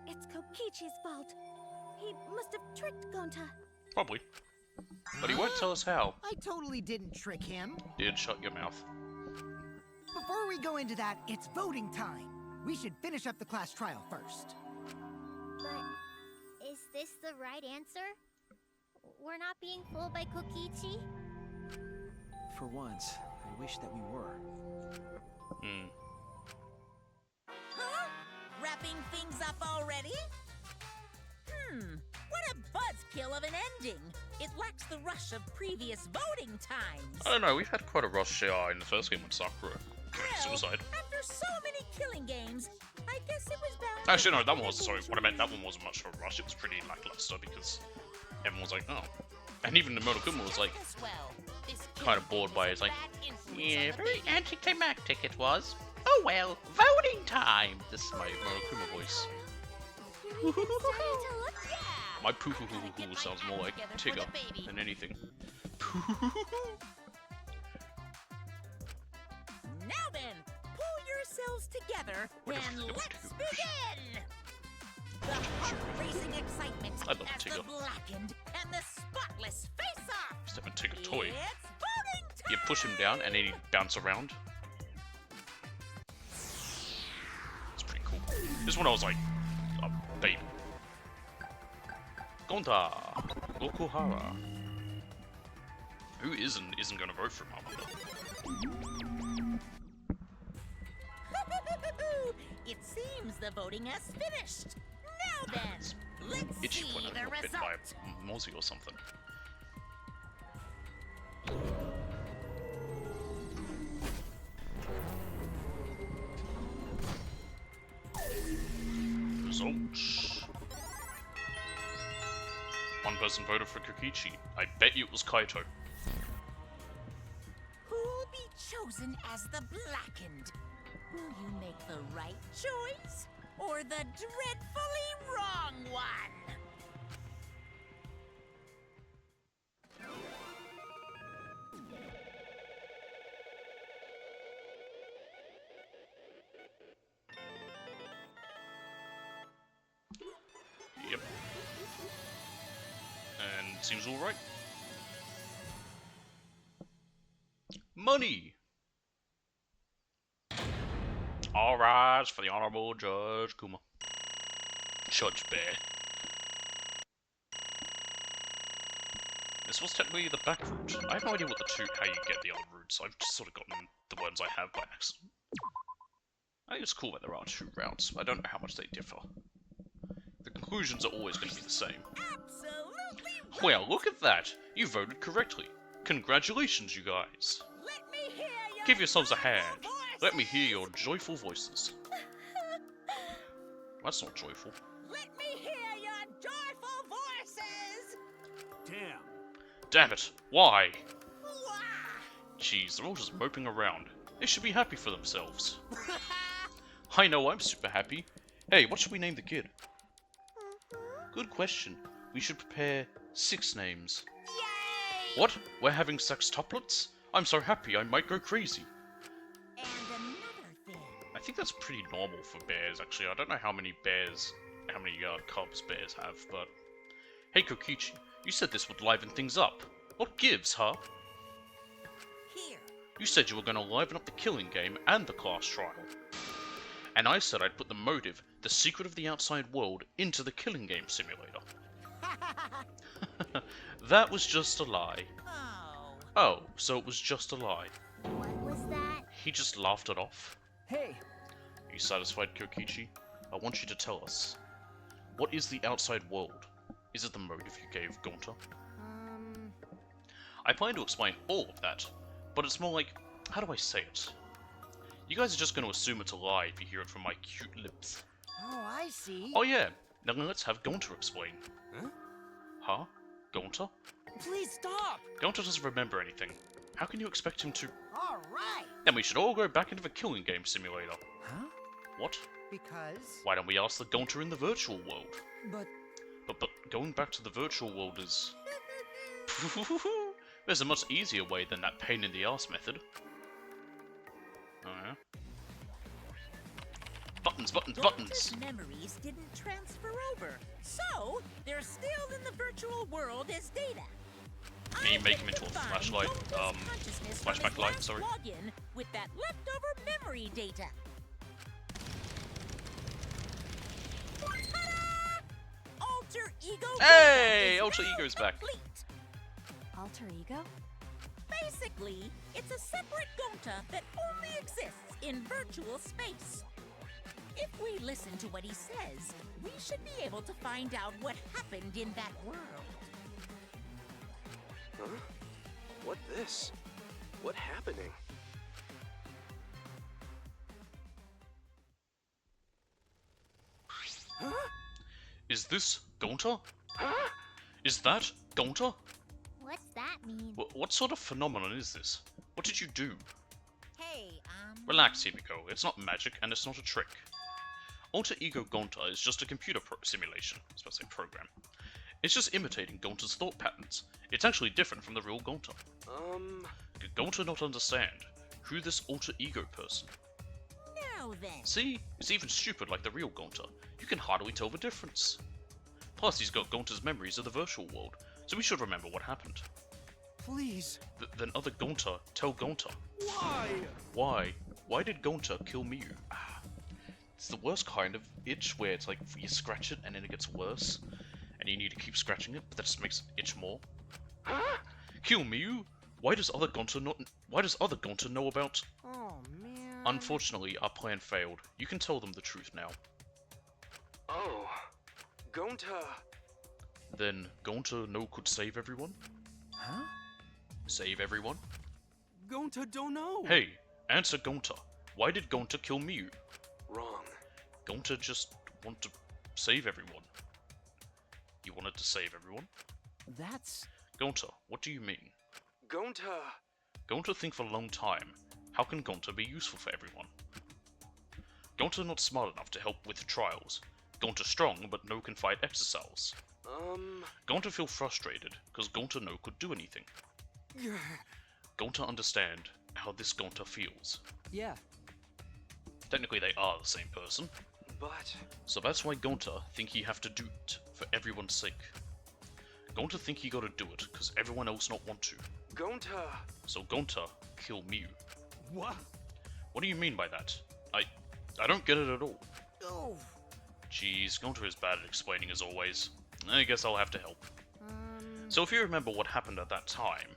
It's Kokichi's fault. He must have tricked Gonta. Probably. But he won't tell us how. I totally didn't trick him. Did shut your mouth. Before we go into that, it's voting time. We should finish up the class trial first. But is this the right answer? We're not being fooled by Kokichi? For once, I wish that we were. Hmm. Huh? Wrapping things up already? What a buzzkill of an ending. It lacks the rush of previous voting times. I don't know, we've had quite a rush in the first game with Sakura committing suicide. After so many killing games, I guess it was bound. Actually, no, that one was, sorry, what I meant, that one wasn't much of a rush, it was pretty lackluster because everyone was like, oh. And even the Monokuma was like, kind of bored by it, it's like, yeah, very anticlimactic it was. Oh well, voting time! This is my Monokuma voice. My poo hoo hoo hoo sounds more like Tigger than anything. Now then, pull yourselves together and let's begin! The heart-racing excitement I love as Tigger. the blackened and the spotless face-off! Step and take a toy. It's voting time! You push him down and then he'd bounce around. It's pretty cool. This one I was like, a baby. Gonta! Okuhara. Who isn't gonna vote for him, I wonder? It seems the voting has finished. Now then, let's Itchy see when I the got bit result. by a mozzie or something. Results. One person voted for Kokichi. I bet you it was Kaito. Who'll be chosen as the blackened? Will you make the right choice or the dreadfully wrong one? Yep. And seems alright. Money! Alright, for the Honorable Judge Kuma. Judge Bear. This was technically the back route. I have no idea what how you get the other routes. I've just sort of gotten the ones I have by accident. I think it's cool that there are two routes, but I don't know how much they differ. The conclusions are always going to be the same. Absolutely right. Well, look at that! You voted correctly. Congratulations, you guys. Let me hear your Give yourselves a joyful hand. voices. Let me hear your joyful voices. That's not joyful. Let me hear your joyful voices. Damn. Damn it! Why? Wah! Jeez, they're all just moping around. They should be happy for themselves. I know I'm super happy. Hey, what should we name the kid? Good question. We should prepare 6 names. Yay! What? We're having sextuplets? I'm so happy I might go crazy. And another thing. I think that's pretty normal for bears, actually. I don't know how many cubs bears have, but... Hey, Kokichi, you said this would liven things up. What gives, huh? Here. You said you were going to liven up the killing game and the class trial. And I said I'd put the motive, the secret of the outside world, into the killing game simulator. That was just a lie. Oh. Oh, so it was just a lie. What was that? He just laughed it off. Hey, Are you satisfied, Kokichi? I want you to tell us. What is the outside world? Is it the motive you gave Gonta? I plan to explain all of that, but it's more like, how do I say it? You guys are just going to assume it's a lie if you hear it from my cute lips. Oh, I see. Oh yeah, now let's have Gonta explain. Huh? Huh? Gonta? Please stop. Gonta doesn't remember anything. How can you expect him to? All right. Then we should all go back into the killing game simulator. Huh? What? Because... Why don't we ask the Gonta in the virtual world? But... But going back to the virtual world is... There's a much easier way than that pain in the ass method. Oh yeah? Buttons, buttons, buttons! Gonta's memories didn't transfer over, so they're still in the virtual world as data. Can you make him into a flashlight, flashback light, sorry. Login with that leftover memory data. Ta-da! Alter ego. Hey! data is Alter now ego's back. complete. Alter ego? Basically, it's a separate Gonta that only exists in virtual space. If we listen to what he says, we should be able to find out what happened in that world. Huh? What this? What happening? Huh? Is this Gonta? Huh? Is that Gonta? What's that mean? What sort of phenomenon is this? What did you do? Hey, Relax, Himiko. It's not magic, and it's not a trick. Alter Ego Gonta is just a computer simulation. I was about to say program. It's just imitating Gonta's thought patterns. It's actually different from the real Gonta. Did Gonta not understand who this alter ego person? Now then. See? It's even stupid like the real Gonta. You can hardly tell the difference. Plus, he's got Gonta's memories of the virtual world, so we should remember what happened. Please. Then other Gonta tell Gonta. Why? Why? Why did Gonta kill Miyu? It's the worst kind of itch where it's like you scratch it and then it gets worse, and you need to keep scratching it, but that just makes it itch more. Huh? Kill Miyu? Why does other Gonta know about? Oh, man. Unfortunately, our plan failed. You can tell them the truth now. Oh. Gonta. Then Gonta no could save everyone? Huh? Save everyone? Gonta don't know. Hey, answer Gonta. Why did Gonta kill Miyu? Wrong. Gonta just wanted to save everyone. He wanted to save everyone? That's... Gonta, what do you mean? Gonta. Gonta think for a long time. How can Gonta be useful for everyone? Gonta not smart enough to help with trials. Gonta strong, but no can fight exercise. Gonta feel frustrated, because Gonta no could do anything. Gonta understand how this Gonta feels. Yeah. Technically they are the same person. But... So that's why Gonta think he have to do it, for everyone's sake. Gonta think he gotta do it, because everyone else not want to. Gonta. So Gonta kill Miyu. What? What do you mean by that? I don't get it at all. Oh. Jeez, Gonta is bad at explaining as always. I guess I'll have to help. So if you remember what happened at that time...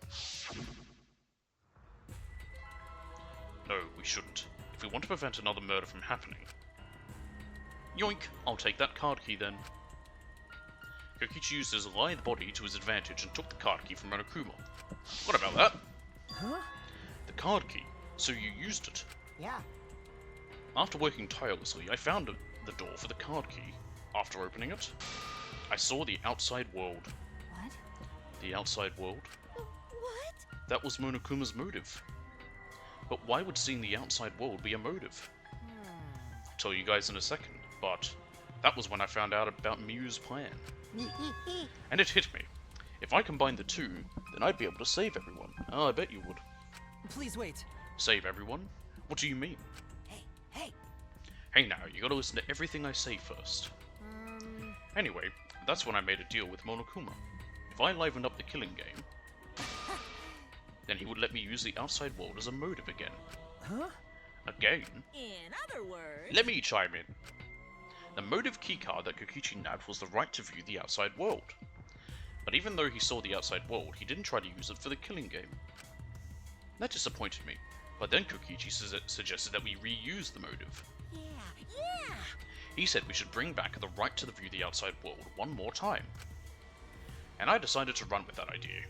No, we shouldn't. If we want to prevent another murder from happening... Yoink! I'll take that card key then. Kokichi used his lithe body to his advantage and took the card key from Monokuma. What about that? Huh? The card key. So you used it. Yeah. After working tirelessly, I found the door for the card key. After opening it, I saw the outside world. What? The outside world? What? That was Monokuma's motive. But why would seeing the outside world be a motive? I'll tell you guys in a second, but that was when I found out about Miyu's plan. And it hit me. If I combined the two, then I'd be able to save everyone. Oh, I bet you would. Please wait. Save everyone? What do you mean? Hey. Hey now, you gotta listen to everything I say first. Anyway, that's when I made a deal with Monokuma. If I livened up the killing game, then he would let me use the outside world as a motive again. Huh? Again? In other words... Let me chime in. The motive keycard that Kokichi nabbed was the right to view the outside world. But even though he saw the outside world, he didn't try to use it for the killing game. That disappointed me, but then Kokichi suggested that we reuse the motive. Yeah! He said we should bring back the right to view the outside world one more time. And I decided to run with that idea.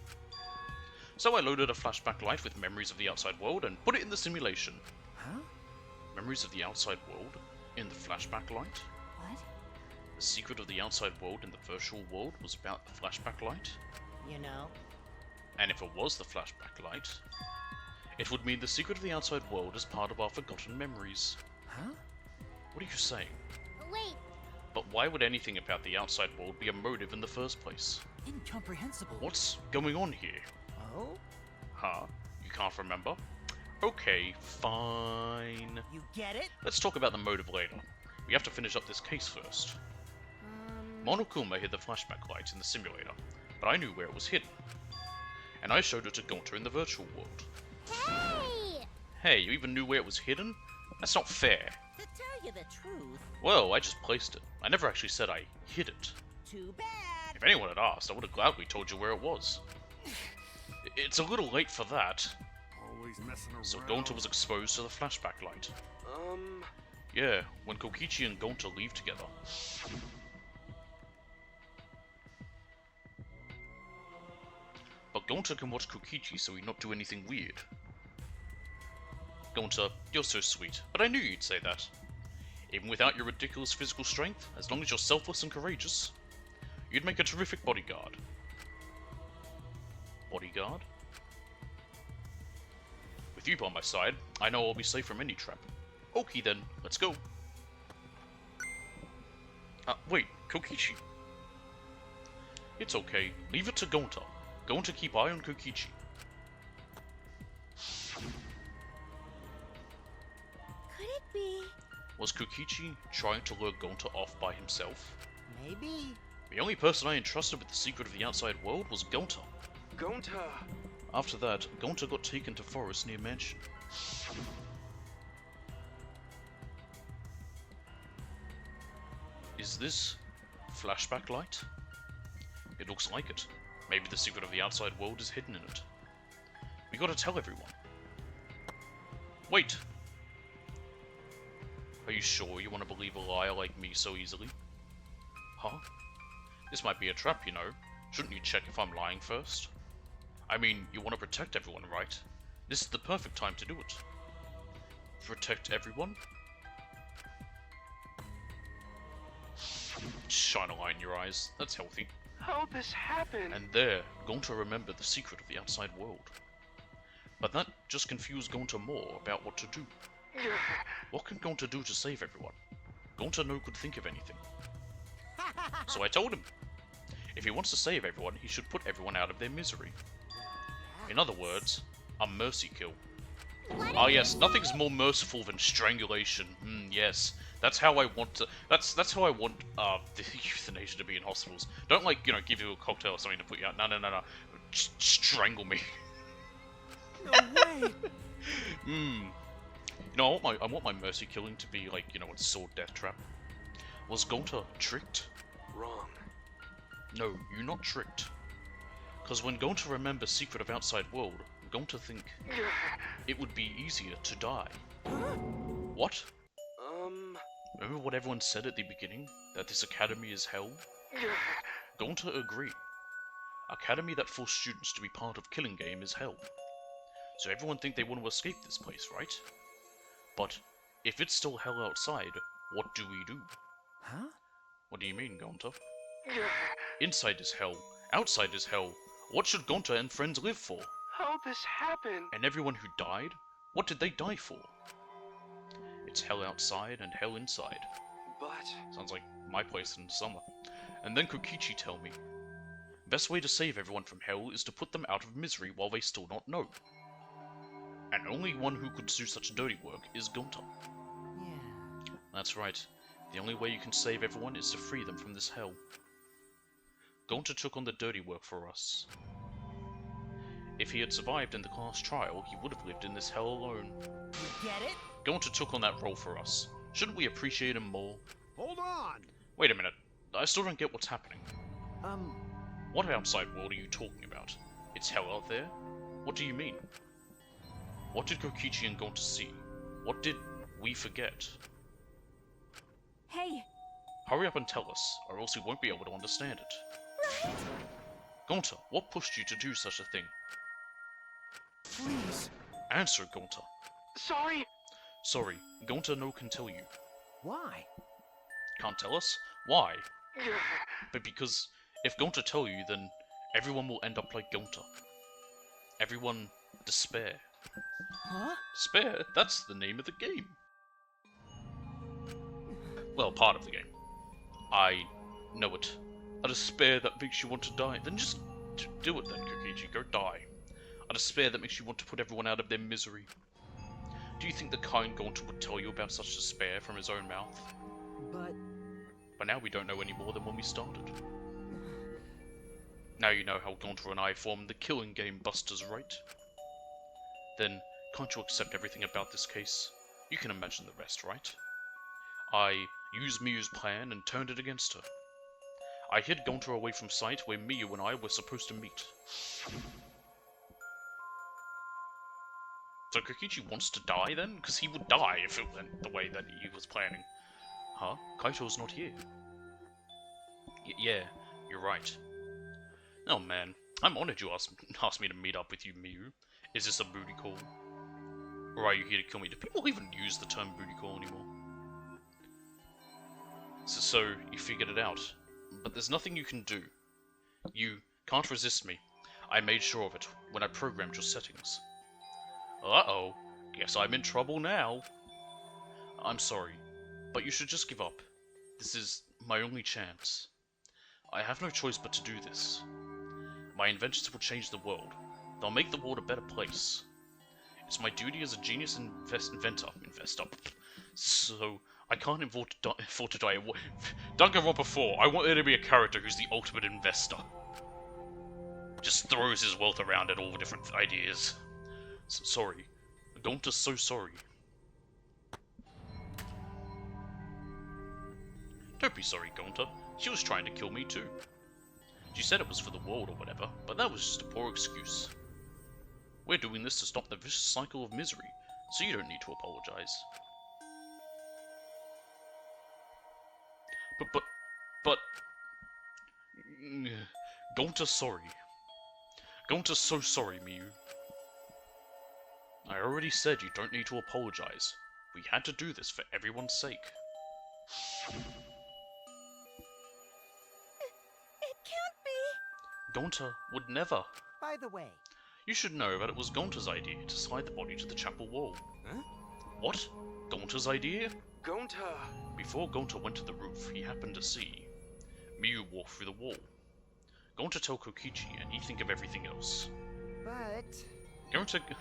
So I loaded a flashback light with memories of the outside world and put it in the simulation. Huh? Memories of the outside world in the flashback light? What? The secret of the outside world in the virtual world was about the flashback light? You know. And if it was the flashback light, it would mean the secret of the outside world is part of our forgotten memories. Huh? What are you saying? Wait, But why would anything about the outside world be a motive in the first place? Incomprehensible. What's going on here? Oh? Huh? You can't remember? Okay, fine. You get it? Let's talk about the motive later. We have to finish up this case first. Monokuma hid the flashback light in the simulator, but I knew where it was hidden. And I showed it to Gonta in the virtual world. hey! Hey, you even knew where it was hidden? That's not fair. To tell you the truth, Well, I just placed it. I never actually said I hid it. too bad. If anyone had asked, I would have gladly told you where it was. It's a little late for that. Always messing around. So Gonta was exposed to the flashback light. Yeah, when Kokichi and Gonta leave together. But Gonta can watch Kokichi so he not do anything weird. Gonta, you're so sweet, but I knew you'd say that. Even without your ridiculous physical strength, as long as you're selfless and courageous, you'd make a terrific bodyguard. Bodyguard? With you by my side, I know I'll be safe from any trap. Okay then, let's go. Wait, Kokichi. It's okay, leave it to Gonta. Gonta keep eye on Kokichi. Could it be? Was Kokichi trying to lure Gonta off by himself? Maybe. The only person I entrusted with the secret of the outside world was Gonta. Gonta! After that, Gonta got taken to forest near mansion. Is this flashback light? It looks like it. Maybe the secret of the outside world is hidden in it. We gotta tell everyone. Wait! Are you sure you want to believe a liar like me so easily? Huh? This might be a trap, you know. Shouldn't you check if I'm lying first? I mean, you want to protect everyone, right? This is the perfect time to do it. Protect everyone? Shine a light in your eyes. That's healthy. How'd this happen? And there, Gonta remembered the secret of the outside world. But that just confused Gonta more about what to do. What can Gonta do to save everyone? Gonta no could think of anything. So I told him, if he wants to save everyone, he should put everyone out of their misery. In other words, a mercy kill. Ah yes, nothing's more merciful than strangulation. Yes, that's how I want to. That's how I want the euthanasia to be in hospitals. Don't like give you a cocktail or something to put you out. No. Just strangle me. No way! I want my mercy killing to be like a sword death trap. Was Gonta tricked? Wrong. No, you're not tricked. Cause when Gonta remembers secret of outside world, Gonta think it would be easier to die. What? Remember what everyone said at the beginning? That this academy is hell? Gonta agree. Academy that force students to be part of killing game is hell. So everyone think they want to escape this place, right? But if it's still hell outside, what do we do? Huh? What do you mean, Gonta? Inside is hell. Outside is hell. What should Gonta and friends live for? How'd this happen? And everyone who died? What did they die for? It's hell outside and hell inside. But... Sounds like my place in the summer. And then Kokichi tell me. Best way to save everyone from hell is to put them out of misery while they still not know. And only one who could do such dirty work is Gonta. Yeah. That's right. The only way you can save everyone is to free them from this hell. Gonta took on the dirty work for us. If he had survived in the class trial, he would have lived in this hell alone. You get it? Gonta took on that role for us. Shouldn't we appreciate him more? Hold on! Wait a minute. I still don't get what's happening. Um, What outside world are you talking about? It's hell out there? What do you mean? What did Kokichi and Gonta see? What did we forget? Hey, Hurry up and tell us, or else we won't be able to understand it. Right? Gonta, what pushed you to do such a thing? please. Answer, Gonta. Sorry! Sorry, Gonta no can tell you. Why? Can't tell us? Why? But because if Gonta tell you, then everyone will end up like Gonta. Everyone despair. Huh? Despair? That's the name of the game. Well, part of the game. I know it. A despair that makes you want to die. Then just do it then, Kokichi. Go die. A despair that makes you want to put everyone out of their misery. Do you think the kind Gonta would tell you about such despair from his own mouth? But now we don't know any more than when we started. Now you know how Gonta and I formed the killing game Busters, right? Then, can't you accept everything about this case? You can imagine the rest, right? I used Miyu's plan and turned it against her. I hid Gonta away from sight where Miyu and I were supposed to meet. So Kokichi wants to die then? Because he would die if it went the way that he was planning. Huh? Kaito's not here. Yeah, you're right. Oh man, I'm honored you asked me to meet up with you, Miyu. Is this a booty call? Or are you here to kill me? Do people even use the term booty call anymore? So you figured it out. But there's nothing you can do. You can't resist me. I made sure of it when I programmed your settings. Uh-oh. Guess I'm in trouble now. I'm sorry, but you should just give up. This is my only chance. I have no choice but to do this. My inventions will change the world. They'll make the world a better place. It's my duty as a genius inventor. So, I can't afford to die. Danganronpa 4, I want there to be a character who's the ultimate investor. Just throws his wealth around at all different ideas. Sorry. Gonta's so sorry. Don't be sorry, Gonta. She was trying to kill me too. She said it was for the world or whatever, but that was just a poor excuse. We're doing this to stop the vicious cycle of misery, so you don't need to apologize. But... Gonta's sorry. Gonta's so sorry, Miyu. I already said you don't need to apologize. We had to do this for everyone's sake. It can't be. Gonta would never. By the way, You should know that it was Gonta's idea to slide the body to the chapel wall. Huh? What? Gonta's idea? Gonta! Before Gonta went to the roof, he happened to see Miyu walk through the wall. Gonta told Kokichi, and he think of everything else. but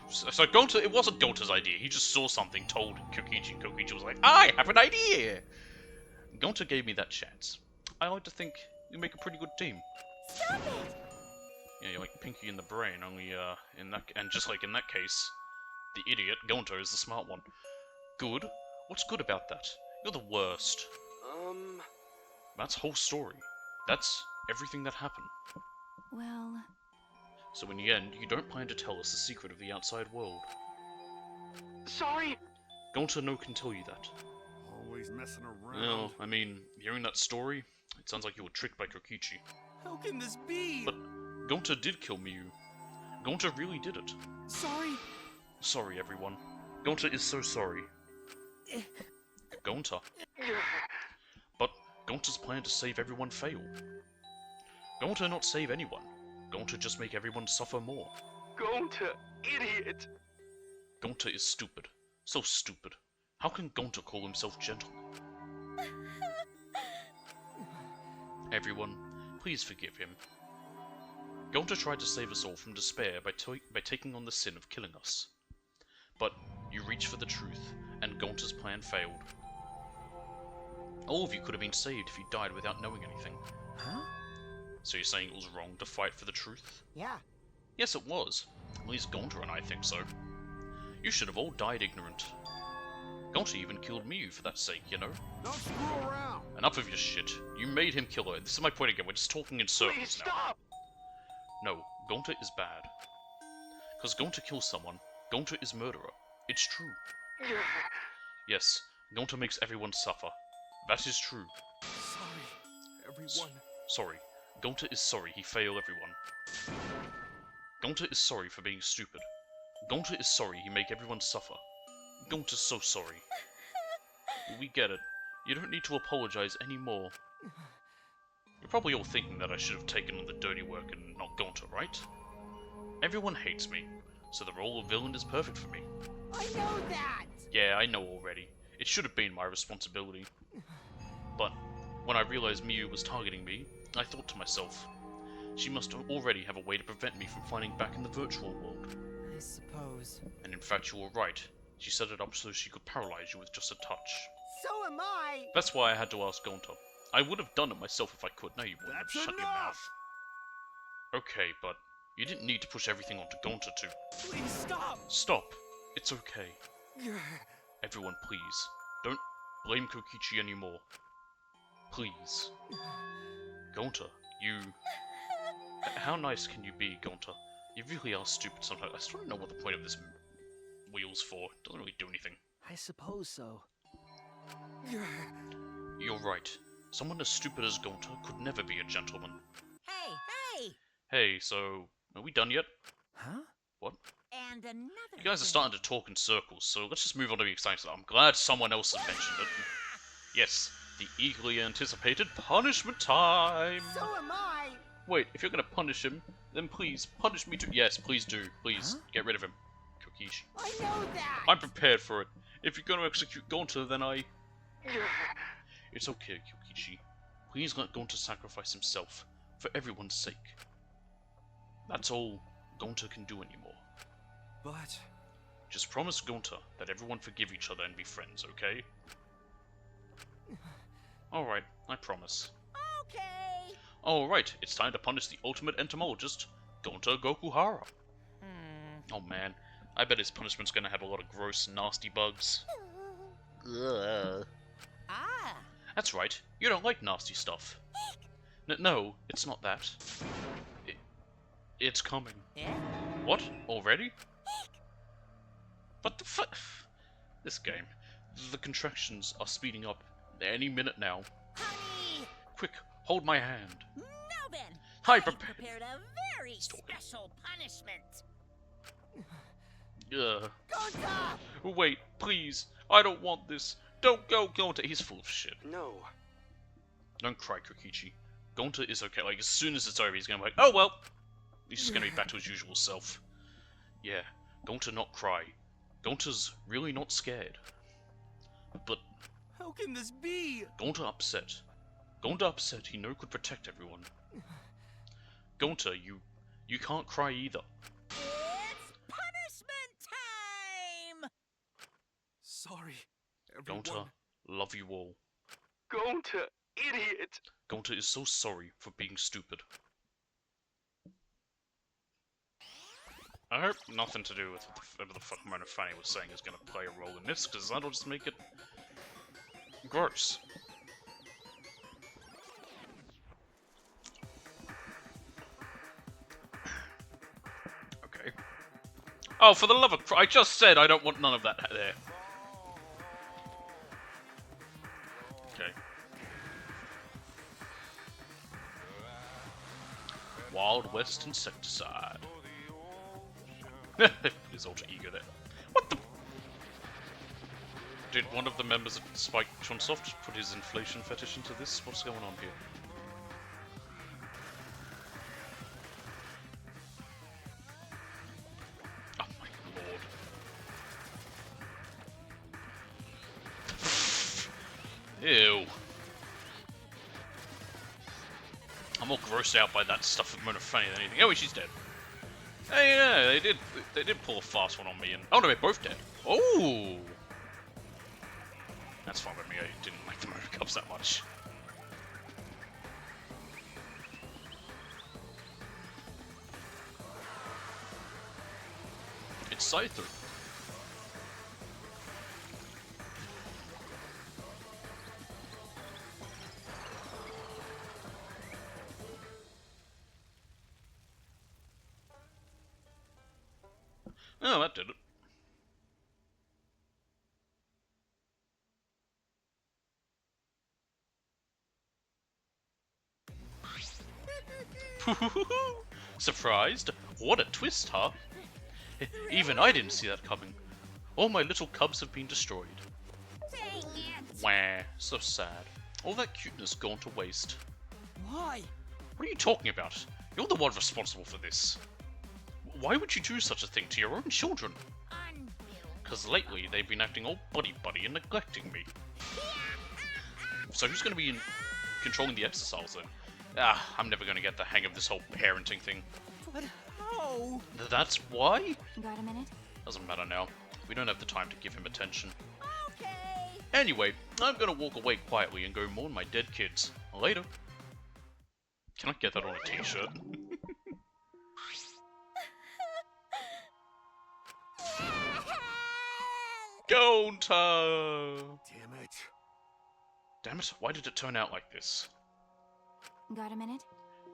So Gonta, it wasn't Gonta's idea. He just saw something, told Kokichi, and Kokichi was like, I have an idea! Gonta gave me that chance. I like to think we make a pretty good team. Stop it! Yeah, you're like Pinky in the Brain, only, and just like in that case, the idiot, Gonta, is the smart one. Good? What's good about that? You're the worst. That's whole story. That's everything that happened. Well, So in the end, you don't plan to tell us the secret of the outside world. Sorry! Gonta no can tell you that. Always messing around. Well, I mean, hearing that story, it sounds like you were tricked by Kokichi. How can this be? But Gonta did kill Miyu. Gonta really did it. Sorry! Sorry, everyone. Gonta is so sorry. Gonta. But Gonta's plan to save everyone failed. Gonta not save anyone. Gonta just make everyone suffer more. Gonta, idiot! Gonta is stupid. So stupid. How can Gonta call himself gentle? Everyone, please forgive him. Gonta tried to save us all from despair by taking on the sin of killing us. But you reached for the truth, and Gonta's plan failed. All of you could have been saved if you died without knowing anything. huh? So you're saying it was wrong to fight for the truth? Yeah. Yes, it was. At least Gonta and I think so. You should have all died ignorant. Gonta even killed Miyu for that sake, you know? Don't screw around. Enough of your shit. You made him kill her. This is my point again. We're just talking in circles Please now. stop! No, Gonta is bad. Because Gonta kills someone, Gonta is murderer. It's true. Yes, Gonta makes everyone suffer. That is true. Sorry, everyone. Sorry. Gonta is sorry he failed everyone. Gonta is sorry for being stupid. Gonta is sorry he make everyone suffer. Gonta's so sorry. We get it. You don't need to apologize anymore. You're probably all thinking that I should have taken on the dirty work and not Gonta, right? Everyone hates me, so the role of villain is perfect for me. I know that! Yeah, I know already. It should have been my responsibility. But when I realized Miyu was targeting me, I thought to myself, she must already have a way to prevent me from finding back in the virtual world. I suppose. And in fact, you were right. She set it up so she could paralyze you with just a touch. So am I! That's why I had to ask Gonta. I would have done it myself if I could. No, you wouldn't. That's Shut your enough! mouth. Okay, but you didn't need to push everything onto Gonta to... Please stop! Stop. It's okay. Everyone, please. Don't blame Kokichi anymore. Please. Gonta, you... How nice can you be, Gonta? You really are stupid sometimes. I still don't know what the point of this wheels for. Doesn't really do anything. I suppose so. You're right. Someone as stupid as Gonta could never be a gentleman. Hey, hey! Hey, so, are we done yet? Huh? What? And another You guys are thing. starting to talk in circles, so let's just move on to the exciting stuff. I'm glad someone else has mentioned it. Yes, the eagerly anticipated punishment time! So am I! Wait, if you're gonna punish him, then please, punish me too. Yes, please do. Please, get rid of him. Kokishi. I know that! I'm prepared for it. If you're gonna execute Gonta, then I... It's okay, Kokichi. Please let Gonta sacrifice himself, for everyone's sake. That's all Gonta can do anymore. But... Just promise Gonta that everyone forgive each other and be friends, okay? Alright, I promise. Okay! Alright, it's time to punish the ultimate entomologist, Gonta Gokuhara. Oh man, I bet his punishment's gonna have a lot of gross, nasty bugs. Ugh. Ah! That's right, you don't like nasty stuff. No, it's not that. It's coming. Yeah? What? Already? What the fuck? This game. The contractions are speeding up any minute now. Honey! Quick, hold my hand. Now then! I prepared. prepared a very special punishment! Ugh. Gonta! Wait, please. I don't want this. Don't go, Gonta. He's full of shit. No. Don't cry, Kokichi. Gonta is okay. Like, as soon as it's over, he's gonna be like, oh well. He's just gonna be back to his usual self. Yeah, Gonta not cry. Gonta's really not scared. But How can this be? Gonta upset. Gonta upset he no could protect everyone. Gonta, you can't cry either. It's punishment time! Sorry, everyone. Gonta, love you all. Gonta, idiot! Gonta is so sorry for being stupid. I hope nothing to do with whatever the fuck Mona Fanny was saying is gonna play a role in this, because that'll just make it gross. Okay. Oh, for the love of Christ, I just said I don't want none of that there. Okay. Wild West Insecticide. His alter ego there. What the? Did one of the members of Spike Chunsoft put his inflation fetish into this? What's going on here? Oh my lord. Ew. I'm more grossed out by that stuff with Mona Fanny than anything. Oh, she's dead. Hey, yeah, they did pull a fast one on me, and oh no, they're both dead. Oh, that's fine with me. I didn't like the Motor Cubs that much. It's Scyther. Oh, that did it. Surprised? What a twist, huh? Even I didn't see that coming. All my little cubs have been destroyed. Dang it! Wah, so sad. All that cuteness gone to waste. Why? What are you talking about? You're the one responsible for this. Why would you do such a thing to your own children? Because lately they've been acting all buddy-buddy and neglecting me. So who's going to be controlling the exercise then? Ah, I'm never going to get the hang of this whole parenting thing. But how? That's why? Got a minute? Doesn't matter now. We don't have the time to give him attention. Okay! Anyway, I'm going to walk away quietly and go mourn my dead kids. Later. Can I get that on a t-shirt? Gonta! Damn it. Damn it, why did it turn out like this? Got a minute?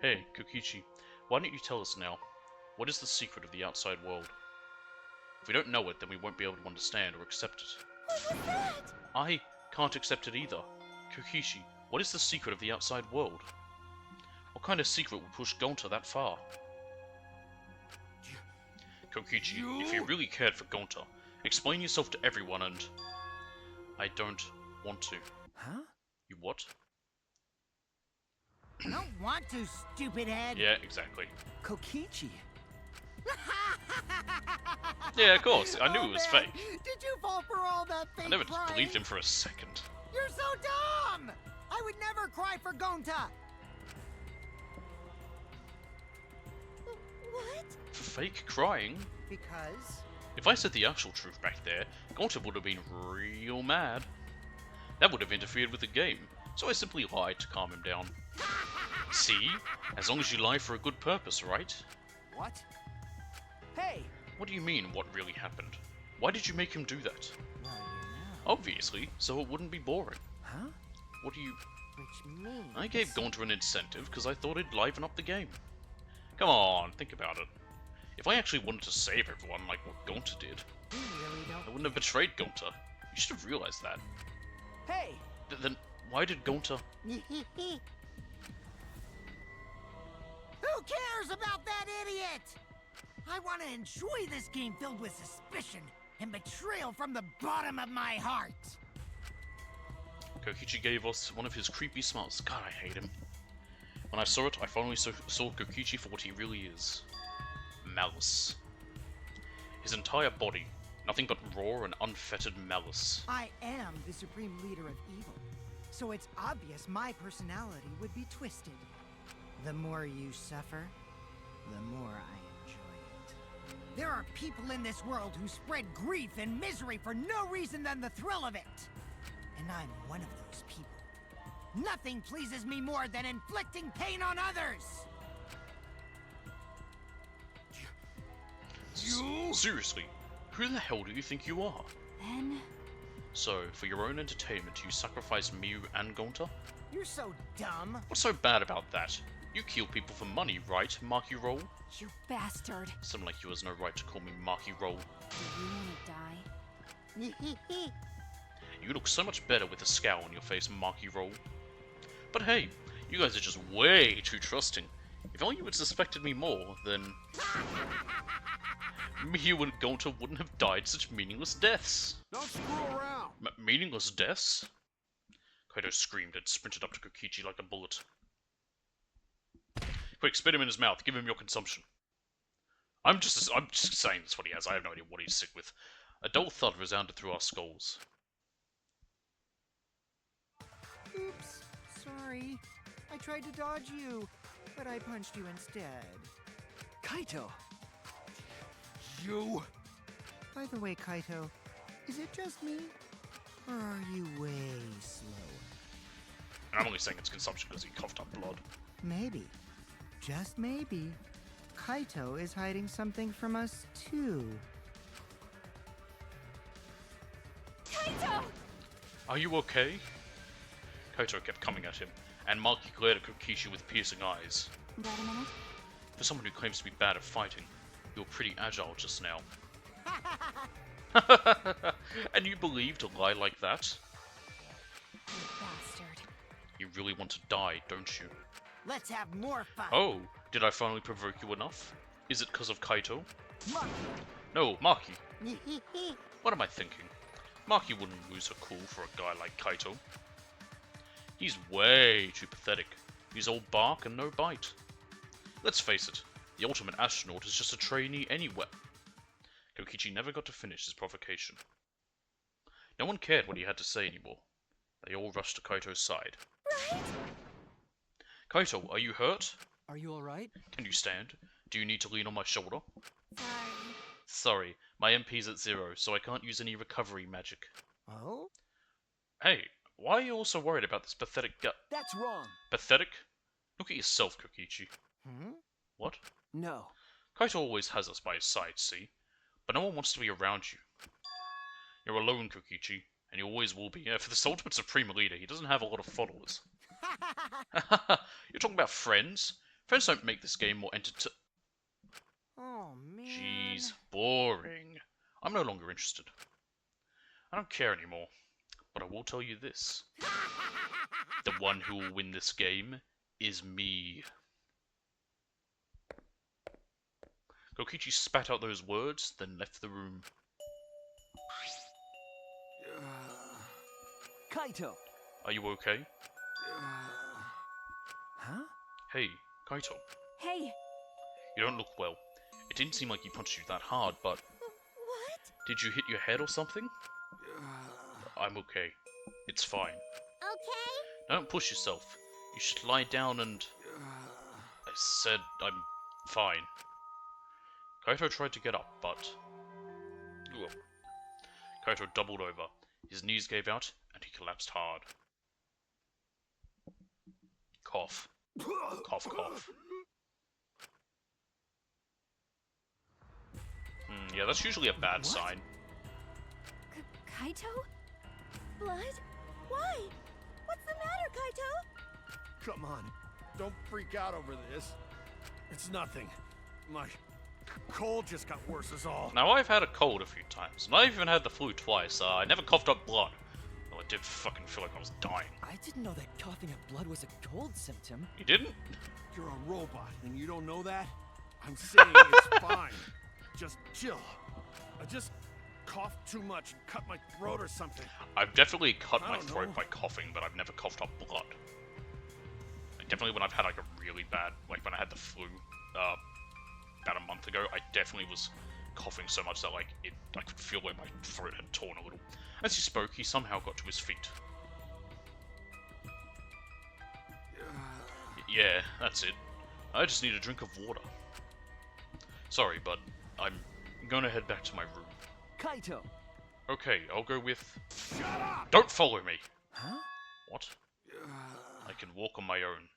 Hey, Kokichi, why don't you tell us now? What is the secret of the outside world? If we don't know it, then we won't be able to understand or accept it. What was that? I can't accept it either. Kokichi, what is the secret of the outside world? What kind of secret will push Gonta that far? Kokichi, if you really cared for Gonta, explain yourself to everyone and... I don't want to. Huh? You what? I don't want to, stupid head. Yeah, exactly. Kokichi. Yeah, of course. I knew it was fake. Did you fall for all that fake I never crying? believed him for a second. You're so dumb! I would never cry for Gonta. What? For fake crying? Because? If I said the actual truth back there, Gonta would have been real mad. That would have interfered with the game, so I simply lied to calm him down. See? As long as you lie for a good purpose, right? What? Hey! What do you mean, what really happened? Why did you make him do that? Well, Obviously, so it wouldn't be boring. Huh? What do you... Which means... I gave Gonta an incentive because I thought it'd liven up the game. Come on, think about it. If I actually wanted to save everyone like what Gonta did, We really I don't... wouldn't have betrayed Gonta. You should have realized that. Hey! Then why did Gonta... Who cares about that idiot? I want to enjoy this game filled with suspicion and betrayal from the bottom of my heart. Kokichi gave us one of his creepy smiles. God, I hate him. When I saw it, I finally saw Kokichi for what he really is. Malice. His entire body, nothing but raw and unfettered malice. I am the supreme leader of evil, so it's obvious my personality would be twisted. The more you suffer, the more I enjoy it. There are people in this world who spread grief and misery for no reason than the thrill of it. And I'm one of those people. Nothing pleases me more than inflicting pain on others! You? Seriously, who the hell do you think you are? Then... So, for your own entertainment, you sacrifice Miu and Gonta? You're so dumb. What's so bad about that? You kill people for money, right, Marky Roll? You bastard. Someone like you has no right to call me Marky Roll. Do you want to die? You look so much better with a scowl on your face, Marky Roll. But hey, you guys are just way too trusting. If only you had suspected me more, then... Miu and Gonta wouldn't have died such meaningless deaths. Don't screw around. Meaningless deaths? Kaito screamed and sprinted up to Kokichi like a bullet. Quick, spit him in his mouth. Give him your consumption. I'm just saying that's what he has. I have no idea what he's sick with. A dull thud resounded through our skulls. Oops, sorry. I tried to dodge you, but I punched you instead. Kaito! You. By the way, Kaito, is it just me? Or are you way slower? And I'm only saying it's consumption because he coughed up blood. Maybe, just maybe, Kaito is hiding something from us too. Kaito! Are you okay? Kaito kept coming at him, and Marky glared at Kokichi with piercing eyes. Got a minute? For someone who claims to be bad at fighting, you were pretty agile just now. And you believed a lie like that? You bastard. You really want to die, don't you? Let's have more fun. Oh, did I finally provoke you enough? Is it because of Kaito? Marky. No, Marky. What am I thinking? Marky wouldn't lose her cool for a guy like Kaito. He's way too pathetic. He's all bark and no bite. Let's face it, the ultimate astronaut is just a trainee anyway. Kokichi never got to finish his provocation. No one cared what he had to say anymore. They all rushed to Kaito's side. Right? Kaito, are you hurt? Are you alright? Can you stand? Do you need to lean on my shoulder? Sorry. Sorry, my MP's at 0, so I can't use any recovery magic. Oh? Hey, why are you all so worried about this pathetic That's wrong! Pathetic? Look at yourself, Kokichi. Hmm? What? No. Kaito always has us by his side, see? But no one wants to be around you. You're alone, Kokichi, and you always will be. Yeah, for this ultimate supreme leader, he doesn't have a lot of followers. You're talking about friends? Friends don't make this game more Oh, man. Jeez, boring. I'm no longer interested. I don't care anymore, but I will tell you this. The one who will win this game is me. Kokichi spat out those words, then left the room. Kaito! Are you okay? Huh? Hey, Kaito. Hey, You don't look well. It didn't seem like he punched you that hard, but... What? Did you hit your head or something? I'm okay. It's fine. Okay? Don't push yourself. You should lie down and... I said I'm fine. Kaito tried to get up, but... Ugh. Kaito doubled over. His knees gave out, and he collapsed hard. Cough. Cough, cough. Yeah, that's usually a bad sign. Kaito? Blood? Why? What's the matter, Kaito? Come on. Don't freak out over this. It's nothing. My cold just got worse is all. Now, I've had a cold a few times, and I've even had the flu twice. I never coughed up blood. Though I did fucking feel like I was dying. I didn't know that coughing up blood was a cold symptom. You didn't? You're a robot and you don't know that? I'm saying it's fine. Just chill. I just coughed too much and cut my throat or something. I've definitely cut I my don't throat know. by coughing, but I've never coughed up blood. Like, definitely when I've had like a really bad, like when I had the flu about a month ago, I definitely was coughing so much that like I could feel like my throat had torn a little. As he spoke, he somehow got to his feet. Yeah, that's it. I just need a drink of water. Sorry, but I'm gonna head back to my room. Kaito! Okay, I'll go with... Don't follow me! Huh? What? I can walk on my own.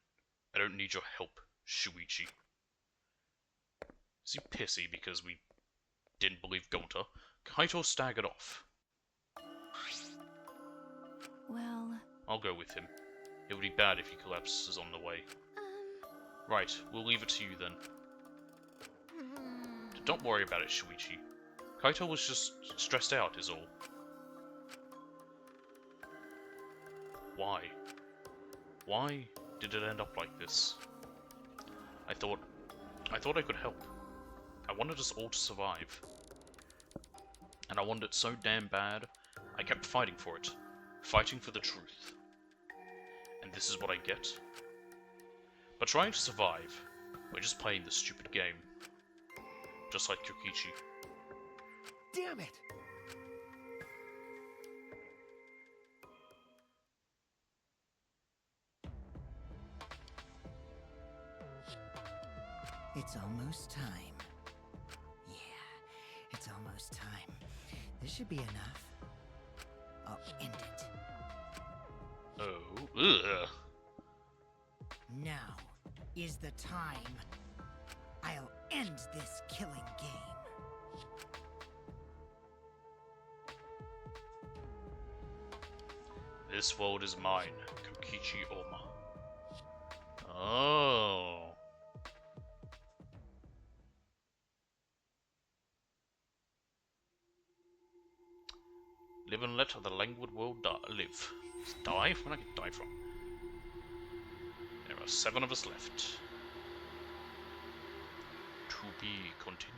I don't need your help, Shuichi. Is he pissy because we didn't believe Gonta? Kaito staggered off. Well, I'll go with him. It would be bad if he collapses on the way. Right, we'll leave it to you then. Don't worry about it, Shuichi. Kaito was just stressed out, is all. Why? Why did it end up like this? I thought I could help. I wanted us all to survive. And I wanted it so damn bad, I kept fighting for it. Fighting for the truth. And this is what I get? By trying to survive, we're just playing this stupid game. Just like Kokichi. Damn it! It's almost time. Yeah, it's almost time. This should be enough. I'll end it. Oh, ugh. Now is the time. I'll end this killing game. This world is mine, Kokichi Oma. Oh. Live and let the languid world live. Die? Where did I die from? There are 7 of us left. To be continued.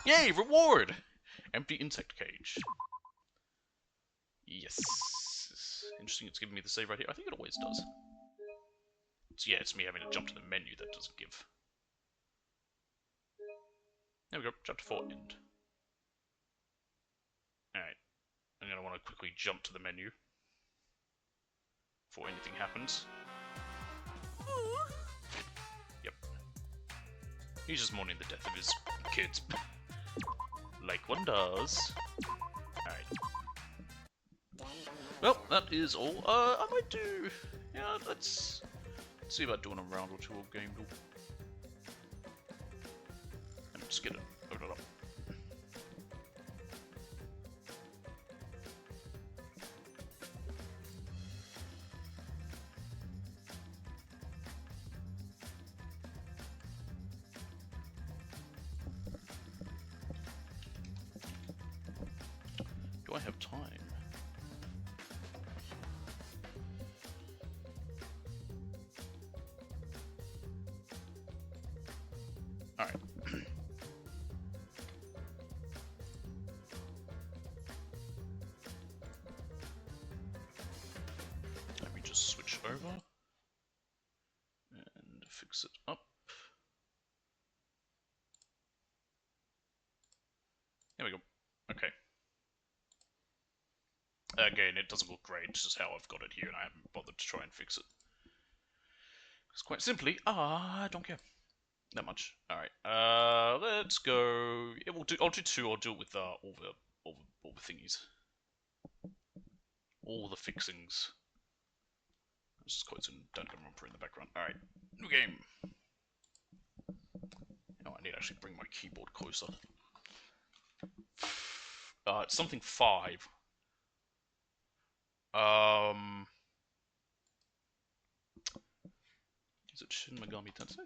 Yay! Reward! Empty insect cage. Yes. Interesting, it's giving me the save right here. I think it always does. Yeah, it's me having to jump to the menu that doesn't give. There we go, chapter 4, end. Alright, I'm gonna want to quickly jump to the menu before anything happens. Yep. He's just mourning the death of his kids. Like one does. Alright. Well, that is all. I might do... Yeah, let's see about doing a round or two of Game Duel. And just get it. Open it up. Do I have time? Alright. Let me just switch over and fix it up. There we go. Okay. Again, it doesn't look great, it's just how I've got it here, and I haven't bothered to try and fix it. Because quite simply, I don't care that much. Alright, let's go. Yeah, I'll do two. I'll do it with all the thingies, all the fixings. Let's just quote some Danganronpa in the background. Alright, new game. Oh, I need to actually bring my keyboard closer. It's something 5. Is it Shin Megami Tensei?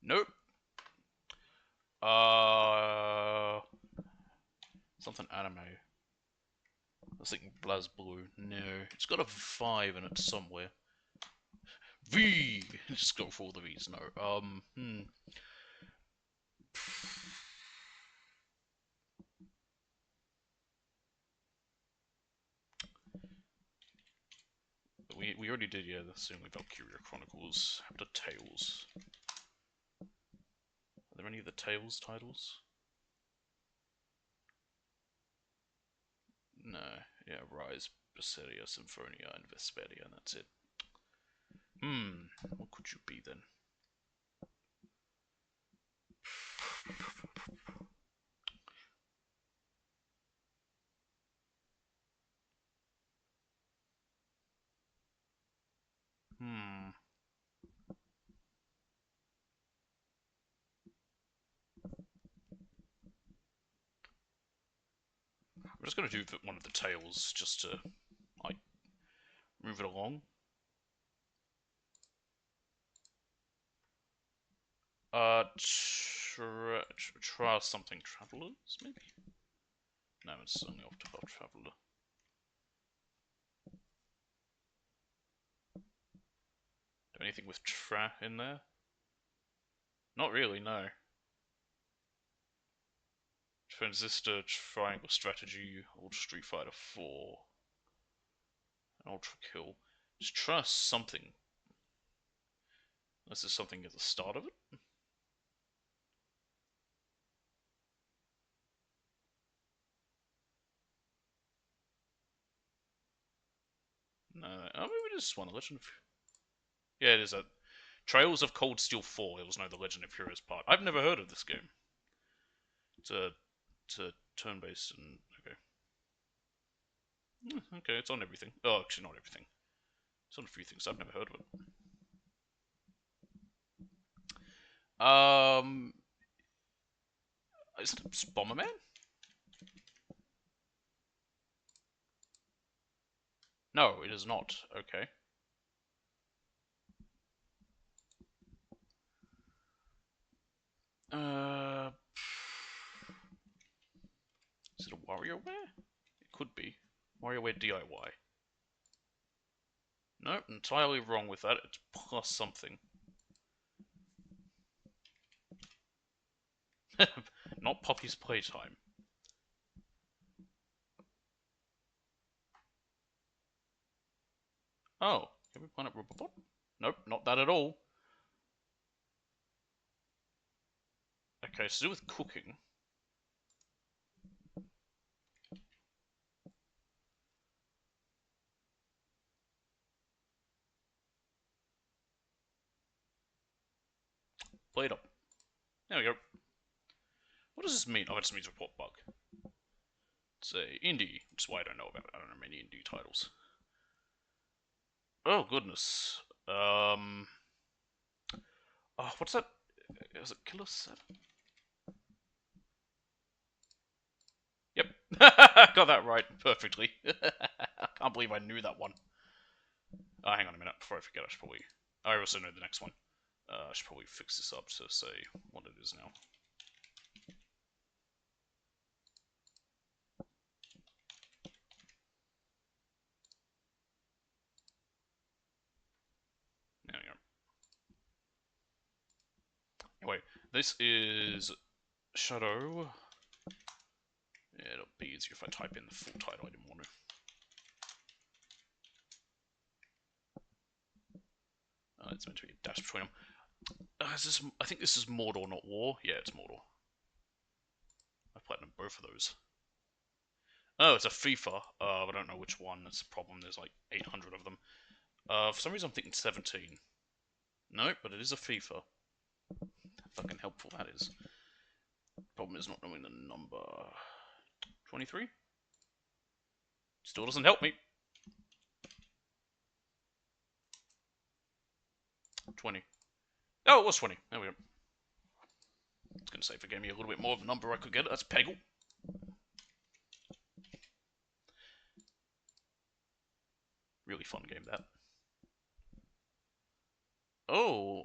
Nope. Something anime. I was thinking BlazBlue. No, it's got a 5 in it somewhere. V. Just go for all the V's. No. We already did, yeah, the same with Valkyria Chronicles. How about Tales? Are there any of the Tales titles? No. Yeah, Rise, Berseria, Symphonia, and Vesperia, and that's it. What could you be then? I'm just gonna do one of the Tales just to, like, move it along. Try something Travelers, maybe? No, it's only off to about Traveler. Do anything with in there? Not really, no. Transistor, Triangle Strategy, Ultra Street Fighter 4, and Ultra Kill. Just try something. Unless there's something at the start of it. No, maybe just one. Legend of... Yeah, it is a Trails of Cold Steel 4. It was no the Legend of Heroes part. I've never heard of this game. It's a turn-based and okay. Okay, it's on everything. Oh, actually, not everything. It's on a few things. I've never heard of it. Is it Bomberman? No, it is not. Okay. Is it a WarioWare? It could be. WarioWare DIY. Nope, entirely wrong with that. It's plus something. Not Poppy's Playtime. Oh, Every Planet Robobot? Nope, not that at all. Okay, so to do with cooking. Play it up. There we go. What does this mean? Oh, it just means report bug. It's a indie, which is why I don't know about it. I don't know many indie titles. Oh, goodness. Oh, what's that? Is it Killer 7? Yep. Got that right perfectly. I can't believe I knew that one. Oh, hang on a minute. Before I forget, I also know the next one. I should probably fix this up to say what it is now. Anyway, this is Shadow. Yeah, it'll be easier if I type in the full title. I didn't want to. It's meant to be a dash between them. I think this is Mordor, not War. Yeah, it's Mordor. I've played both of those. Oh, it's a FIFA. I don't know which one. That's the problem. There's like 800 of them. For some reason, I'm thinking 17. No, but it is a FIFA. How fucking helpful that is. Problem is not knowing the number. 23? Still doesn't help me. 20. Oh, it was 20. There we go. I was going to say if it gave me a little bit more of a number I could get it. That's Peggle. Really fun game, that. Oh,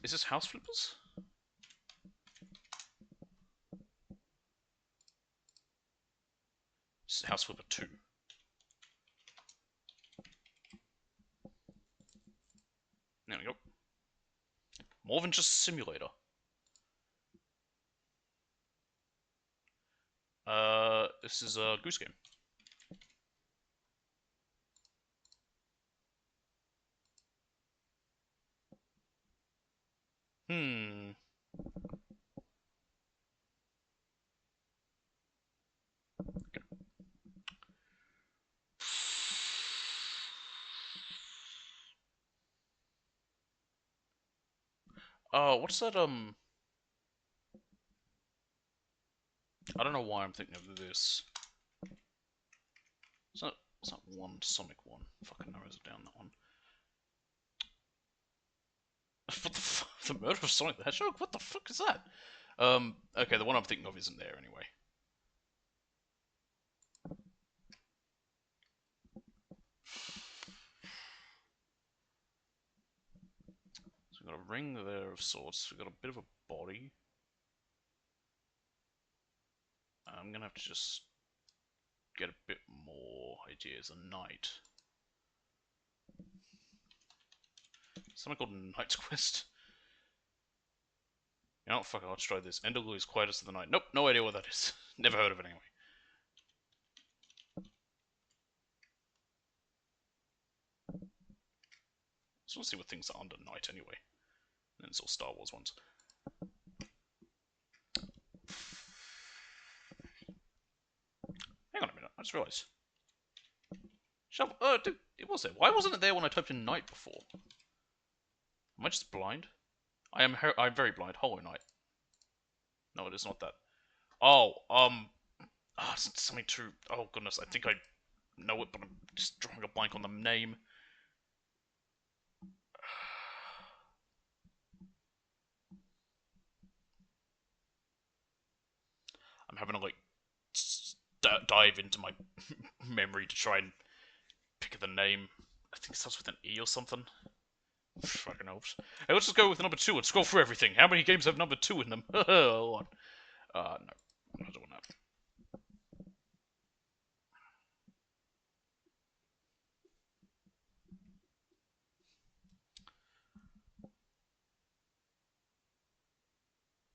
is this House Flippers? This is House Flipper 2. There we go. More than just a simulator. This is a Goose Game. Hmm. Okay. What's that, I don't know why I'm thinking of this. It's not one Sonic one. Fucking narrows it down, that one. What the fuck? The Murder of Sonic the Hedgehog? What the fuck is that? Okay, the one I'm thinking of isn't there anyway. So we've got a ring there of sorts. We've got a bit of a body. I'm gonna have to just get a bit more ideas. A knight. Something called Knight's Quest. You know what, fuck it, let's try this. Enderglue is quietest of the night. Nope, no idea what that is. Never heard of it anyway. Just want to see what things are under night anyway. And it's all Star Wars ones. Hang on a minute, I just realised. Shovel. Dude, it was there. Why wasn't it there when I typed in night before? Am I just blind? I'm very blind. Hollow Knight. No, it is not that. Oh, something to. Oh goodness, I think I know it, but I'm just drawing a blank on the name. I'm having to like dive into my memory to try and pick the name. I think it starts with an E or something. Fucking helps. Hey, let's just go with number 2 and scroll through everything. How many games have number 2 in them? Hold on. No. I'm not doing that.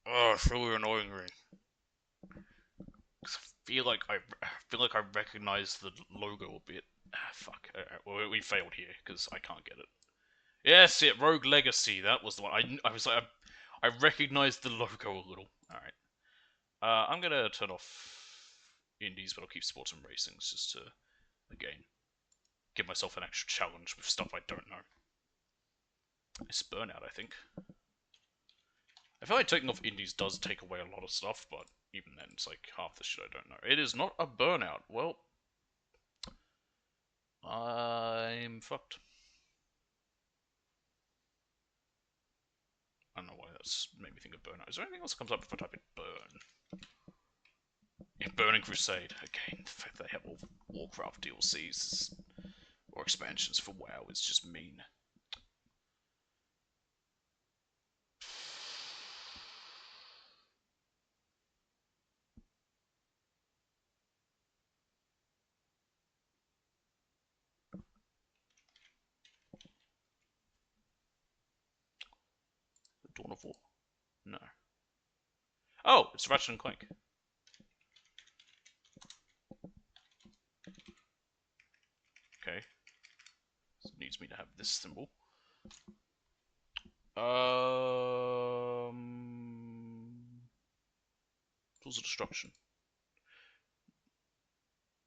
Oh, it's really annoying me. I feel like I recognize the logo a bit. Fuck. Well, we failed here because I can't get it. Yes, Rogue Legacy. That was the one. I was like, I recognized the logo a little. All right. I'm gonna turn off indies, but I'll keep sports and racings just to, again, give myself an extra challenge with stuff I don't know. It's Burnout, I think. I feel like taking off indies does take away a lot of stuff, but even then, it's like half the shit I don't know. It is not a Burnout. Well, I'm fucked. I don't know why that's made me think of Burnout. Is there anything else that comes up if I type in Burn? Yeah, Burning Crusade. Again, the fact they have all Warcraft DLCs or expansions for WoW is just mean. Dawn of War. No. Oh, it's Ratchet and Clank. Okay. So it needs me to have this symbol. Tools of Destruction.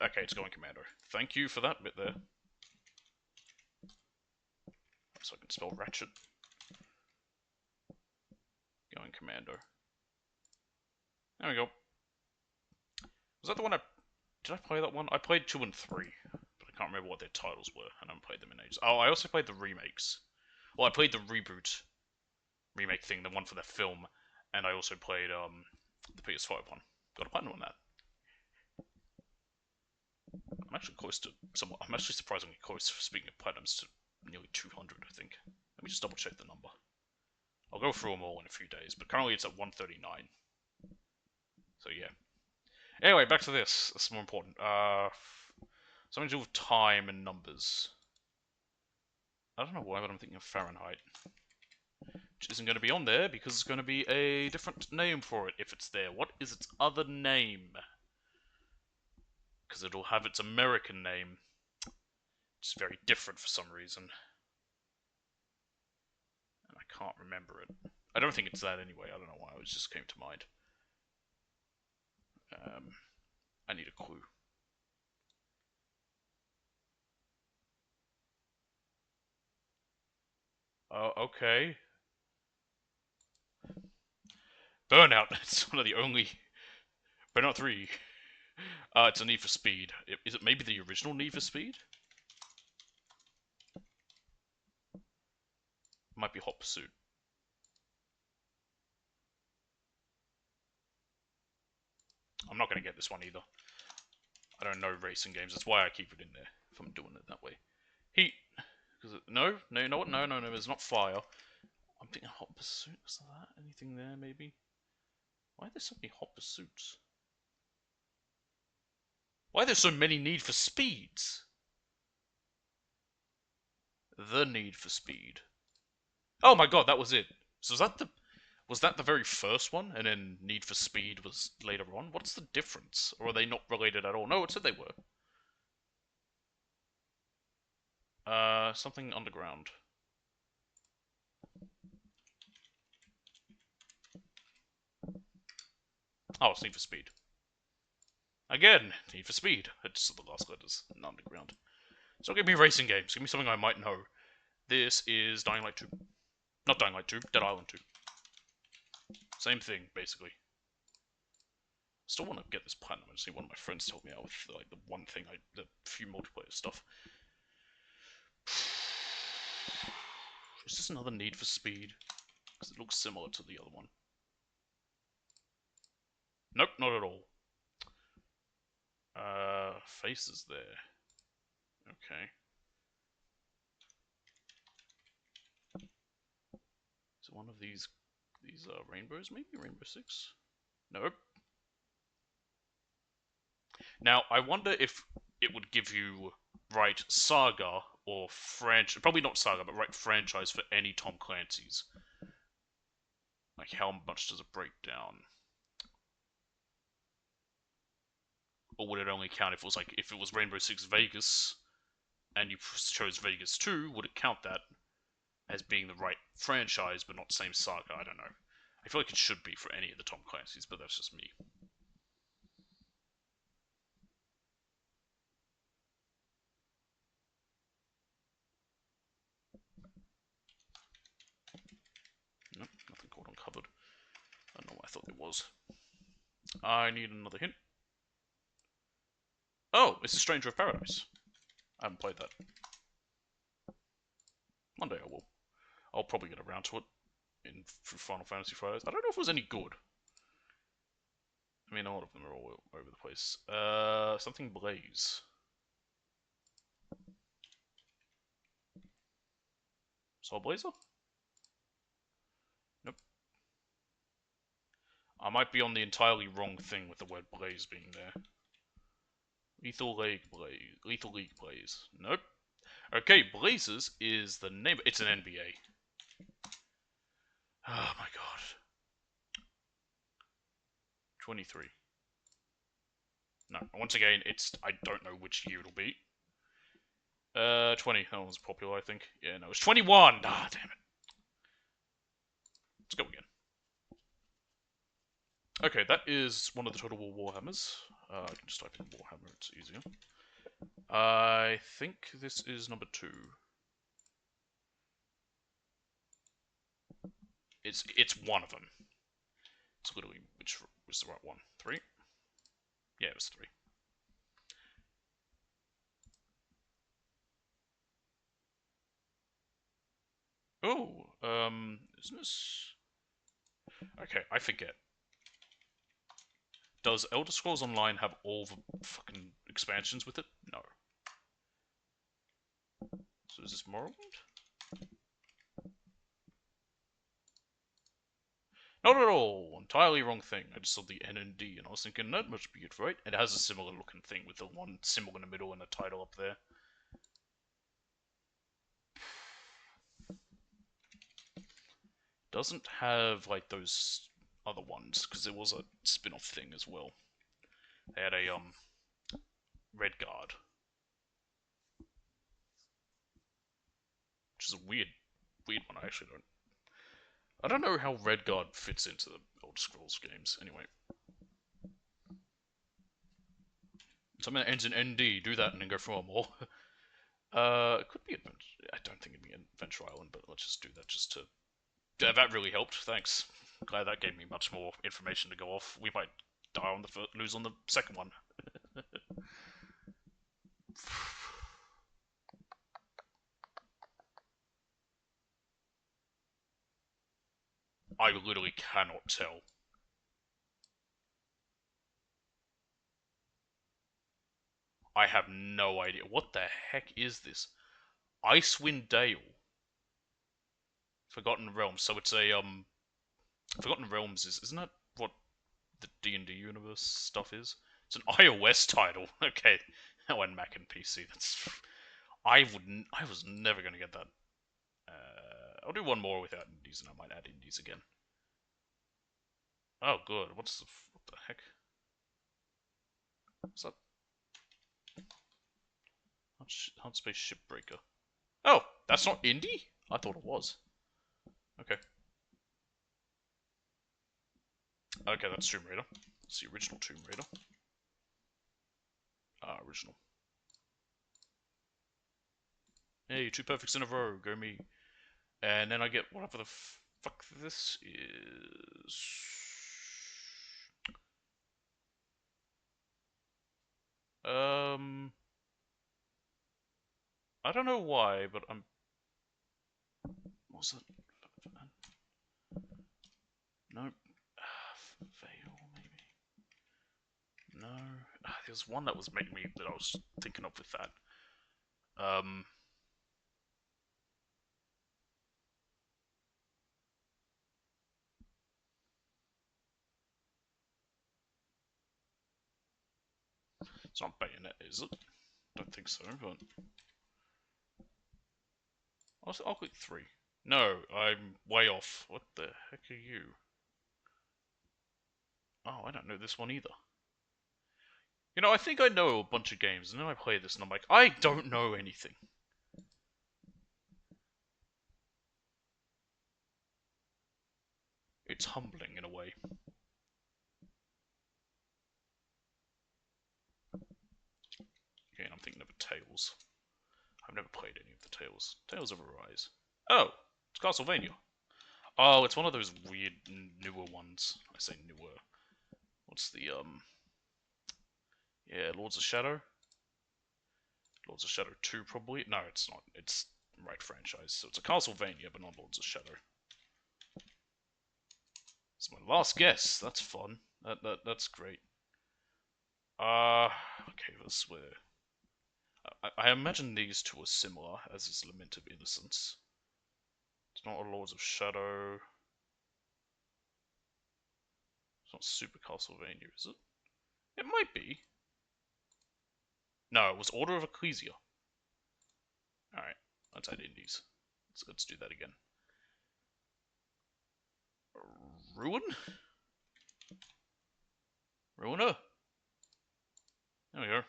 Okay, it's going Commando. Thank you for that bit there. So I can spell Ratchet. Going Commando. There we go. Was that the one I... Did I play that one? I played 2 and 3, but I can't remember what their titles were. I haven't played them in ages. Oh, I also played the remakes. Well, I played the reboot remake thing, the one for the film, and I also played the PS5 one. Got a platinum on that. I'm actually close to somewhat. I'm actually surprisingly close, speaking of platinums, to nearly 200, I think. Let me just double check the number. I'll go through them all in a few days, but currently it's at 139. So yeah. Anyway, back to this. That's more important. Something to do with time and numbers. I don't know why, but I'm thinking of Fahrenheit. Which isn't going to be on there, because it's going to be a different name for it if it's there. What is its other name? Because it'll have its American name. It's very different for some reason. And I can't remember it. I don't think it's that anyway. I don't know why. It just came to mind. I need a clue. Oh, okay. Burnout. It's one of the only... Burnout 3. It's a Need for Speed. Is it maybe the original Need for Speed? Might be Hot Pursuit. I'm not going to get this one either. I don't know racing games. That's why I keep it in there, if I'm doing it that way. Heat. No, you know what? No, it's not fire. I'm thinking Hot Pursuit. Is that anything there, maybe? Why are there so many Hot Pursuits? Why are there so many Need for Speeds? The Need for Speed. Oh my god, that was it. So was that the very first one, and then Need for Speed was later on? What's the difference? Or are they not related at all? No, it said they were. Something underground. Oh, it's Need for Speed. Again, Need for Speed. It's the last letters, and underground. So give me racing games. Give me something I might know. This is Dying Light 2. Not Dying Light 2, Dead Island 2. Same thing, basically. Still want to get this platinum. I see one of my friends told me out with like the one thing, the few multiplayer stuff. Is this another Need for Speed? Because it looks similar to the other one. Nope, not at all. Faces there. Okay. Is it one of these rainbows, maybe? Rainbow Six? Nope. Now, I wonder if it would give you right saga or franchise. Probably not saga, but right franchise for any Tom Clancy's. Like, how much does it break down? Or would it only count if it was like, if it was Rainbow Six Vegas and you chose Vegas 2, would it count that as being the right franchise but not same saga? I don't know. I feel like it should be for any of the Tom Clancy's, but that's just me. Nope, nothing called uncovered. I don't know what I thought there was. I need another hint. Oh, it's a Stranger of Paradise. I haven't played that. One day I will. I'll probably get around to it through Final Fantasy Fridays. I don't know if it was any good. I mean, a lot of them are all over the place. Something Blaze. Soul Blazer? Nope. I might be on the entirely wrong thing with the word Blaze being there. Lethal League Blaze. Nope. Okay, Blazers is the name. It's an NBA. Oh my god. 23. No, once again, I don't know which year it'll be. 20. That was popular, I think. Yeah, no, it's 21! Ah, damn it. Let's go again. Okay, that is one of the Total War Warhammers. I can just type in Warhammer, it's easier. I think this is number 2. It's one of them. It's literally which was the right one. 3? Yeah, it was 3. Oh, isn't this... Okay, I forget. Does Elder Scrolls Online have all the fucking expansions with it? No. So is this Morrowind? Not at all! Entirely wrong thing. I just saw the N and D and I was thinking that must be it, right? It has a similar looking thing with the one symbol in the middle and the title up there. Doesn't have like those other ones, because there was a spin-off thing as well. They had a Red Guard. Which is a weird one. I don't know how Red Guard fits into the Elder Scrolls games. Anyway. Something that ends in ND, do that and then go for more. It could be Adventure. I don't think it'd be Adventure Island, but let's just do that just to... Yeah, that really helped, thanks. Glad that gave me much more information to go off. We might die on the lose on the second one. I literally cannot tell. I have no idea. What the heck is this? Icewind Dale. Forgotten Realms. So it's a Forgotten Realms isn't that what the D&D universe stuff is? It's an iOS title. Okay. Oh, and Mac and PC. That's I was never gonna get that. I'll do one more without indies and I might add indies again. Oh good. What the heck? What's that? Hard Space Shipbreaker. Oh, that's not indie? I thought it was. Okay. Okay, that's Tomb Raider. It's the original Tomb Raider. Original. Hey, 2 perfects in a row, go me. And then I get whatever the fuck this is. I don't know why, but I'm... What's that? Nope. Veil, maybe? No. There's one that was making me... that I was thinking of with that. It's not Bayonetta, is it? Don't think so, but... I'll click 3. No, I'm way off. What the heck are you? Oh, I don't know this one either. You know, I think I know a bunch of games, and then I play this and I'm like, I don't know anything. It's humbling in a way. Okay, and I'm thinking of a Tales. I've never played any of the Tales. Tales of Arise. Oh, it's Castlevania. Oh, it's one of those weird newer ones. I say newer. What's the yeah, Lords of Shadow? Lords of Shadow 2 probably? No, it's not. It's the right franchise. So it's a Castlevania, but not Lords of Shadow. It's my last guess. That's fun. That's great. Okay, that's where... I imagine these two are similar, as is Lament of Innocence. It's not a Lords of Shadow. It's not Super Castlevania, is it? It might be. No, it was Order of Ecclesia. Alright, let's add indies. Let's do that again. Ruin? Ruiner? There we go.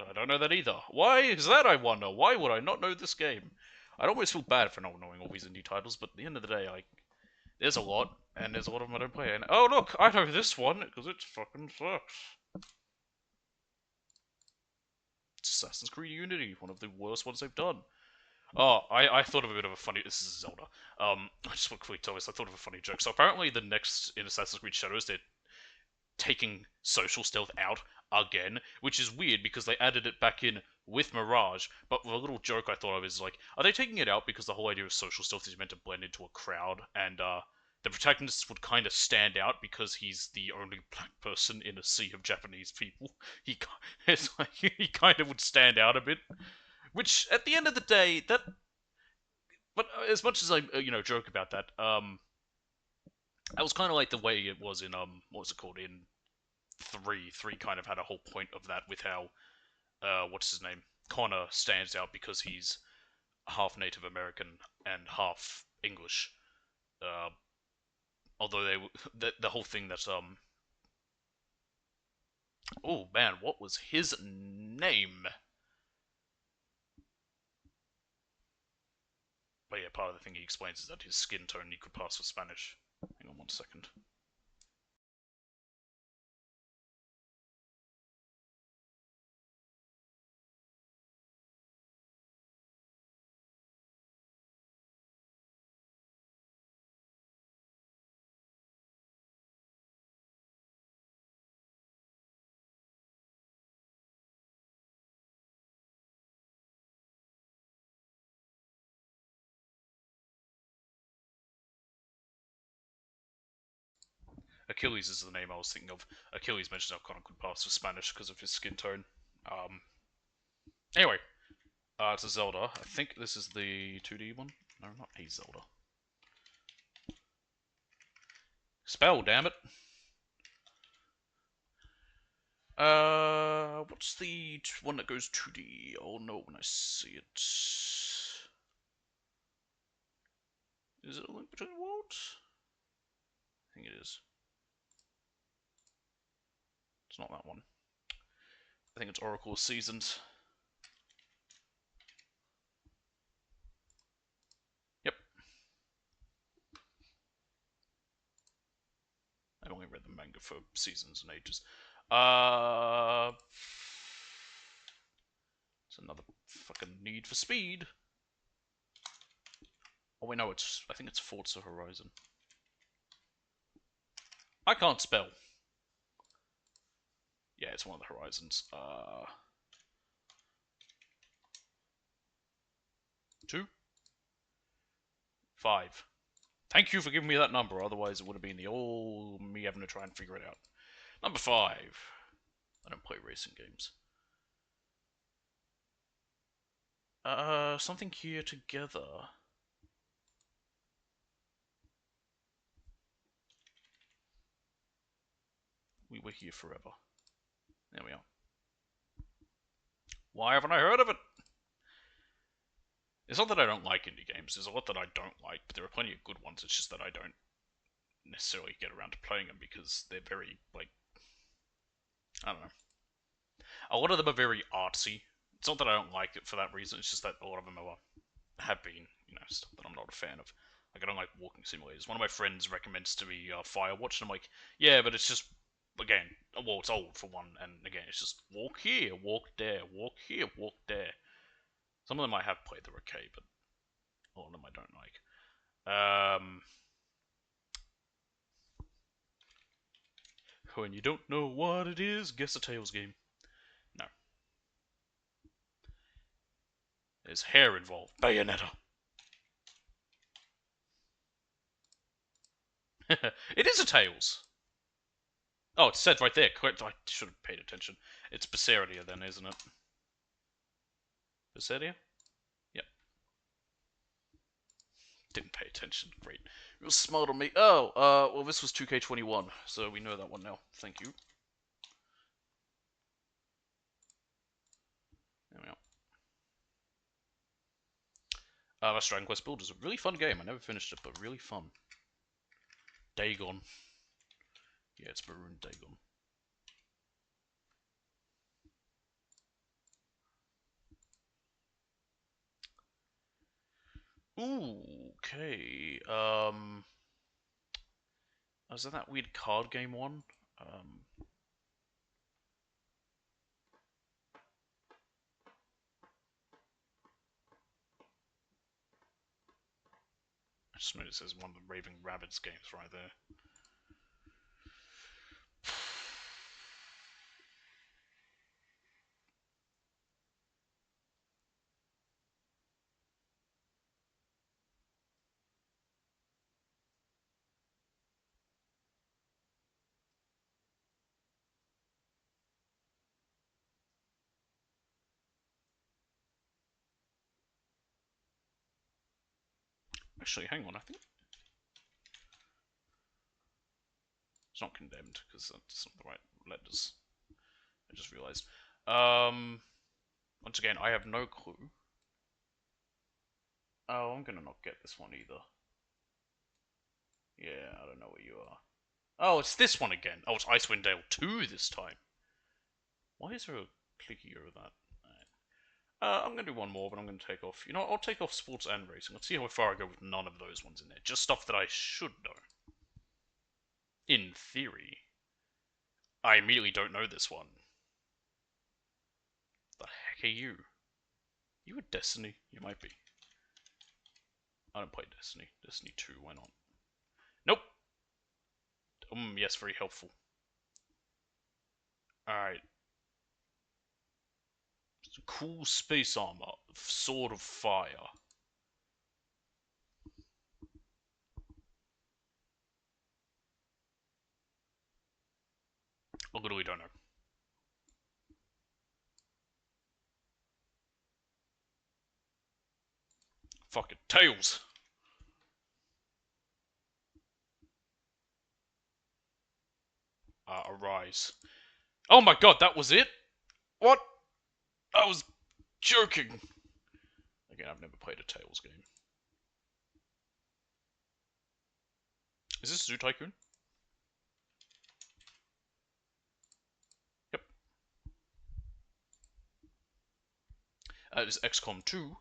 I don't know that either. Why is that, I wonder? Why would I not know this game? I'd almost feel bad for not knowing all these indie titles, but at the end of the day, there's a lot, and there's a lot of them I don't play. And oh look, I know this one, because it fucking sucks. It's Assassin's Creed Unity, one of the worst ones they've done. Oh, I thought of a bit of a funny... This is Zelda. I just want to quickly tell this, I thought of a funny joke. So apparently the next in Assassin's Creed Shadows, they're taking social stealth out again, which is weird because they added it back in with Mirage, but the little joke I thought of is like, are they taking it out because the whole idea of social stealth is meant to blend into a crowd, and the protagonist would kind of stand out because he's the only black person in a sea of Japanese people. It's like, he kind of would stand out a bit, which at the end of the day, that... But as much as I, joke about that, that was kind of like the way it was in, what was it called, in 3. 3 kind of had a whole point of that with how, what's his name? Connor stands out because he's half Native American and half English. Although the whole thing that, oh man, what was his name? But yeah, part of the thing he explains is that his skin tone he could pass for Spanish. Hang on one second. Achilles is the name I was thinking of. Achilles mentioned how Connor could pass for Spanish because of his skin tone. Anyway, it's a Zelda. I think this is the 2D one. No, not a Zelda. Spell, damn it. What's the one that goes 2D? I'll know when I see it. Is it A Link Between Worlds? I think it is. It's not that one. I think it's Oracle of Seasons. Yep. I've only read the manga for Seasons and ages. It's another fucking Need for Speed. Oh wait, no, I think it's Forza Horizon. I can't spell. Yeah, it's one of the Horizons. 2? 5. Thank you for giving me that number, otherwise it would have been the old me having to try and figure it out. Number 5. I don't play racing games. Something here together. We were here forever. There we are. Why haven't I heard of it? It's not that I don't like indie games, there's a lot that I don't like, but there are plenty of good ones, it's just that I don't necessarily get around to playing them because they're very, like, I don't know. A lot of them are very artsy. It's not that I don't like it for that reason, it's just that a lot of them have been, stuff that I'm not a fan of. Like, I don't like walking simulators. One of my friends recommends to me Firewatch, and I'm like, yeah, but it's just, again, well, it's old for one, and again, it's just walk here, walk there, walk here, walk there. Some of them I have played, they're okay, but a lot of them I don't like. When you don't know what it is, guess a Tales game. No. There's hair involved. Bayonetta. It is a Tales. Oh, it said right there. Correct. I should have paid attention. It's Berseria then, isn't it? Berseria? Yep. Didn't pay attention. Great. It was smart on me. Oh, well, this was 2K21, so we know that one now. Thank you. There we are. That's Dragon Quest Builders. A really fun game. I never finished it, but really fun. Dagon. Yeah, it's Maroon Dagon. Ooh, okay. Was that weird card game one? I just noticed there's one of the Raving Rabbids games right there. Actually, hang on, I think it's not Condemned, because that's not the right letters. I just realized. Once again, I have no clue. Oh, I'm gonna not get this one either. Yeah, I don't know where you are. Oh, it's this one again. Oh, it's Icewind Dale 2 this time. Why is there a clicky over that? I'm going to do one more, but I'm going to take off... You know, I'll take off sports and racing. Let's see how far I go with none of those ones in there. Just stuff that I should know. In theory. I immediately don't know this one. The heck are you? You a Destiny? You might be. I don't play Destiny. Destiny 2, why not? Nope! Yes, very helpful. Alright. Cool space armor. Sword of Fire. I literally don't know. Fucking Tails! Arise. Oh my god, that was it? What? I was joking. Again, I've never played a Tails game. Is this Zoo Tycoon? Yep. It is XCOM 2.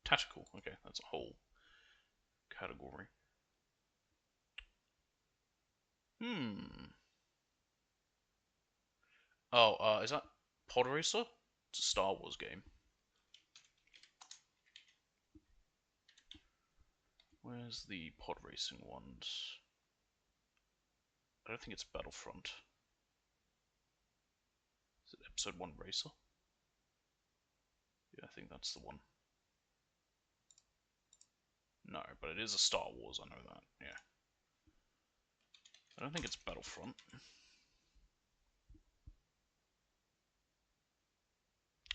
Tactical. Okay, that's a whole category. Oh, is that Pod Racer? It's a Star Wars game. Where's the pod racing ones? I don't think it's Battlefront. Is it Episode 1 Racer? Yeah, I think that's the one. No, but it is a Star Wars, I know that, yeah. I don't think it's Battlefront.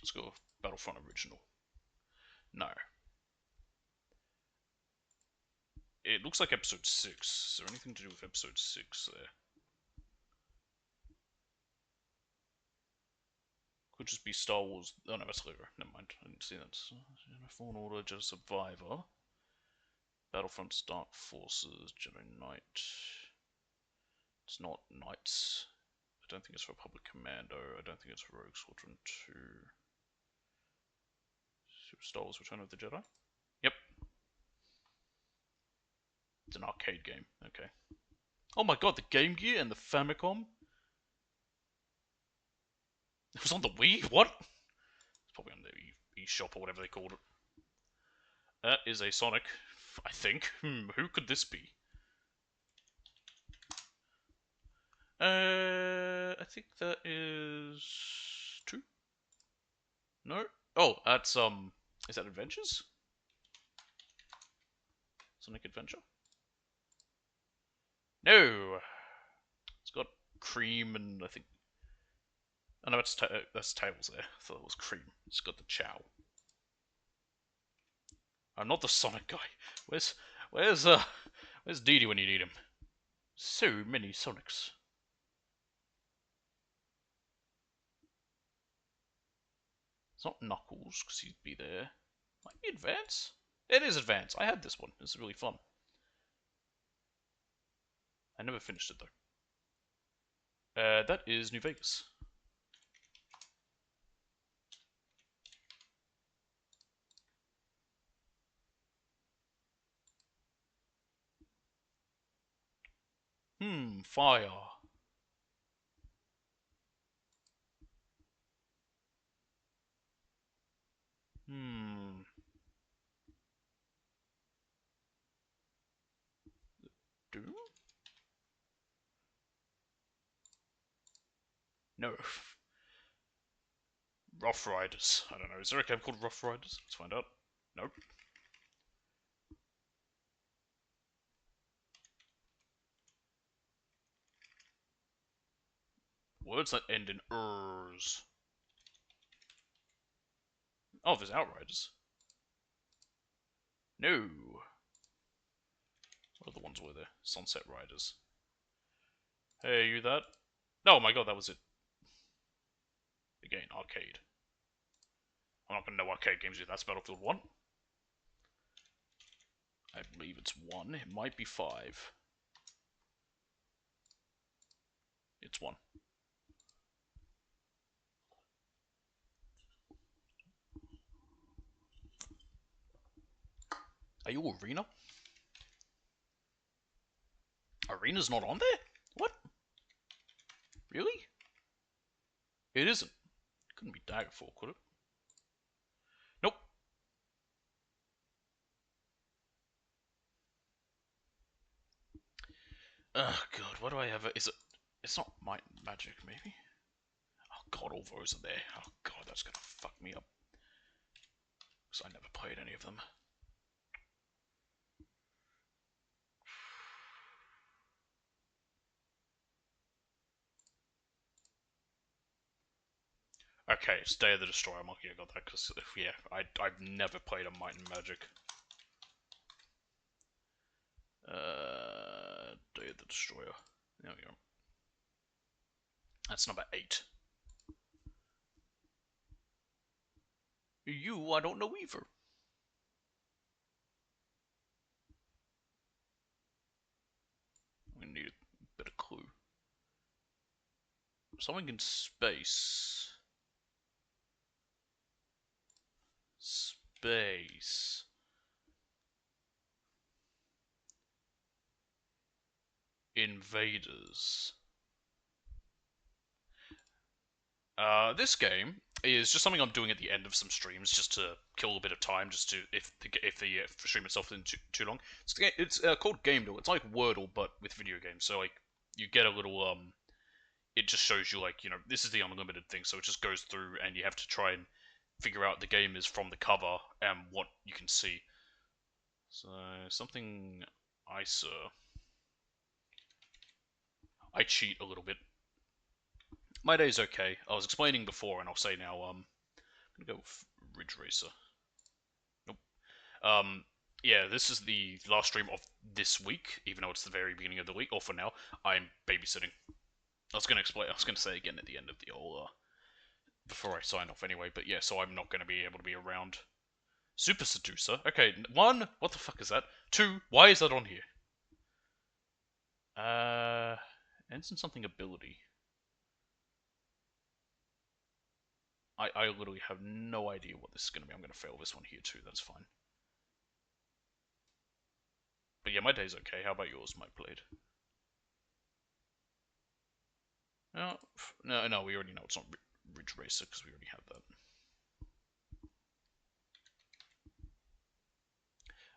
Let's go with Battlefront Original. No. It looks like Episode 6. Is there anything to do with Episode 6 there? Could just be Star Wars. Oh no, that's later. Never mind. I didn't see that. Fallen Order, Jedi Survivor. Battlefront Dark Forces, Jedi Knight. It's not Knights. I don't think it's Republic Commando. I don't think it's Rogue Squadron 2. Star Wars Return of the Jedi? Yep. It's an arcade game. Okay. Oh my god, the Game Gear and the Famicom? It was on the Wii? What? It's probably on the eShop or whatever they called it. That is a Sonic, I think. Who could this be? I think that is 2? No? Oh, that's, is that Adventures? Sonic Adventure? No! It's got Cream and I think... Oh no, that's Tails there. I thought it was Cream. It's got the Chow. I'm not the Sonic guy. Where's Dee Dee when you need him? So many Sonics. It's not Knuckles, because he'd be there. Might be Advance? It is advanced. I had this one. It's really fun. I never finished it though. That is New Vegas. Fire. Do? No. Rough Riders. I don't know. Is there a game called Rough Riders? Let's find out. Nope. Words that end in ers. Oh, there's Outriders. No. What other ones were there? Sunset Riders. Hey, you that? Oh my god, that was it. Again, arcade. I'm not gonna know arcade games if that's Battlefield 1. I believe it's 1. It might be 5. It's 1. Are you Arena? Arena's not on there? What? Really? It isn't. Couldn't be Daggerfall, could it? Nope. Oh god, what do I have? Is it? It's not Might and Magic, maybe? Oh god, all those are there. Oh god, that's gonna fuck me up. Because I never played any of them. Okay, it's Day of the Destroyer. I'm lucky I got that, because, yeah, I've never played a Might and Magic. Day of the Destroyer. There we go. That's number 8. You, I don't know either. We need a bit of clue. Something in space. Space. Invaders. This game is just something I'm doing at the end of some streams, just to kill a bit of time, just to if the stream itself isn't too long. It's called Game Deal. It's like Wordle but with video games. So like you get a little it just shows you like this is the unlimited thing. So it just goes through and you have to try and figure out the game is from the cover and what you can see. So something ISA. I cheat a little bit. My day's okay. I was explaining before, and I'll say now. I'm gonna go with Ridge Racer. Nope. Yeah, this is the last stream of this week, even though it's the very beginning of the week. Or for now, I'm babysitting. I was gonna say again at the end of the whole before I sign off anyway. But yeah, so I'm not gonna be able to be around. Super Seducer. Okay, 1. What the fuck is that? 2. Why is that on here? Ends in something ability. I literally have no idea what this is going to be. I'm going to fail this one here too, that's fine. But yeah, my day's okay. How about yours, Mike Blade? No, we already know it's not Ridge Racer, because we already have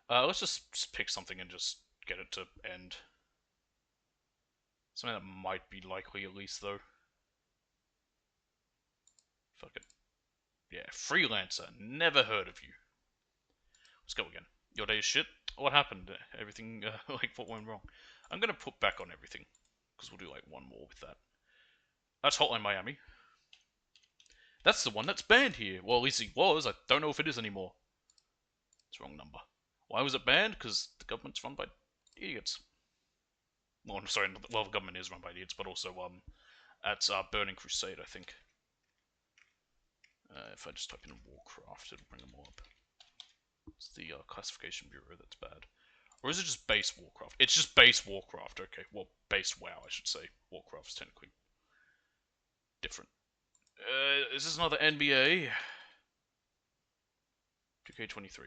that. Let's just pick something and just get it to end. Something that might be likely at least, though. Fuck it. Yeah, Freelancer. Never heard of you. Let's go again. Your day's shit? What happened? Everything, like, what went wrong? I'm gonna put back on everything, because we'll do, like, one more with that. That's Hotline Miami. That's the one that's banned here. Well, at least it was. I don't know if it is anymore. It's the wrong number. Why was it banned? Because the government's run by idiots. Well, I'm sorry, well, the government is run by idiots, but also, that's Burning Crusade, I think. If I just type in Warcraft, it'll bring them all up. it's the classification bureau that's bad. Or is it just base Warcraft? It's just base Warcraft, okay. Well, base WoW, I should say. Warcraft's technically different. Is this another NBA? 2K23.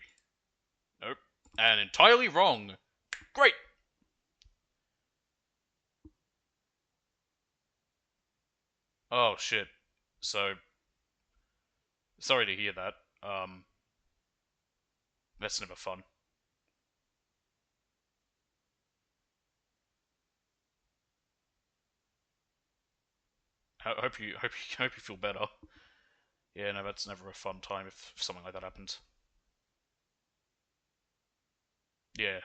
Nope. And entirely wrong. Great! Oh, shit. So, sorry to hear that. That's never fun. Hope you feel better. Yeah, no, that's never a fun time if something like that happens. Yeah.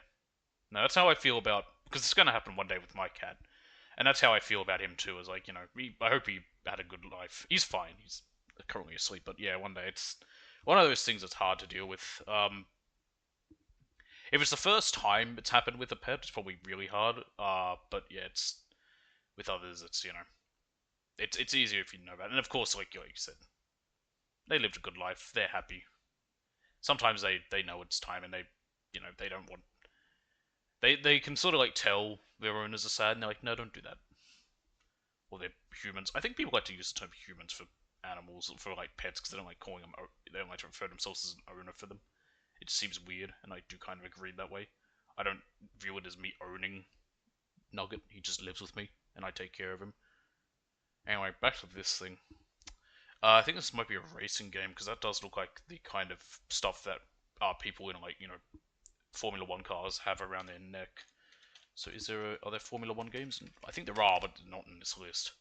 No, that's how I feel about, because it's gonna happen one day with my cat, and that's how I feel about him too. Is like, you know, I hope he had a good life. He's fine. He's currently asleep, but yeah, one day it's one of those things that's hard to deal with. If it's the first time it's happened with a pet, it's probably really hard. But yeah, it's with others, it's, you know, it's easier if you know about it. And of course, like you said, they lived a good life. They're happy. Sometimes they know it's time, and they, you know, they don't want. They can sort of like tell their owners are sad, and they're like, no, don't do that. Or they're humans. I think people like to use the term humans for animals, for like pets, because they don't like calling them. They don't like to refer themselves as an owner for them. It just seems weird, and I do kind of agree that way. I don't view it as me owning Nugget. He just lives with me, and I take care of him. Anyway, back to this thing. I think this might be a racing game, because that does look like the kind of stuff that people in, like, you know, Formula 1 cars have around their neck. So are there Formula 1 games? I think there are, but not in this list.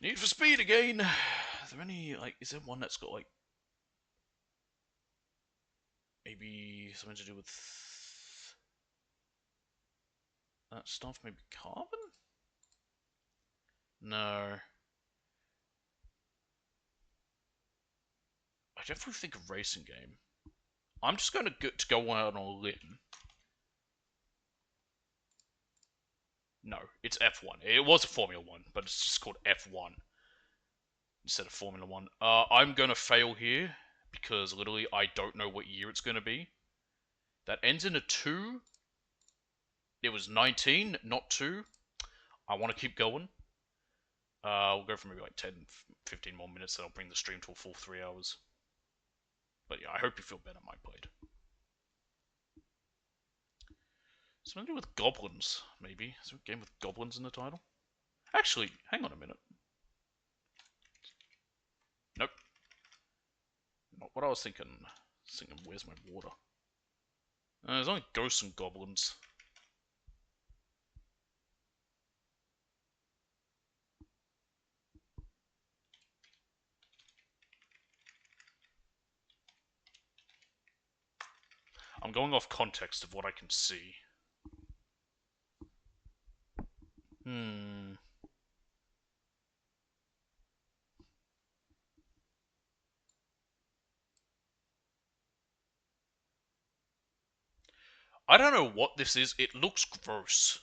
Need for Speed again! Are there any, like, is there one that's got, like, maybe something to do with that stuff? Maybe Carbon? No. I definitely think a racing game. I'm just going to go out on a limb. No, it's F1. It was a Formula 1, but it's just called F1 instead of Formula 1. I'm going to fail here because literally I don't know what year it's going to be. That ends in a 2. It was 19, not 2. I want to keep going. We'll go for maybe like 10, 15 more minutes, and I'll bring the stream to a full 3 hours. But yeah, I hope you feel better, Mike played. Something to do with goblins, maybe. Is there a game with goblins in the title? Actually, hang on a minute. Nope. Not what I was thinking. Where's my water? There's only ghosts and goblins. I'm going off context of what I can see. I don't know what this is. It looks gross.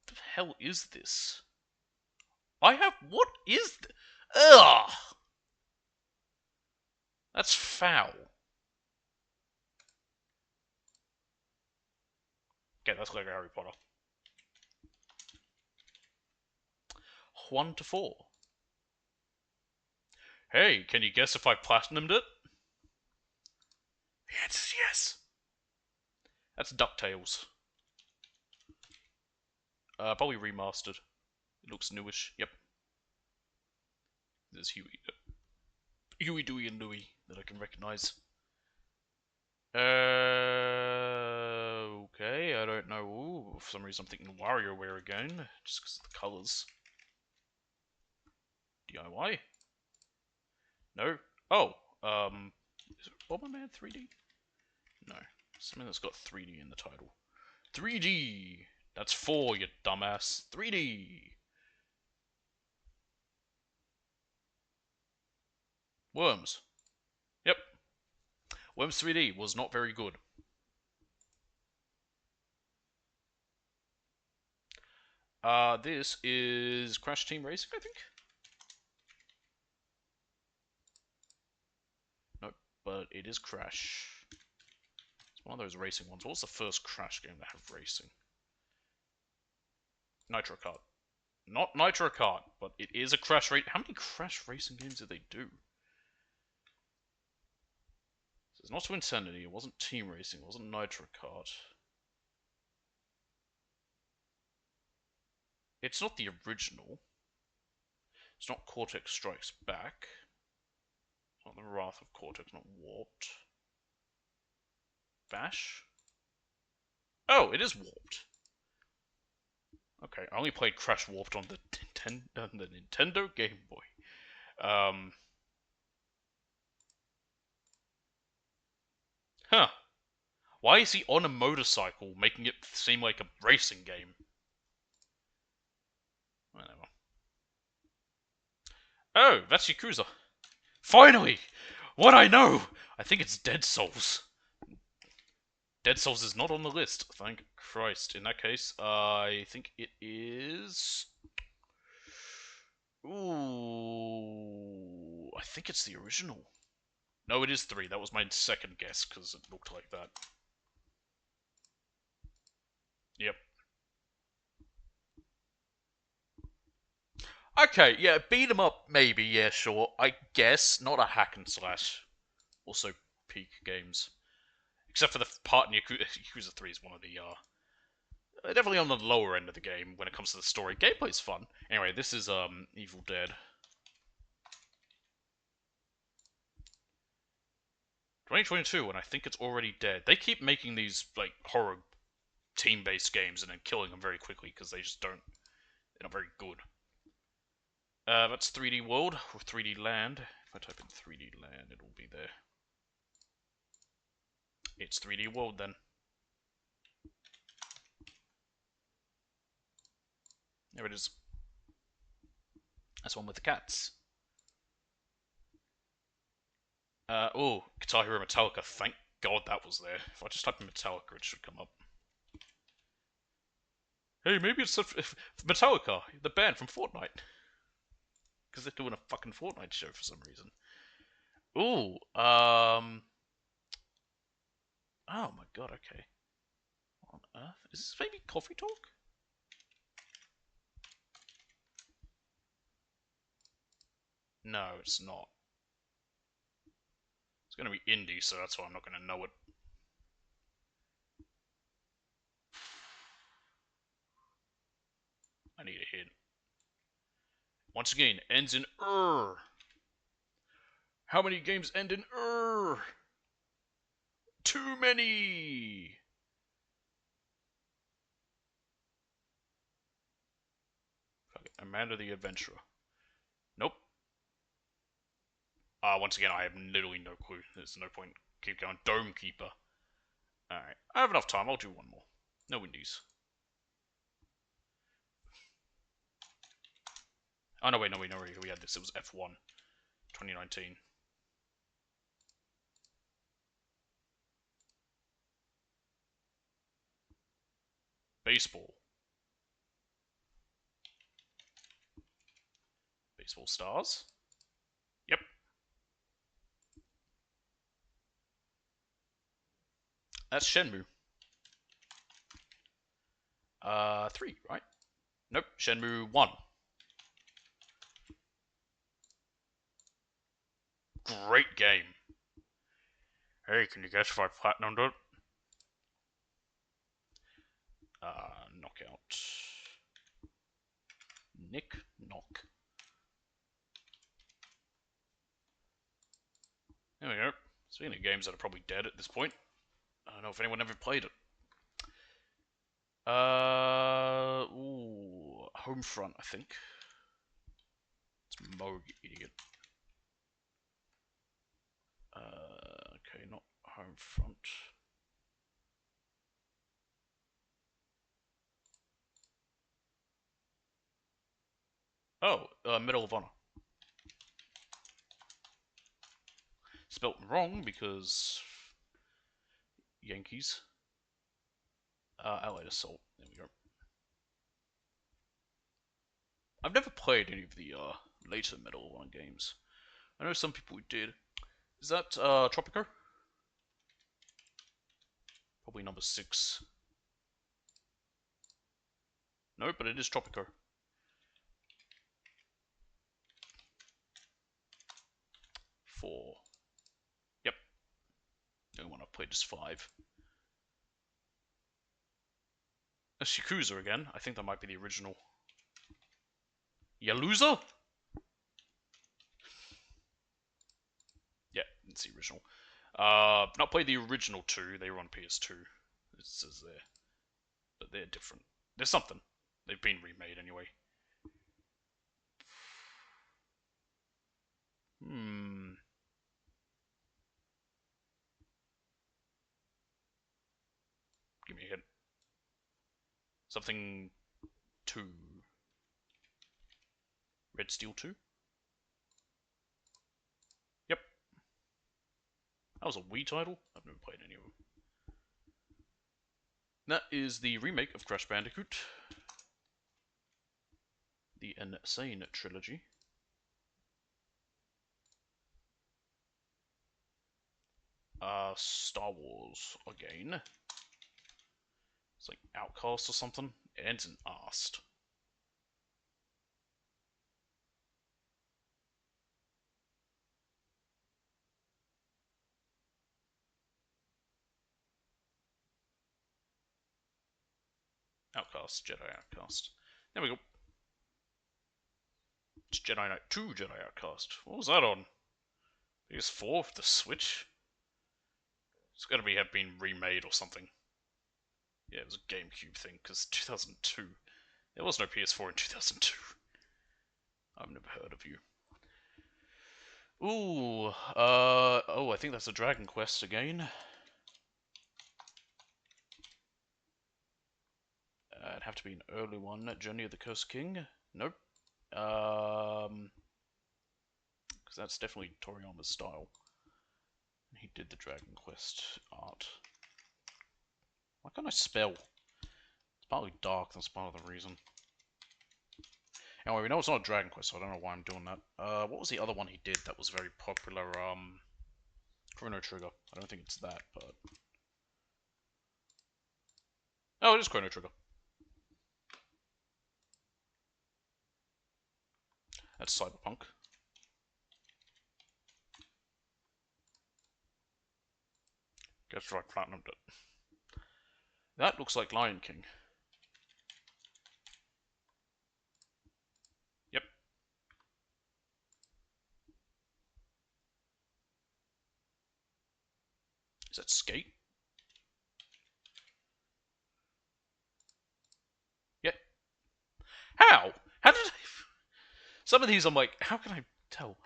What the hell is this? What is this? Ugh! That's foul. Okay, that's like Harry Potter. 1 to 4. Hey, can you guess if I platinumed it? The answer's yes. That's DuckTales. Probably remastered. It looks newish. Yep. There's Huey. Huey, Dewey, and Louie that I can recognize. Okay, I don't know. Ooh, for some reason I'm thinking WarioWare again, just because of the colours. DIY? No? Oh, is it Bomberman 3D? No. Something that's got 3D in the title. 3D! That's 4, you dumbass. 3D! Worms. Yep. Worms 3D was not very good. This is Crash Team Racing, I think? Nope. but it is Crash. It's one of those racing ones. What was the first Crash game that had racing? Nitro Kart. Not Nitro Kart, but it is a Crash race. How many Crash racing games did they do? So it's not Twinsanity, it wasn't Team Racing, it wasn't Nitro Kart. It's not the original. It's not Cortex Strikes Back. It's not the Wrath of Cortex, not Warped. Bash? Oh, it is Warped. Okay, I only played Crash Warped on the Nintendo Game Boy. Huh. Why is he on a motorcycle, making it seem like a racing game? Whatever. Oh, that's Yakuza. Finally! What I know! I think it's Dead Souls. Dead Souls is not on the list, thank Christ. In that case, I think it is... Ooh... I think it's the original. No, it is 3. That was my second guess, because it looked like that. Yep. Okay, yeah, beat 'em up, maybe, yeah, sure. I guess, not a hack and slash. Also, peak games. Except for the part in Yakuza 3 is one of the, definitely on the lower end of the game when it comes to the story. Gameplay's fun. Anyway, this is, Evil Dead. 2022, and I think it's already dead. They keep making these, like, horror team-based games and then killing them very quickly because they just don't... They're not very good. That's 3D World, or 3D Land. If I type in 3D Land, it'll be there. It's 3D World, then. There it is. That's one with the cats. Oh, Guitar Hero Metallica. Thank God that was there. If I just type in Metallica, it should come up. Hey, maybe it's Metallica, the band from Fortnite. Because they're doing a fucking Fortnite show for some reason. Ooh, oh my god, okay. What on earth? Is this maybe Coffee Talk? No, it's not. It's gonna be indie, so that's why I'm not gonna know it. I need a hint. Once again, ends in er. How many games end in er? Too many! Fuck it. Amanda the Adventurer. Nope. Once again, I have literally no clue. There's no point. Keep going. Dome Keeper. Alright. I have enough time. I'll do one more. No indies. Oh, no, wait, no, we had this. It was F1. 2019. Baseball. Baseball Stars. Yep. That's Shenmue. 3, right? Nope, Shenmue 1. Great game. Hey, can you guess if I platinumed it? Knockout. Nick Knock. There we go. Speaking of games that are probably dead at this point, I don't know if anyone ever played it. Ooh, Homefront, I think. It's Moog Idiot. Okay, not Homefront. Oh, Medal of Honor. Spelt wrong because Yankees. Allied Assault. There we go. I've never played any of the later Medal of Honor games. I know some people did. Is that Tropico? Probably number 6. No, but it is Tropico. 4. Yep. The only one I've played is 5. A Yakuza again. I think that might be the original. Yaluza? Yeah, it's the original. Not played the original 2. They were on PS2. It says there. But they're different. There's something. They've been remade anyway. Give me a hint. Something 2. Red Steel 2? Yep. That was a Wii title? I've never played any of them. That is the remake of Crash Bandicoot. The Insane Trilogy. Star Wars again. It's like Outcast or something. It ends in Ast. Outcast, Jedi Outcast. There we go. It's Jedi Knight 2 Jedi Outcast. What was that on? PS4 for the Switch? It's gotta have been remade or something. Yeah, it was a GameCube thing, because 2002. There was no PS4 in 2002. I've never heard of you. Ooh, oh, I think that's a Dragon Quest again. It'd have to be an early one. Journey of the Cursed King? Nope. Because that's definitely Toriyama's style. He did the Dragon Quest art. Why can't I spell? It's partly dark, that's part of the reason. Anyway, we know it's not a Dragon Quest, so I don't know why I'm doing that. What was the other one he did that was very popular? Chrono Trigger. I don't think it's that, but... Oh, it is Chrono Trigger. That's Cyberpunk. Guess right, platinumed it. That looks like Lion King. Yep. Is that Skate? Yep. How? How did I... Some of these I'm like, how can I tell?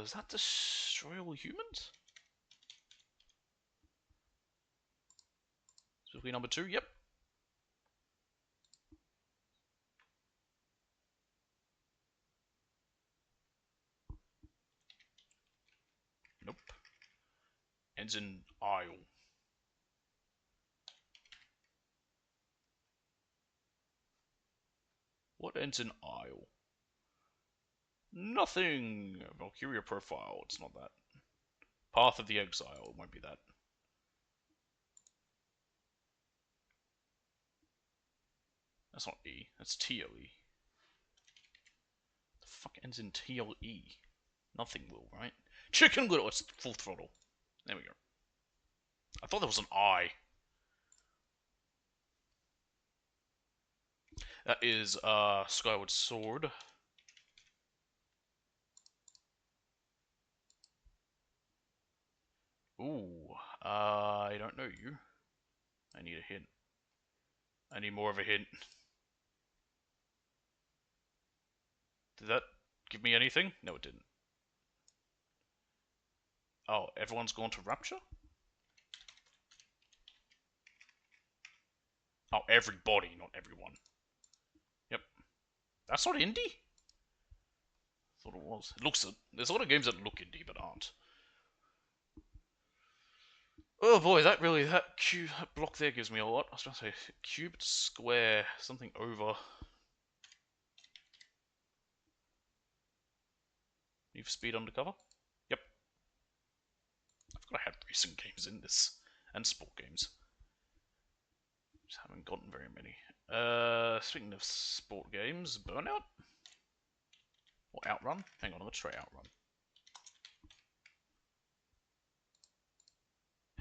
Is that Destroy All Humans? Specifically number 2? Yep. Nope. Ends in Isle. What ends in Isle? Nothing! Valkyria Profile, it's not that. Path of the Exile, it won't be that. That's not E, that's TLE. The fuck ends in TLE? Nothing will, right? Chicken Little, it's Full Throttle. There we go. I thought there was an I. That is, Skyward Sword. Ooh, I don't know you. I need a hint. I need more of a hint. Did that give me anything? No, it didn't. Oh, everyone's gone to Rapture? Oh, everybody, not everyone. Yep. That's not indie? Thought it was. It looks... There's a lot of games that look indie, but aren't. Oh boy, that really... That block there gives me a lot. I was going to say cubed, square, something over. Need for Speed Undercover? Yep. racing games in this, and sport games. Just haven't gotten very many. Speaking of sport games, Burnout? Or Outrun? Hang on, let's try Outrun.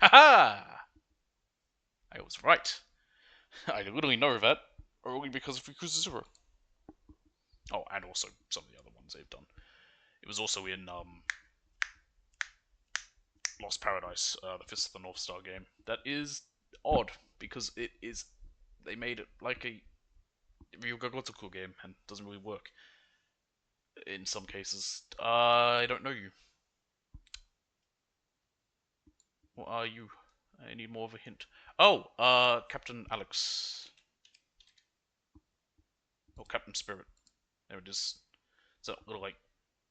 Haha! I was right. I literally know that only because of Yakuza 0. Oh, and also some of the other ones they've done. It was also in Lost Paradise, the Fist of the North Star game. That is odd because it is. They made it like a Ryuga Gotoku game and it doesn't really work in some cases. I don't know you. What are you? I need more of a hint. Oh, Captain Alex. Or Captain Spirit. There it is. It's a little, like,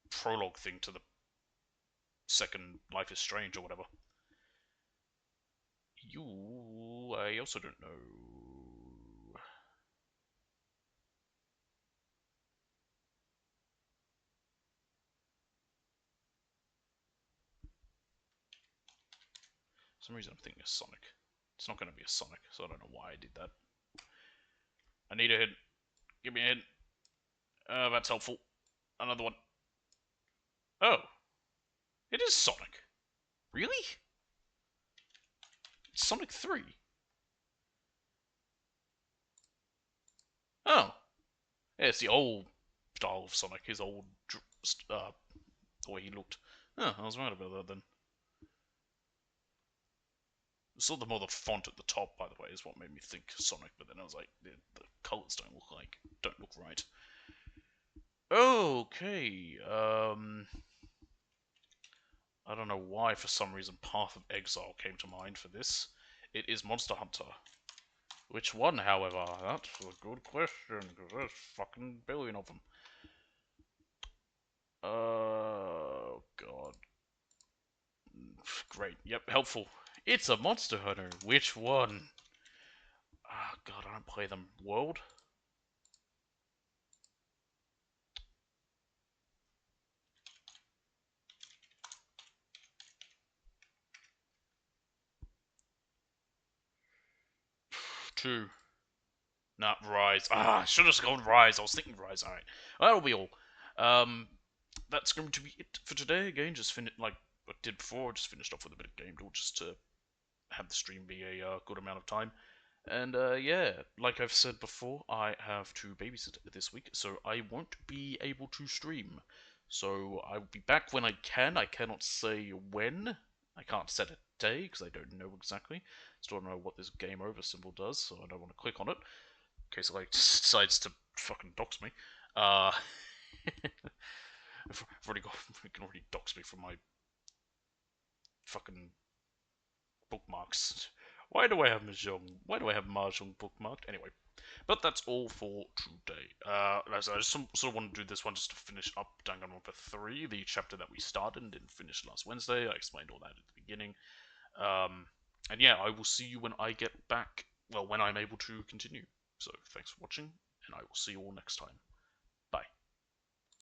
prologue thing to the second Life is Strange or whatever. You... I also don't know. For some reason I'm thinking of Sonic. It's not going to be a Sonic, so I don't know why I did that. I need a hint. Give me a hint. That's helpful. Another one. Oh. It is Sonic. Really? It's Sonic 3. Oh. Yeah, it's the old style of Sonic. His old, the way he looked. Oh, I was right about that then. Saw the more the font at the top, by the way, is what made me think Sonic, but then I was like, the colours don't look right. Okay, I don't know why, for some reason, Path of Exile came to mind for this. It is Monster Hunter. Which one, however? That's a good question, because there's fucking billion of them. Oh, God. Great, yep, helpful. It's a Monster Hunter. Which one? Oh, God, I don't play them. World? Two. Not Rise. Ah, I should have gone Rise. I was thinking Rise. Alright. Well, that'll be all. That's going to be it for today. Again, just like I did before, just finished off with a bit of Game Duel just to have the stream be a good amount of time. And yeah, like I've said before, I have to babysit this week, so I won't be able to stream. So I will be back when I can. I cannot say when. I can't set a day because I don't know exactly. Still don't know what this game over symbol does, so I don't want to click on it in case it like decides to fucking dox me. I've already got, it can already dox me from my fucking bookmarks. Why do I have Mahjong? Why do I have Mahjong bookmarked? Anyway, but that's all for today. As I just sort of want to do this one just to finish up Danganronpa 3, the chapter that we started and didn't finish last Wednesday. I explained all that at the beginning. And yeah, I will see you when I get back, well, when I'm able to continue. So thanks for watching, and I will see you all next time.